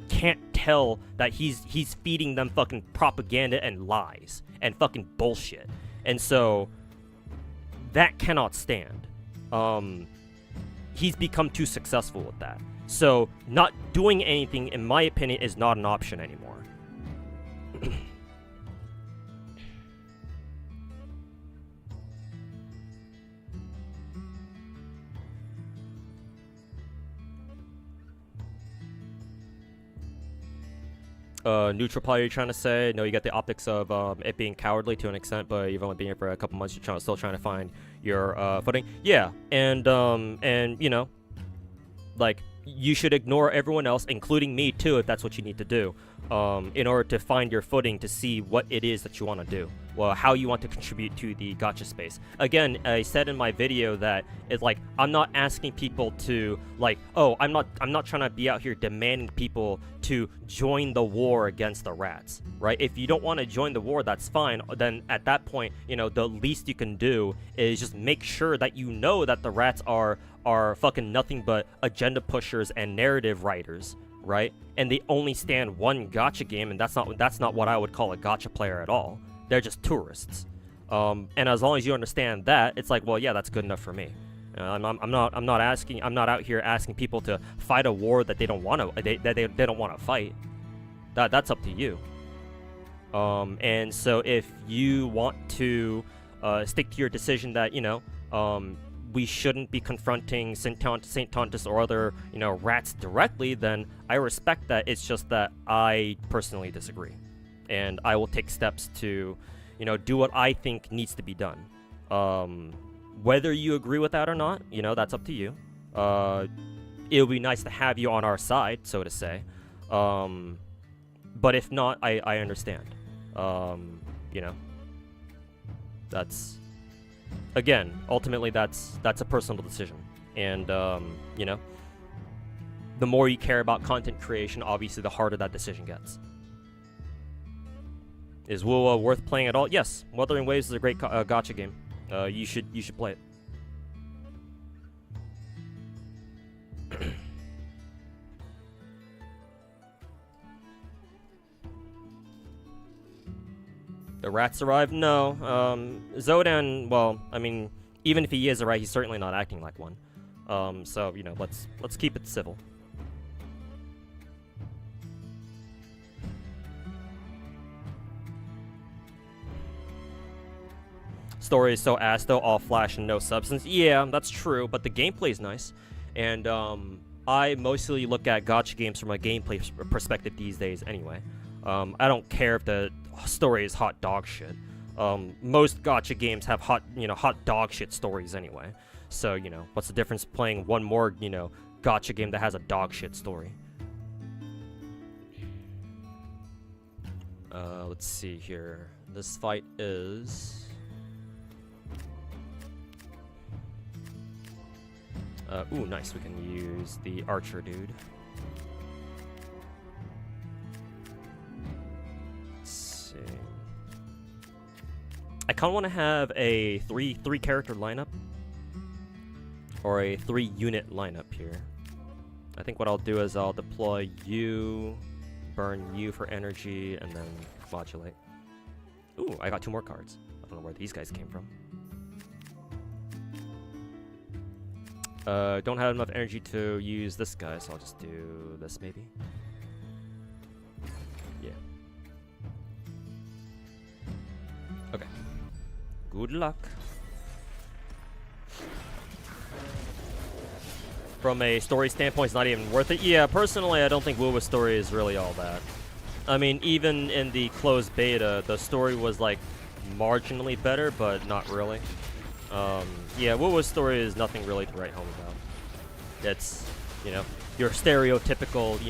can't tell that he's feeding them fucking propaganda and lies and fucking bullshit. And so that cannot stand. He's become too successful with that. So not doing anything, in my opinion, is not an option anymore. Neutral player, you're trying to say? No, you get the optics of it being cowardly to an extent, but you've only been here for a couple months. You're still trying to find your footing. Yeah, and you know, like, you should ignore everyone else, including me too, if that's what you need to do, in order to find your footing to see what it is that you want to do. Well, how you want to contribute to the gacha space. Again, I said in my video that it's like, I'm not asking people to like, oh, I'm not trying to be out here demanding people to join the war against the rats, right? If you don't want to join the war, that's fine. Then at that point, you know, the least you can do is just make sure that you know that the rats are fucking nothing but agenda pushers and narrative writers, right? And they only stand one gacha game, and that's not what I would call a gacha player at all. They're just tourists. And as long as you understand that, it's like, well, yeah, that's good enough for me. I'm not out here asking people to fight a war that they don't want to they don't want to fight. That's up to you. And so if you want to stick to your decision that, you know, we shouldn't be confronting St. Tontus or other, you know, rats directly, then I respect that. It's just that I personally disagree, and I will take steps to, you know, do what I think needs to be done. Whether you agree with that or not, you know, that's up to you. It would be nice to have you on our side, so to say. But if not, I understand. You know, that's, again, ultimately that's a personal decision. And, you know, the more you care about content creation, obviously the harder that decision gets. Is WoW worth playing at all? Yes, Wuthering Waves is a great gacha game. You should play it. The rats arrive? No. Zodan, well, I mean, even if he is a rat, he's certainly not acting like one. So, you know, let's keep it civil. Story is so ass though, all flash and no substance. Yeah, that's true, but the gameplay is nice. And I mostly look at gacha games from a gameplay perspective these days anyway. I don't care if the story is hot dog shit. Most gacha games have hot dog shit stories anyway. So, what's the difference playing one more, gacha game that has a dog shit story? Let's see here. This fight is... ooh, nice. We can use the archer dude. Let's see. I kind of want to have a three character lineup. Or a 3-unit lineup here. I think what I'll do is I'll deploy you, burn you for energy, and then modulate. Ooh, I got 2 more cards. I don't know where these guys came from. Don't have enough energy to use this guy, so I'll just do this maybe. Yeah. Okay. Good luck. From a story standpoint, it's not even worth it. Yeah, personally, I don't think Wuwa's story is really all that. I mean, even in the closed beta, the story was, like, marginally better, but not really. Yeah, Wuwa's story is nothing really to write home about. It's, your stereotypical,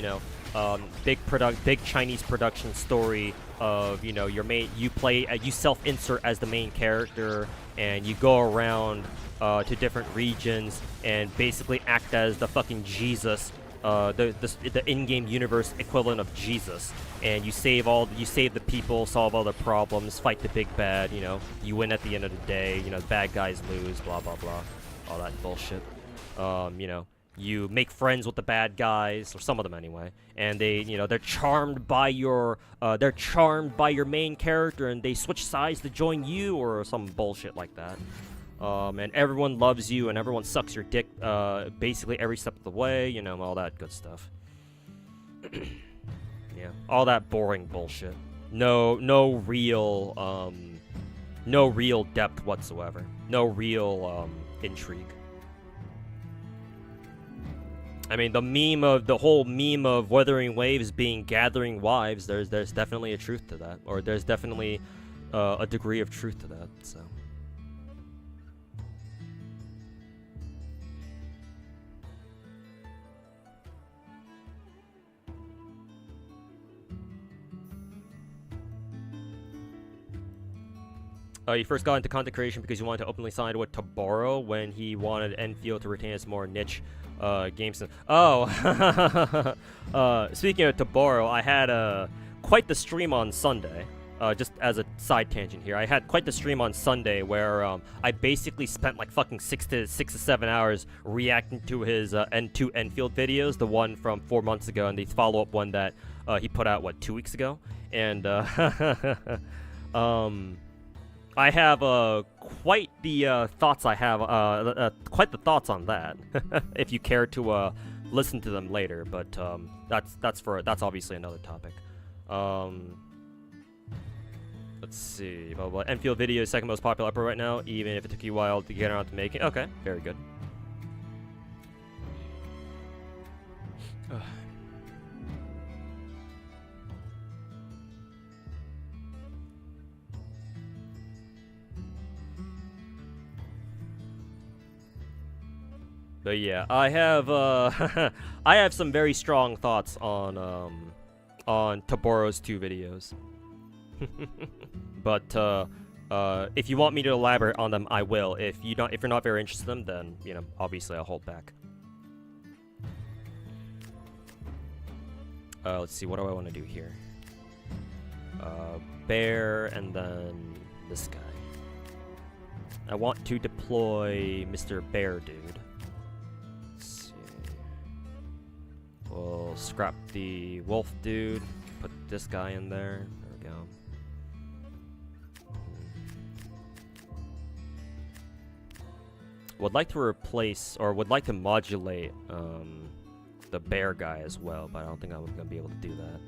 big Chinese production story of, you self-insert as the main character, and you go around to different regions and basically act as the fucking Jesus, the in-game universe equivalent of Jesus, and you save the people, solve all the problems, fight the big bad. You win at the end of the day. The bad guys lose, blah blah blah, all that bullshit. You make friends with the bad guys, or some of them anyway, and they're charmed by your main character, and they switch sides to join you, or some bullshit like that. And everyone loves you, and everyone sucks your dick, basically every step of the way, all that good stuff. Yeah, all that boring bullshit. No real depth whatsoever. No real, intrigue. I mean, the whole meme of Wuthering Waves being gathering wives, there's definitely a truth to that, or there's definitely, a degree of truth to that, so. You first got into content creation because you wanted to openly side with Taboro when he wanted Enfield to retain its more niche games. Oh, speaking of Taboro, I had quite the stream on Sunday. Just as a side tangent here, I had quite the stream on Sunday where I basically spent like fucking 6 to 7 hours reacting to his N2 Enfield videos, the one from 4 months ago, and the follow-up one that he put out 2 weeks ago, and I have quite the thoughts. I have quite the thoughts on that. If you care to listen to them later, but that's obviously another topic. Let's see. Well, Enfield video is second most popular upper right now, even if it took you a while to get around to making. Okay, very good. But yeah, I have I have some very strong thoughts on Taboro's 2 videos. But if you want me to elaborate on them, I will. If you're not very interested in them, then obviously I'll hold back. Let's see, what do I want to do here? Bear and then this guy. I want to deploy Mr. Bear Dude. We'll scrap the wolf dude, put this guy in there. There we go. Would like to replace, or would like to modulate, the bear guy as well, but I don't think I'm gonna be able to do that.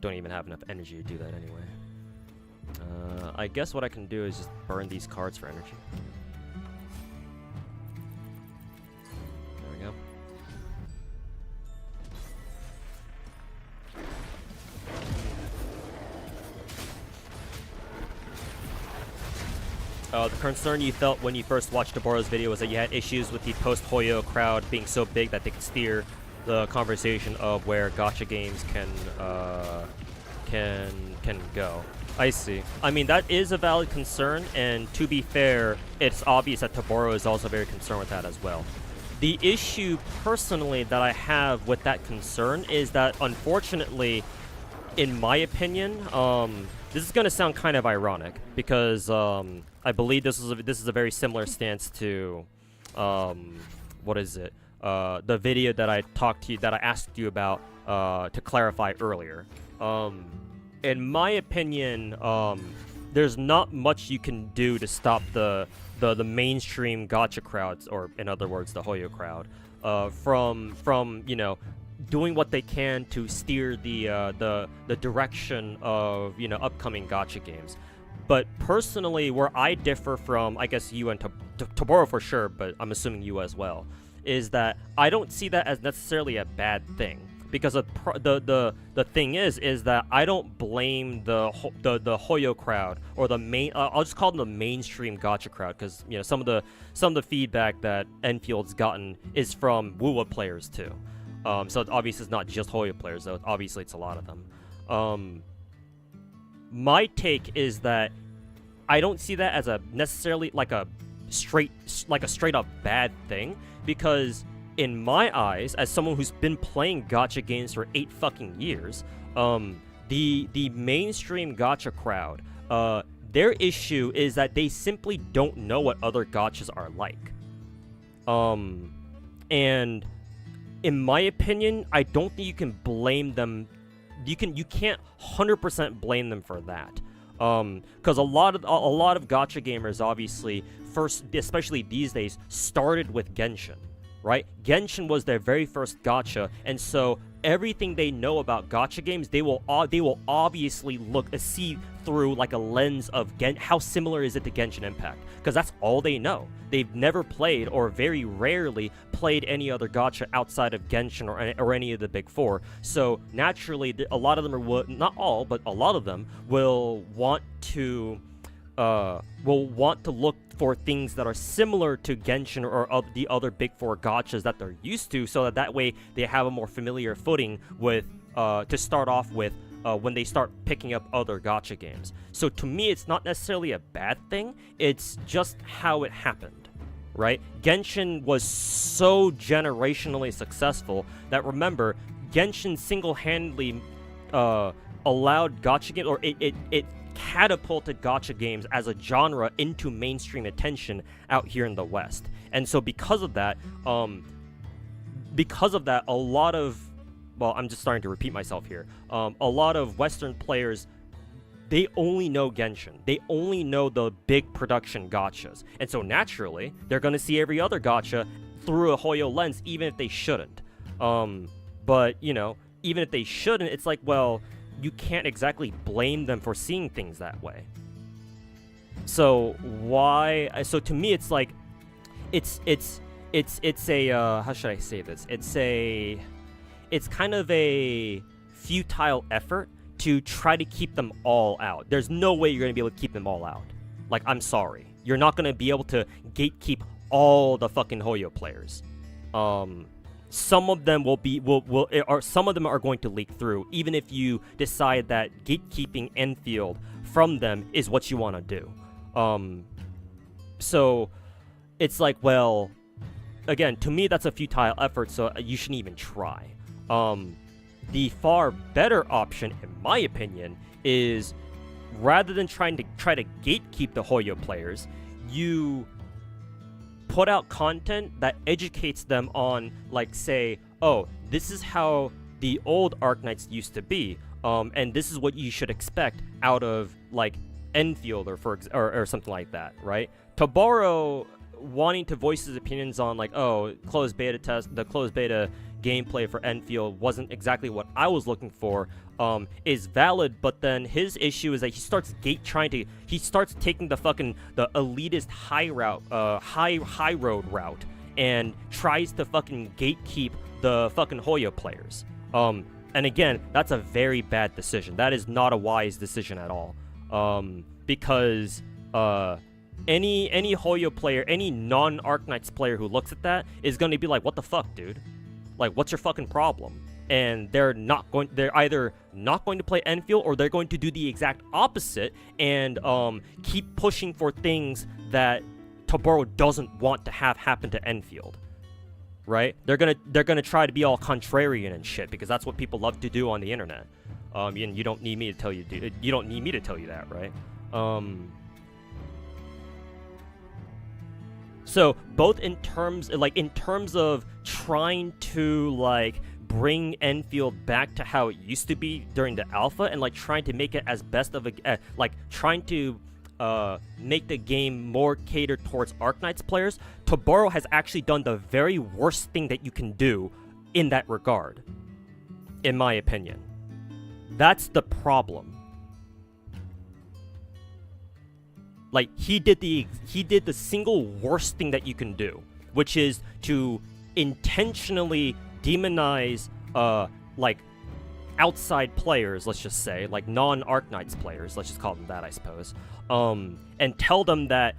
Don't even have enough energy to do that anyway. I guess what I can do is just burn these cards for energy. The concern you felt when you first watched Taboro's video was that you had issues with the post-Hoyo crowd being so big that they could steer the conversation of where gacha games can go. I see. I mean, that is a valid concern, and to be fair, it's obvious that Taboro is also very concerned with that as well. The issue, personally, that I have with that concern is that, unfortunately, in my opinion, this is going to sound kind of ironic, because I believe this is a very similar stance to, what is it? The video that I asked you about to clarify earlier. In my opinion, there's not much you can do to stop the mainstream gacha crowds, or in other words, the Hoyo crowd, from you know, doing what they can to steer the direction of, you know, upcoming gacha games. But personally, where I differ from, I guess, you and Taboro for sure, but I'm assuming you as well, is that I don't see that as necessarily a bad thing. Because the thing is that I don't blame the Hoyo crowd, or the main, I'll just call them the mainstream gacha crowd, because, you know, some of the feedback that Enfield's gotten is from WUWA players too. So obviously it's not just Hoyo players, though. Obviously it's a lot of them. My take is that I don't see that as a necessarily like a straight up bad thing, because in my eyes, as someone who's been playing gacha games for 8 fucking years, the mainstream gacha crowd, their issue is that they simply don't know what other gachas are like. And in my opinion, I don't think you can blame them. You can't 100% blame them for that. Because a lot of gacha gamers, obviously, first, especially these days, started with Genshin. Right? Genshin was their very first gacha, and so everything they know about gacha games, they will obviously see through like a lens of how similar is it to Genshin Impact, because that's all they know. They've never played, or very rarely played, any other gacha outside of Genshin or any of the big four. So naturally, a lot of them are, not all, but a lot of them will want to look for things that are similar to Genshin or the other big four gachas that they're used to, so that way they have a more familiar footing with to start off with when they start picking up other gacha games. So to me, it's not necessarily a bad thing, it's just how it happened, right? Genshin was so generationally successful that, remember, Genshin single-handedly allowed gacha games, or it catapulted gacha games as a genre into mainstream attention out here in the West. And so because of that, a lot of, well, I'm just starting to repeat myself here, a lot of Western players, they only know Genshin. They only know the big production gachas. And so naturally, they're going to see every other gacha through a Hoyo lens, even if they shouldn't. But, you know, even if they shouldn't, it's like, well, you can't exactly blame them for seeing things that way. So to me, it's like, it's a, how should I say this? It's kind of a futile effort to try to keep them all out. There's no way you're going to be able to keep them all out. Like, I'm sorry. You're not going to be able to gatekeep all the fucking Hoyo players. Some of them some of them are going to leak through, even if you decide that gatekeeping Enfield from them is what you want to do. So it's like, well, again, to me, that's a futile effort, so you shouldn't even try. The far better option, in my opinion, is rather than try to gatekeep the Hoyo players, you put out content that educates them on, like, say, oh, this is how the old Arknights used to be, and this is what you should expect out of, like, Enfield or something like that, right? Taboro wanting to voice his opinions on, like, oh, the closed beta gameplay for Enfield wasn't exactly what I was looking for, is valid, but then his issue is that he starts taking the elitist high road route and tries to fucking gatekeep the fucking Hoyo players. And again, that's a very bad decision. That is not a wise decision at all. Because any Hoyo player, any non-Arknights player who looks at that is going to be like, what the fuck, dude? Like, what's your fucking problem? And they're either not going to play Enfield, or they're going to do the exact opposite and keep pushing for things that Toboro doesn't want to have happen to Enfield. Right? They're gonna try to be all contrarian and shit, because that's what people love to do on the internet. And you don't need me to tell you, dude. You don't need me to tell you that, right? So both in terms of trying to like bring Enfield back to how it used to be during the alpha, and like trying to make it as best of a trying to make the game more catered towards Arknights players, Toboro has actually done the very worst thing that you can do in that regard, in my opinion. That's the problem. Like, he did the single worst thing that you can do, which is to intentionally demonize like outside players, let's just say, like non-Arknights players, let's just call them that, I suppose, and tell them that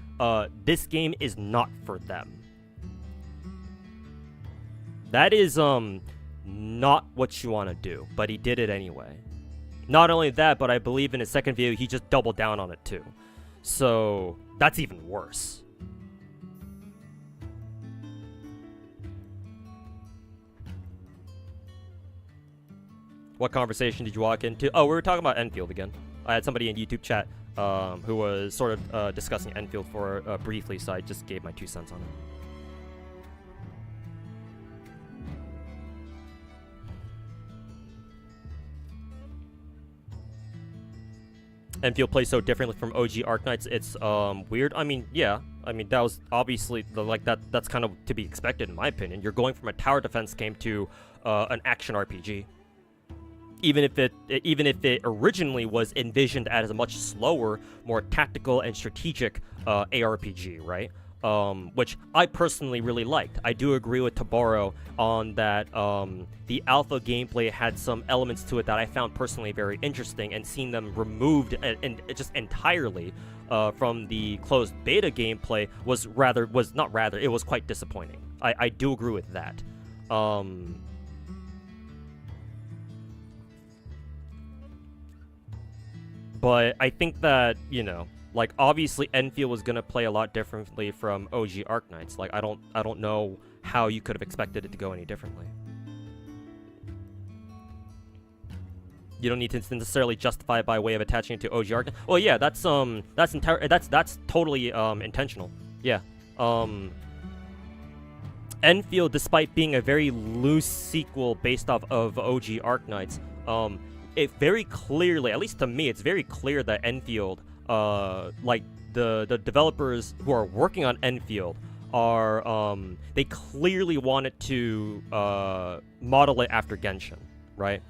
this game is not for them. That is not what you want to do, but he did it anyway. Not only that, but I believe in his second video he just doubled down on it too. So that's even worse. What conversation did you walk into? Oh, we were talking about Enfield again. I had somebody in YouTube chat who was sort of discussing Enfield for briefly, so I just gave my 2 cents on it. Enfield plays so differently from OG Arknights, it's weird. I mean, yeah. I mean, that was obviously that's kind of to be expected in my opinion. You're going from a tower defense game to an action RPG. Even if it originally was envisioned as a much slower, more tactical and strategic ARPG, right? Which I personally really liked. I do agree with Toboro on that. The alpha gameplay had some elements to it that I found personally very interesting, and seeing them removed and just entirely from the closed beta gameplay it was quite disappointing. I do agree with that. But I think that, you know, like, obviously Enfield was gonna play a lot differently from OG Arknights. Like, I don't know how you could have expected it to go any differently. You don't need to necessarily justify it by way of attaching it to OG Arknights. Well, yeah, that's totally intentional. Yeah. Enfield, despite being a very loose sequel based off of OG Arknights, it very clearly, at least to me, it's very clear that Enfield, like the developers who are working on Enfield are, they clearly wanted to model it after Genshin, right?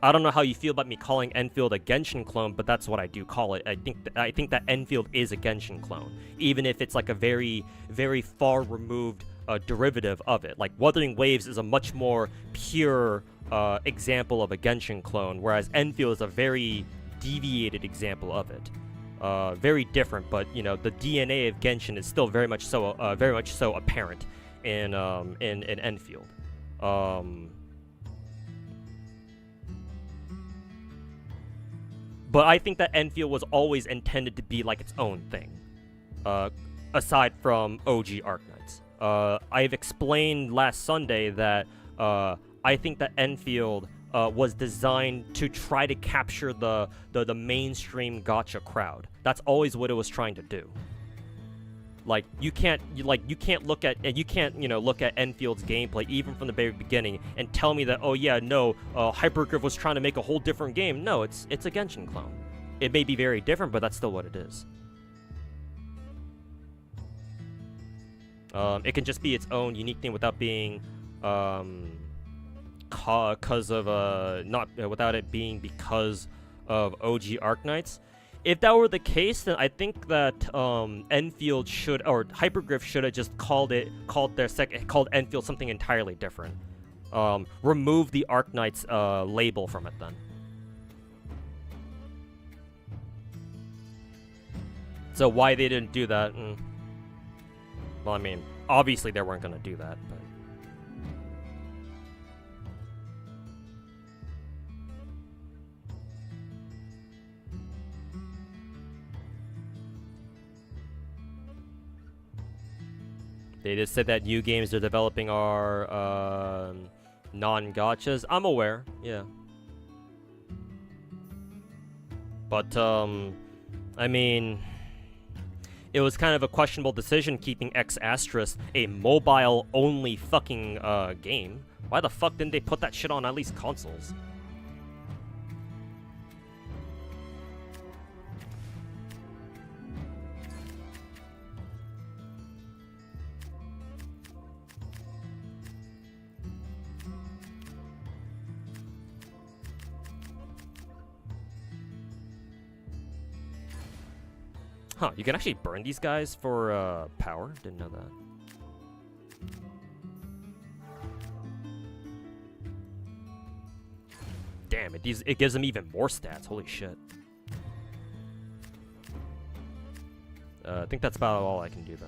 I don't know how you feel about me calling Enfield a Genshin clone, but that's what I do call it. I think that Enfield is a Genshin clone, even if it's like a very, very far removed derivative of it. Like, Wuthering Waves is a much more pure example of a Genshin clone, whereas Enfield is a very deviated example of it. Very different, but you know, the DNA of Genshin is still very much so apparent in Enfield. But I think that Enfield was always intended to be like its own thing, aside from OG Arknights. I've explained last Sunday that I think that Enfield was designed to try to capture the mainstream gacha crowd. That's always what it was trying to do. Like, you can't look at Enfield's gameplay even from the very beginning and tell me that, oh yeah, no, Hypergriff was trying to make a whole different game. No, it's a Genshin clone. It may be very different, but that's still what it is. It can just be its own unique thing without being without it being because of OG Arknights. If that were the case, then I think that Enfield should, or Hypergriff should have just called Enfield something entirely different. Remove the Arknights label from it then. So why they didn't do that? Well, I mean, obviously they weren't gonna do that, but. They just said that new games they're developing are non-gachas. I'm aware, yeah. But I mean, it was kind of a questionable decision keeping X Asterisk a mobile-only fucking game. Why the fuck didn't they put that shit on at least consoles? Huh, you can actually burn these guys for power? Didn't know that. Damn, it gives them even more stats. Holy shit. I think that's about all I can do, though.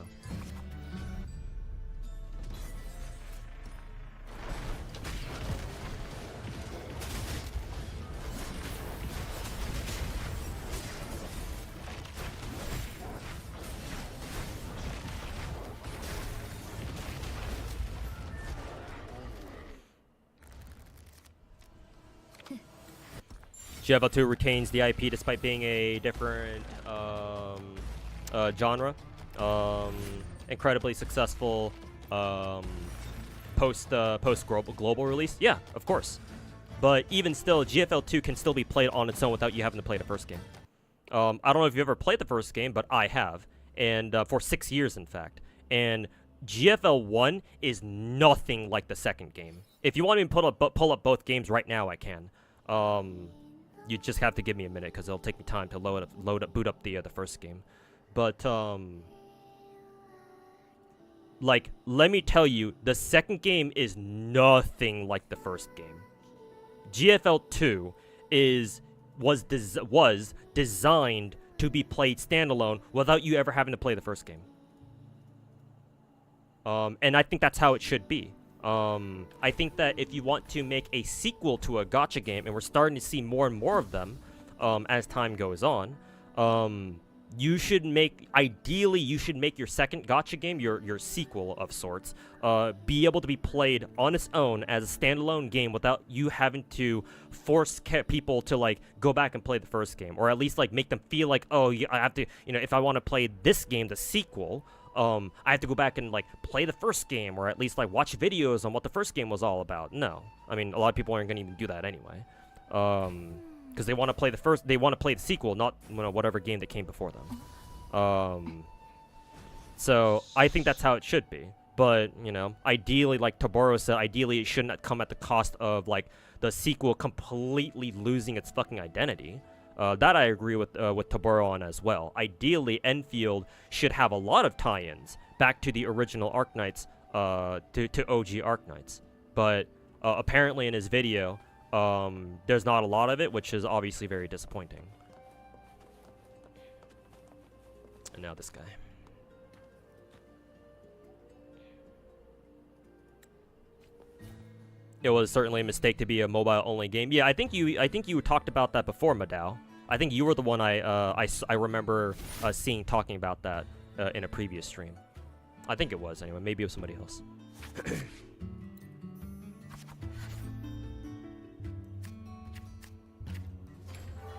GFL 2 retains the IP despite being a different genre. Incredibly successful post global release. Yeah, of course. But even still, GFL 2 can still be played on its own without you having to play the first game. I don't know if you've ever played the first game, but I have, and for 6 years, in fact. And GFL 1 is nothing like the second game. If you want me to pull up both games right now, I can. You just have to give me a minute because it'll take me time to boot up the first game. But like, let me tell you, the second game is nothing like the first game. GFL 2 was designed to be played standalone without you ever having to play the first game. And I think that's how it should be. I think that if you want to make a sequel to a gacha game, and we're starting to see more and more of them as time goes on, ideally you should make your second gacha game, your sequel of sorts, be able to be played on its own as a standalone game without you having to force people to like go back and play the first game, or at least like make them feel like, oh, I have to, if I want to play this game, the sequel, I have to go back and like play the first game, or at least like watch videos on what the first game was all about. No, I mean, a lot of people aren't gonna even do that anyway, because they want to play the sequel, not whatever game that came before them. So I think that's how it should be. But ideally, like Taboro said, ideally it shouldn't come at the cost of like the sequel completely losing its fucking identity. That I agree with Taboro on as well. Ideally, Enfield should have a lot of tie-ins back to the original Arknights, to OG Arknights. But apparently in his video, there's not a lot of it, which is obviously very disappointing. And now this guy. It was certainly a mistake to be a mobile-only game. Yeah, I think you talked about that before, Madao. I think you were the one I remember seeing talking about that in a previous stream. I think it was, anyway. Maybe it was somebody else.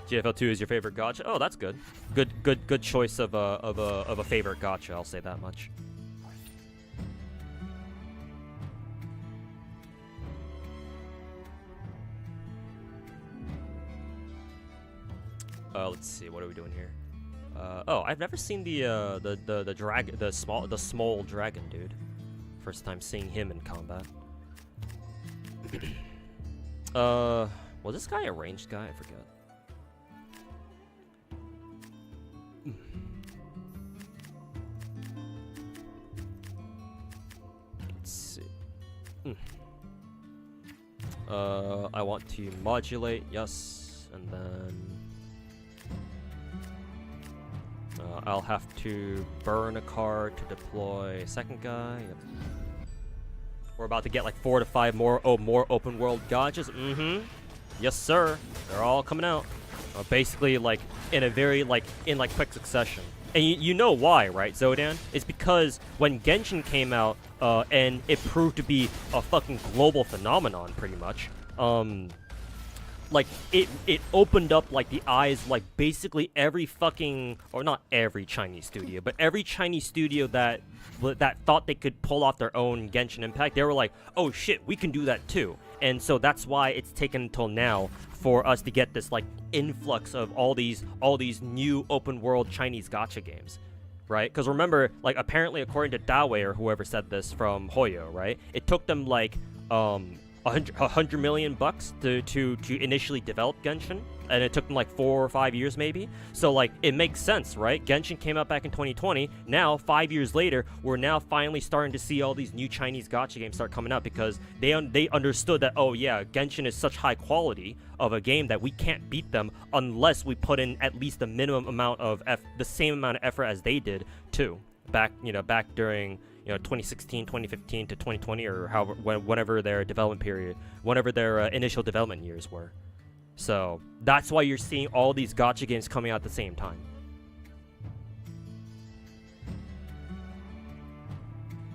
GFL 2 is your favorite gacha? Oh, that's good. Good choice of a favorite gacha. I'll say that much. Let's see, what are we doing here? Oh, I've never seen the small dragon dude. First time seeing him in combat. Was this guy a ranged guy? I forget. Let's see. I want to modulate, yes, and then I'll have to burn a card to deploy second guy. Yep. We're about to get like 4 to 5 more open world gachas. Mm-hmm. Yes, sir. They're all coming out. Basically, like in a very in quick succession. And you know why, right, Zodan? It's because when Genshin came out, and it proved to be a fucking global phenomenon, pretty much. Like it opened up like the eyes, like basically every fucking, or not every Chinese studio, but every Chinese studio that thought they could pull off their own Genshin Impact. They were like, oh shit, we can do that too. And so that's why it's taken until now for us to get this like influx of all these new open world Chinese gacha games, right? Because remember, like apparently according to Dawei or whoever said this from Hoyo, right? It took them like $100 million to initially develop Genshin, and it took them like 4 or 5 years maybe. So like it makes sense, right? Genshin came out back in 2020. Now 5 years later, we're now finally starting to see all these new Chinese gacha games start coming out because they understood that, oh yeah, Genshin is such high quality of a game that we can't beat them unless we put in at least the minimum amount of the same amount of effort as they did too. Back during 2016, 2015 to 2020, or whenever their development period, whenever their initial development years were. So that's why you're seeing all these gacha games coming out at the same time.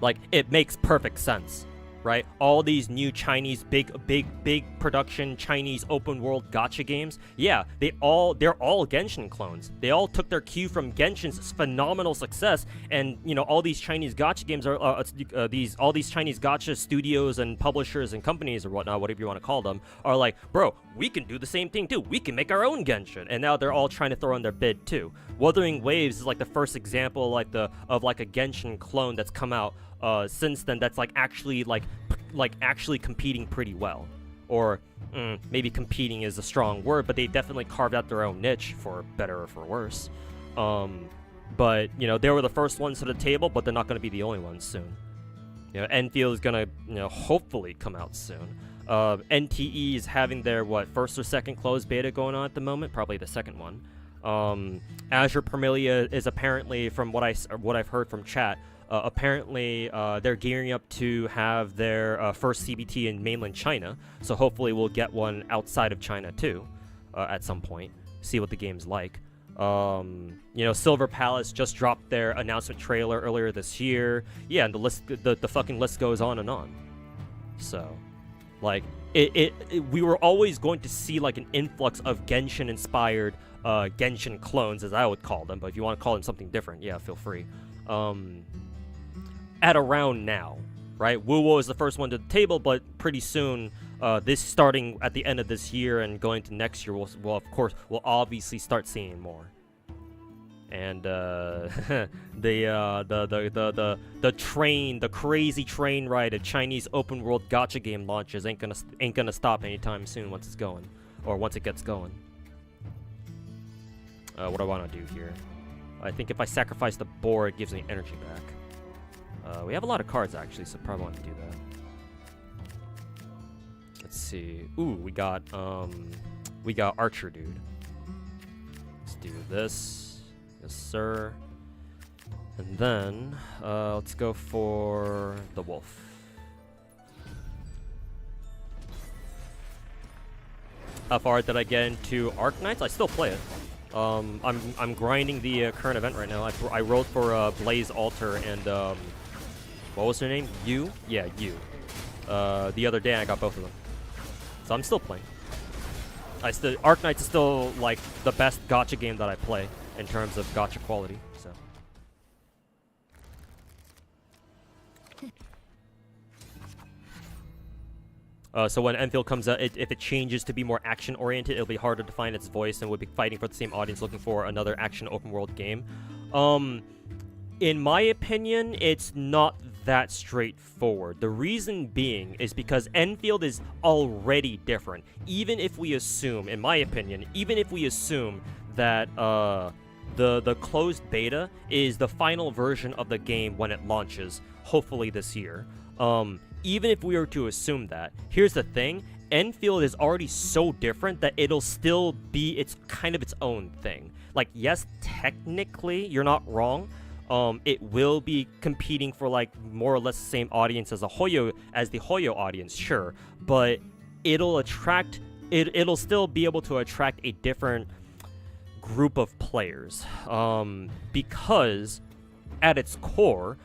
Like, it makes perfect sense, right? All these new Chinese big production Chinese open world gacha games, yeah, they're all Genshin clones. They all took their cue from Genshin's phenomenal success, and all these Chinese gacha games are all these Chinese gacha studios and publishers and companies or whatnot, whatever you want to call them, are like, bro, we can do the same thing too. We can make our own Genshin, and now they're all trying to throw in their bid too. Wuthering Waves is like the first example of a Genshin clone that's come out since then, that's actually competing pretty well. Or maybe competing is a strong word, but they definitely carved out their own niche, for better or for worse. But they were the first ones to the table, but they're not going to be the only ones soon. Enfield is going to hopefully come out soon. NTE is having their first or second closed beta going on at the moment, probably the second one. Azure Parmelia is apparently, from what I've heard from chat, apparently they're gearing up to have their first CBT in mainland China, so hopefully we'll get one outside of China too at some point, see what the game's like. Silver Palace just dropped their announcement trailer earlier this year. Yeah, and the fucking list goes on and on. So like we were always going to see like an influx of Genshin inspired Genshin clones, as I would call them, but if you want to call them something different, yeah, feel free. At around now, right? Wuwo is the first one to the table, but pretty soon, this starting at the end of this year and going to next year, we'll obviously start seeing more. And the crazy train ride of Chinese open world gacha game launches ain't gonna stop anytime soon once it's going, or once it gets going. What do I want to do here? I think if I sacrifice the boar, it gives me energy back. We have a lot of cards, actually, so probably want to do that. Let's see. Ooh, we got Archer Dude. Let's do this. Yes, sir. And then, let's go for the Wolf. How far did I get into Arknights? I still play it. I'm grinding the current event right now. I rolled for Blaze Altar and what was her name? Yu? Yeah, Yu. The other day I got both of them. So I'm still playing. Arknights is still like the best gacha game that I play in terms of gacha quality. So when Enfield comes out, if it changes to be more action-oriented, it'll be harder to find its voice, and we'll be fighting for the same audience looking for another action open-world game. In my opinion, it's not that straightforward. The reason being is because Enfield is already different. Even if we assume, in my opinion, even if we assume that the closed beta is the final version of the game when it launches, hopefully this year. Even if we were to assume that, here's the thing, Enfield is already so different that it'll still be its own thing. Like, yes, technically, you're not wrong. It will be competing for like more or less the same audience as the Hoyo audience, sure, but it'll still be able to attract a different group of players, because at its core,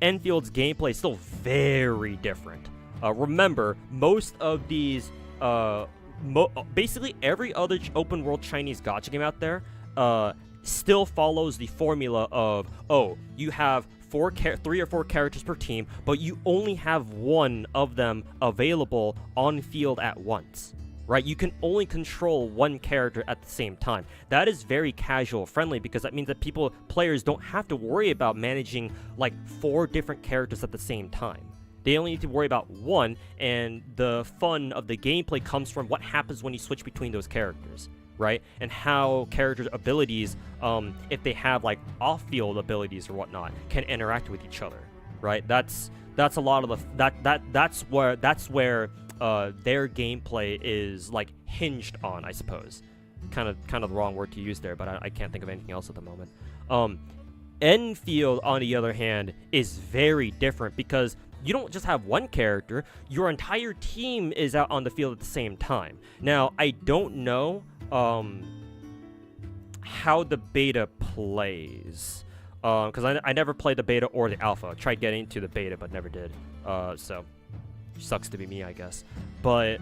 Enfield's gameplay is still very different. Remember, most of these, basically every other open world Chinese gacha game out there, still follows the formula of, oh, you have 3 or 4 characters per team, but you only have one of them available on field at once, right? You can only control one character at the same time. That is very casual friendly, because that means that players don't have to worry about managing like 4 different characters at the same time. They only need to worry about one, and the fun of the gameplay comes from what happens when you switch between those characters, right? And how characters' abilities, if they have like off-field abilities or whatnot, can interact with each other, right? That's a lot of that's where their gameplay is like hinged on, I suppose. Kind of the wrong word to use there, but I can't think of anything else at the moment. Enfield, on the other hand, is very different, because you don't just have one character, your entire team is out on the field at the same time. Now, I don't know how the beta plays, because I never played the beta or the alpha. I tried getting into the beta, but never did. So, sucks to be me, I guess. But,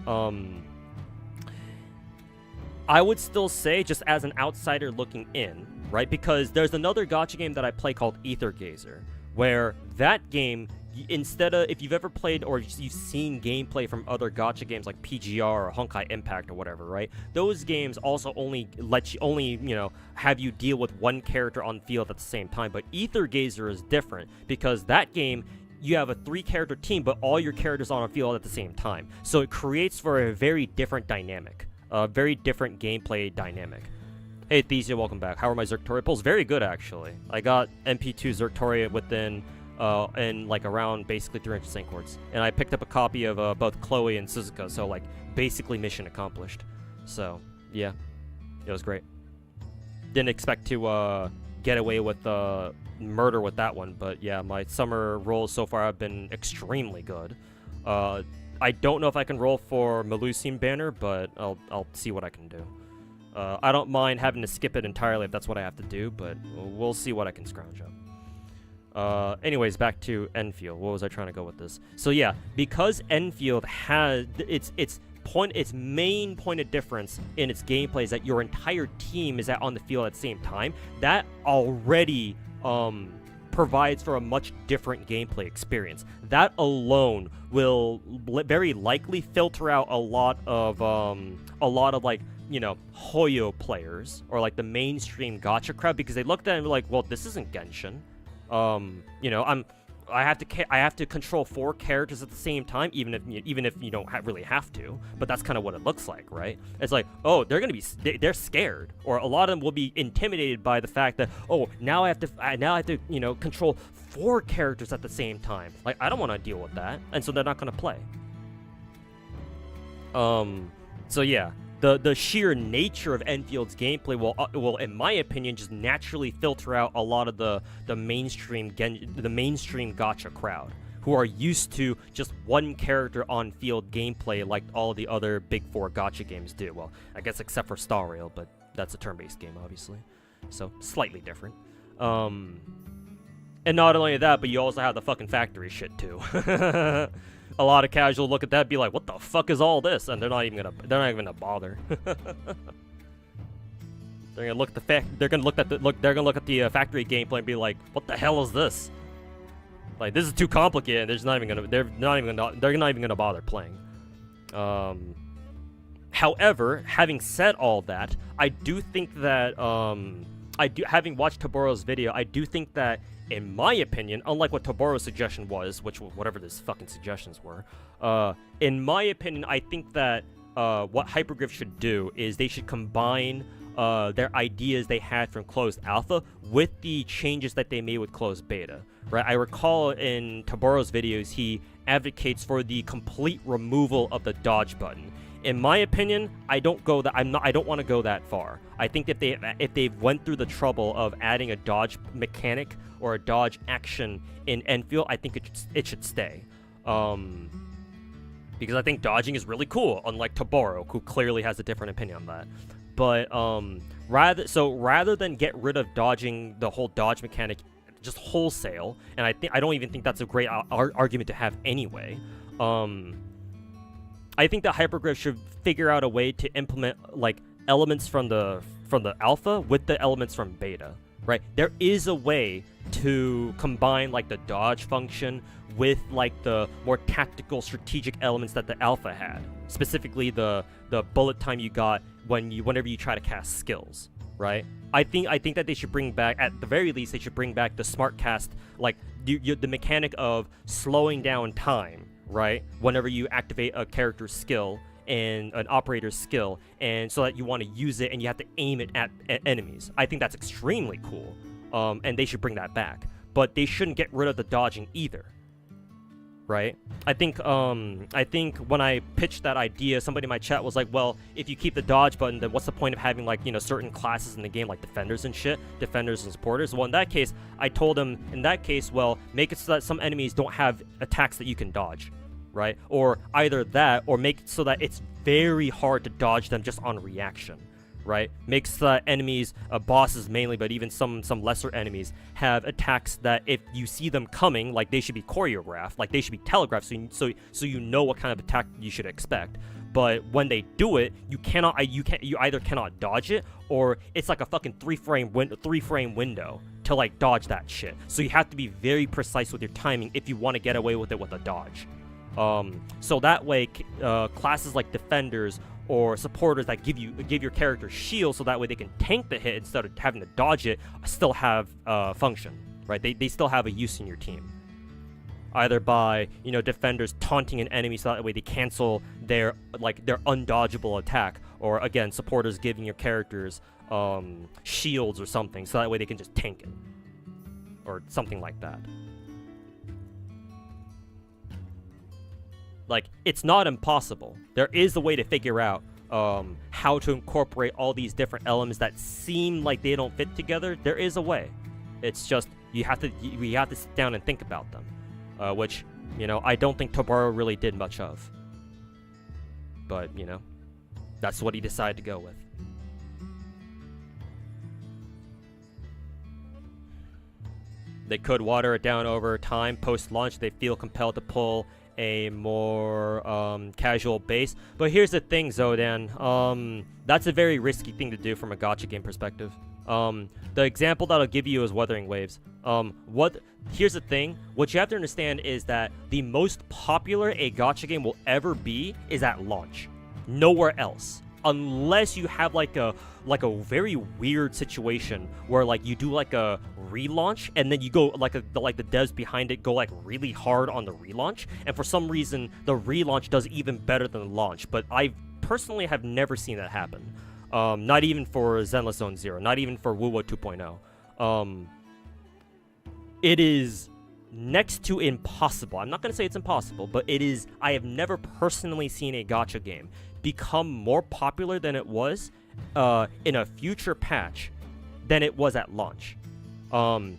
I would still say, just as an outsider looking in, right? Because there's another gacha game that I play called Ether Gazer, where that game, instead of, if you've ever played or you've seen gameplay from other gacha games like PGR or Honkai Impact or whatever, right? Those games also only have you deal with one character on field at the same time. But Ether Gazer is different, because that game, you have a 3-character team, but all your characters on a field at the same time. So it creates for a very different dynamic, a very different gameplay dynamic. Hey Thesia, welcome back. How are my Zertoria pulls? Very good, actually. I got MP2 Zertoria within in like around basically 300 sync chords, and I picked up a copy of both Chloe and Suzuka, so like basically mission accomplished. So yeah, it was great. Didn't expect to get away with murder with that one, but yeah, my summer rolls so far have been extremely good. I don't know if I can roll for Melusine banner, but I'll see what I can do. I don't mind having to skip it entirely if that's what I have to do, but we'll see what I can scrounge up. Anyways, back to Enfield. What was I trying to go with this? So yeah, because Enfield has its main point of difference in its gameplay is that your entire team is on the field at the same time. That already provides for a much different gameplay experience. That alone will very likely filter out a lot of like, you know, Hoyo players or like the mainstream gacha crowd, because they looked at it and were like, well, this isn't Genshin. You know, I have to control 4 characters at the same time, even if you don't really have to. But that's kind of what it looks like, right? It's like, oh, they're scared, or a lot of them will be intimidated by the fact that, oh, now I have to you know, control 4 characters at the same time. Like, I don't want to deal with that, and so they're not gonna play. So yeah. The sheer nature of Enfield's gameplay will, in my opinion, just naturally filter out a lot of the mainstream gacha crowd, who are used to just one character on field gameplay like all the other big 4 gacha games do. Well, I guess except for Star Rail, but that's a turn-based game, obviously, so slightly different. And not only that, but you also have the fucking factory shit too. A lot of casual look at that, be like, "What the fuck is all this?" And they're not even gonna bother. They're gonna look at the factory gameplay and be like, "What the hell is this? Like, this is too complicated." They're not even gonna bother playing. However, having said all that, I do think that having watched Toboro's video, I do think that, in my opinion, unlike what Toboro's suggestion was, which whatever his fucking suggestions were, in my opinion, I think that what Hypergriff should do is they should combine their ideas they had from closed alpha with the changes that they made with closed beta, right? I recall in Taboro's videos, he advocates for the complete removal of the dodge button. In my opinion, I don't go that. I don't want to go that far. I think if they went through the trouble of adding a dodge mechanic or a dodge action in Enfield, I think it should stay. Because I think dodging is really cool, unlike Taboro, who clearly has a different opinion on that. But rather than get rid of dodging, the whole dodge mechanic just wholesale, and I don't even think that's a great argument to have anyway. I think that Hypergriff should figure out a way to implement like elements from the alpha with the elements from beta, right? There is a way to combine like the dodge function with like the more tactical strategic elements that the alpha had, specifically the bullet time you got whenever you try to cast skills, right? I think that they should bring back, at the very least, they should bring back the smart cast, like the mechanic of slowing down time, right? Whenever you activate a character's skill and an operator's skill, and so that you want to use it and you have to aim it at enemies. I think that's extremely cool, and they should bring that back. But they shouldn't get rid of the dodging either, right? I think when I pitched that idea, somebody in my chat was like, well, if you keep the dodge button, then what's the point of having like, you know, certain classes in the game like defenders and shit, defenders and supporters? Well, in that case, I told him, in that case, well, make it so that some enemies don't have attacks that you can dodge, right? Or either that, or make it so that it's very hard to dodge them just on reaction, right? Makes the enemies, bosses mainly, but even some lesser enemies, have attacks that if you see them coming, like they should be choreographed, like they should be telegraphed, so you know what kind of attack you should expect. But when they do it, you either cannot dodge it, or it's like a fucking three frame window to like dodge that shit. So you have to be very precise with your timing if you want to get away with it with a dodge. So that way, classes like defenders or supporters that give your character shield, so that way they can tank the hit instead of having to dodge it, still have function, right? They still have a use in your team. Either by, you know, defenders taunting an enemy so that way they cancel their undodgeable attack, or again, supporters giving your characters shields or something, so that way they can just tank it, or something like that. Like, it's not impossible. There is a way to figure out how to incorporate all these different elements that seem like they don't fit together. There is a way. It's just we have to sit down and think about them, which, you know, I don't think Taboro really did much of. But, you know, that's what he decided to go with. They could water it down over time. Post-launch, they feel compelled to pull a more casual base. But here's the thing, Zodan. That's a very risky thing to do from a gacha game perspective. The example that I'll give you is Wuthering Waves. Here's the thing. What you have to understand is that the most popular a gacha game will ever be is at launch. Nowhere else. Unless you have like a very weird situation where like you do like a relaunch and then you go like the devs behind it go like really hard on the relaunch, and for some reason the relaunch does even better than the launch. But I personally have never seen that happen. Not even for Zenless Zone Zero, not even for WoWo 2.0. It is next to impossible. I'm not gonna say it's impossible, but it is. I have never personally seen a gacha game become more popular than it was in a future patch than it was at launch. And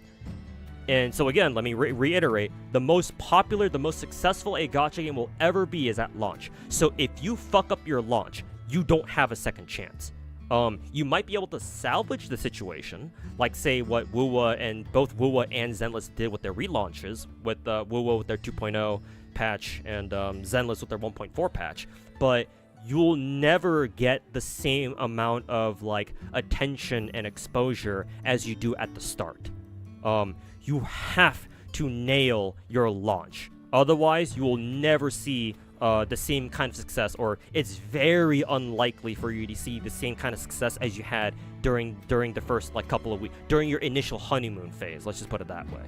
so again, let me reiterate, the most popular, the most successful a gacha game will ever be is at launch. So if you fuck up your launch, you don't have a second chance. You might be able to salvage the situation, like say what WoWo and both WoWo and Zenless did with their relaunches, with WoWo with their 2.0 patch and Zenless with their 1.4 patch, but you'll never get the same amount of like attention and exposure as you do at the start. You have to nail your launch, otherwise you will never see the same kind of success, or it's very unlikely for you to see the same kind of success as you had during the first like couple of weeks, during your initial honeymoon phase. Let's just put it that way.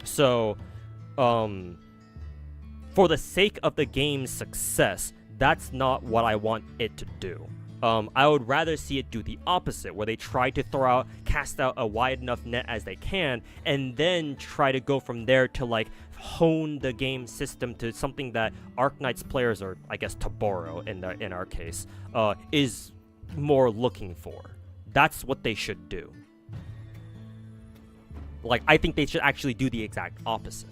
So, for the sake of the game's success, that's not what I want it to do. I would rather see it do the opposite, where they try to cast out a wide enough net as they can, and then try to go from there to like hone the game system to something that Arknights players, or I guess Taboro in our case, is more looking for. That's what they should do. Like, I think they should actually do the exact opposite.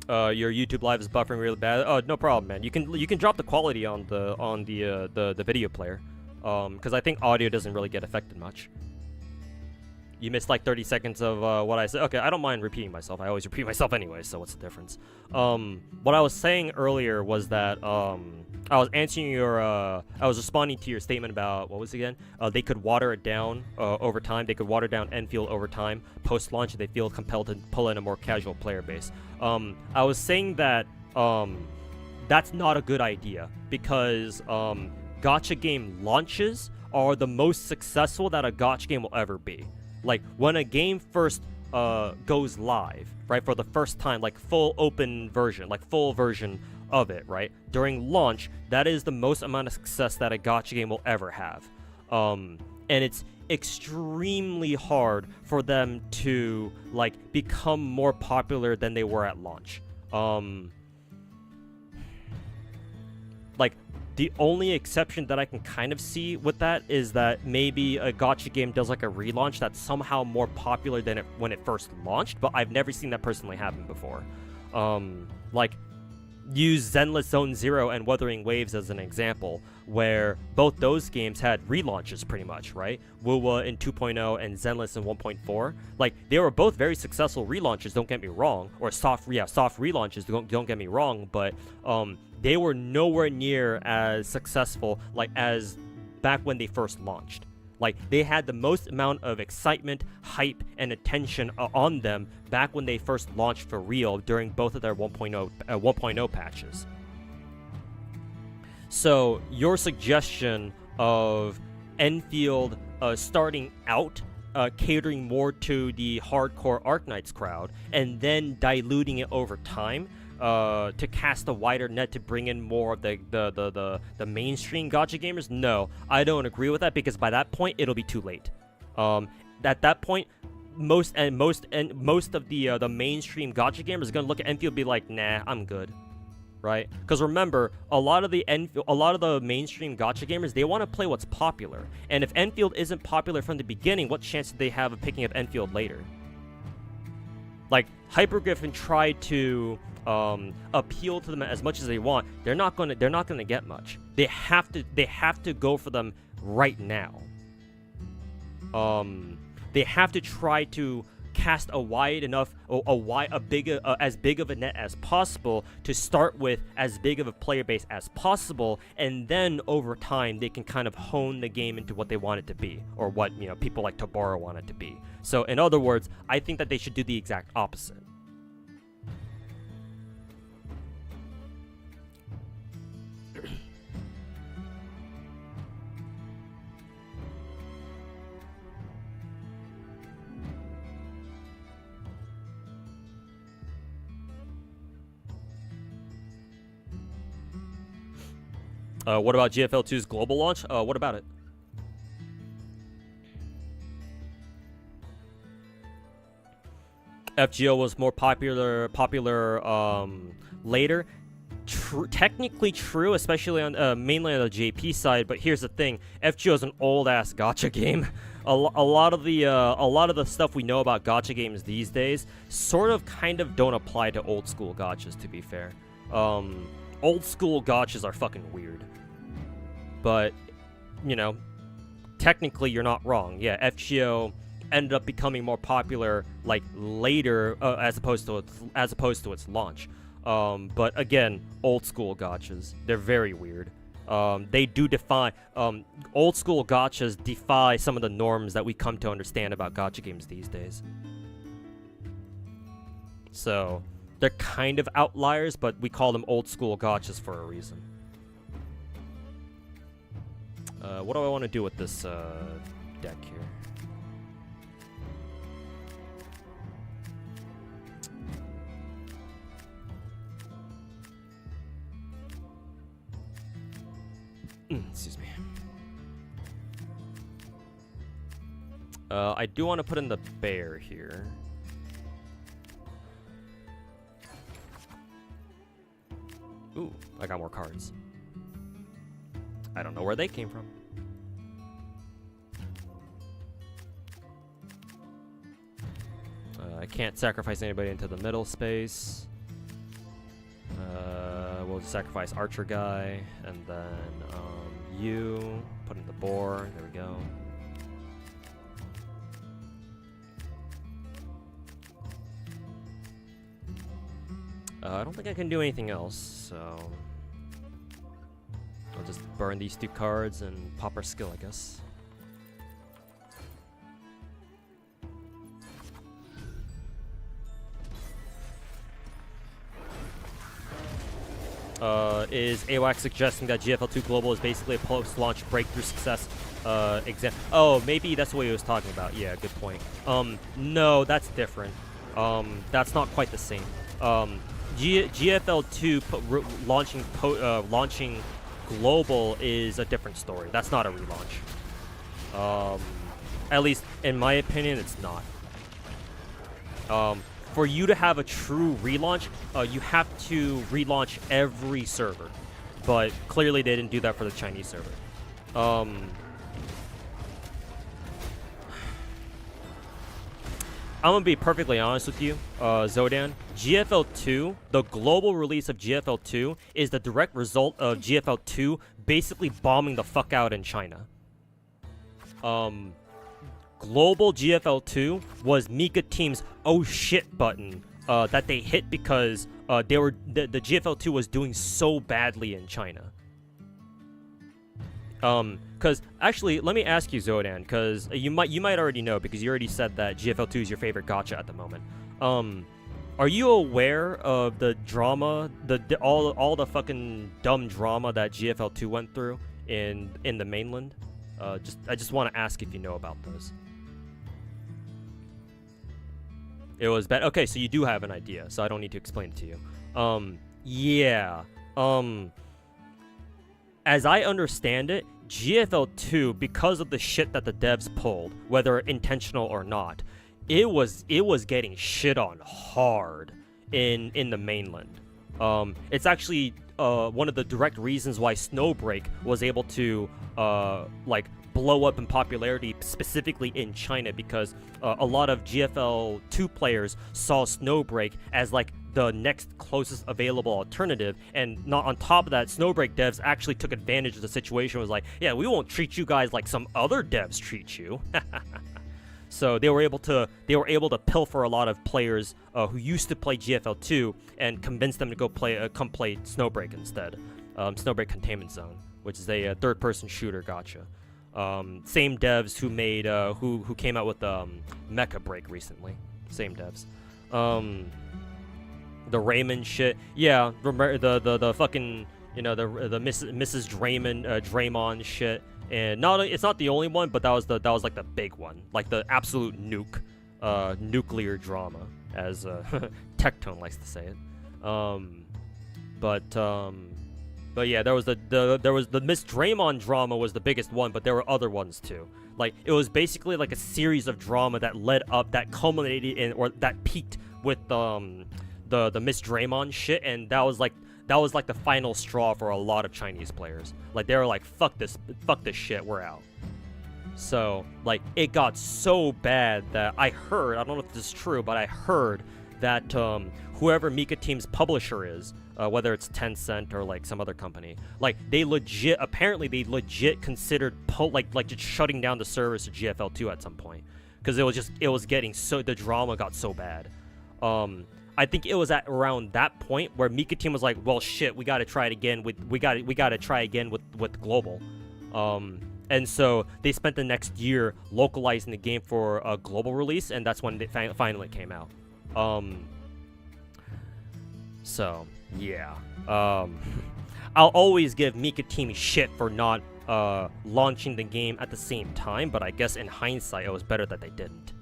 Your YouTube live is buffering really bad. Oh, no problem, man. You can drop the quality on the video player, because I think audio doesn't really get affected much. You missed like 30 seconds of what I said. Okay, I don't mind repeating myself. I always repeat myself anyway, so what's the difference? What I was saying earlier was that I was answering your I was responding to your statement about, what was it again? They could water it down over time. They could water down Enfield over time. Post-launch, they feel compelled to pull in a more casual player base. I was saying that that's not a good idea, because gacha game launches are the most successful that a gacha game will ever be. Like, when a game first goes live, right, for the first time, like full open version, like full version of it, right, during launch, that is the most amount of success that a gacha game will ever have. And it's extremely hard for them to, like, become more popular than they were at launch. Like, the only exception that I can kind of see with that is that maybe a gacha game does like a relaunch that's somehow more popular than when it first launched, but I've never seen that personally happen before. Like, use Zenless Zone Zero and Wuthering Waves as an example, where both those games had relaunches pretty much, right? Wuwa in 2.0 and Zenless in 1.4. Like, they were both very successful relaunches, don't get me wrong, or soft relaunches, don't get me wrong, but they were nowhere near as successful like as back when they first launched. Like, they had the most amount of excitement, hype, and attention on them back when they first launched for real during both of their 1.0 patches. So your suggestion of Enfield starting out catering more to the hardcore Arknights crowd and then diluting it over time to cast a wider net to bring in more of the mainstream gacha gamers, no, I don't agree with that, because by that point it'll be too late. At that point, most of the mainstream gacha gamers are gonna look at Enfield and be like, nah, I'm good, right? Because remember, a lot of the mainstream gacha gamers, they want to play what's popular, and if Enfield isn't popular from the beginning, what chance do they have of picking up Enfield later? Like, Hypergriffin tried to appeal to them as much as they want. They're not gonna get much. They have to go for them right now. They have to try to cast a wide enough, as big of a net as possible to start with, as big of a player base as possible, and then over time they can kind of hone the game into what they want it to be, or what, you know, people like Tabara want it to be. So in other words, I think that they should do the exact opposite. What about GFL2's global launch? What about it? FGO was more popular later. Technically true, especially on mainly on the JP side. But here's the thing: FGO is an old ass gacha game. A lot of the stuff we know about gacha games these days sort of kind of don't apply to old school gachas. To be fair, old school gachas are fucking weird. But, you know, technically you're not wrong. Yeah, FGO ended up becoming more popular like later, as opposed to its launch. But again, old school gachas, they're very weird. They do defy old school gachas defy some of the norms that we come to understand about gacha games these days. So they're kind of outliers, but we call them old school gachas for a reason. What do I want to do with this deck here? Excuse me. I do want to put in the bear here. Ooh, I got more cards. I don't know where they came from. I can't sacrifice anybody into the middle space. We'll sacrifice Archer guy, and then you put in the boar. There we go. I don't think I can do anything else, so I'll just burn these 2 cards and pop our skill, I guess. Is AWAC suggesting that GFL2 Global is basically a post-launch breakthrough success exam? Oh, maybe that's what he was talking about. Yeah, good point. No, that's different. That's not quite the same. GFL2 launching global is a different story. That's not a relaunch. At least in my opinion, it's not. For you to have a true relaunch, you have to relaunch every server, but clearly they didn't do that for the Chinese server. I'm gonna be perfectly honest with you, Zodan. GFL2, the global release of GFL2, is the direct result of GFL2 basically bombing the fuck out in China. Global GFL2 was Mika Team's oh shit button that they hit because the GFL2 was doing so badly in China. Because actually, let me ask you, Zodan, because you might already know because you already said that GFL2 is your favorite gacha at the moment. Are you aware of the drama, all the fucking dumb drama that GFL2 went through in the mainland? I just want to ask if you know about those. It was bad. Okay, so you do have an idea, so I don't need to explain it to you. Yeah. As I understand it, GFL2, because of the shit that the devs pulled, whether intentional or not, it was getting shit on hard in the mainland. It's actually one of the direct reasons why Snowbreak was able to like blow up in popularity specifically in China, because a lot of GFL2 players saw Snowbreak as like the next closest available alternative, and not on top of that, Snowbreak devs actually took advantage of the situation. Was like, yeah, we won't treat you guys like some other devs treat you. So they were able to pilfer a lot of players who used to play GFL2 and convince them to go come play Snowbreak instead. Snowbreak Containment Zone, which is a third-person shooter gacha. Same devs who made who came out with Mecha Break recently. Same devs. The Raymond shit. Yeah, the fucking, you know, the Mrs. Draymond shit. And it's not the only one, but that was like the big one, like the absolute nuclear drama, as Tectone likes to say it. But yeah, there was the Miss Draymond drama was the biggest one, but there were other ones too. Like, it was basically like a series of drama that led up, that culminated in, or that peaked with the Miss Draymond shit, and that was like the final straw for a lot of Chinese players. Like, they were like, fuck this shit, we're out. So, like, it got so bad that I heard, I don't know if this is true, but I heard that whoever Mika Team's publisher is, whether it's Tencent or like some other company, like they legit considered just shutting down the servers to GFL2 at some point, because it was getting so, the drama got so bad. I think it was at around that point where Mika Team was like, well shit, we gotta try it again with global. And so they spent the next year localizing the game for a global release, and that's when it finally came out. So yeah, I'll always give Mika Team shit for not launching the game at the same time, but I guess in hindsight it was better that they didn't.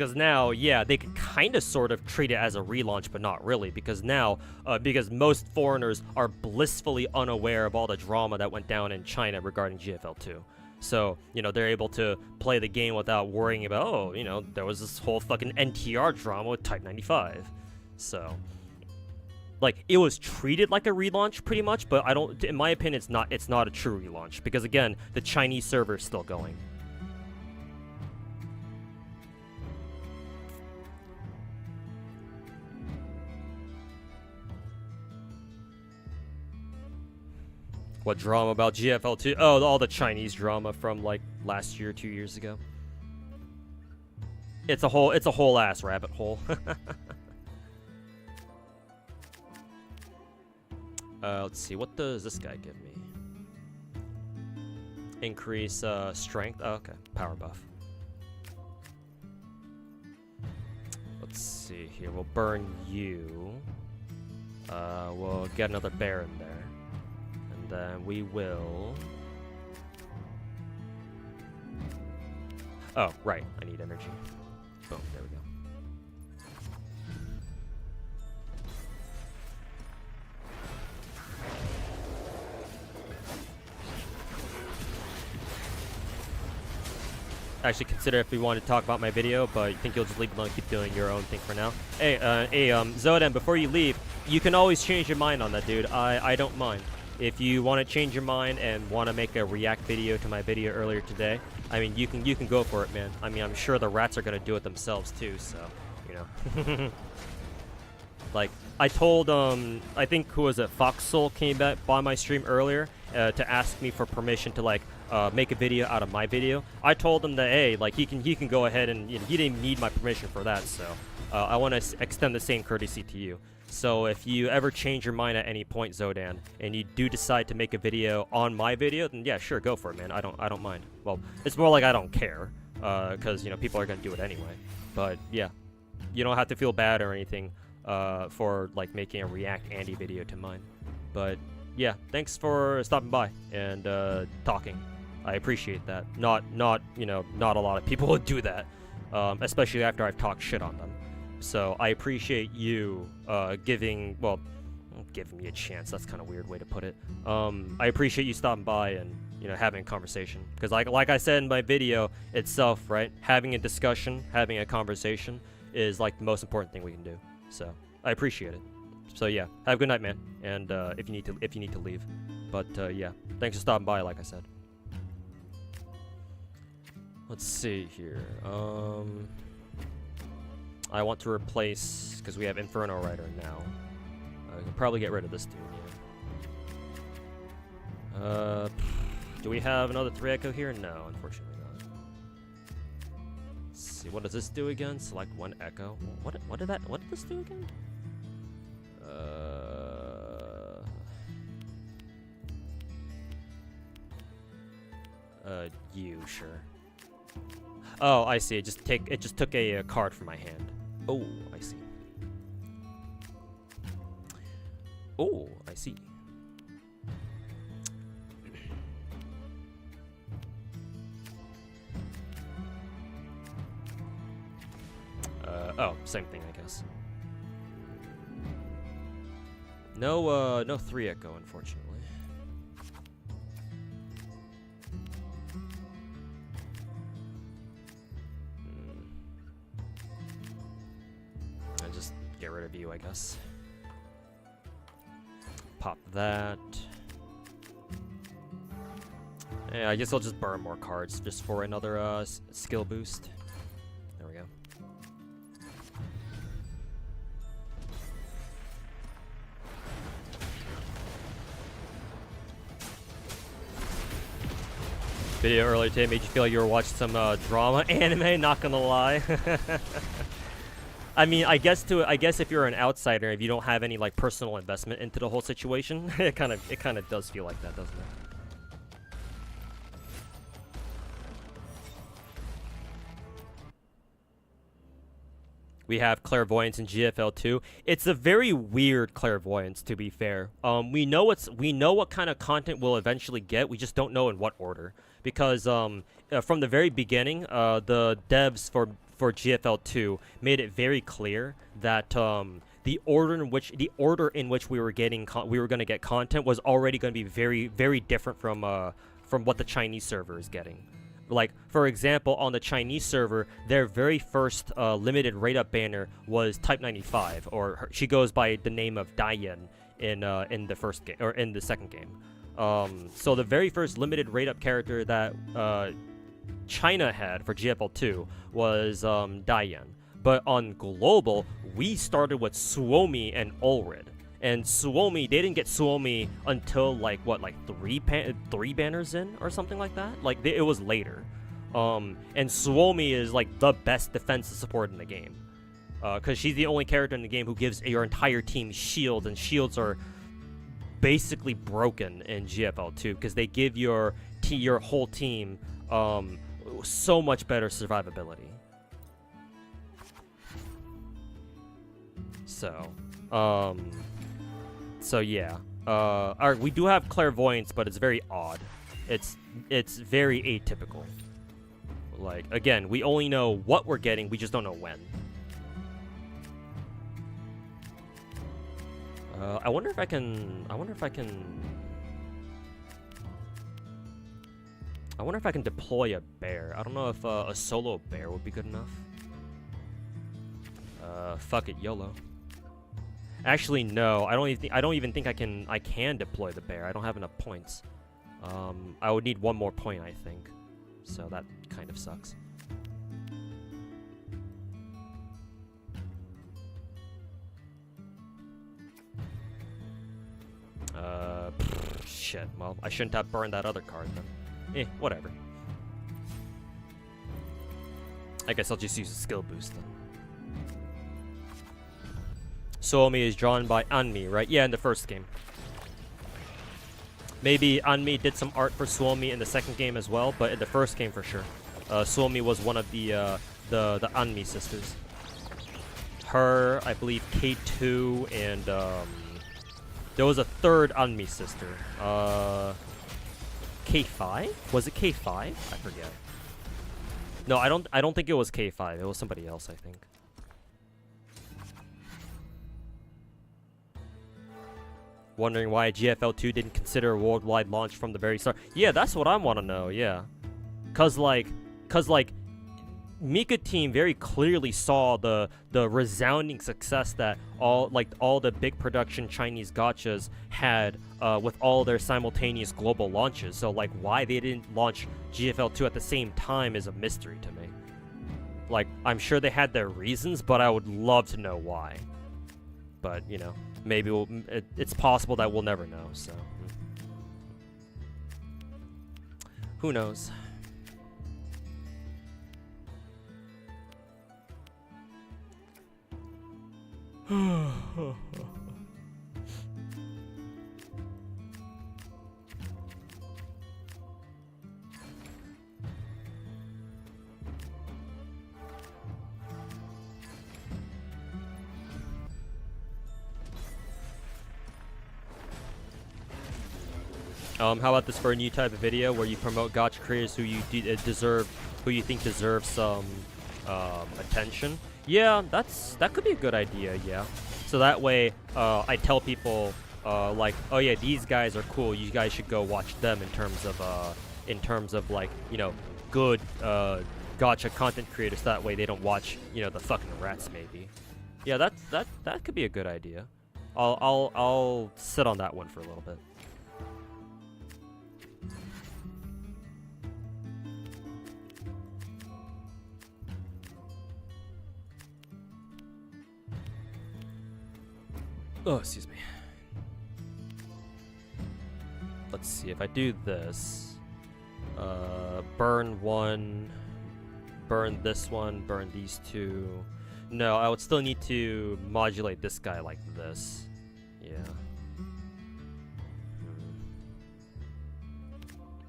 because now, yeah, they could kind of sort of treat it as a relaunch, but not really, because now, because most foreigners are blissfully unaware of all the drama that went down in China regarding GFL2. So, you know, they're able to play the game without worrying about, oh, you know, there was this whole fucking NTR drama with Type 95. So, like, it was treated like a relaunch pretty much, but I don't, in my opinion, it's not a true relaunch, because again, the Chinese server is still going. What drama about GFL2? Oh, all the Chinese drama from like last year, 2 years ago. It's a whole ass rabbit hole. Let's see, what does this guy give me? Increase strength. Oh, okay, power buff. Let's see here. We'll burn you. We'll get another bear in there. Then we will... Oh, right. I need energy. Boom. There we go. Actually, consider if we want to talk about my video, but you think you'll just leave it alone and keep doing your own thing for now. Hey, Zodan, before you leave, you can always change your mind on that, dude. I don't mind. If you want to change your mind and want to make a react video to my video earlier today, I mean, you can go for it, man. I mean, I'm sure the rats are going to do it themselves, too, so, you know. Like, I told, I think, who was it, Foxsoul came back by my stream earlier to ask me for permission to, like, make a video out of my video. I told him that, hey, like, he can go ahead and, you know, he didn't need my permission for that, so I want to extend the same courtesy to you. So if you ever change your mind at any point, Zodan, and you do decide to make a video on my video, then yeah, sure, go for it, man. I don't mind. Well, it's more like I don't care, because, you know, people are gonna do it anyway. But yeah, you don't have to feel bad or anything for like making a React Andy video to mine. But yeah, thanks for stopping by and talking. I appreciate that. Not you know, not a lot of people would do that, especially after I've talked shit on them. So I appreciate you giving me a chance. That's kind of a weird way to put it. I appreciate you stopping by and, you know, having a conversation. Because like I said in my video itself, right? Having a discussion, having a conversation is like the most important thing we can do. So I appreciate it. So yeah, have a good night, man. And if you need to leave, but yeah, thanks for stopping by. Like I said. Let's see here. I want to replace, because we have Inferno Rider now. I can probably get rid of this dude here. Do we have another 3 Echo here? No, unfortunately not. Let's see, what does this do again? Select 1 Echo. What did this do again? You, sure. Oh, I see. It just took a card from my hand. Oh, I see. Oh, I see. Oh, same thing, I guess. No 3 Echo, unfortunately. Get rid of you, I guess. Pop that. Yeah, I guess I'll just burn more cards just for another skill boost. There we go. Video earlier today made you feel like you were watching some drama anime, not gonna lie. I mean, I guess if you're an outsider, if you don't have any like personal investment into the whole situation, it kind of does feel like that, doesn't it? We have clairvoyance in GFL2. It's a very weird clairvoyance, to be fair. We know what kind of content we'll eventually get. We just don't know in what order, because from the very beginning, the devs for GFL2 made it very clear that the order in which we were going to get content was already going to be very, very different from what the Chinese server is getting. Like, for example, on the Chinese server, their very first limited rate-up banner was Type 95, or she goes by the name of Dian in the first game, or in the second game. So the very first limited rate-up character that China had for GFL2 was Dian. But on global, we started with Suomi and Ulrid. And Suomi, they didn't get Suomi until like three banners in or something like that. Like it was later. And Suomi is like the best defensive support in the game, because she's the only character in the game who gives your entire team shields, and shields are basically broken in GFL2 because they give your whole team so much better survivability. So yeah. We do have clairvoyance, but it's very odd. It's very atypical. Like, again, we only know what we're getting, we just don't know when. I wonder if I can deploy a bear. I don't know if a solo bear would be good enough. Fuck it, YOLO. Actually, no. I don't even think I can deploy the bear. I don't have enough points. I would need one more point, I think. So that kind of sucks. Shit. Well, I shouldn't have burned that other card then. Whatever. I guess I'll just use a skill boost then. Suomi is drawn by Anmi, right? Yeah, in the first game. Maybe Anmi did some art for Suomi in the second game as well, but in the first game for sure. Suomi was one of the Anmi sisters. Her, I believe, K2, and there was a third Anmi sister. K5? Was it K5? I forget. No, I don't think it was K5. It was somebody else, I think. Wondering why GFL2 didn't consider a worldwide launch from the very start. Yeah, that's what I want to know, yeah. Cause like Nikke team very clearly saw the resounding success that all the big production Chinese gachas had with all their simultaneous global launches. So like why they didn't launch GFL2 at the same time is a mystery to me. Like, I'm sure they had their reasons, but I would love to know why. But, you know, maybe it's possible that we'll never know, so. Who knows? How about this for a new type of video where you promote gacha creators who you think deserve some attention? Yeah, that could be a good idea. Yeah, so that way I tell people like, oh yeah, these guys are cool. You guys should go watch them in terms of like, you know, good gacha content creators. That way they don't watch, you know, the fucking rats maybe. Yeah, that could be a good idea. I'll sit on that one for a little bit. Oh, excuse me. Let's see, if I do this, burn one, burn this one, burn these two. No, I would still need to modulate this guy like this. Yeah.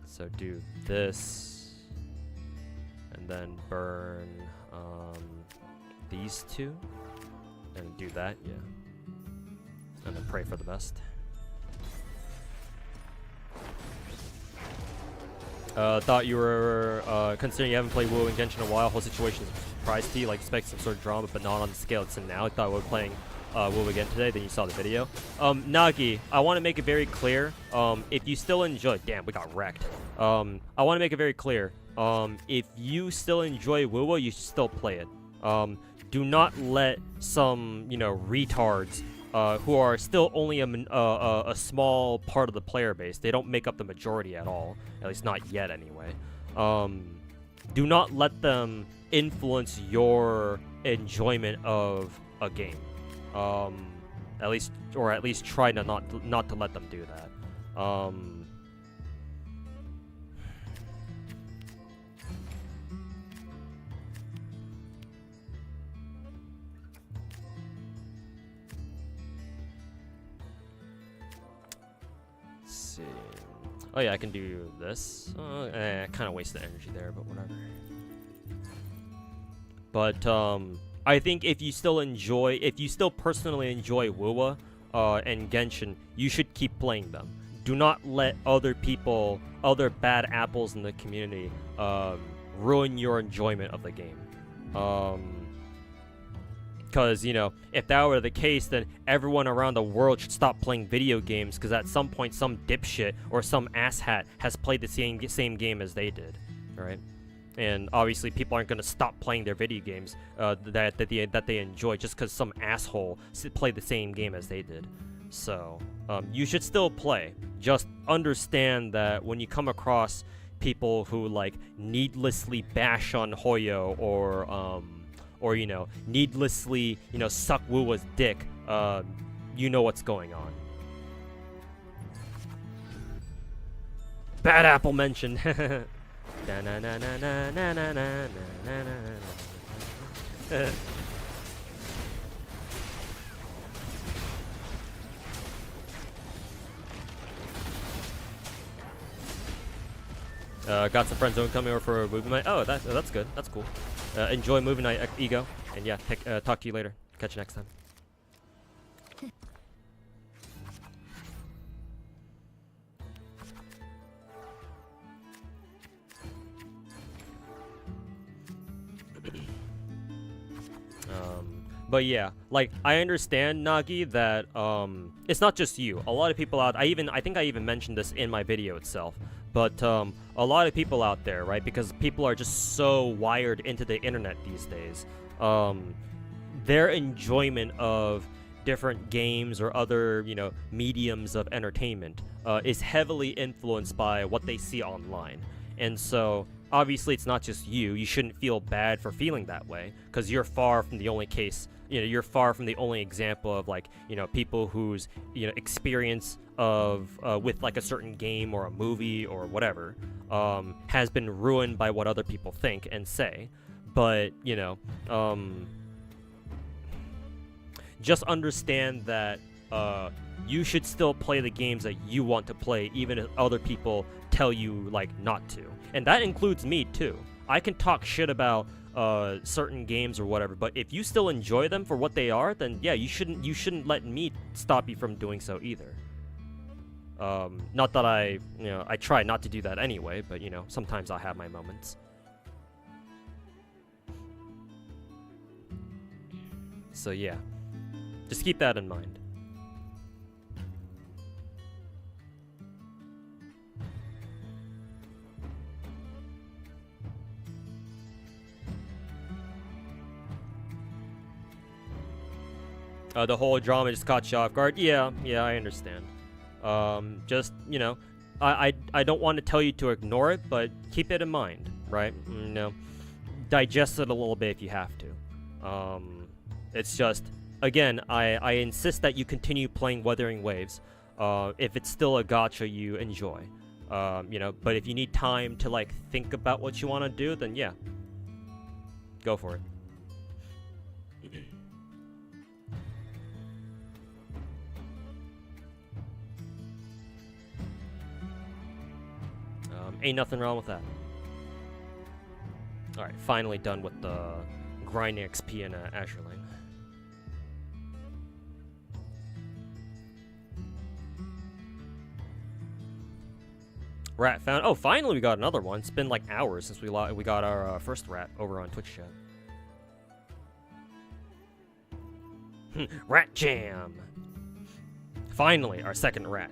So do this, and then burn these two, and do that, yeah. And then pray for the best. Thought you were considering you haven't played WoW and Genshin in a while. Whole situation surprise to you, like expect some sort of drama, but not on the scale it's in now. I thought we were playing Will again today, then you saw the video. Nagi, I want to make it very clear, if you still enjoy, damn, we got wrecked. I want to make it very clear, if you still enjoy Will, you should still play it. Do not let some, you know, retards, who are still only a small part of the player base. They don't make up the majority at all, at least not yet anyway. Do not let them influence your enjoyment of a game. At least try to not to let them do that. Let's see. Oh yeah, I can do this. I kind of wasted energy there, but whatever. But I think if you still personally enjoy WoWa and Genshin, you should keep playing them. Do not let other people, other bad apples in the community, ruin your enjoyment of the game. Because, you know, if that were the case, then everyone around the world should stop playing video games, because at some point some dipshit or some asshat has played the same game as they did, right? And obviously, people aren't gonna stop playing their video games that they enjoy just because some asshole played the same game as they did. So you should still play. Just understand that when you come across people who like needlessly bash on Hoyo or you know needlessly suck Wuwa's dick, you know what's going on. Bad apple mentioned. Got some friends coming over for a movie night. Oh, that's good. That's cool. Enjoy movie night, Ego. And yeah, talk to you later. Catch you next time. But yeah, like I understand, Nagi, that it's not just you. A lot of people out. I think I even mentioned this in my video itself. But a lot of people out there, right? Because people are just so wired into the internet these days. Their enjoyment of different games or other, mediums of entertainment is heavily influenced by what they see online. And so, obviously, it's not just you. You shouldn't feel bad for feeling that way, because you're far from the only case. You're far from the only example of people whose experience of with like a certain game or a movie or whatever has been ruined by what other people think and say. But just understand that you should still play the games that you want to play, even if other people tell you not to. And that includes me too. I can talk shit about certain games or whatever, but if you still enjoy them for what they are, then yeah, you shouldn't let me stop you from doing so either. Not that I try not to do that anyway, but sometimes I'll have my moments. So yeah, just keep that in mind. The whole drama just caught you off guard. Yeah, I understand. Just, I don't want to tell you to ignore it, but keep it in mind, right? Digest it a little bit if you have to. It's just, again, I insist that you continue playing Wuthering Waves, if it's still a gacha you enjoy. But if you need time to, think about what you want to do, then yeah, go for it. Ain't nothing wrong with that. Alright, finally done with the grinding XP in Azure Lane. Rat found. Oh, finally we got another one. It's been like hours since we got our first rat over on Twitch chat. ratJam. Finally, our second rat.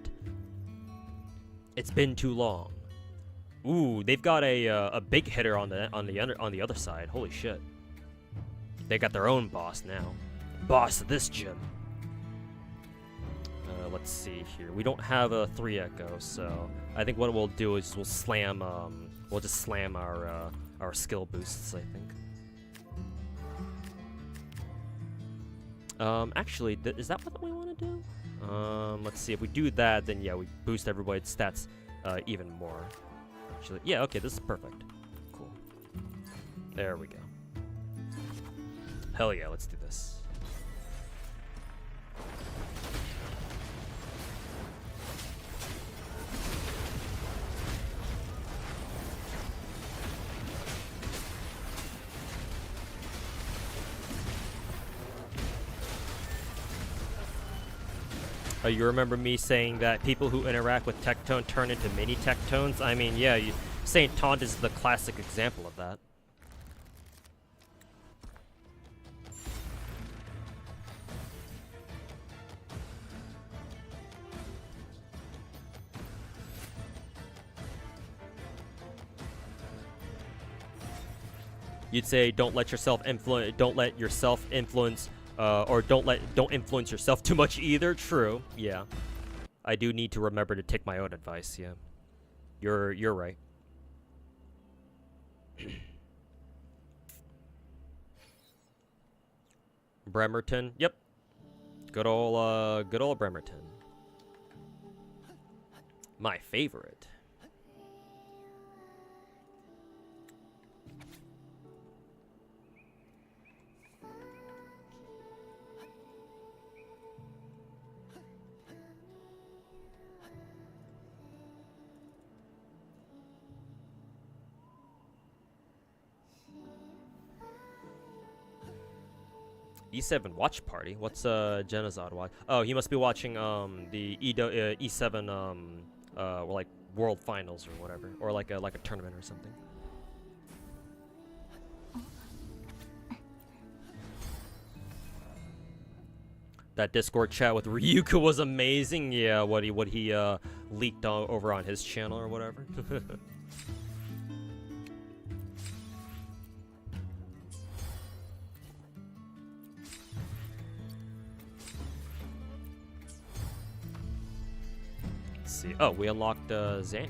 It's been too long. Ooh, they've got a big hitter on the other side. Holy shit. They got their own boss now. Boss of this gym. Let's see here. We don't have a 3 echo, so I think what we'll do is we'll slam we'll just slam our skill boosts, I think. Actually, is that what we want to do? Let's see. If we do that, then yeah, we boost everybody's stats even more. Actually, yeah, okay, this is perfect. Cool. There we go. Hell yeah, let's do this. You remember me saying that people who interact with Tectone turn into mini Tectones? I mean, yeah, Saint Taunt is the classic example of that. You'd say don't let yourself influence or don't influence yourself too much either. True. Yeah. I do need to remember to take my own advice, yeah. You're right. Bremerton. Yep. Good old Bremerton. My favorite. E7 watch party? What's Genozod watch? Oh, he must be watching the E7 like world finals or whatever, or like a tournament or something. That Discord chat with Ryuka was amazing. Yeah, what he leaked over on his channel or whatever. See. Oh, we unlocked Zanny.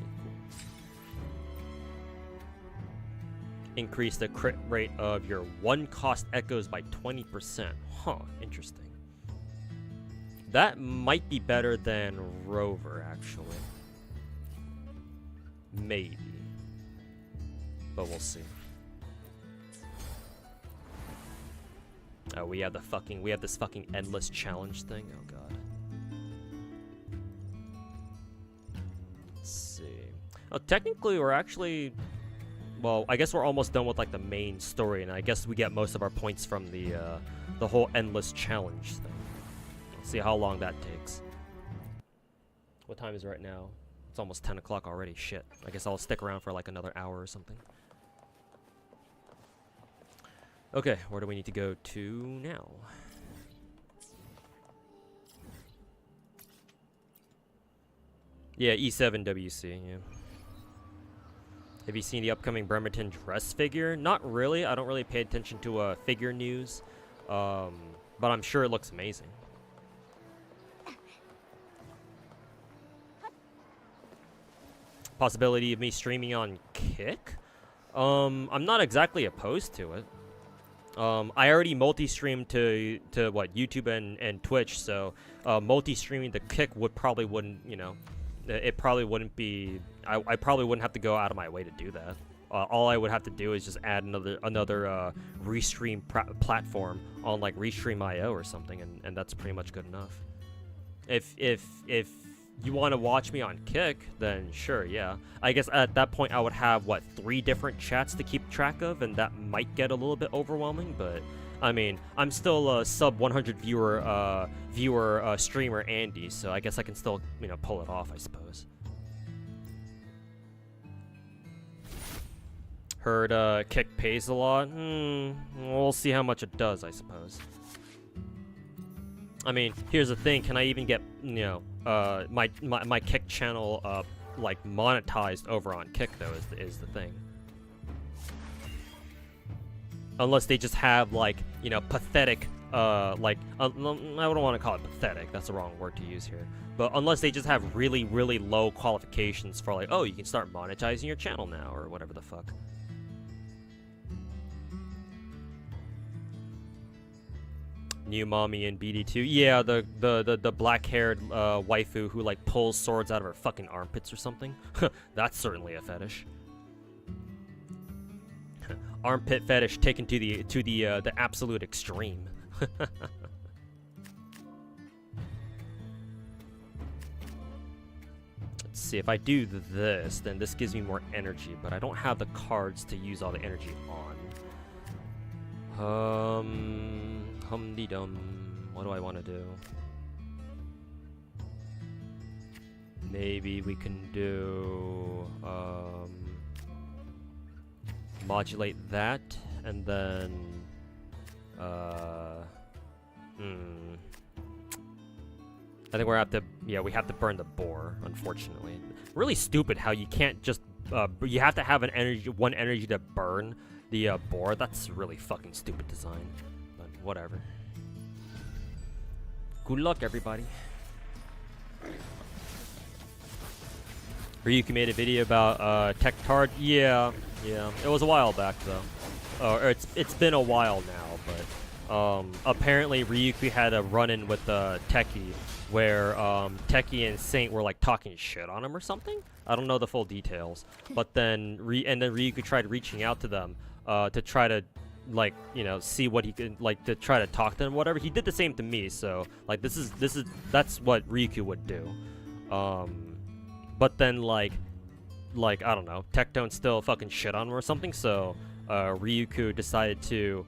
Increase the crit rate of your 1-cost echoes by 20%. Huh, interesting. That might be better than Rover, actually. Maybe. But we'll see. Oh, we have this fucking endless challenge thing. Oh god. Technically, we're actually, well, I guess we're almost done with like the main story, and I guess we get most of our points from the whole endless challenge thing. Let's see how long that takes. What time is it right now? It's almost 10 o'clock already. Shit. I guess I'll stick around for like another hour or something. Okay, where do we need to go to now? Yeah, E7 WC, yeah. Have you seen the upcoming Bremerton dress figure? Not really. I don't really pay attention to figure news. But I'm sure it looks amazing. Possibility of me streaming on Kick? I'm not exactly opposed to it. I already multi-streamed to what, YouTube and Twitch, so multi-streaming to Kick wouldn't, you know, it probably wouldn't be, I probably wouldn't have to go out of my way to do that. All I would have to do is just add another restream platform on like Restream.io or something, and that's pretty much good enough. If you want to watch me on Kick, then sure, yeah. I guess at that point I would have, what, 3 different chats to keep track of, and that might get a little bit overwhelming, but I mean, I'm still a sub 100 viewer streamer Andy, so I guess I can still, you know, pull it off, I suppose. Heard Kick pays a lot. We'll see how much it does, I suppose. I mean, here's the thing. Can I even get, you know, my Kick channel, like, monetized over on Kick, though, is the thing. Unless they just have, like, you know, pathetic, like, I don't want to call it pathetic. That's the wrong word to use here. But unless they just have really, really low qualifications for, like, oh, you can start monetizing your channel now, or whatever the fuck. New mommy in BD2. Yeah, the black-haired waifu who like pulls swords out of her fucking armpits or something. That's certainly a fetish. Armpit fetish taken to the absolute extreme. Let's see, if I do this, then this gives me more energy, but I don't have the cards to use all the energy on. Hum-de-dum. What do I want to do? Maybe we can do modulate that, and then I think we have to burn the boar, unfortunately. Really stupid how you can't just you have to have one energy to burn the boar. That's really fucking stupid design. Whatever. Good luck, everybody. Ryuki made a video about Tectard. Yeah. It was a while back though. Or it's been a while now, but apparently Ryuki had a run-in with Techie, where Techie and Saint were like talking shit on him or something. I don't know the full details. But then Ryuki tried reaching out to them to try to, like, you know, see what he could, like, to try to talk to them, whatever. He did the same to me, so like that's what Ryuku would do. But then like I don't know, Tectone still fucking shit on him or something, so Ryuku decided to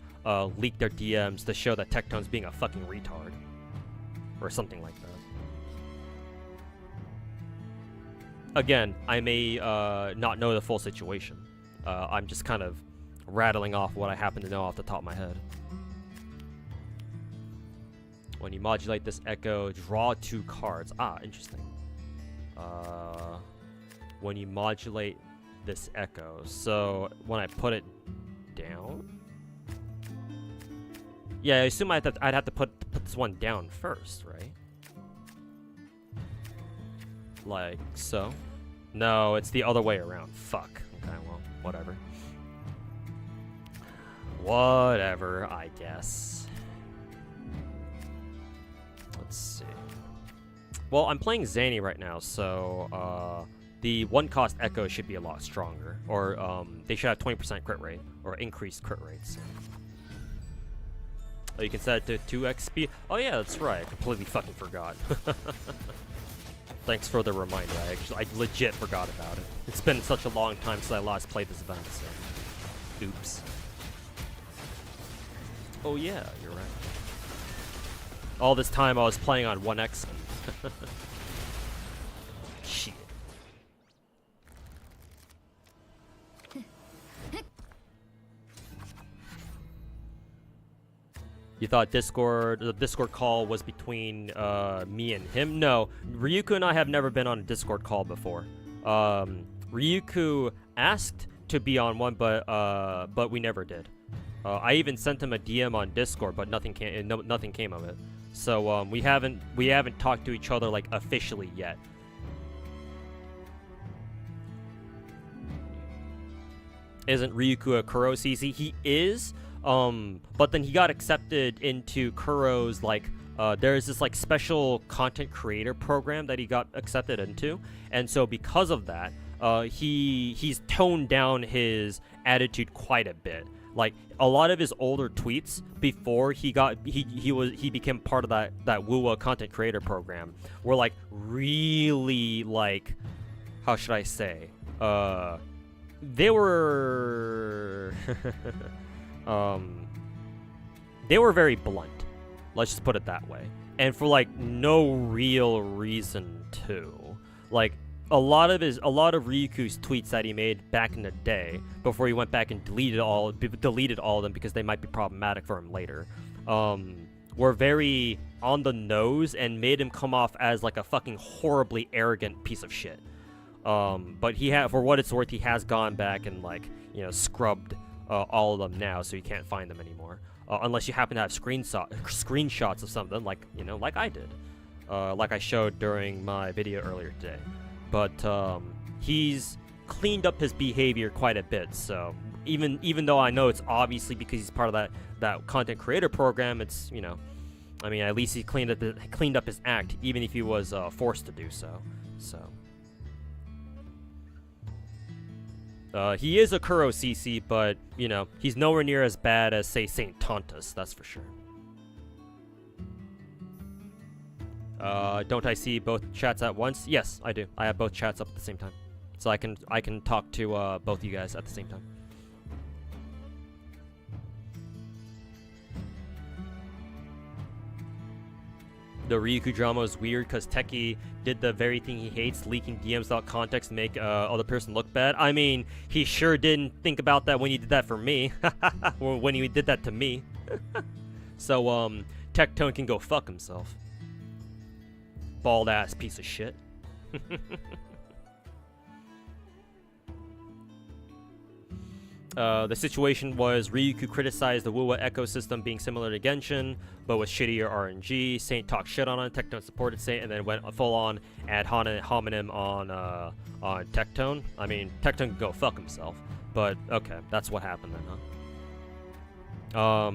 leak their DMs to show that Tectone's being a fucking retard or something like that. Again, I may not know the full situation. I'm just kind of rattling off what I happen to know off the top of my head. When you modulate this echo, draw 2 cards. Ah, interesting. When you modulate this echo, so when I put it down, yeah, I assume I'd have to put this one down first, right? Like so. No, it's the other way around. Fuck. Okay, well, whatever. Whatever, I guess. Let's see. Well, I'm playing Zany right now, so the 1-cost echo should be a lot stronger. Or they should have 20% crit rate, or increased crit rates. Oh, you can set it to 2x speed? Oh yeah, that's right. I completely fucking forgot. Thanks for the reminder. I legit forgot about it. It's been such a long time since I last played this event, so... Oops. Oh yeah, you're right. All this time I was playing on 1x. Shit. You thought the Discord call was between me and him? No, Ryuku and I have never been on a Discord call before. Ryuku asked to be on one, but we never did. I even sent him a DM on Discord, but nothing came of it. So we haven't talked to each other like officially yet. Isn't Ryuku a Kuro CC? He is. But then he got accepted into Kuro's, like, there's this, like, special content creator program that he got accepted into. And so because of that, he's toned down his attitude quite a bit. Like, a lot of his older tweets before he became part of that WUWA content creator program were, like, really, like, how should I say? They were... they were very blunt. Let's just put it that way. And for, like, no real reason to. Like, a lot of Ryuku's tweets that he made back in the day, before he went back and deleted all of them because they might be problematic for him later. were very on the nose and made him come off as like a fucking horribly arrogant piece of shit. But he had, for what it's worth, he has gone back and like, you know, scrubbed all of them now, so you can't find them anymore. Unless you happen to have screenshots of something, like, you know, like I did. Like I showed during my video earlier today. But he's cleaned up his behavior quite a bit, so even though I know it's obviously because he's part of that content creator program, it's, you know, I mean, at least he cleaned up his act, even if he was forced to do so. So he is a Kuro CC, but, you know, he's nowhere near as bad as, say, Saint Tontus, that's for sure. Don't I see both chats at once? Yes, I do. I have both chats up at the same time. So I can talk to both you guys at the same time. The Ryuku drama is weird because Techie did the very thing he hates, leaking DMs without context to make other person look bad. I mean, he sure didn't think about that when he did that for me. Or when he did that to me. So, Tectone can go fuck himself. Bald ass piece of shit. The situation was Ryuku criticized the Wuwa ecosystem being similar to Genshin, but with shittier RNG. Saint talked shit on it, Tectone supported Saint, and then went full on ad hominem on Tectone. I mean, Tectone can go fuck himself, but okay, that's what happened then, huh?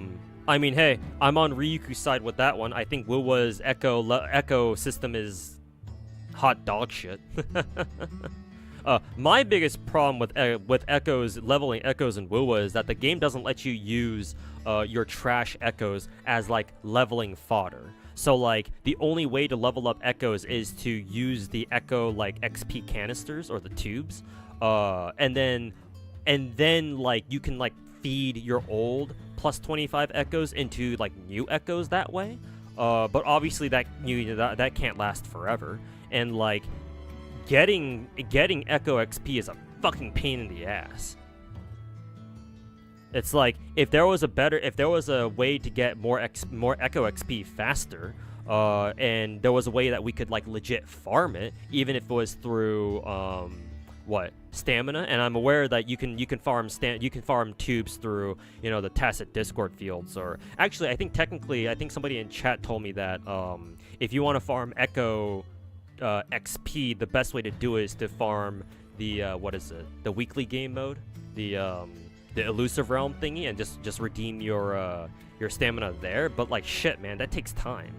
I mean, hey, I'm on Ryuku's side with that one. I think Wuwa's echo system is hot dog shit. My biggest problem with echoes, leveling echoes in Wuwa, is that the game doesn't let you use your trash echoes as like leveling fodder. So like the only way to level up echoes is to use the echo like XP canisters or the tubes, and then like you can like feed your old plus 25 echoes into like new echoes that way. But obviously that can't last forever, and like getting Echo XP is a fucking pain in the ass. It's like if there was a way to get more Echo XP faster, and there was a way that we could like legit farm it, even if it was through stamina. And I'm aware that you can farm tubes through, you know, the tacit Discord fields. Or actually, I think somebody in chat told me that if you want to farm Echo XP, the best way to do it is to farm the the weekly game mode, the elusive realm thingy, and just redeem your stamina there. But like shit, man, that takes time.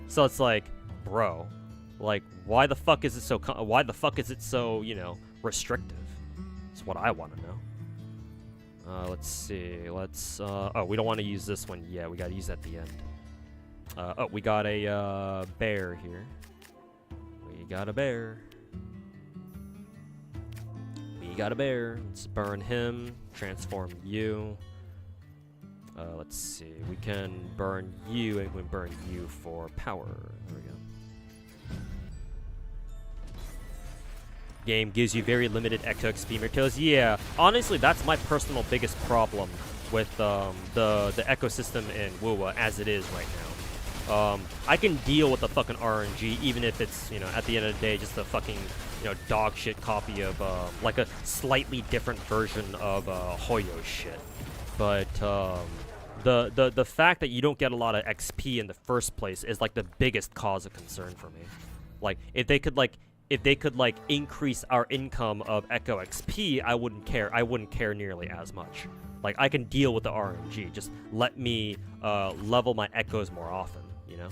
So it's like, bro, like why the fuck is it so you know, restrictive? That's what I want to know. Let's see. Oh, we don't want to use this one yet. We gotta use that at the end. Oh, we got a bear here. We got a bear. Let's burn him. Transform you. Let's see. We can burn you, and we can burn you for power. There we go. Game gives you very limited Echo XP materials. Yeah, honestly, that's my personal biggest problem with the ecosystem in Wuwa as it is right now. I can deal with the fucking RNG, even if it's, you know, at the end of the day, just a fucking, you know, dog shit copy of, like a slightly different version of, Hoyo shit. But, the fact that you don't get a lot of XP in the first place is, like, the biggest cause of concern for me. Like, if they could increase our income of Echo XP, I wouldn't care nearly as much. Like, I can deal with the RNG, just let me, level my Echoes more often. You know?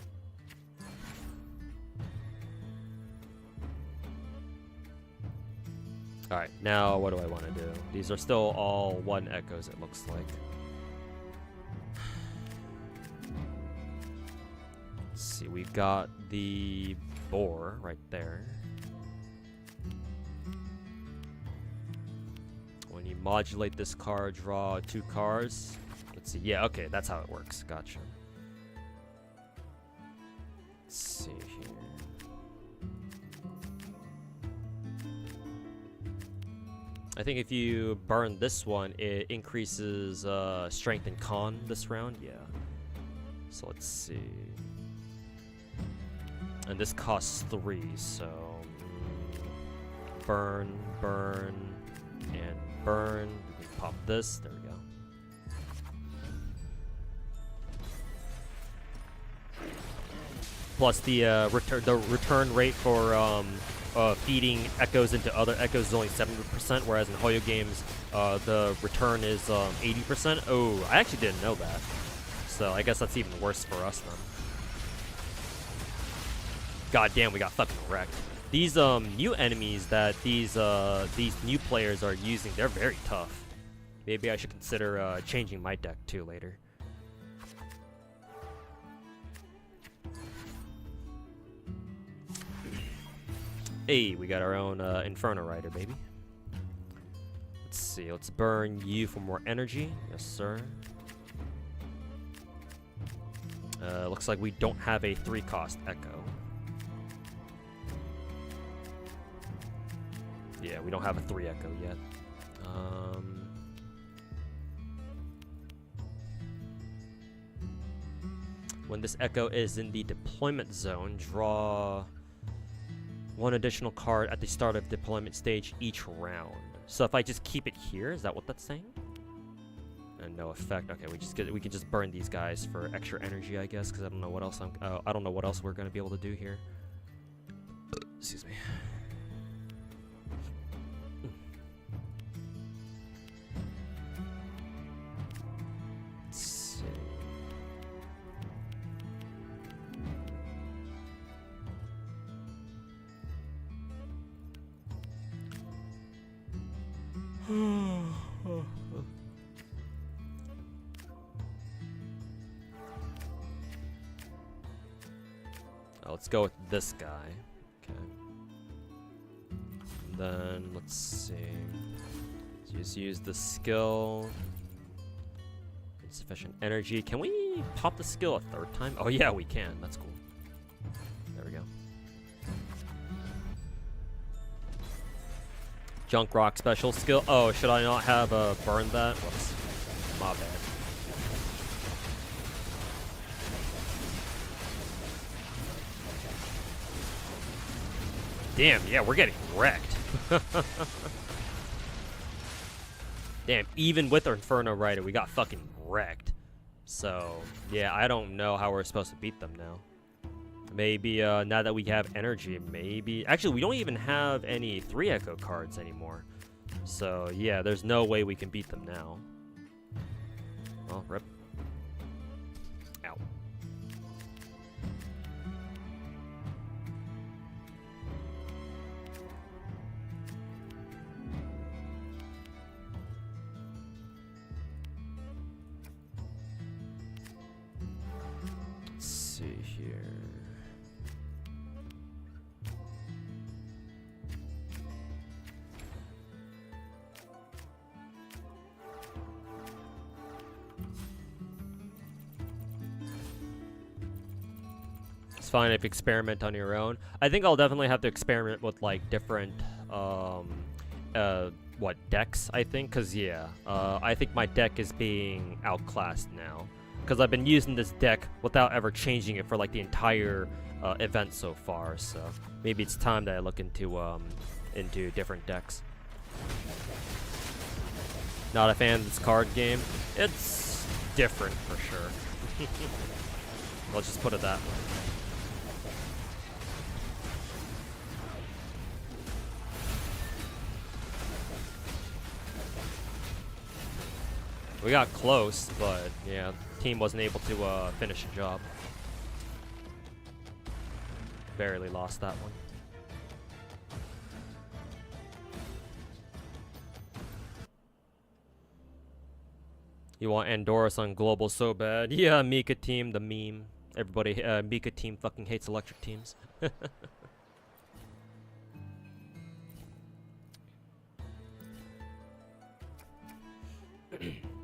Alright, now what do I want to do? These are still all 1 echoes, it looks like. Let's see, we've got the boar right there. When you modulate this card, draw 2 cards. Let's see, yeah, okay, that's how it works. Gotcha. Let's see here. I think if you burn this one, it increases strength and con this round. Yeah. So let's see. And this costs 3, so burn, burn, and burn. We can pop this. There we go. Plus the return rate for feeding echoes into other echoes is only 70%, whereas in Hoyo games the return is 80%. Oh, I actually didn't know that. So I guess that's even worse for us then. God damn, we got fucking wrecked. These new enemies that these new players are using, they're very tough. Maybe I should consider changing my deck too later. Hey, we got our own Inferno Rider, baby. Let's see, let's burn you for more energy. Yes, sir. Looks like we don't have a 3-cost Echo. Yeah, we don't have a 3 Echo yet. When this Echo is in the deployment zone, draw 1 additional card at the start of deployment stage each round. So if I just keep it here, is that what that's saying? And no effect. Okay, we can just burn these guys for extra energy, I guess, because I don't know what else I don't know what else we're gonna be able to do here. Excuse me. Let's see. Let's go with this guy. Okay. And then let's see. Just use the skill. Insufficient energy. Can we pop the skill a 3rd time? Oh yeah, we can. That's cool. There we go. Junk rock special skill. Oh, should I not have burned that? Whoops. My bad. Damn, yeah, we're getting wrecked. Damn, even with our Inferno Rider, we got fucking wrecked. So, yeah, I don't know how we're supposed to beat them now. Maybe, now that we have energy, maybe... Actually, we don't even have any 3 Echo cards anymore. So, yeah, there's no way we can beat them now. Well, rip. Ow. Let's see here. It's fine if you experiment on your own. I think I'll definitely have to experiment with like different decks, I think, because yeah, I think my deck is being outclassed now, because I've been using this deck without ever changing it for like the entire event so far. So maybe it's time that I look into different decks. Not a fan of this card game. It's different for sure. Let's just put it that way. We got close, but yeah, team wasn't able to finish the job. Barely lost that one. You want Andorus on global so bad? Yeah, Mika team, the meme. Everybody, Mika team fucking hates electric teams.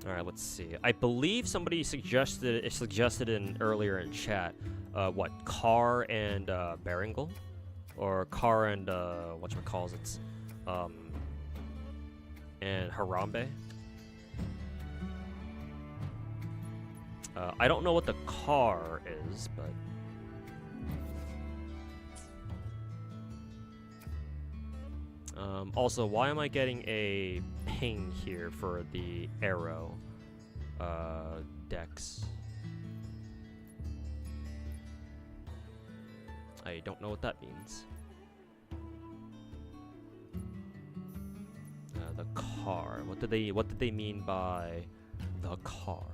All right, let's see. I believe somebody suggested earlier in chat, what, Carr and Berengal, or Carr and whatchamacallit, and Harambe. I don't know what the car is, but... also, why am I getting a ping here for the arrow decks? I don't know what that means. The car. What did they mean by the car?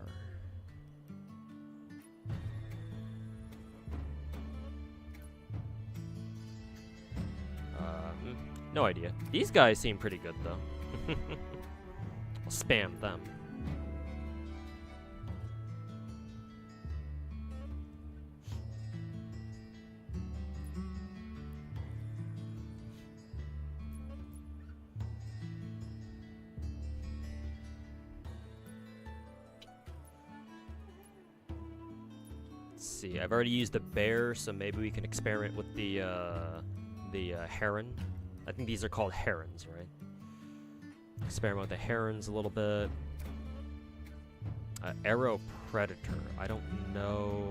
No idea. These guys seem pretty good though. I'll spam them. Let's see. I've already used the bear, so maybe we can experiment with the heron. I think these are called herons, right? Experiment with the herons a little bit. Arrow predator. I don't know.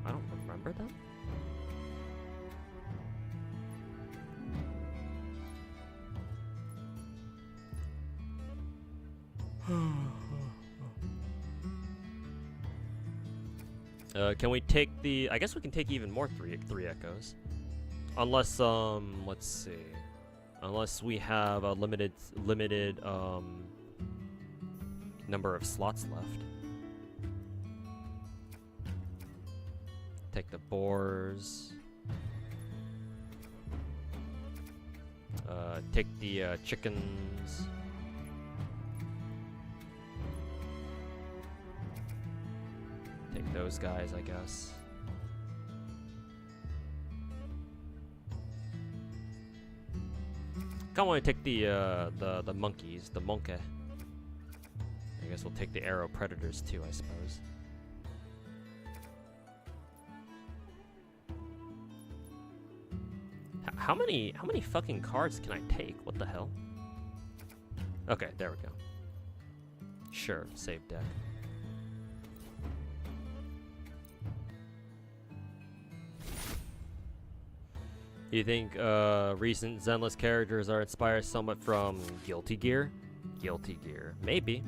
I don't remember that. Can we take the? I guess we can take even more three echoes, unless let's see. Unless we have a limited number of slots left. Take the boars. Take the chickens. Take those guys, I guess. I kind of want to take the monkeys, the monkey. I guess we'll take the arrow predators too, I suppose. How many fucking cards can I take? What the hell? Okay, there we go. Sure, save deck. You think recent Zenless characters are inspired somewhat from Guilty Gear? Guilty Gear, maybe.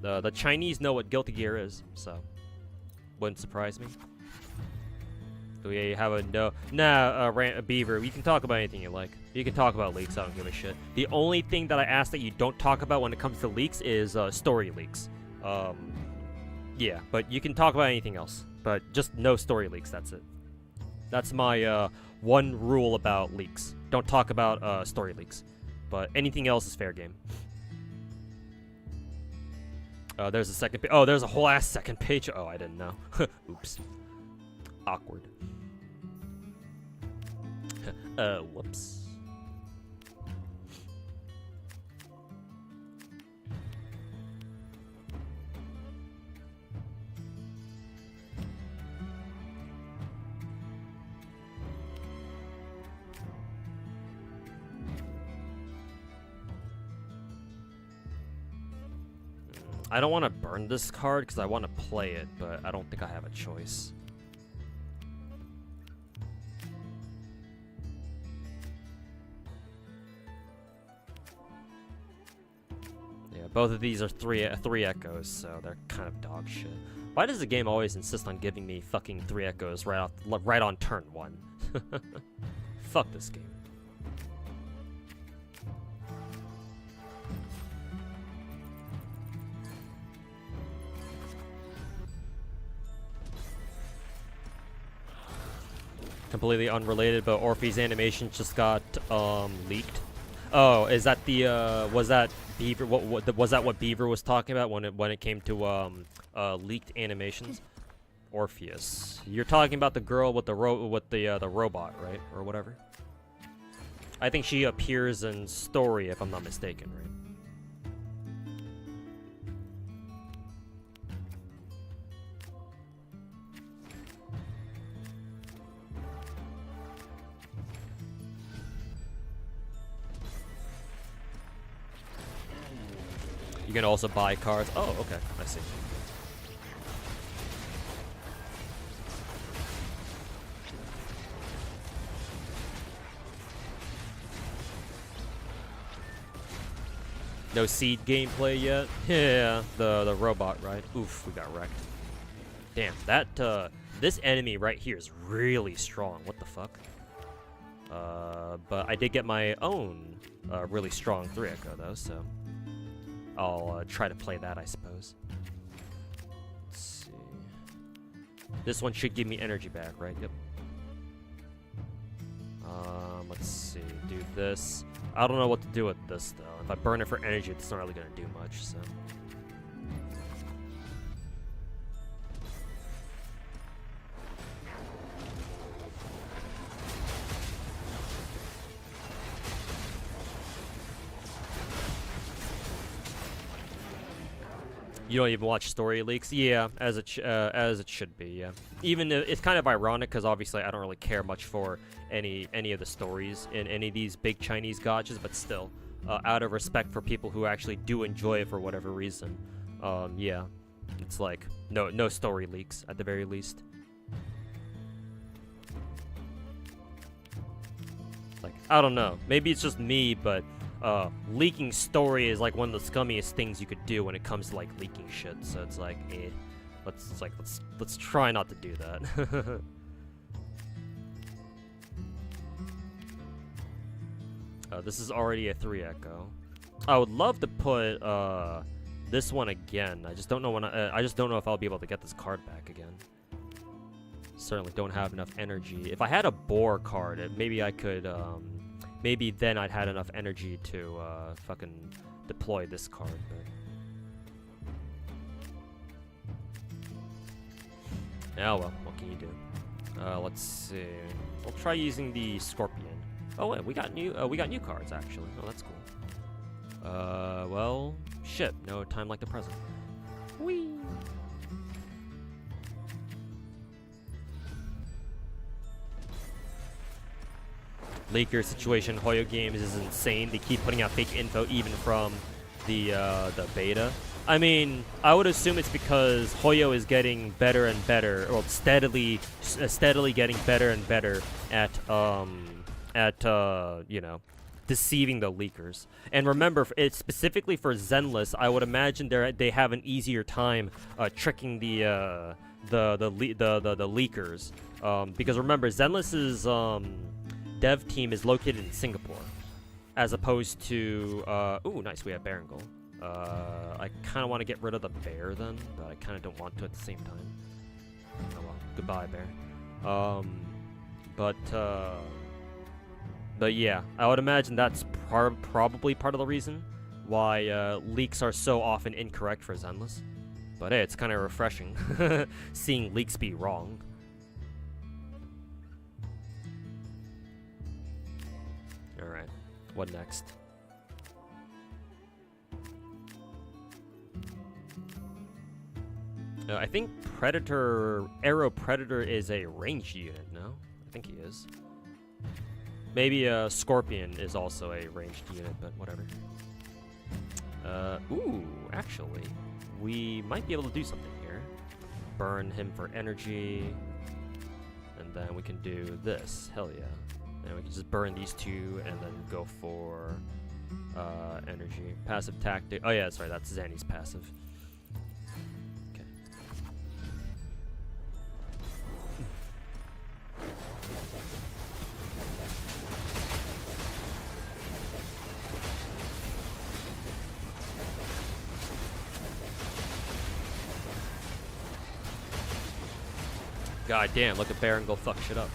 The Chinese know what Guilty Gear is, so wouldn't surprise me. Do we have a no? Nah, Beaver. You can talk about anything you like. You can talk about leaks. I don't give a shit. The only thing that I ask that you don't talk about when it comes to leaks is story leaks. Yeah, but you can talk about anything else, but just no story leaks. That's it. That's my one rule about leaks. Don't talk about story leaks. But anything else is fair game. There's a second page. Oh, there's a whole ass second page. Oh, I didn't know. Oops. Awkward. Whoops. I don't want to burn this card because I want to play it, but I don't think I have a choice. Yeah, both of these are three echoes, so they're kind of dog shit. Why does the game always insist on giving me fucking 3 echoes right on turn 1? Fuck this game. Completely unrelated, but Orphe's animation just got leaked. Oh, is that the was that Beaver? Was that what Beaver was talking about when it came to leaked animations? Orpheus, you're talking about the girl with the robot, right, or whatever. I think she appears in story, if I'm not mistaken, right? You can also buy cards. Oh, okay, I see. No seed gameplay yet? Yeah, the robot, right? Oof, we got wrecked. Damn, that, this enemy right here is really strong. What the fuck? But I did get my own, really strong 3 Echo, though, so I'll, try to play that, I suppose. Let's see. This one should give me energy back, right? Yep. Let's see. Do this. I don't know what to do with this, though. If I burn it for energy, it's not really gonna do much, so. You don't even watch story leaks? Yeah, as it should be, yeah. Even if, it's kind of ironic, because obviously I don't really care much for any of the stories in any of these big Chinese gachas, but still, out of respect for people who actually do enjoy it for whatever reason, yeah. It's like, no story leaks, at the very least. Like, I don't know. Maybe it's just me, but leaking story is like one of the scummiest things you could do when it comes to like leaking shit. So it's like, let's try not to do that. This is already a 3 Echo. I would love to put this one again. I just don't know when I just don't know if I'll be able to get this card back again. Certainly don't have enough energy. If I had a boar card, maybe I could maybe then I'd had enough energy to fucking deploy this card, but oh well, what can you do? Let's see. I'll try using the Scorpion. Oh wait, we got new cards actually. Oh, that's cool. Well, shit. No time like the present. Whee! Leaker situation, Hoyo Games is insane. They keep putting out fake info even from the beta. I mean, I would assume it's because Hoyo is getting better and better, or steadily getting better and better at you know, deceiving the leakers. And remember, it's specifically for Zenless. I would imagine they have an easier time tricking the leakers. Because remember, Zenless's dev team is located in Singapore, as opposed to ooh, nice, we have Berengal. I kind of want to get rid of the bear then, but I kind of don't want to at the same time. Oh well, goodbye bear. But yeah, I would imagine that's probably part of the reason why leaks are so often incorrect for Zenless. But hey, it's kind of refreshing seeing leaks be wrong. Alright, what next? I think Arrow Predator is a ranged unit, no? I think he is. Maybe Scorpion is also a ranged unit, but whatever. Ooh, actually, we might be able to do something here. Burn him for energy, and then we can do this. Hell yeah. And we can just burn these two and then go for energy. Passive tactic. Oh yeah, sorry, that's Zanny's passive. Okay. God damn, look at Baron go fuck shit up.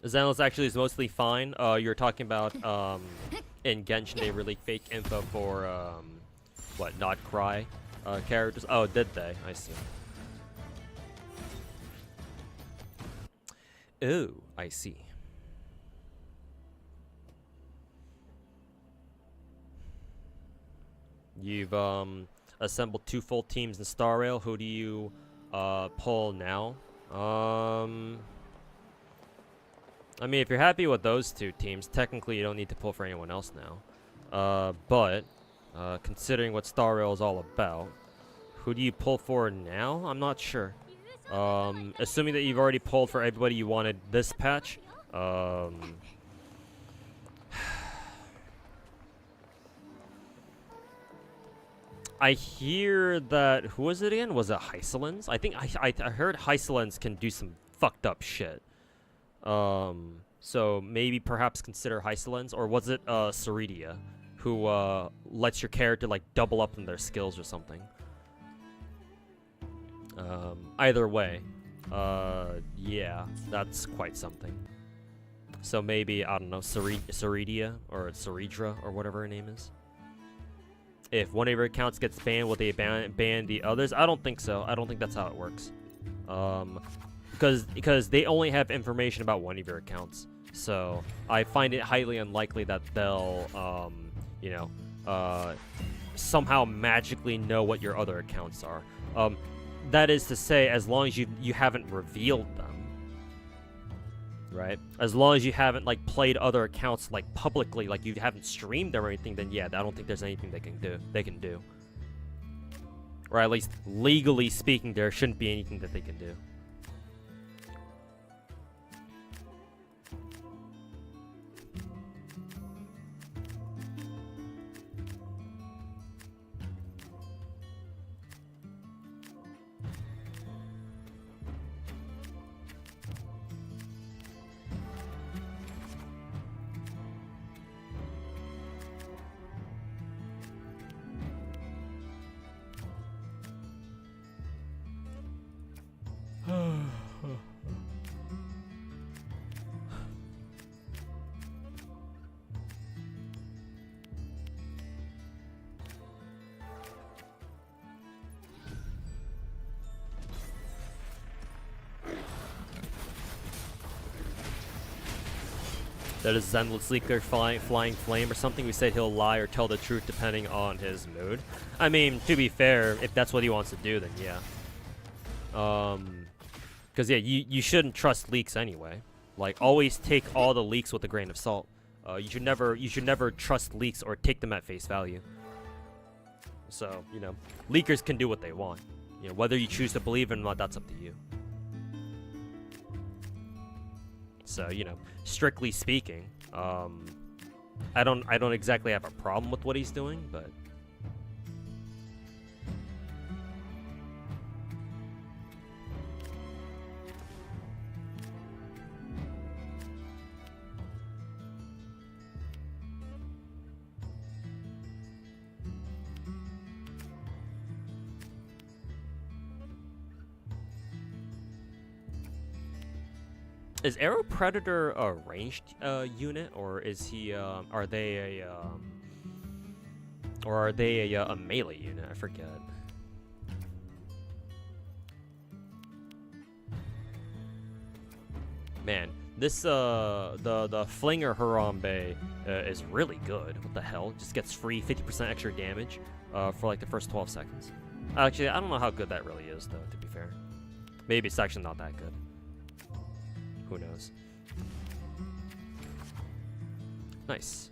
Zenless actually is mostly fine. You're talking about in Genshin they really fake info for what, not cry characters. Oh, did they? I see. Oh, I see. You've assembled 2 full teams in Star Rail. Who do you pull now? I mean, if you're happy with those 2 teams, technically you don't need to pull for anyone else now. But considering what Star Rail is all about, who do you pull for now? I'm not sure. Assuming that you've already pulled for everybody you wanted this patch, I hear that, who was it again? Was it Hysolens? I think I heard Hysolens can do some fucked up shit. So maybe perhaps consider Hysolens, or was it Ceridia, who lets your character like double up in their skills or something. Either way, yeah, that's quite something. So maybe, I don't know, Ceridia or Ceridra or whatever her name is. If one of your accounts gets banned, will they ban the others? I don't think so. I don't think that's how it works. Because they only have information about one of your accounts. So I find it highly unlikely that they'll, you know, somehow magically know what your other accounts are. That is to say, as long as you haven't revealed them. Right? As long as you haven't like played other accounts like publicly, like you haven't streamed them or anything, then yeah, I don't think there's anything they can do. Or at least legally speaking, there shouldn't be anything that they can do. That is Zenless Leaker flying flame or something. We said he'll lie or tell the truth depending on his mood. I mean, to be fair, if that's what he wants to do, then yeah. Because yeah, you shouldn't trust leaks anyway. Like, always take all the leaks with a grain of salt. You should never trust leaks or take them at face value. So, you know, leakers can do what they want. You know, whether you choose to believe it or not, that's up to you. So, you know, strictly speaking, I don't exactly have a problem with what he's doing, but is Arrow Predator a ranged unit, or is he are they a melee unit? I forget. Man, this the Flinger Harambe is really good. What the hell? Just gets free 50% extra damage for like the first 12 seconds. Actually, I don't know how good that really is, though, to be fair. Maybe it's actually not that good. Who knows? Nice.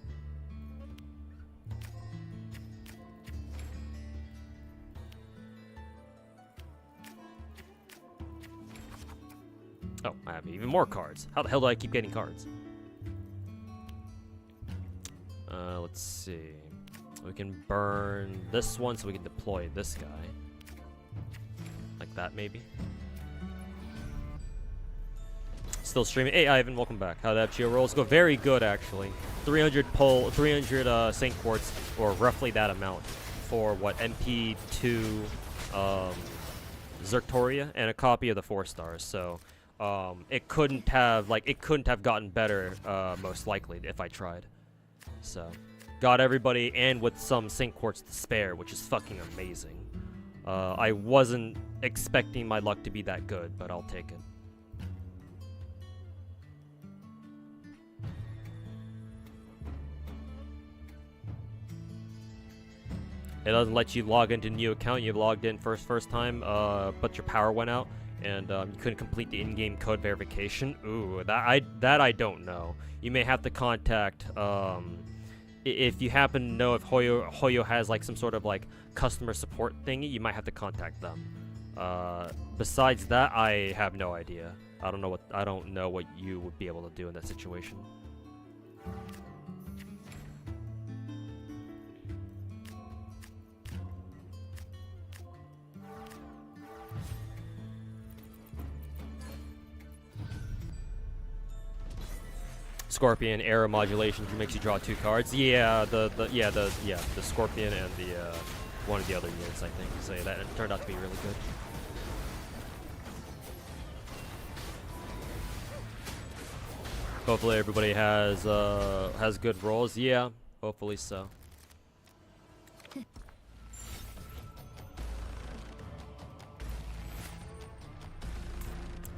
Oh, I have even more cards. How the hell do I keep getting cards? Let's see. We can burn this one so we can deploy this guy. Like that, maybe. Still streaming. Hey, Ivan, welcome back. How'd that FGO rolls go? Very good, actually. 300 Saint Quartz, or roughly that amount, for what, MP2 Zertoria, and a copy of the 4 stars. So, it couldn't have gotten better, most likely, if I tried. So, got everybody, and with some Saint Quartz to spare, which is fucking amazing. I wasn't expecting my luck to be that good, but I'll take it. It doesn't let you log into a new account. You logged in first time, but your power went out, and you couldn't complete the in-game code verification. Ooh, that I don't know. You may have to contact, if you happen to know if Hoyo has like some sort of like customer support thingy, you might have to contact them. Besides that, I have no idea. I don't know what you would be able to do in that situation. Scorpion arrow modulation makes you draw 2 cards. Yeah, the Scorpion and the one of the other units, I think. So yeah, that turned out to be really good. Hopefully everybody has good rolls. Yeah, hopefully so.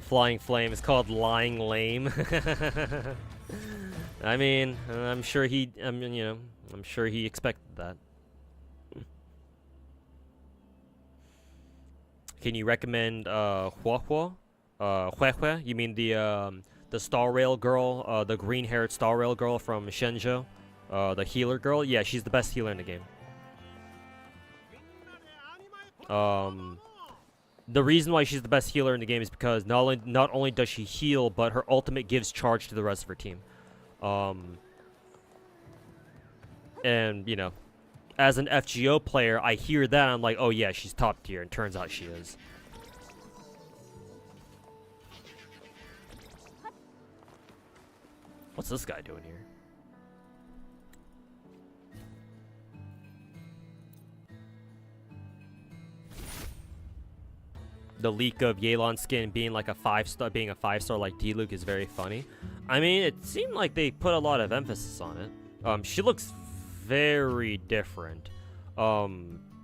Flying Flame is called Lying Lame. I mean, I'm sure he expected that. Can you recommend Huahua? Huehue? You mean the Star Rail girl, the green-haired Star Rail girl from Shenzhou? The healer girl? Yeah, she's the best healer in the game. The reason why she's the best healer in the game is because not only does she heal, but her ultimate gives charge to the rest of her team. And, you know, as an FGO player, I hear that, I'm like, oh yeah, she's top tier, and turns out she is. What's this guy doing here? The leak of Yelan's skin being like a 5-star, being a 5-star like D-Luke is very funny. I mean, it seemed like they put a lot of emphasis on it. She looks very different.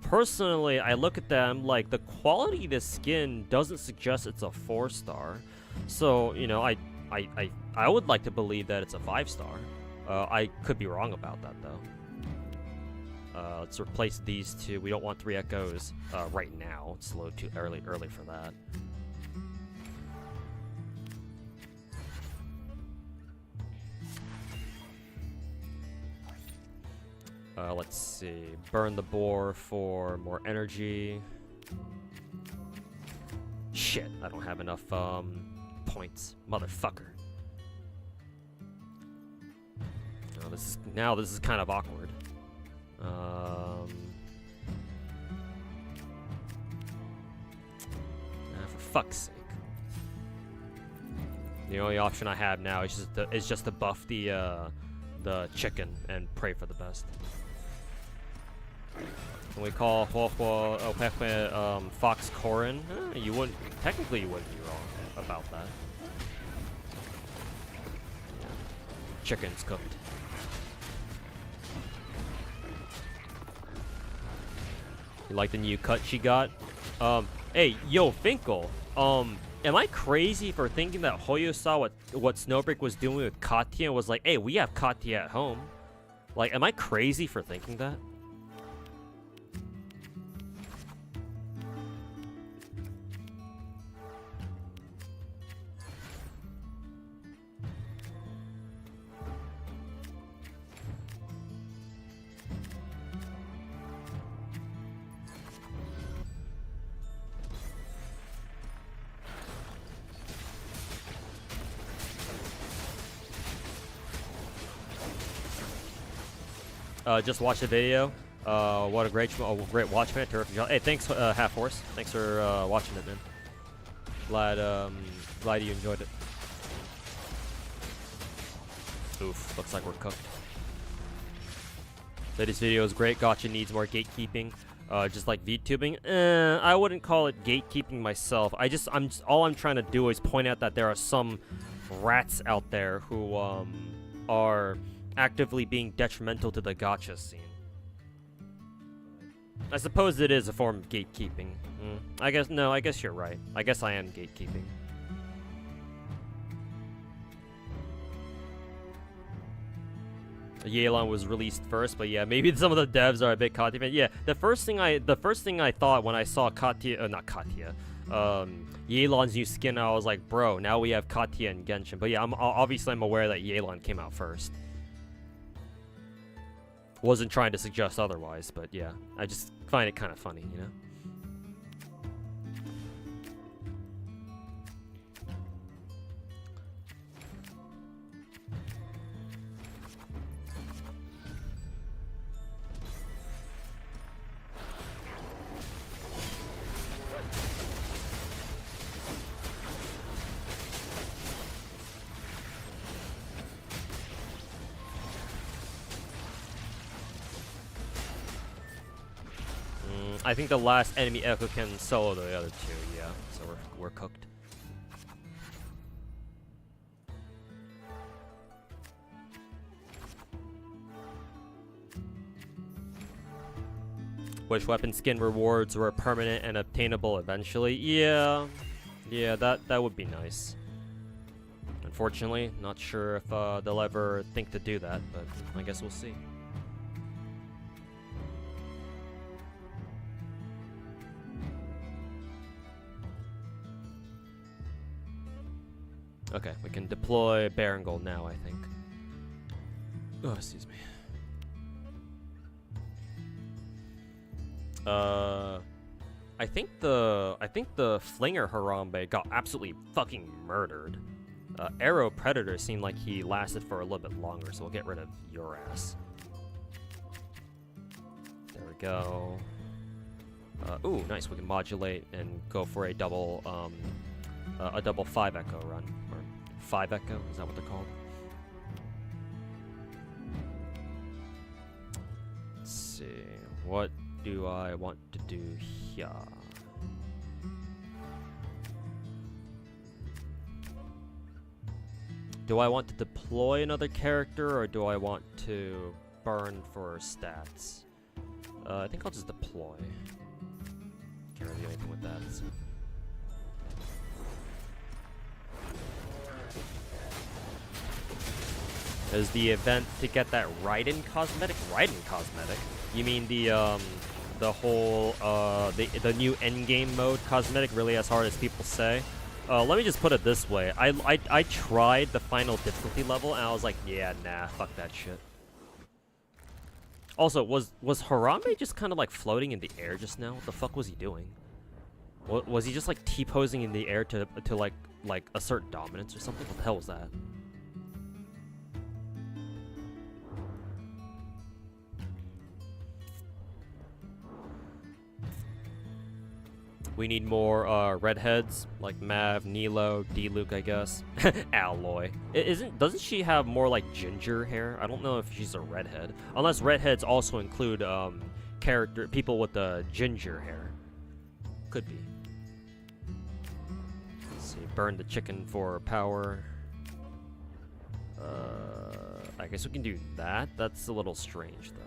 Personally, I look at them like the quality of the skin doesn't suggest it's a 4-star. So, you know, I would like to believe that it's a 5-star. I could be wrong about that though. Let's replace these two. We don't want 3 echoes right now. It's a little too early for that. Let's see. Burn the boar for more energy. Shit, I don't have enough points, motherfucker. Now this is kind of awkward. For fuck's sake. The only option I have now is just to buff the chicken and pray for the best. Can we call Fox Corin? You wouldn't technically be wrong about that. Yeah. Chicken's cooked. You like the new cut she got? Hey, yo, Finkel. Am I crazy for thinking that Hoyo saw what Snowbreak was doing with Katya and was like, hey, we have Katya at home? Like, am I crazy for thinking that? Just watch the video. What a great watch, man. Terrific job. Hey, thanks, Half Horse. Thanks for watching it, man. Glad you enjoyed it. Oof, looks like we're cooked. This video is great. Gacha needs more gatekeeping, just like VTubing. I wouldn't call it gatekeeping myself. All I'm trying to do is point out that there are some rats out there who are actively being detrimental to the gacha scene. I suppose it is a form of gatekeeping. I guess you're right. I guess I am gatekeeping. Yelan was released first, but yeah, maybe some of the devs are a bit Katya fan. Yeah, the first thing I thought when I saw Yelan's new skin, I was like, bro, now we have Katya and Genshin. But yeah, I'm aware that Yelan came out first. Wasn't trying to suggest otherwise, but yeah, I just find it kind of funny, you know. I think the last enemy Echo can solo the other two, yeah. So we're cooked. Which weapon skin rewards were permanent and obtainable eventually? Yeah, that would be nice. Unfortunately, not sure if they'll ever think to do that, but I guess we'll see. Okay, we can deploy Berengal now, I think. Oh, excuse me. I think the Flinger Harambe got absolutely fucking murdered. Arrow Predator seemed like he lasted for a little bit longer, so we'll get rid of your ass. There we go. Ooh, nice. We can modulate and go for a double 5 echo run, or 5 echo. Is that what they're called? Let's see. What do I want to do here? Do I want to deploy another character, or do I want to burn for stats? I think I'll just deploy. Can't really do anything with that. So. Is the event to get that Raiden cosmetic? Raiden cosmetic? You mean the whole the new endgame mode cosmetic? Really as hard as people say? Let me just put it this way. I tried the final difficulty level and I was like, yeah, nah, fuck that shit. Also, was Harambe just kind of like floating in the air just now? What the fuck was he doing? Was he just like T-posing in the air to like assert dominance or something? What the hell was that? We need more redheads, like Mav, Nilo, D-Luke, I guess. Alloy. Doesn't she have more like ginger hair? I don't know if she's a redhead. Unless redheads also include people with ginger hair. Could be. Let's see, burn the chicken for power. I guess we can do that. That's a little strange though.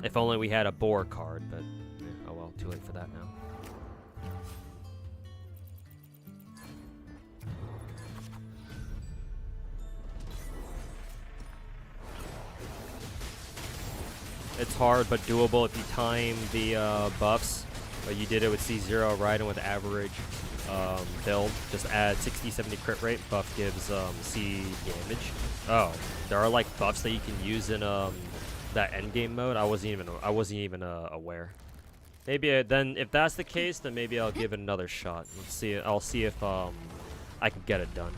If only we had a boar card, but oh well, too late for that now. It's hard but doable if you time the buffs. But you did it with C0 Raiden with average build. Just add 60-70 crit rate. Buff gives C damage. Oh, there are like buffs that you can use in that endgame mode. I wasn't even aware. Maybe then if that's the case, then maybe I'll give it another shot. Let's see. I'll see if I can get it done.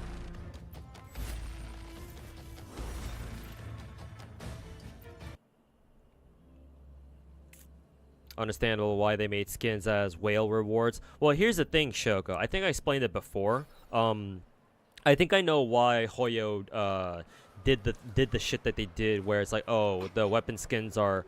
Understandable why they made skins as whale rewards. Well, here's the thing, Shoko. I think I explained it before. I think I know why Hoyo did the shit that they did, where it's like, oh, the weapon skins are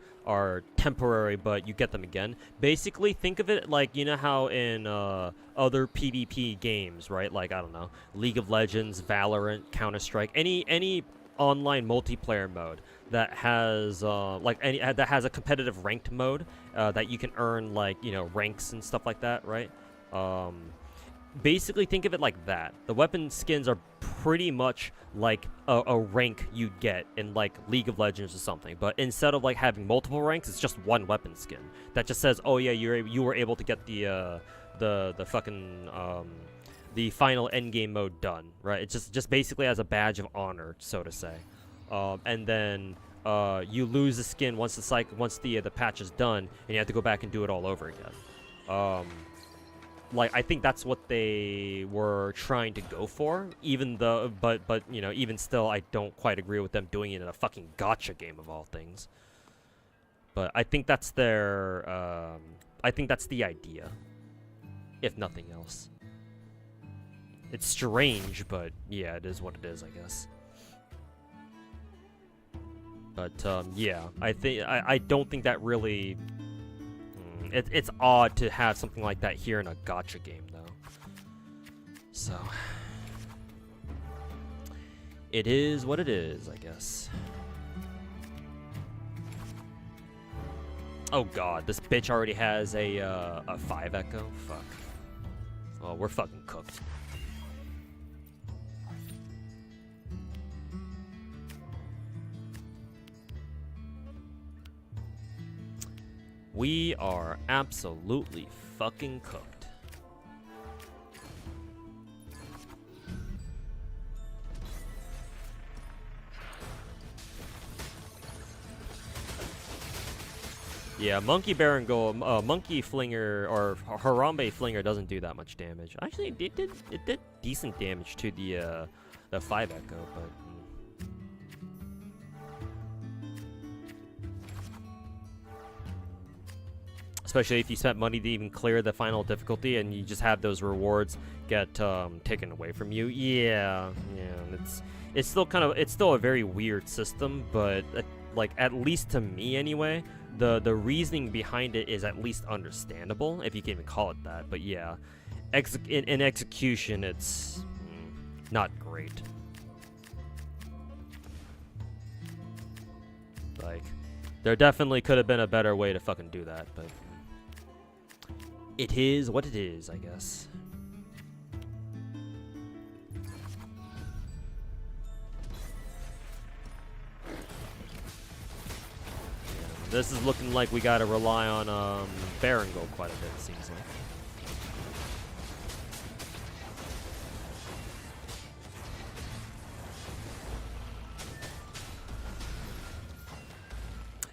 temporary, but you get them again. Basically, think of it like, you know how in other PvP games, right? Like, I don't know, League of Legends, Valorant, Counter-Strike, any online multiplayer mode that has that has a competitive ranked mode that you can earn, like, you know, ranks and stuff like that, right? Basically, think of it like that. The weapon skins are pretty much like a rank you'd get in like League of Legends or something, but instead of like having multiple ranks, it's just one weapon skin that just says, oh yeah, you were able to get the fucking the final endgame mode done, right? It's just basically as a badge of honor, so to say. And then you lose the skin once the patch is done, and you have to go back and do it all over again. Like, I think that's what they were trying to go for, even though, but you know, even still, I don't quite agree with them doing it in a fucking gacha game of all things. But I think that's their, I think that's the idea, if nothing else. It's strange, but yeah, it is what it is, I guess. But yeah, I don't think that really. It's odd to have something like that here in a gacha game, though. So it is what it is, I guess. Oh god, this bitch already has a 5 echo. Fuck. Oh, we're fucking cooked. We are absolutely fucking cooked. Yeah, Monkey Baringo, Monkey Flinger, or Harambe Flinger doesn't do that much damage. Actually, it did decent damage to the 5 echo, but. Especially if you spent money to even clear the final difficulty, and you just have those rewards get taken away from you. Yeah, it's still a very weird system, but like at least to me anyway, the reasoning behind it is at least understandable, if you can even call it that. But yeah, in execution, it's not great. Like, there definitely could have been a better way to fucking do that, but. It is what it is, I guess. Yeah, this is looking like we gotta rely on Baringo quite a bit, it seems like.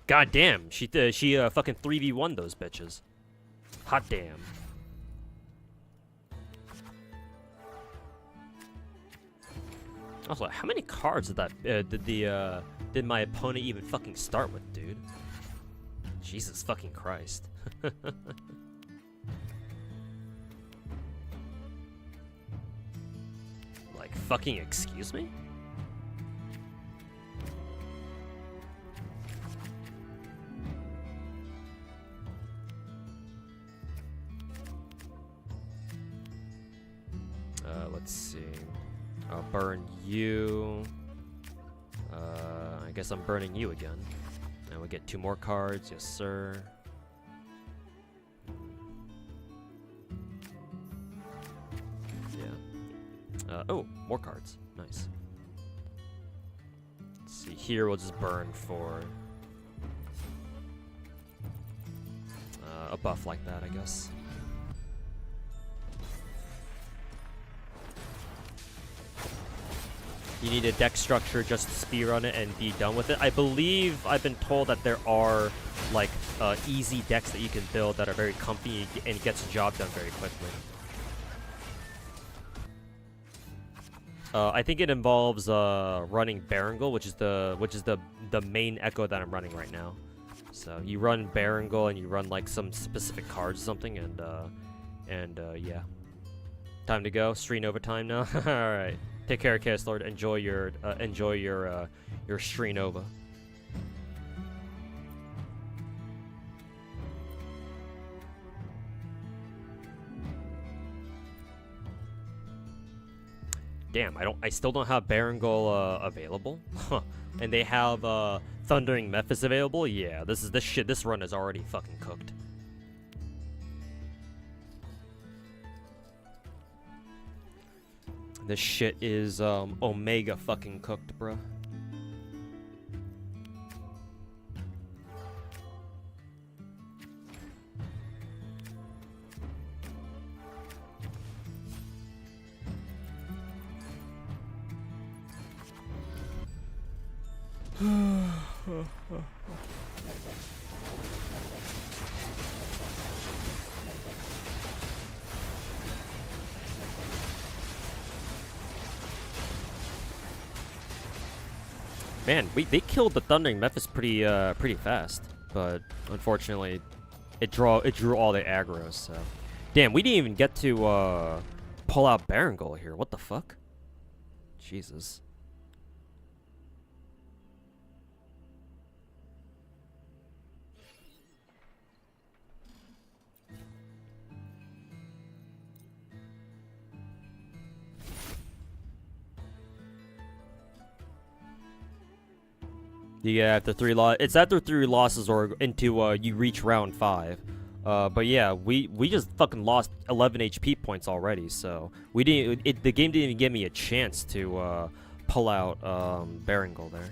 God damn, she fucking 3v1 those bitches. Hot damn. Also, how many cards did that did my opponent even fucking start with, dude? Jesus fucking Christ. Like, fucking excuse me? Let's see. I'll burn you. I guess I'm burning you again. And we get 2 more cards. Yes, sir. Yeah. Oh, more cards. Nice. Let's see. Here we'll just burn for a buff like that, I guess. You need a deck structure just to speedrun it and be done with it. I believe I've been told that there are like easy decks that you can build that are very comfy and gets the job done very quickly. I think it involves running Baringal, which is the main echo that I'm running right now. So you run Baringal and you run like some specific cards or something, and yeah. Time to go. Stream overtime now. All right. Take care, Chaos Lord. Enjoy your Stream Nova. Damn, I still don't have Baringal available. Huh. And they have Thundering Mephis available. Yeah, this run is already fucking cooked. This shit is Omega fucking cooked, bruh. Man, they killed the Thundering Mephis pretty fast, but unfortunately, it drew all the aggros. So, damn, we didn't even get to pull out Baringal here. What the fuck? Jesus. Yeah, after 3 it's after 3 losses or into you reach round 5. But yeah, we just fucking lost 11 HP points already, so we didn't. The game didn't even give me a chance to pull out Berengal there.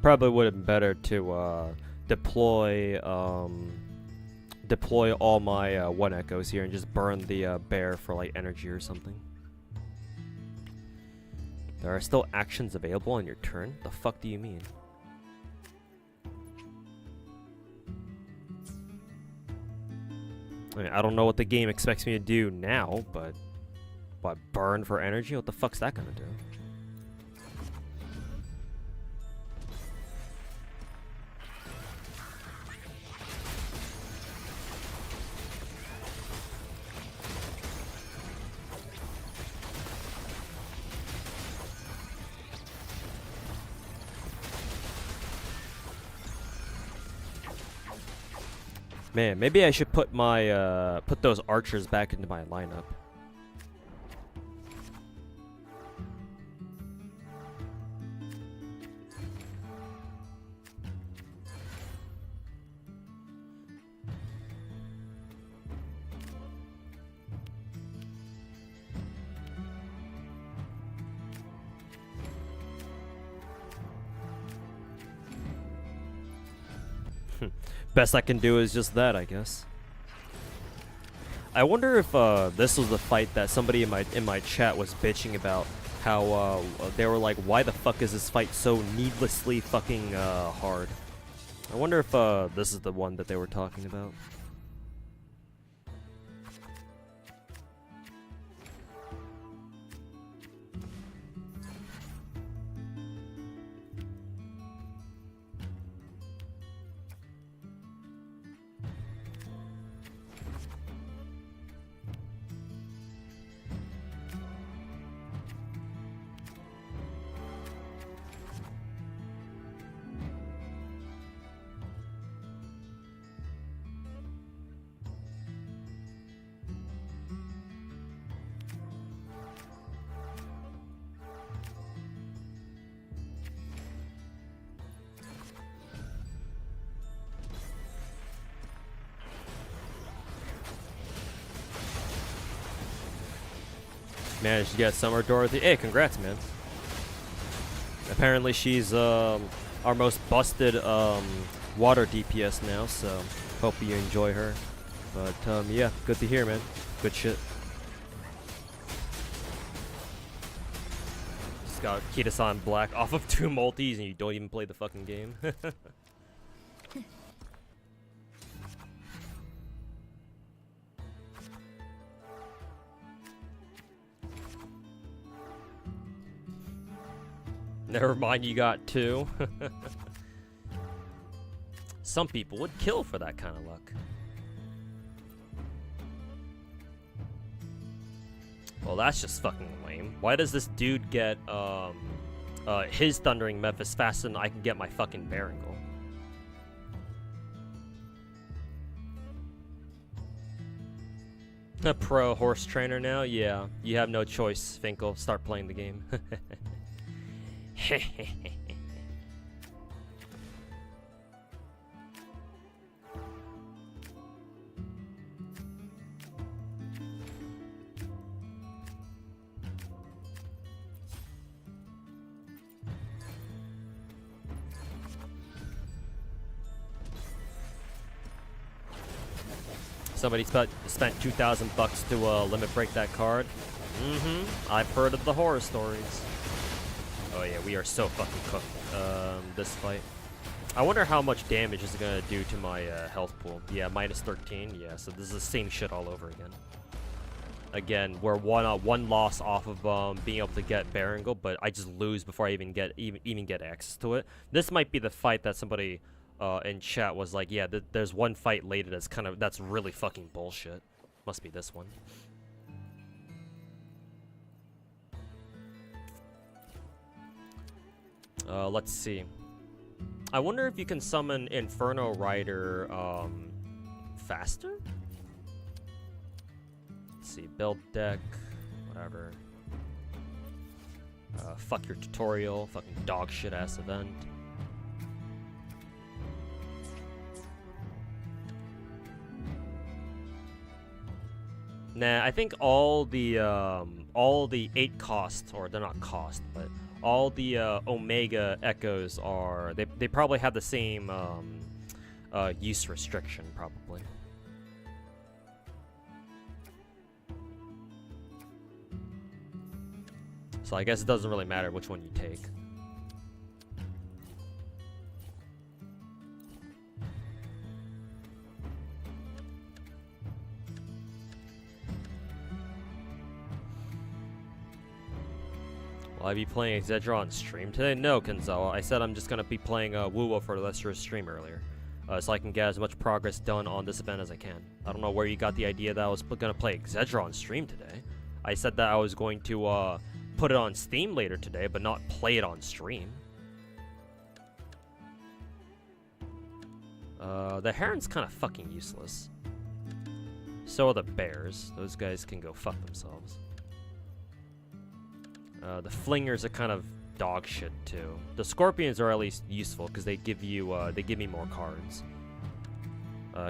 Probably would have been better to deploy all my 1 echoes here and just burn the bear for like energy or something. There are still actions available on your turn? The fuck do you mean? I mean, I don't know what the game expects me to do now, but what, burn for energy? What the fuck's that gonna do? Man, maybe I should put my put those archers back into my lineup. Best I can do is just that, I guess. I wonder if this was the fight that somebody in my chat was bitching about. How they were like, "Why the fuck is this fight so needlessly fucking hard?" I wonder if this is the one that they were talking about. Managed to get Summer Dorothy. Hey, congrats, man. Apparently she's our most busted water DPS now, so hope you enjoy her. But yeah, good to hear, man. Good shit. Just got Kitasan Black off of 2 multis and you don't even play the fucking game. Never mind, you got 2. Some people would kill for that kind of luck. Well, that's just fucking lame. Why does this dude get his Thundering Memphis faster than I can get my fucking Berengal? A pro horse trainer now? Yeah, you have no choice, Finkel. Start playing the game. Somebody spent 2,000 bucks to limit break that card. I've heard of the horror stories. Oh yeah, we are so fucking cooked. This fight. I wonder how much damage is it gonna do to my health pool. Yeah, minus 13. Yeah, so this is the same shit all over again. Again, we're one loss off of being able to get Berengal, but I just lose before I even get access to it. This might be the fight that somebody in chat was like, yeah, there's one fight later that's really fucking bullshit. Must be this one. Let's see. I wonder if you can summon Inferno Rider faster? Let's see, build deck, whatever. Fuck your tutorial, fucking dog shit ass event. Nah, I think all the 8 cost, or they're not cost, but all the Omega Echoes are, they probably have the same use restriction, probably. So I guess it doesn't really matter which one you take. Will I be playing Exedra on stream today? No, Kenzawa. I said I'm just gonna be playing Wuwo for the rest of the stream earlier. So I can get as much progress done on this event as I can. I don't know where you got the idea that I was gonna play Exedra on stream today. I said that I was going to put it on Steam later today, but not play it on stream. The Heron's kind of fucking useless. So are the Bears. Those guys can go fuck themselves. The Flingers are kind of dog shit too. The Scorpions are at least useful because they give me more cards.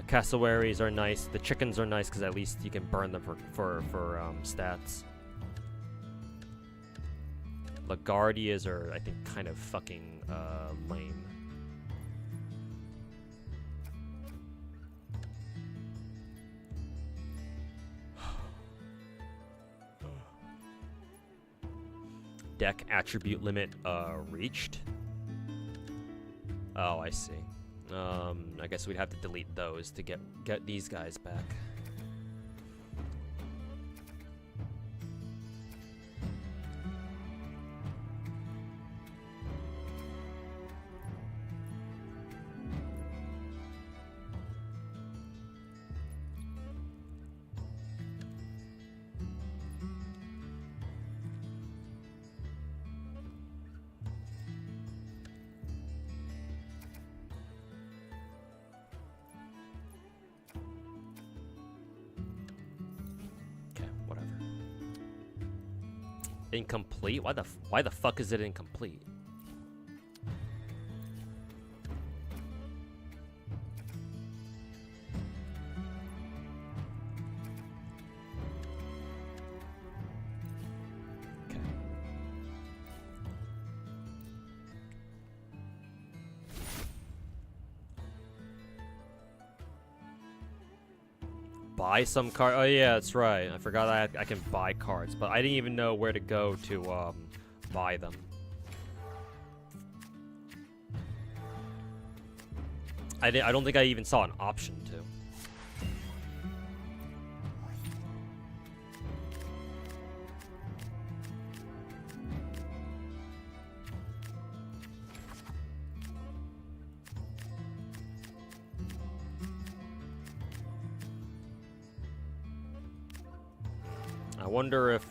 Cassowaries are nice. The Chickens are nice because at least you can burn them for stats. LaGuardias are, I think, kind of fucking lame. Deck attribute limit reached. Oh, I see. I guess we'd have to delete those to get these guys back. Incomplete? Why the fuck is it incomplete? Okay. Buy some card. Oh yeah, that's right. I forgot I can buy cards, but I didn't even know where to go to buy them. I don't think I even saw an option to. I wonder if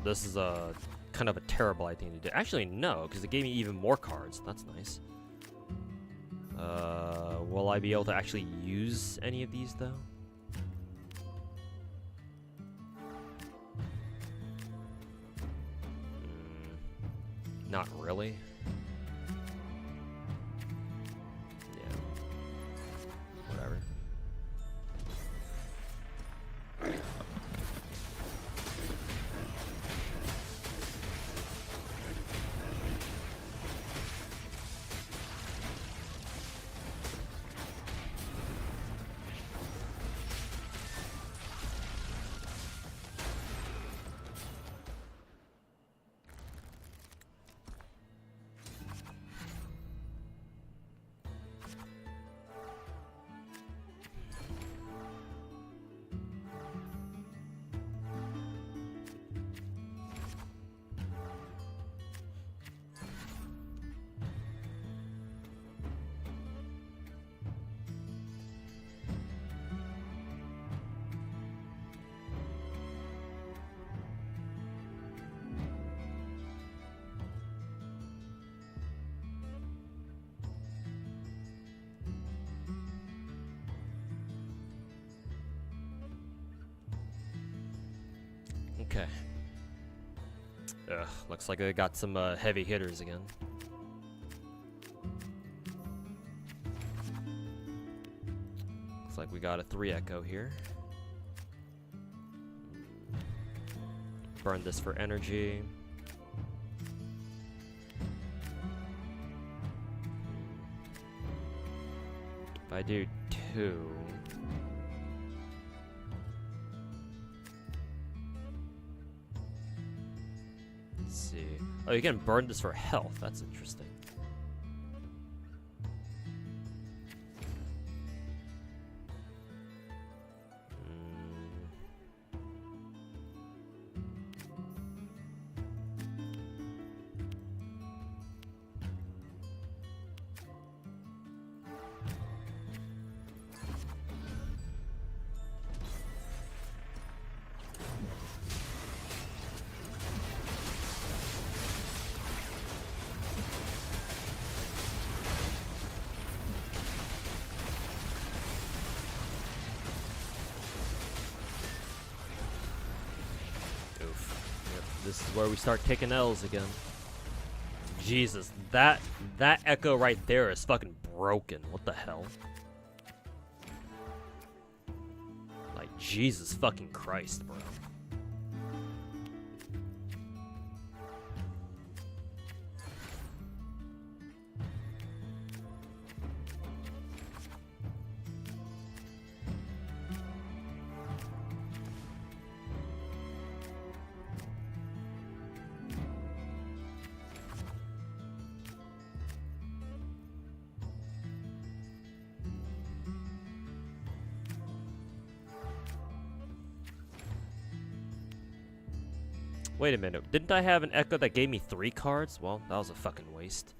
this is a kind of a terrible idea to do. Actually, no, because it gave me even more cards. That's nice. Will I be able to actually use any of these, though? Not really. Yeah. Whatever. Okay. Ugh, looks like I got some heavy hitters again. Looks like we got a 3 echo here. Burn this for energy. If I do 2... Let's see. Oh, you can burn this for health. That's interesting. This is where we start taking L's again. Jesus, that echo right there is fucking broken. What the hell? Like, Jesus fucking Christ, bro. Wait a minute, didn't I have an echo that gave me 3 cards? Well, that was a fucking waste.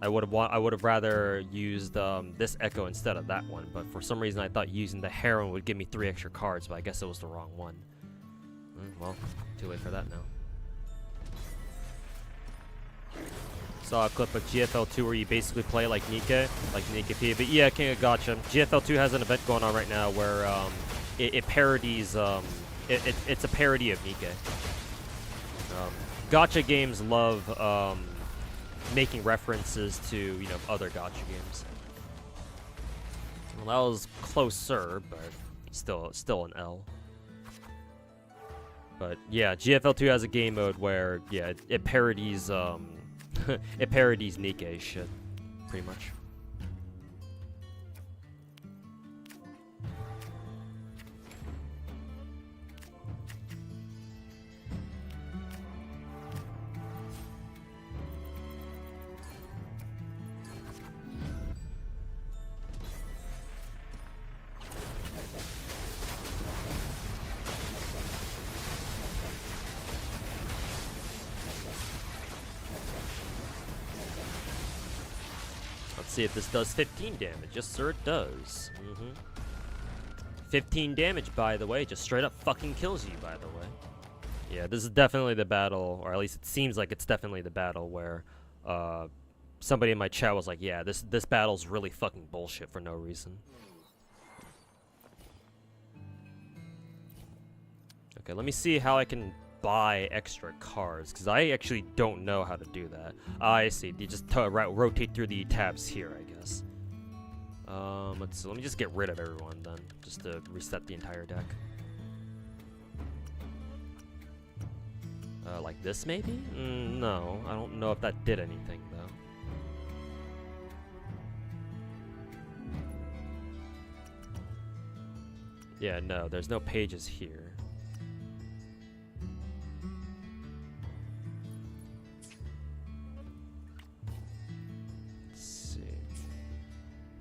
I would have rather used this echo instead of that one, but for some reason I thought using the heron would give me 3 extra cards, but I guess it was the wrong one. Well, too late for that now. Saw a clip of GFL2 where you basically play like Nikke P. But yeah, King of Gacha. GFL2 has an event going on right now where it parodies it's a parody of Nikke. Gacha games love making references to, you know, other gacha games. Well, that was closer, but still an L. But yeah, GFL2 has a game mode where, yeah, it parodies it parodies Nikke shit, pretty much. See if this does 15 damage. Yes, sir, it does. 15 damage, by the way. Just straight up fucking kills you, by the way. Yeah, this is definitely the battle, or at least it seems like it's definitely the battle where somebody in my chat was like, yeah, this battle's really fucking bullshit for no reason. Okay, let me see how I can buy extra cards, because I actually don't know how to do that. I see. You just rotate through the tabs here, I guess. Let's see. Let me just get rid of everyone then, just to reset the entire deck. Like this, maybe? No, I don't know if that did anything, though. Yeah, no, there's no pages here.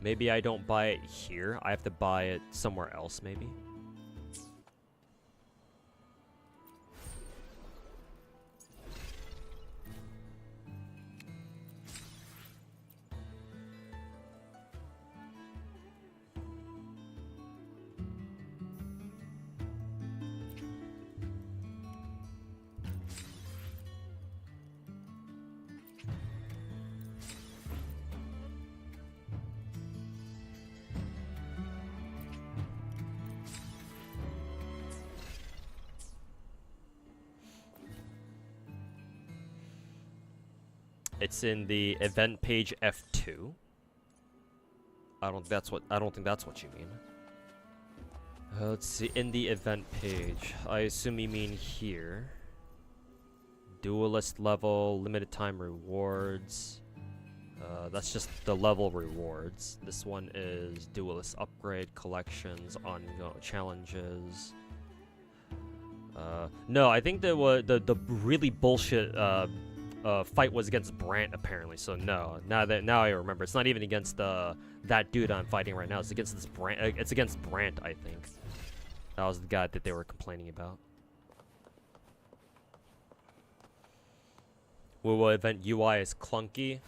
Maybe I don't buy it here. I have to buy it somewhere else, maybe. It's in the event page F2. I don't think that's what you mean. Let's see, in the event page. I assume you mean here. Duelist level, limited time rewards. That's just the level rewards. This one is duelist upgrade, collections, ongoing challenges. No, I think the really bullshit fight was against Brant apparently. So no, now I remember, it's not even against that dude I'm fighting right now. It's against this Brant. It's against Brant, I think. That was the guy that they were complaining about. Woo event UI is clunky.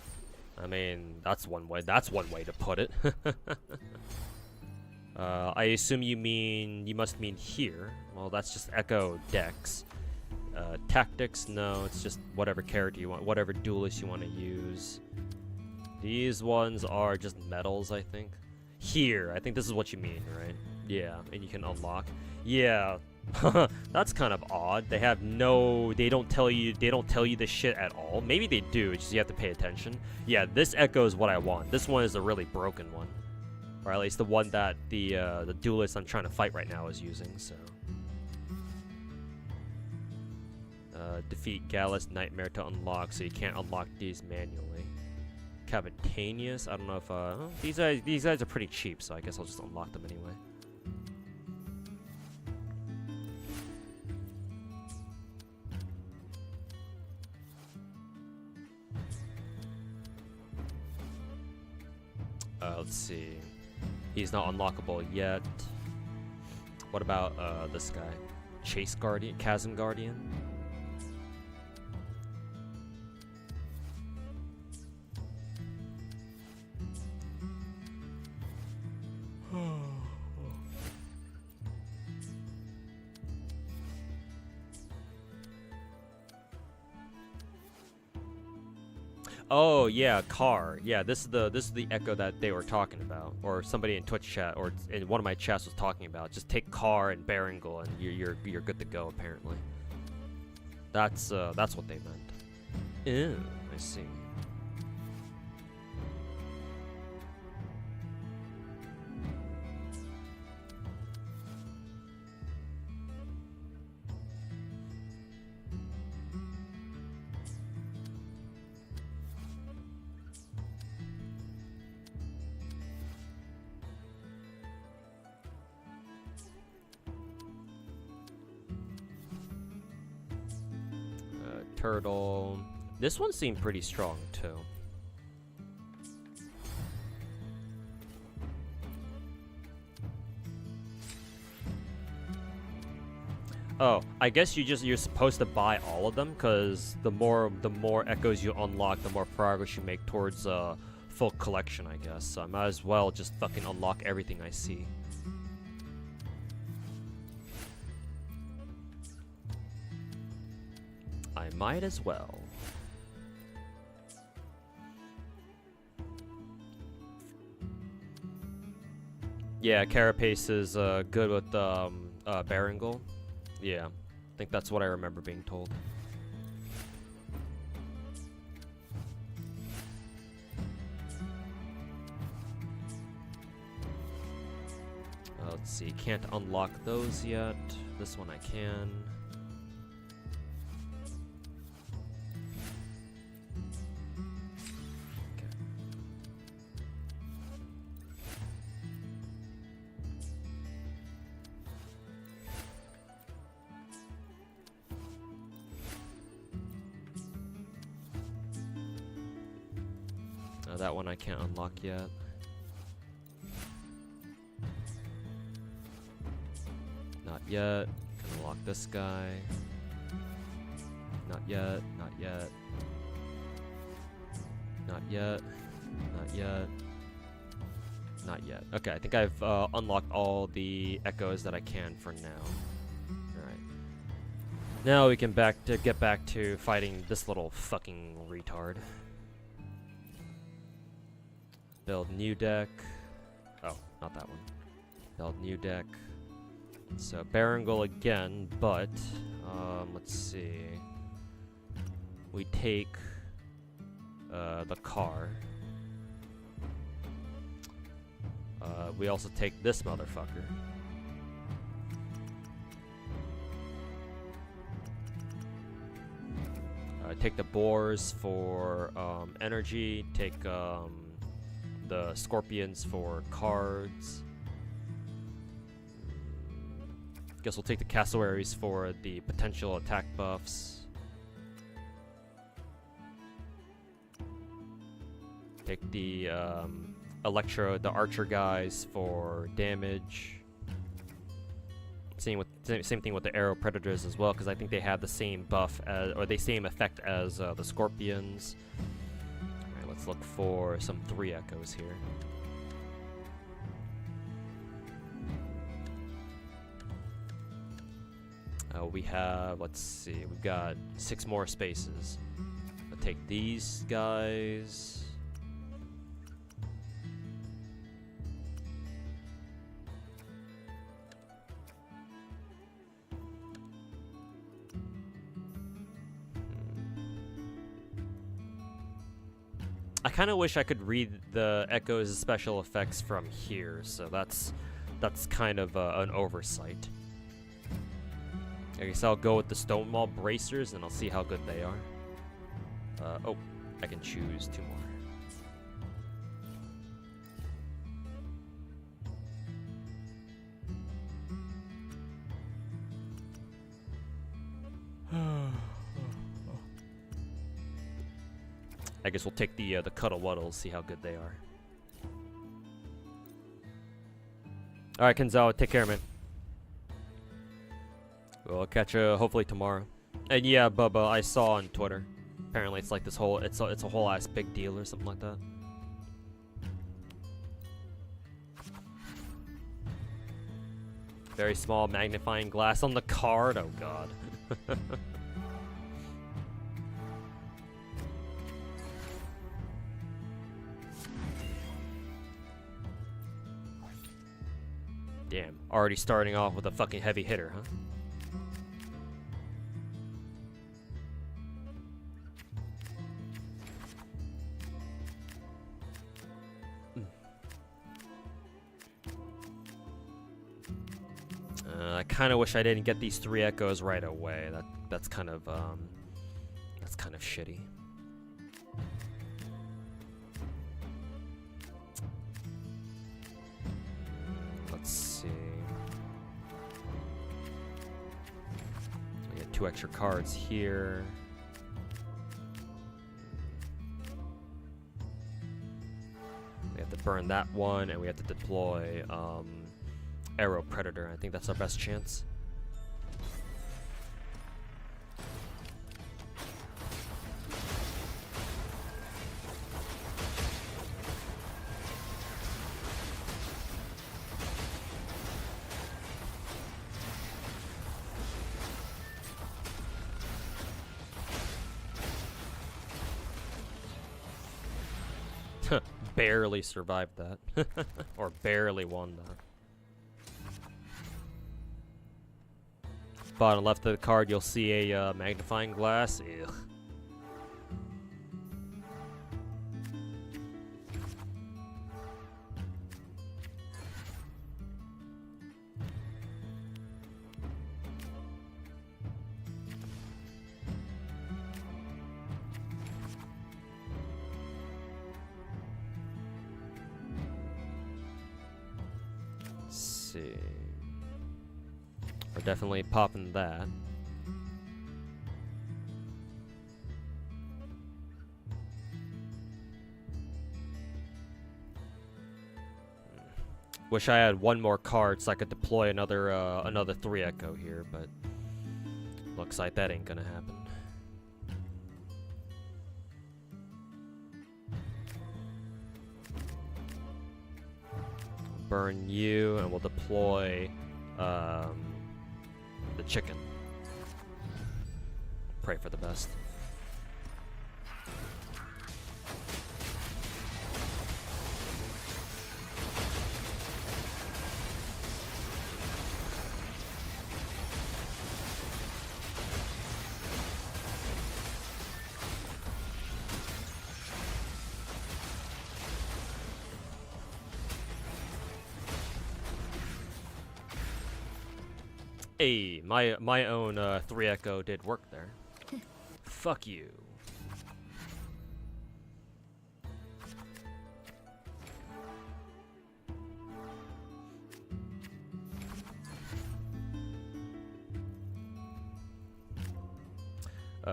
I mean, that's one way to put it. I assume you must mean here. Well, that's just Echo Dex. Tactics, no, it's just whatever character you want, whatever duelist you want to use. These ones are just medals, I think. Here, I think this is what you mean, right? Yeah, and you can unlock. Yeah, that's kind of odd. They don't tell you this shit at all. Maybe they do, it's just you have to pay attention. Yeah, this Echo is what I want. This one is a really broken one. Or at least the one that the duelist I'm trying to fight right now is using, so. Defeat Gallus Nightmare to unlock, so you can't unlock these manually. Cavitanius, I don't know if these guys are pretty cheap, so I guess I'll just unlock them anyway. Let's see. He's not unlockable yet. What about this guy? Chase Guardian, Chasm Guardian. Oh yeah, car. Yeah, this is the Echo that they were talking about, or somebody in Twitch chat, or in one of my chats was talking about. Just take car and Berengal, and you're good to go. Apparently, that's what they meant. Ew, I see. Turtle. This one seemed pretty strong too. Oh, I guess you're supposed to buy all of them, because the more echoes you unlock, the more progress you make towards full collection, I guess. So I might as well just fucking unlock everything I see. I might as well. Yeah, Carapace is good with Berengal. Yeah, I think that's what I remember being told. Let's see, can't unlock those yet. This one I can. That one I can't unlock yet. Not yet. Can unlock this guy. Not yet. Not yet. Not yet. Not yet. Not yet. Okay, I think I've unlocked all the echoes that I can for now. Alright. Now we can get back to fighting this little fucking retard. Build new deck. Oh, not that one. Build new deck. So Berengal again, but let's see. We take the car. We also take this motherfucker. Take the boars for energy. Take the scorpions for cards. Guess we'll take the cassowaries for the potential attack buffs. Take the the archer guys for damage. Same thing with the arrow predators as well, because I think they have the same buff as, or the same effect as the scorpions. Alright, let's look for some 3 echoes here. We have, let's see, we've got 6 more spaces. I'll take these guys. I kind of wish I could read the echoes' special effects from here, so that's kind of an oversight. I guess I'll go with the Stonewall Bracers, and I'll see how good they are. Oh, I can choose 2 more. I guess we'll take the Cuddle Wuddles, see how good they are. Alright, Kenzawa, take care, man. We'll catch you hopefully tomorrow. And yeah, Bubba, I saw on Twitter. Apparently it's like this whole, it's a whole ass big deal or something like that. Very small magnifying glass on the card, oh god. Damn, already starting off with a fucking heavy hitter, huh? I kind of wish I didn't get these 3 echoes right away. That's kind of shitty. Let's see. We get 2 extra cards here. We have to burn that one, and we have to deploy Arrow Predator. I think that's our best chance. Barely survived that. Or barely won that. Bottom left of the card, you'll see a magnifying glass. Ugh. Let's see. We're definitely popping that. Wish I had 1 more card so I could deploy another 3 echo here, but looks like that ain't gonna happen. Burn you, and we'll deploy the chicken. Pray for the best. Hey, my own 3 Echo did work there. Fuck you.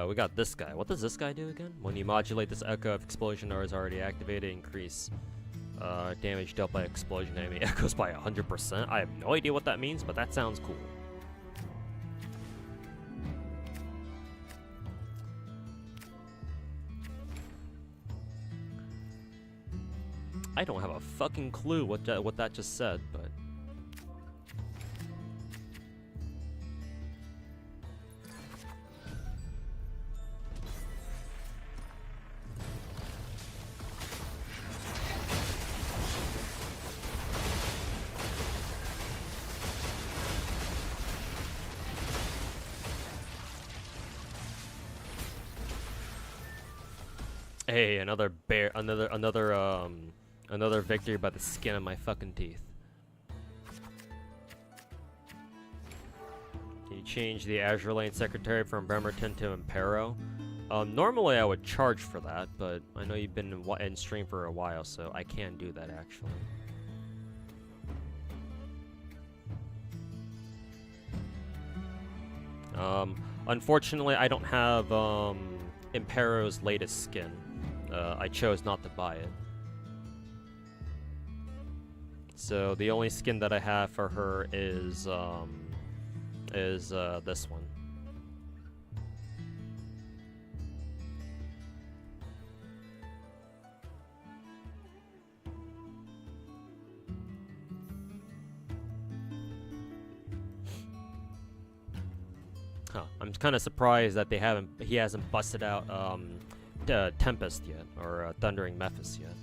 We got this guy. What does this guy do again? When you modulate this echo, if explosion or is already activated, increase damage dealt by explosion enemy echoes by 100%. I have no idea what that means, but that sounds cool. I don't have a fucking clue what that just said, but hey, another victory by the skin of my fucking teeth. Can you change the Azure Lane secretary from Bremerton to Impero? Normally I would charge for that, but I know you've been in stream for a while, so I can do that actually. Unfortunately, I don't have Impero's latest skin. I chose not to buy it. So the only skin that I have for her is this one. Huh. I'm kind of surprised that he hasn't busted out Tempest yet, or Thundering Mephis yet.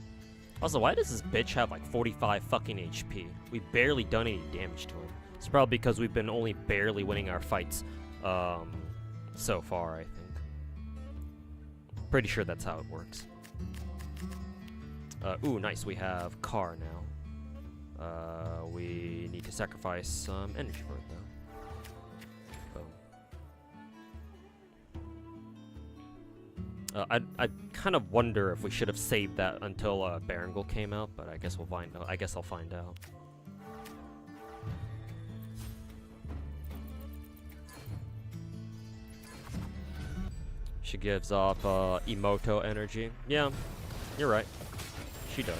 Also, why does this bitch have like 45 fucking HP? We've barely done any damage to him. It's probably because we've been only barely winning our fights so far, I think. Pretty sure that's how it works. Ooh, nice, we have car now. We need to sacrifice some energy for it though. I kind of wonder if we should have saved that until Berengal came out, but I guess we'll find out. I guess I'll find out. She gives off Emoto energy. Yeah, you're right. She does.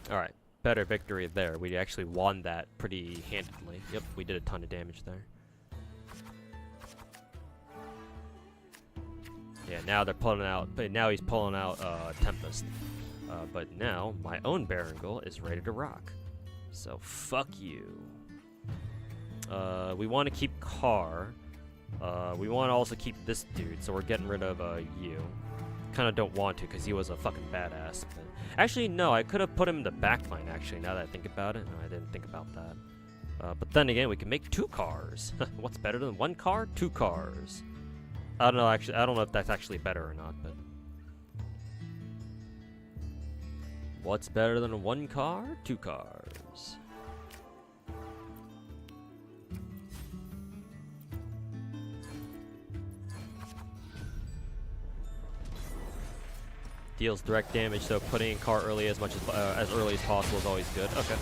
Alright, better victory there. We actually won that pretty handedly. Yep, we did a ton of damage there. Yeah, now they're pulling out, but now he's pulling out Tempest. But now, my own Berengal is ready to rock. So, fuck you. We want to keep Carr. We want to also keep this dude, so we're getting rid of you. Kind of don't want to, because he was a fucking badass. But actually, no, I could have put him in the backline, actually, now that I think about it. No, I didn't think about that. But then again, we can make 2 cars. What's better than 1 car? 2 cars. I don't know, actually, I don't know if that's actually better or not, but... What's better than 1 car? 2 cars. Deals direct damage, so putting in car early as early as possible is always good. Okay.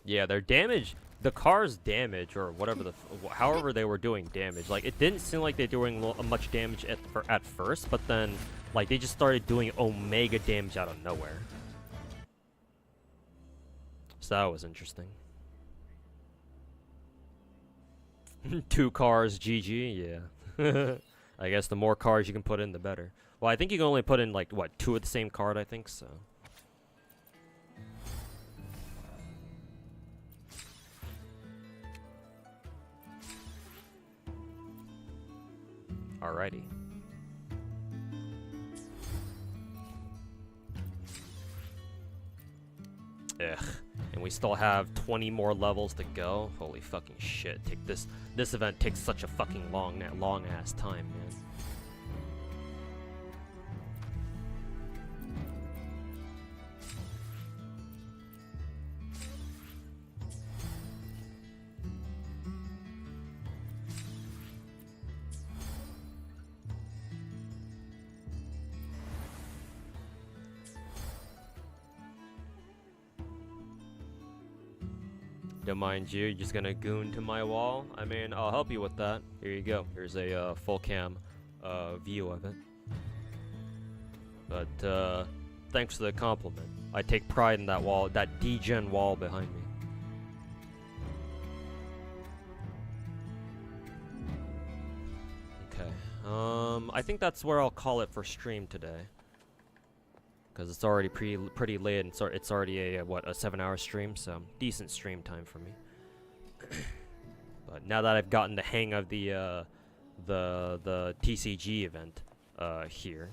Yeah, their damage, the car's damage, or whatever however they were doing damage, like, it didn't seem like they were doing much damage at first, but then, like, they just started doing omega damage out of nowhere. So that was interesting. 2 cars, GG, yeah. I guess the more cars you can put in, the better. Well, I think you can only put in, like, what, 2 of the same card, I think, so. Alrighty. Ugh. And we still have 20 more levels to go. Holy fucking shit. This event takes such a fucking long ass time, man. Don't mind you, you're just gonna goon to my wall? I mean, I'll help you with that. Here you go. Here's a full cam view of it. But thanks for the compliment. I take pride in that wall, that degen wall behind me. Okay. I think that's where I'll call it for stream today. Because it's already pretty late, and it's already a 7-hour stream, so decent stream time for me. But now that I've gotten the hang of the TCG event here,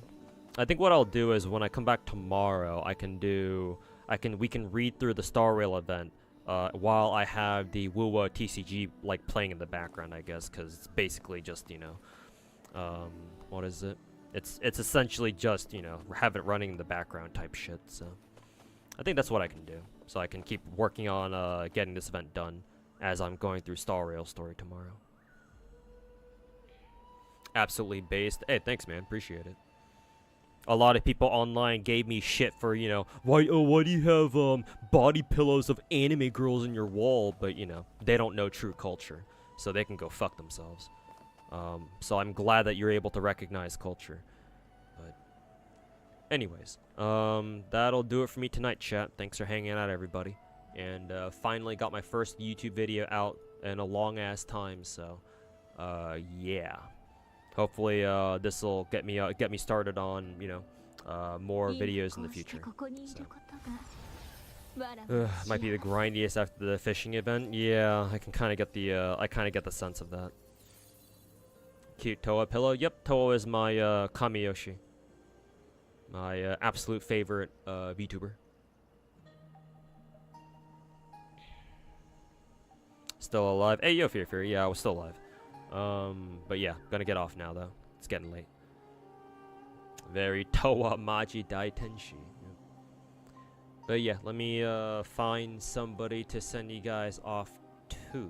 I think what I'll do is when I come back tomorrow, we can read through the Star Rail event while I have the WUWA TCG like playing in the background, I guess, because it's basically just, you know, what is it? It's essentially just, you know, have it running in the background type shit, so I think that's what I can do. So I can keep working on getting this event done as I'm going through Star Rail story tomorrow. Absolutely based. Hey, thanks, man. Appreciate it. A lot of people online gave me shit for, you know, why do you have body pillows of anime girls in your wall? But, you know, they don't know true culture, so they can go fuck themselves. So I'm glad that you're able to recognize culture. But anyways, that'll do it for me tonight, chat. Thanks for hanging out, everybody. And finally got my first YouTube video out in a long ass time, so yeah. Hopefully this will get me started on, you know, more videos in the future. So. Might be the grindiest after the fishing event. Yeah, I can kind of get the sense of that. Cute Toa pillow. Yep, Toa is my Kamiyoshi. My absolute favorite VTuber. Still alive. Hey, yo, Fear. Yeah, I was still alive. But yeah, gonna get off now, though. It's getting late. Very Toa Maji Daitenshi. Yep. But yeah, let me find somebody to send you guys off to.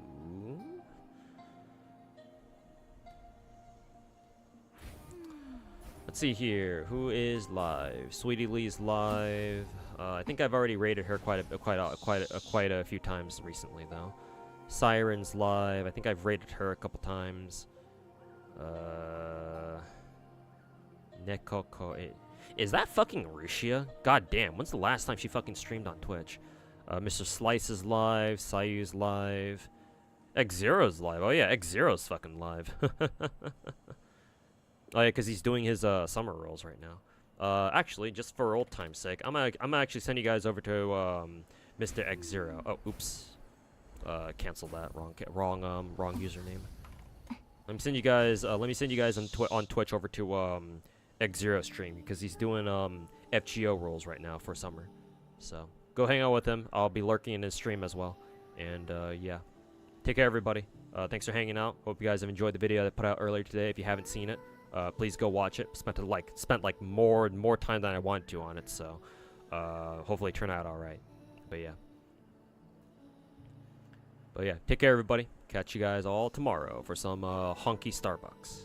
Let's see here. Who is live? Sweetie Lee's live. I think I've already rated her quite a few times recently, though. Siren's live. I think I've rated her a couple times. Nikke. Is that fucking Rushia? God damn. When's the last time she fucking streamed on Twitch? Mr. Slice is live. Sayu's live. Exedra's live. Oh yeah, Exedra's fucking live. Oh yeah, because he's doing his summer rolls right now. Actually, just for old time's sake, I'm gonna actually send you guys over to Mr. Exedra. Oh, oops. Cancel that. Wrong username. Let me send you guys on Twitch over to Exedra stream because he's doing FGO rolls right now for summer. So go hang out with him. I'll be lurking in his stream as well. And yeah, take care, everybody. Thanks for hanging out. Hope you guys have enjoyed the video that I put out earlier today. If you haven't seen it, please go watch it. Spent more time than I wanted to on it, so hopefully it turned out all right. But yeah, take care, everybody. Catch you guys all tomorrow for some honky Starbucks.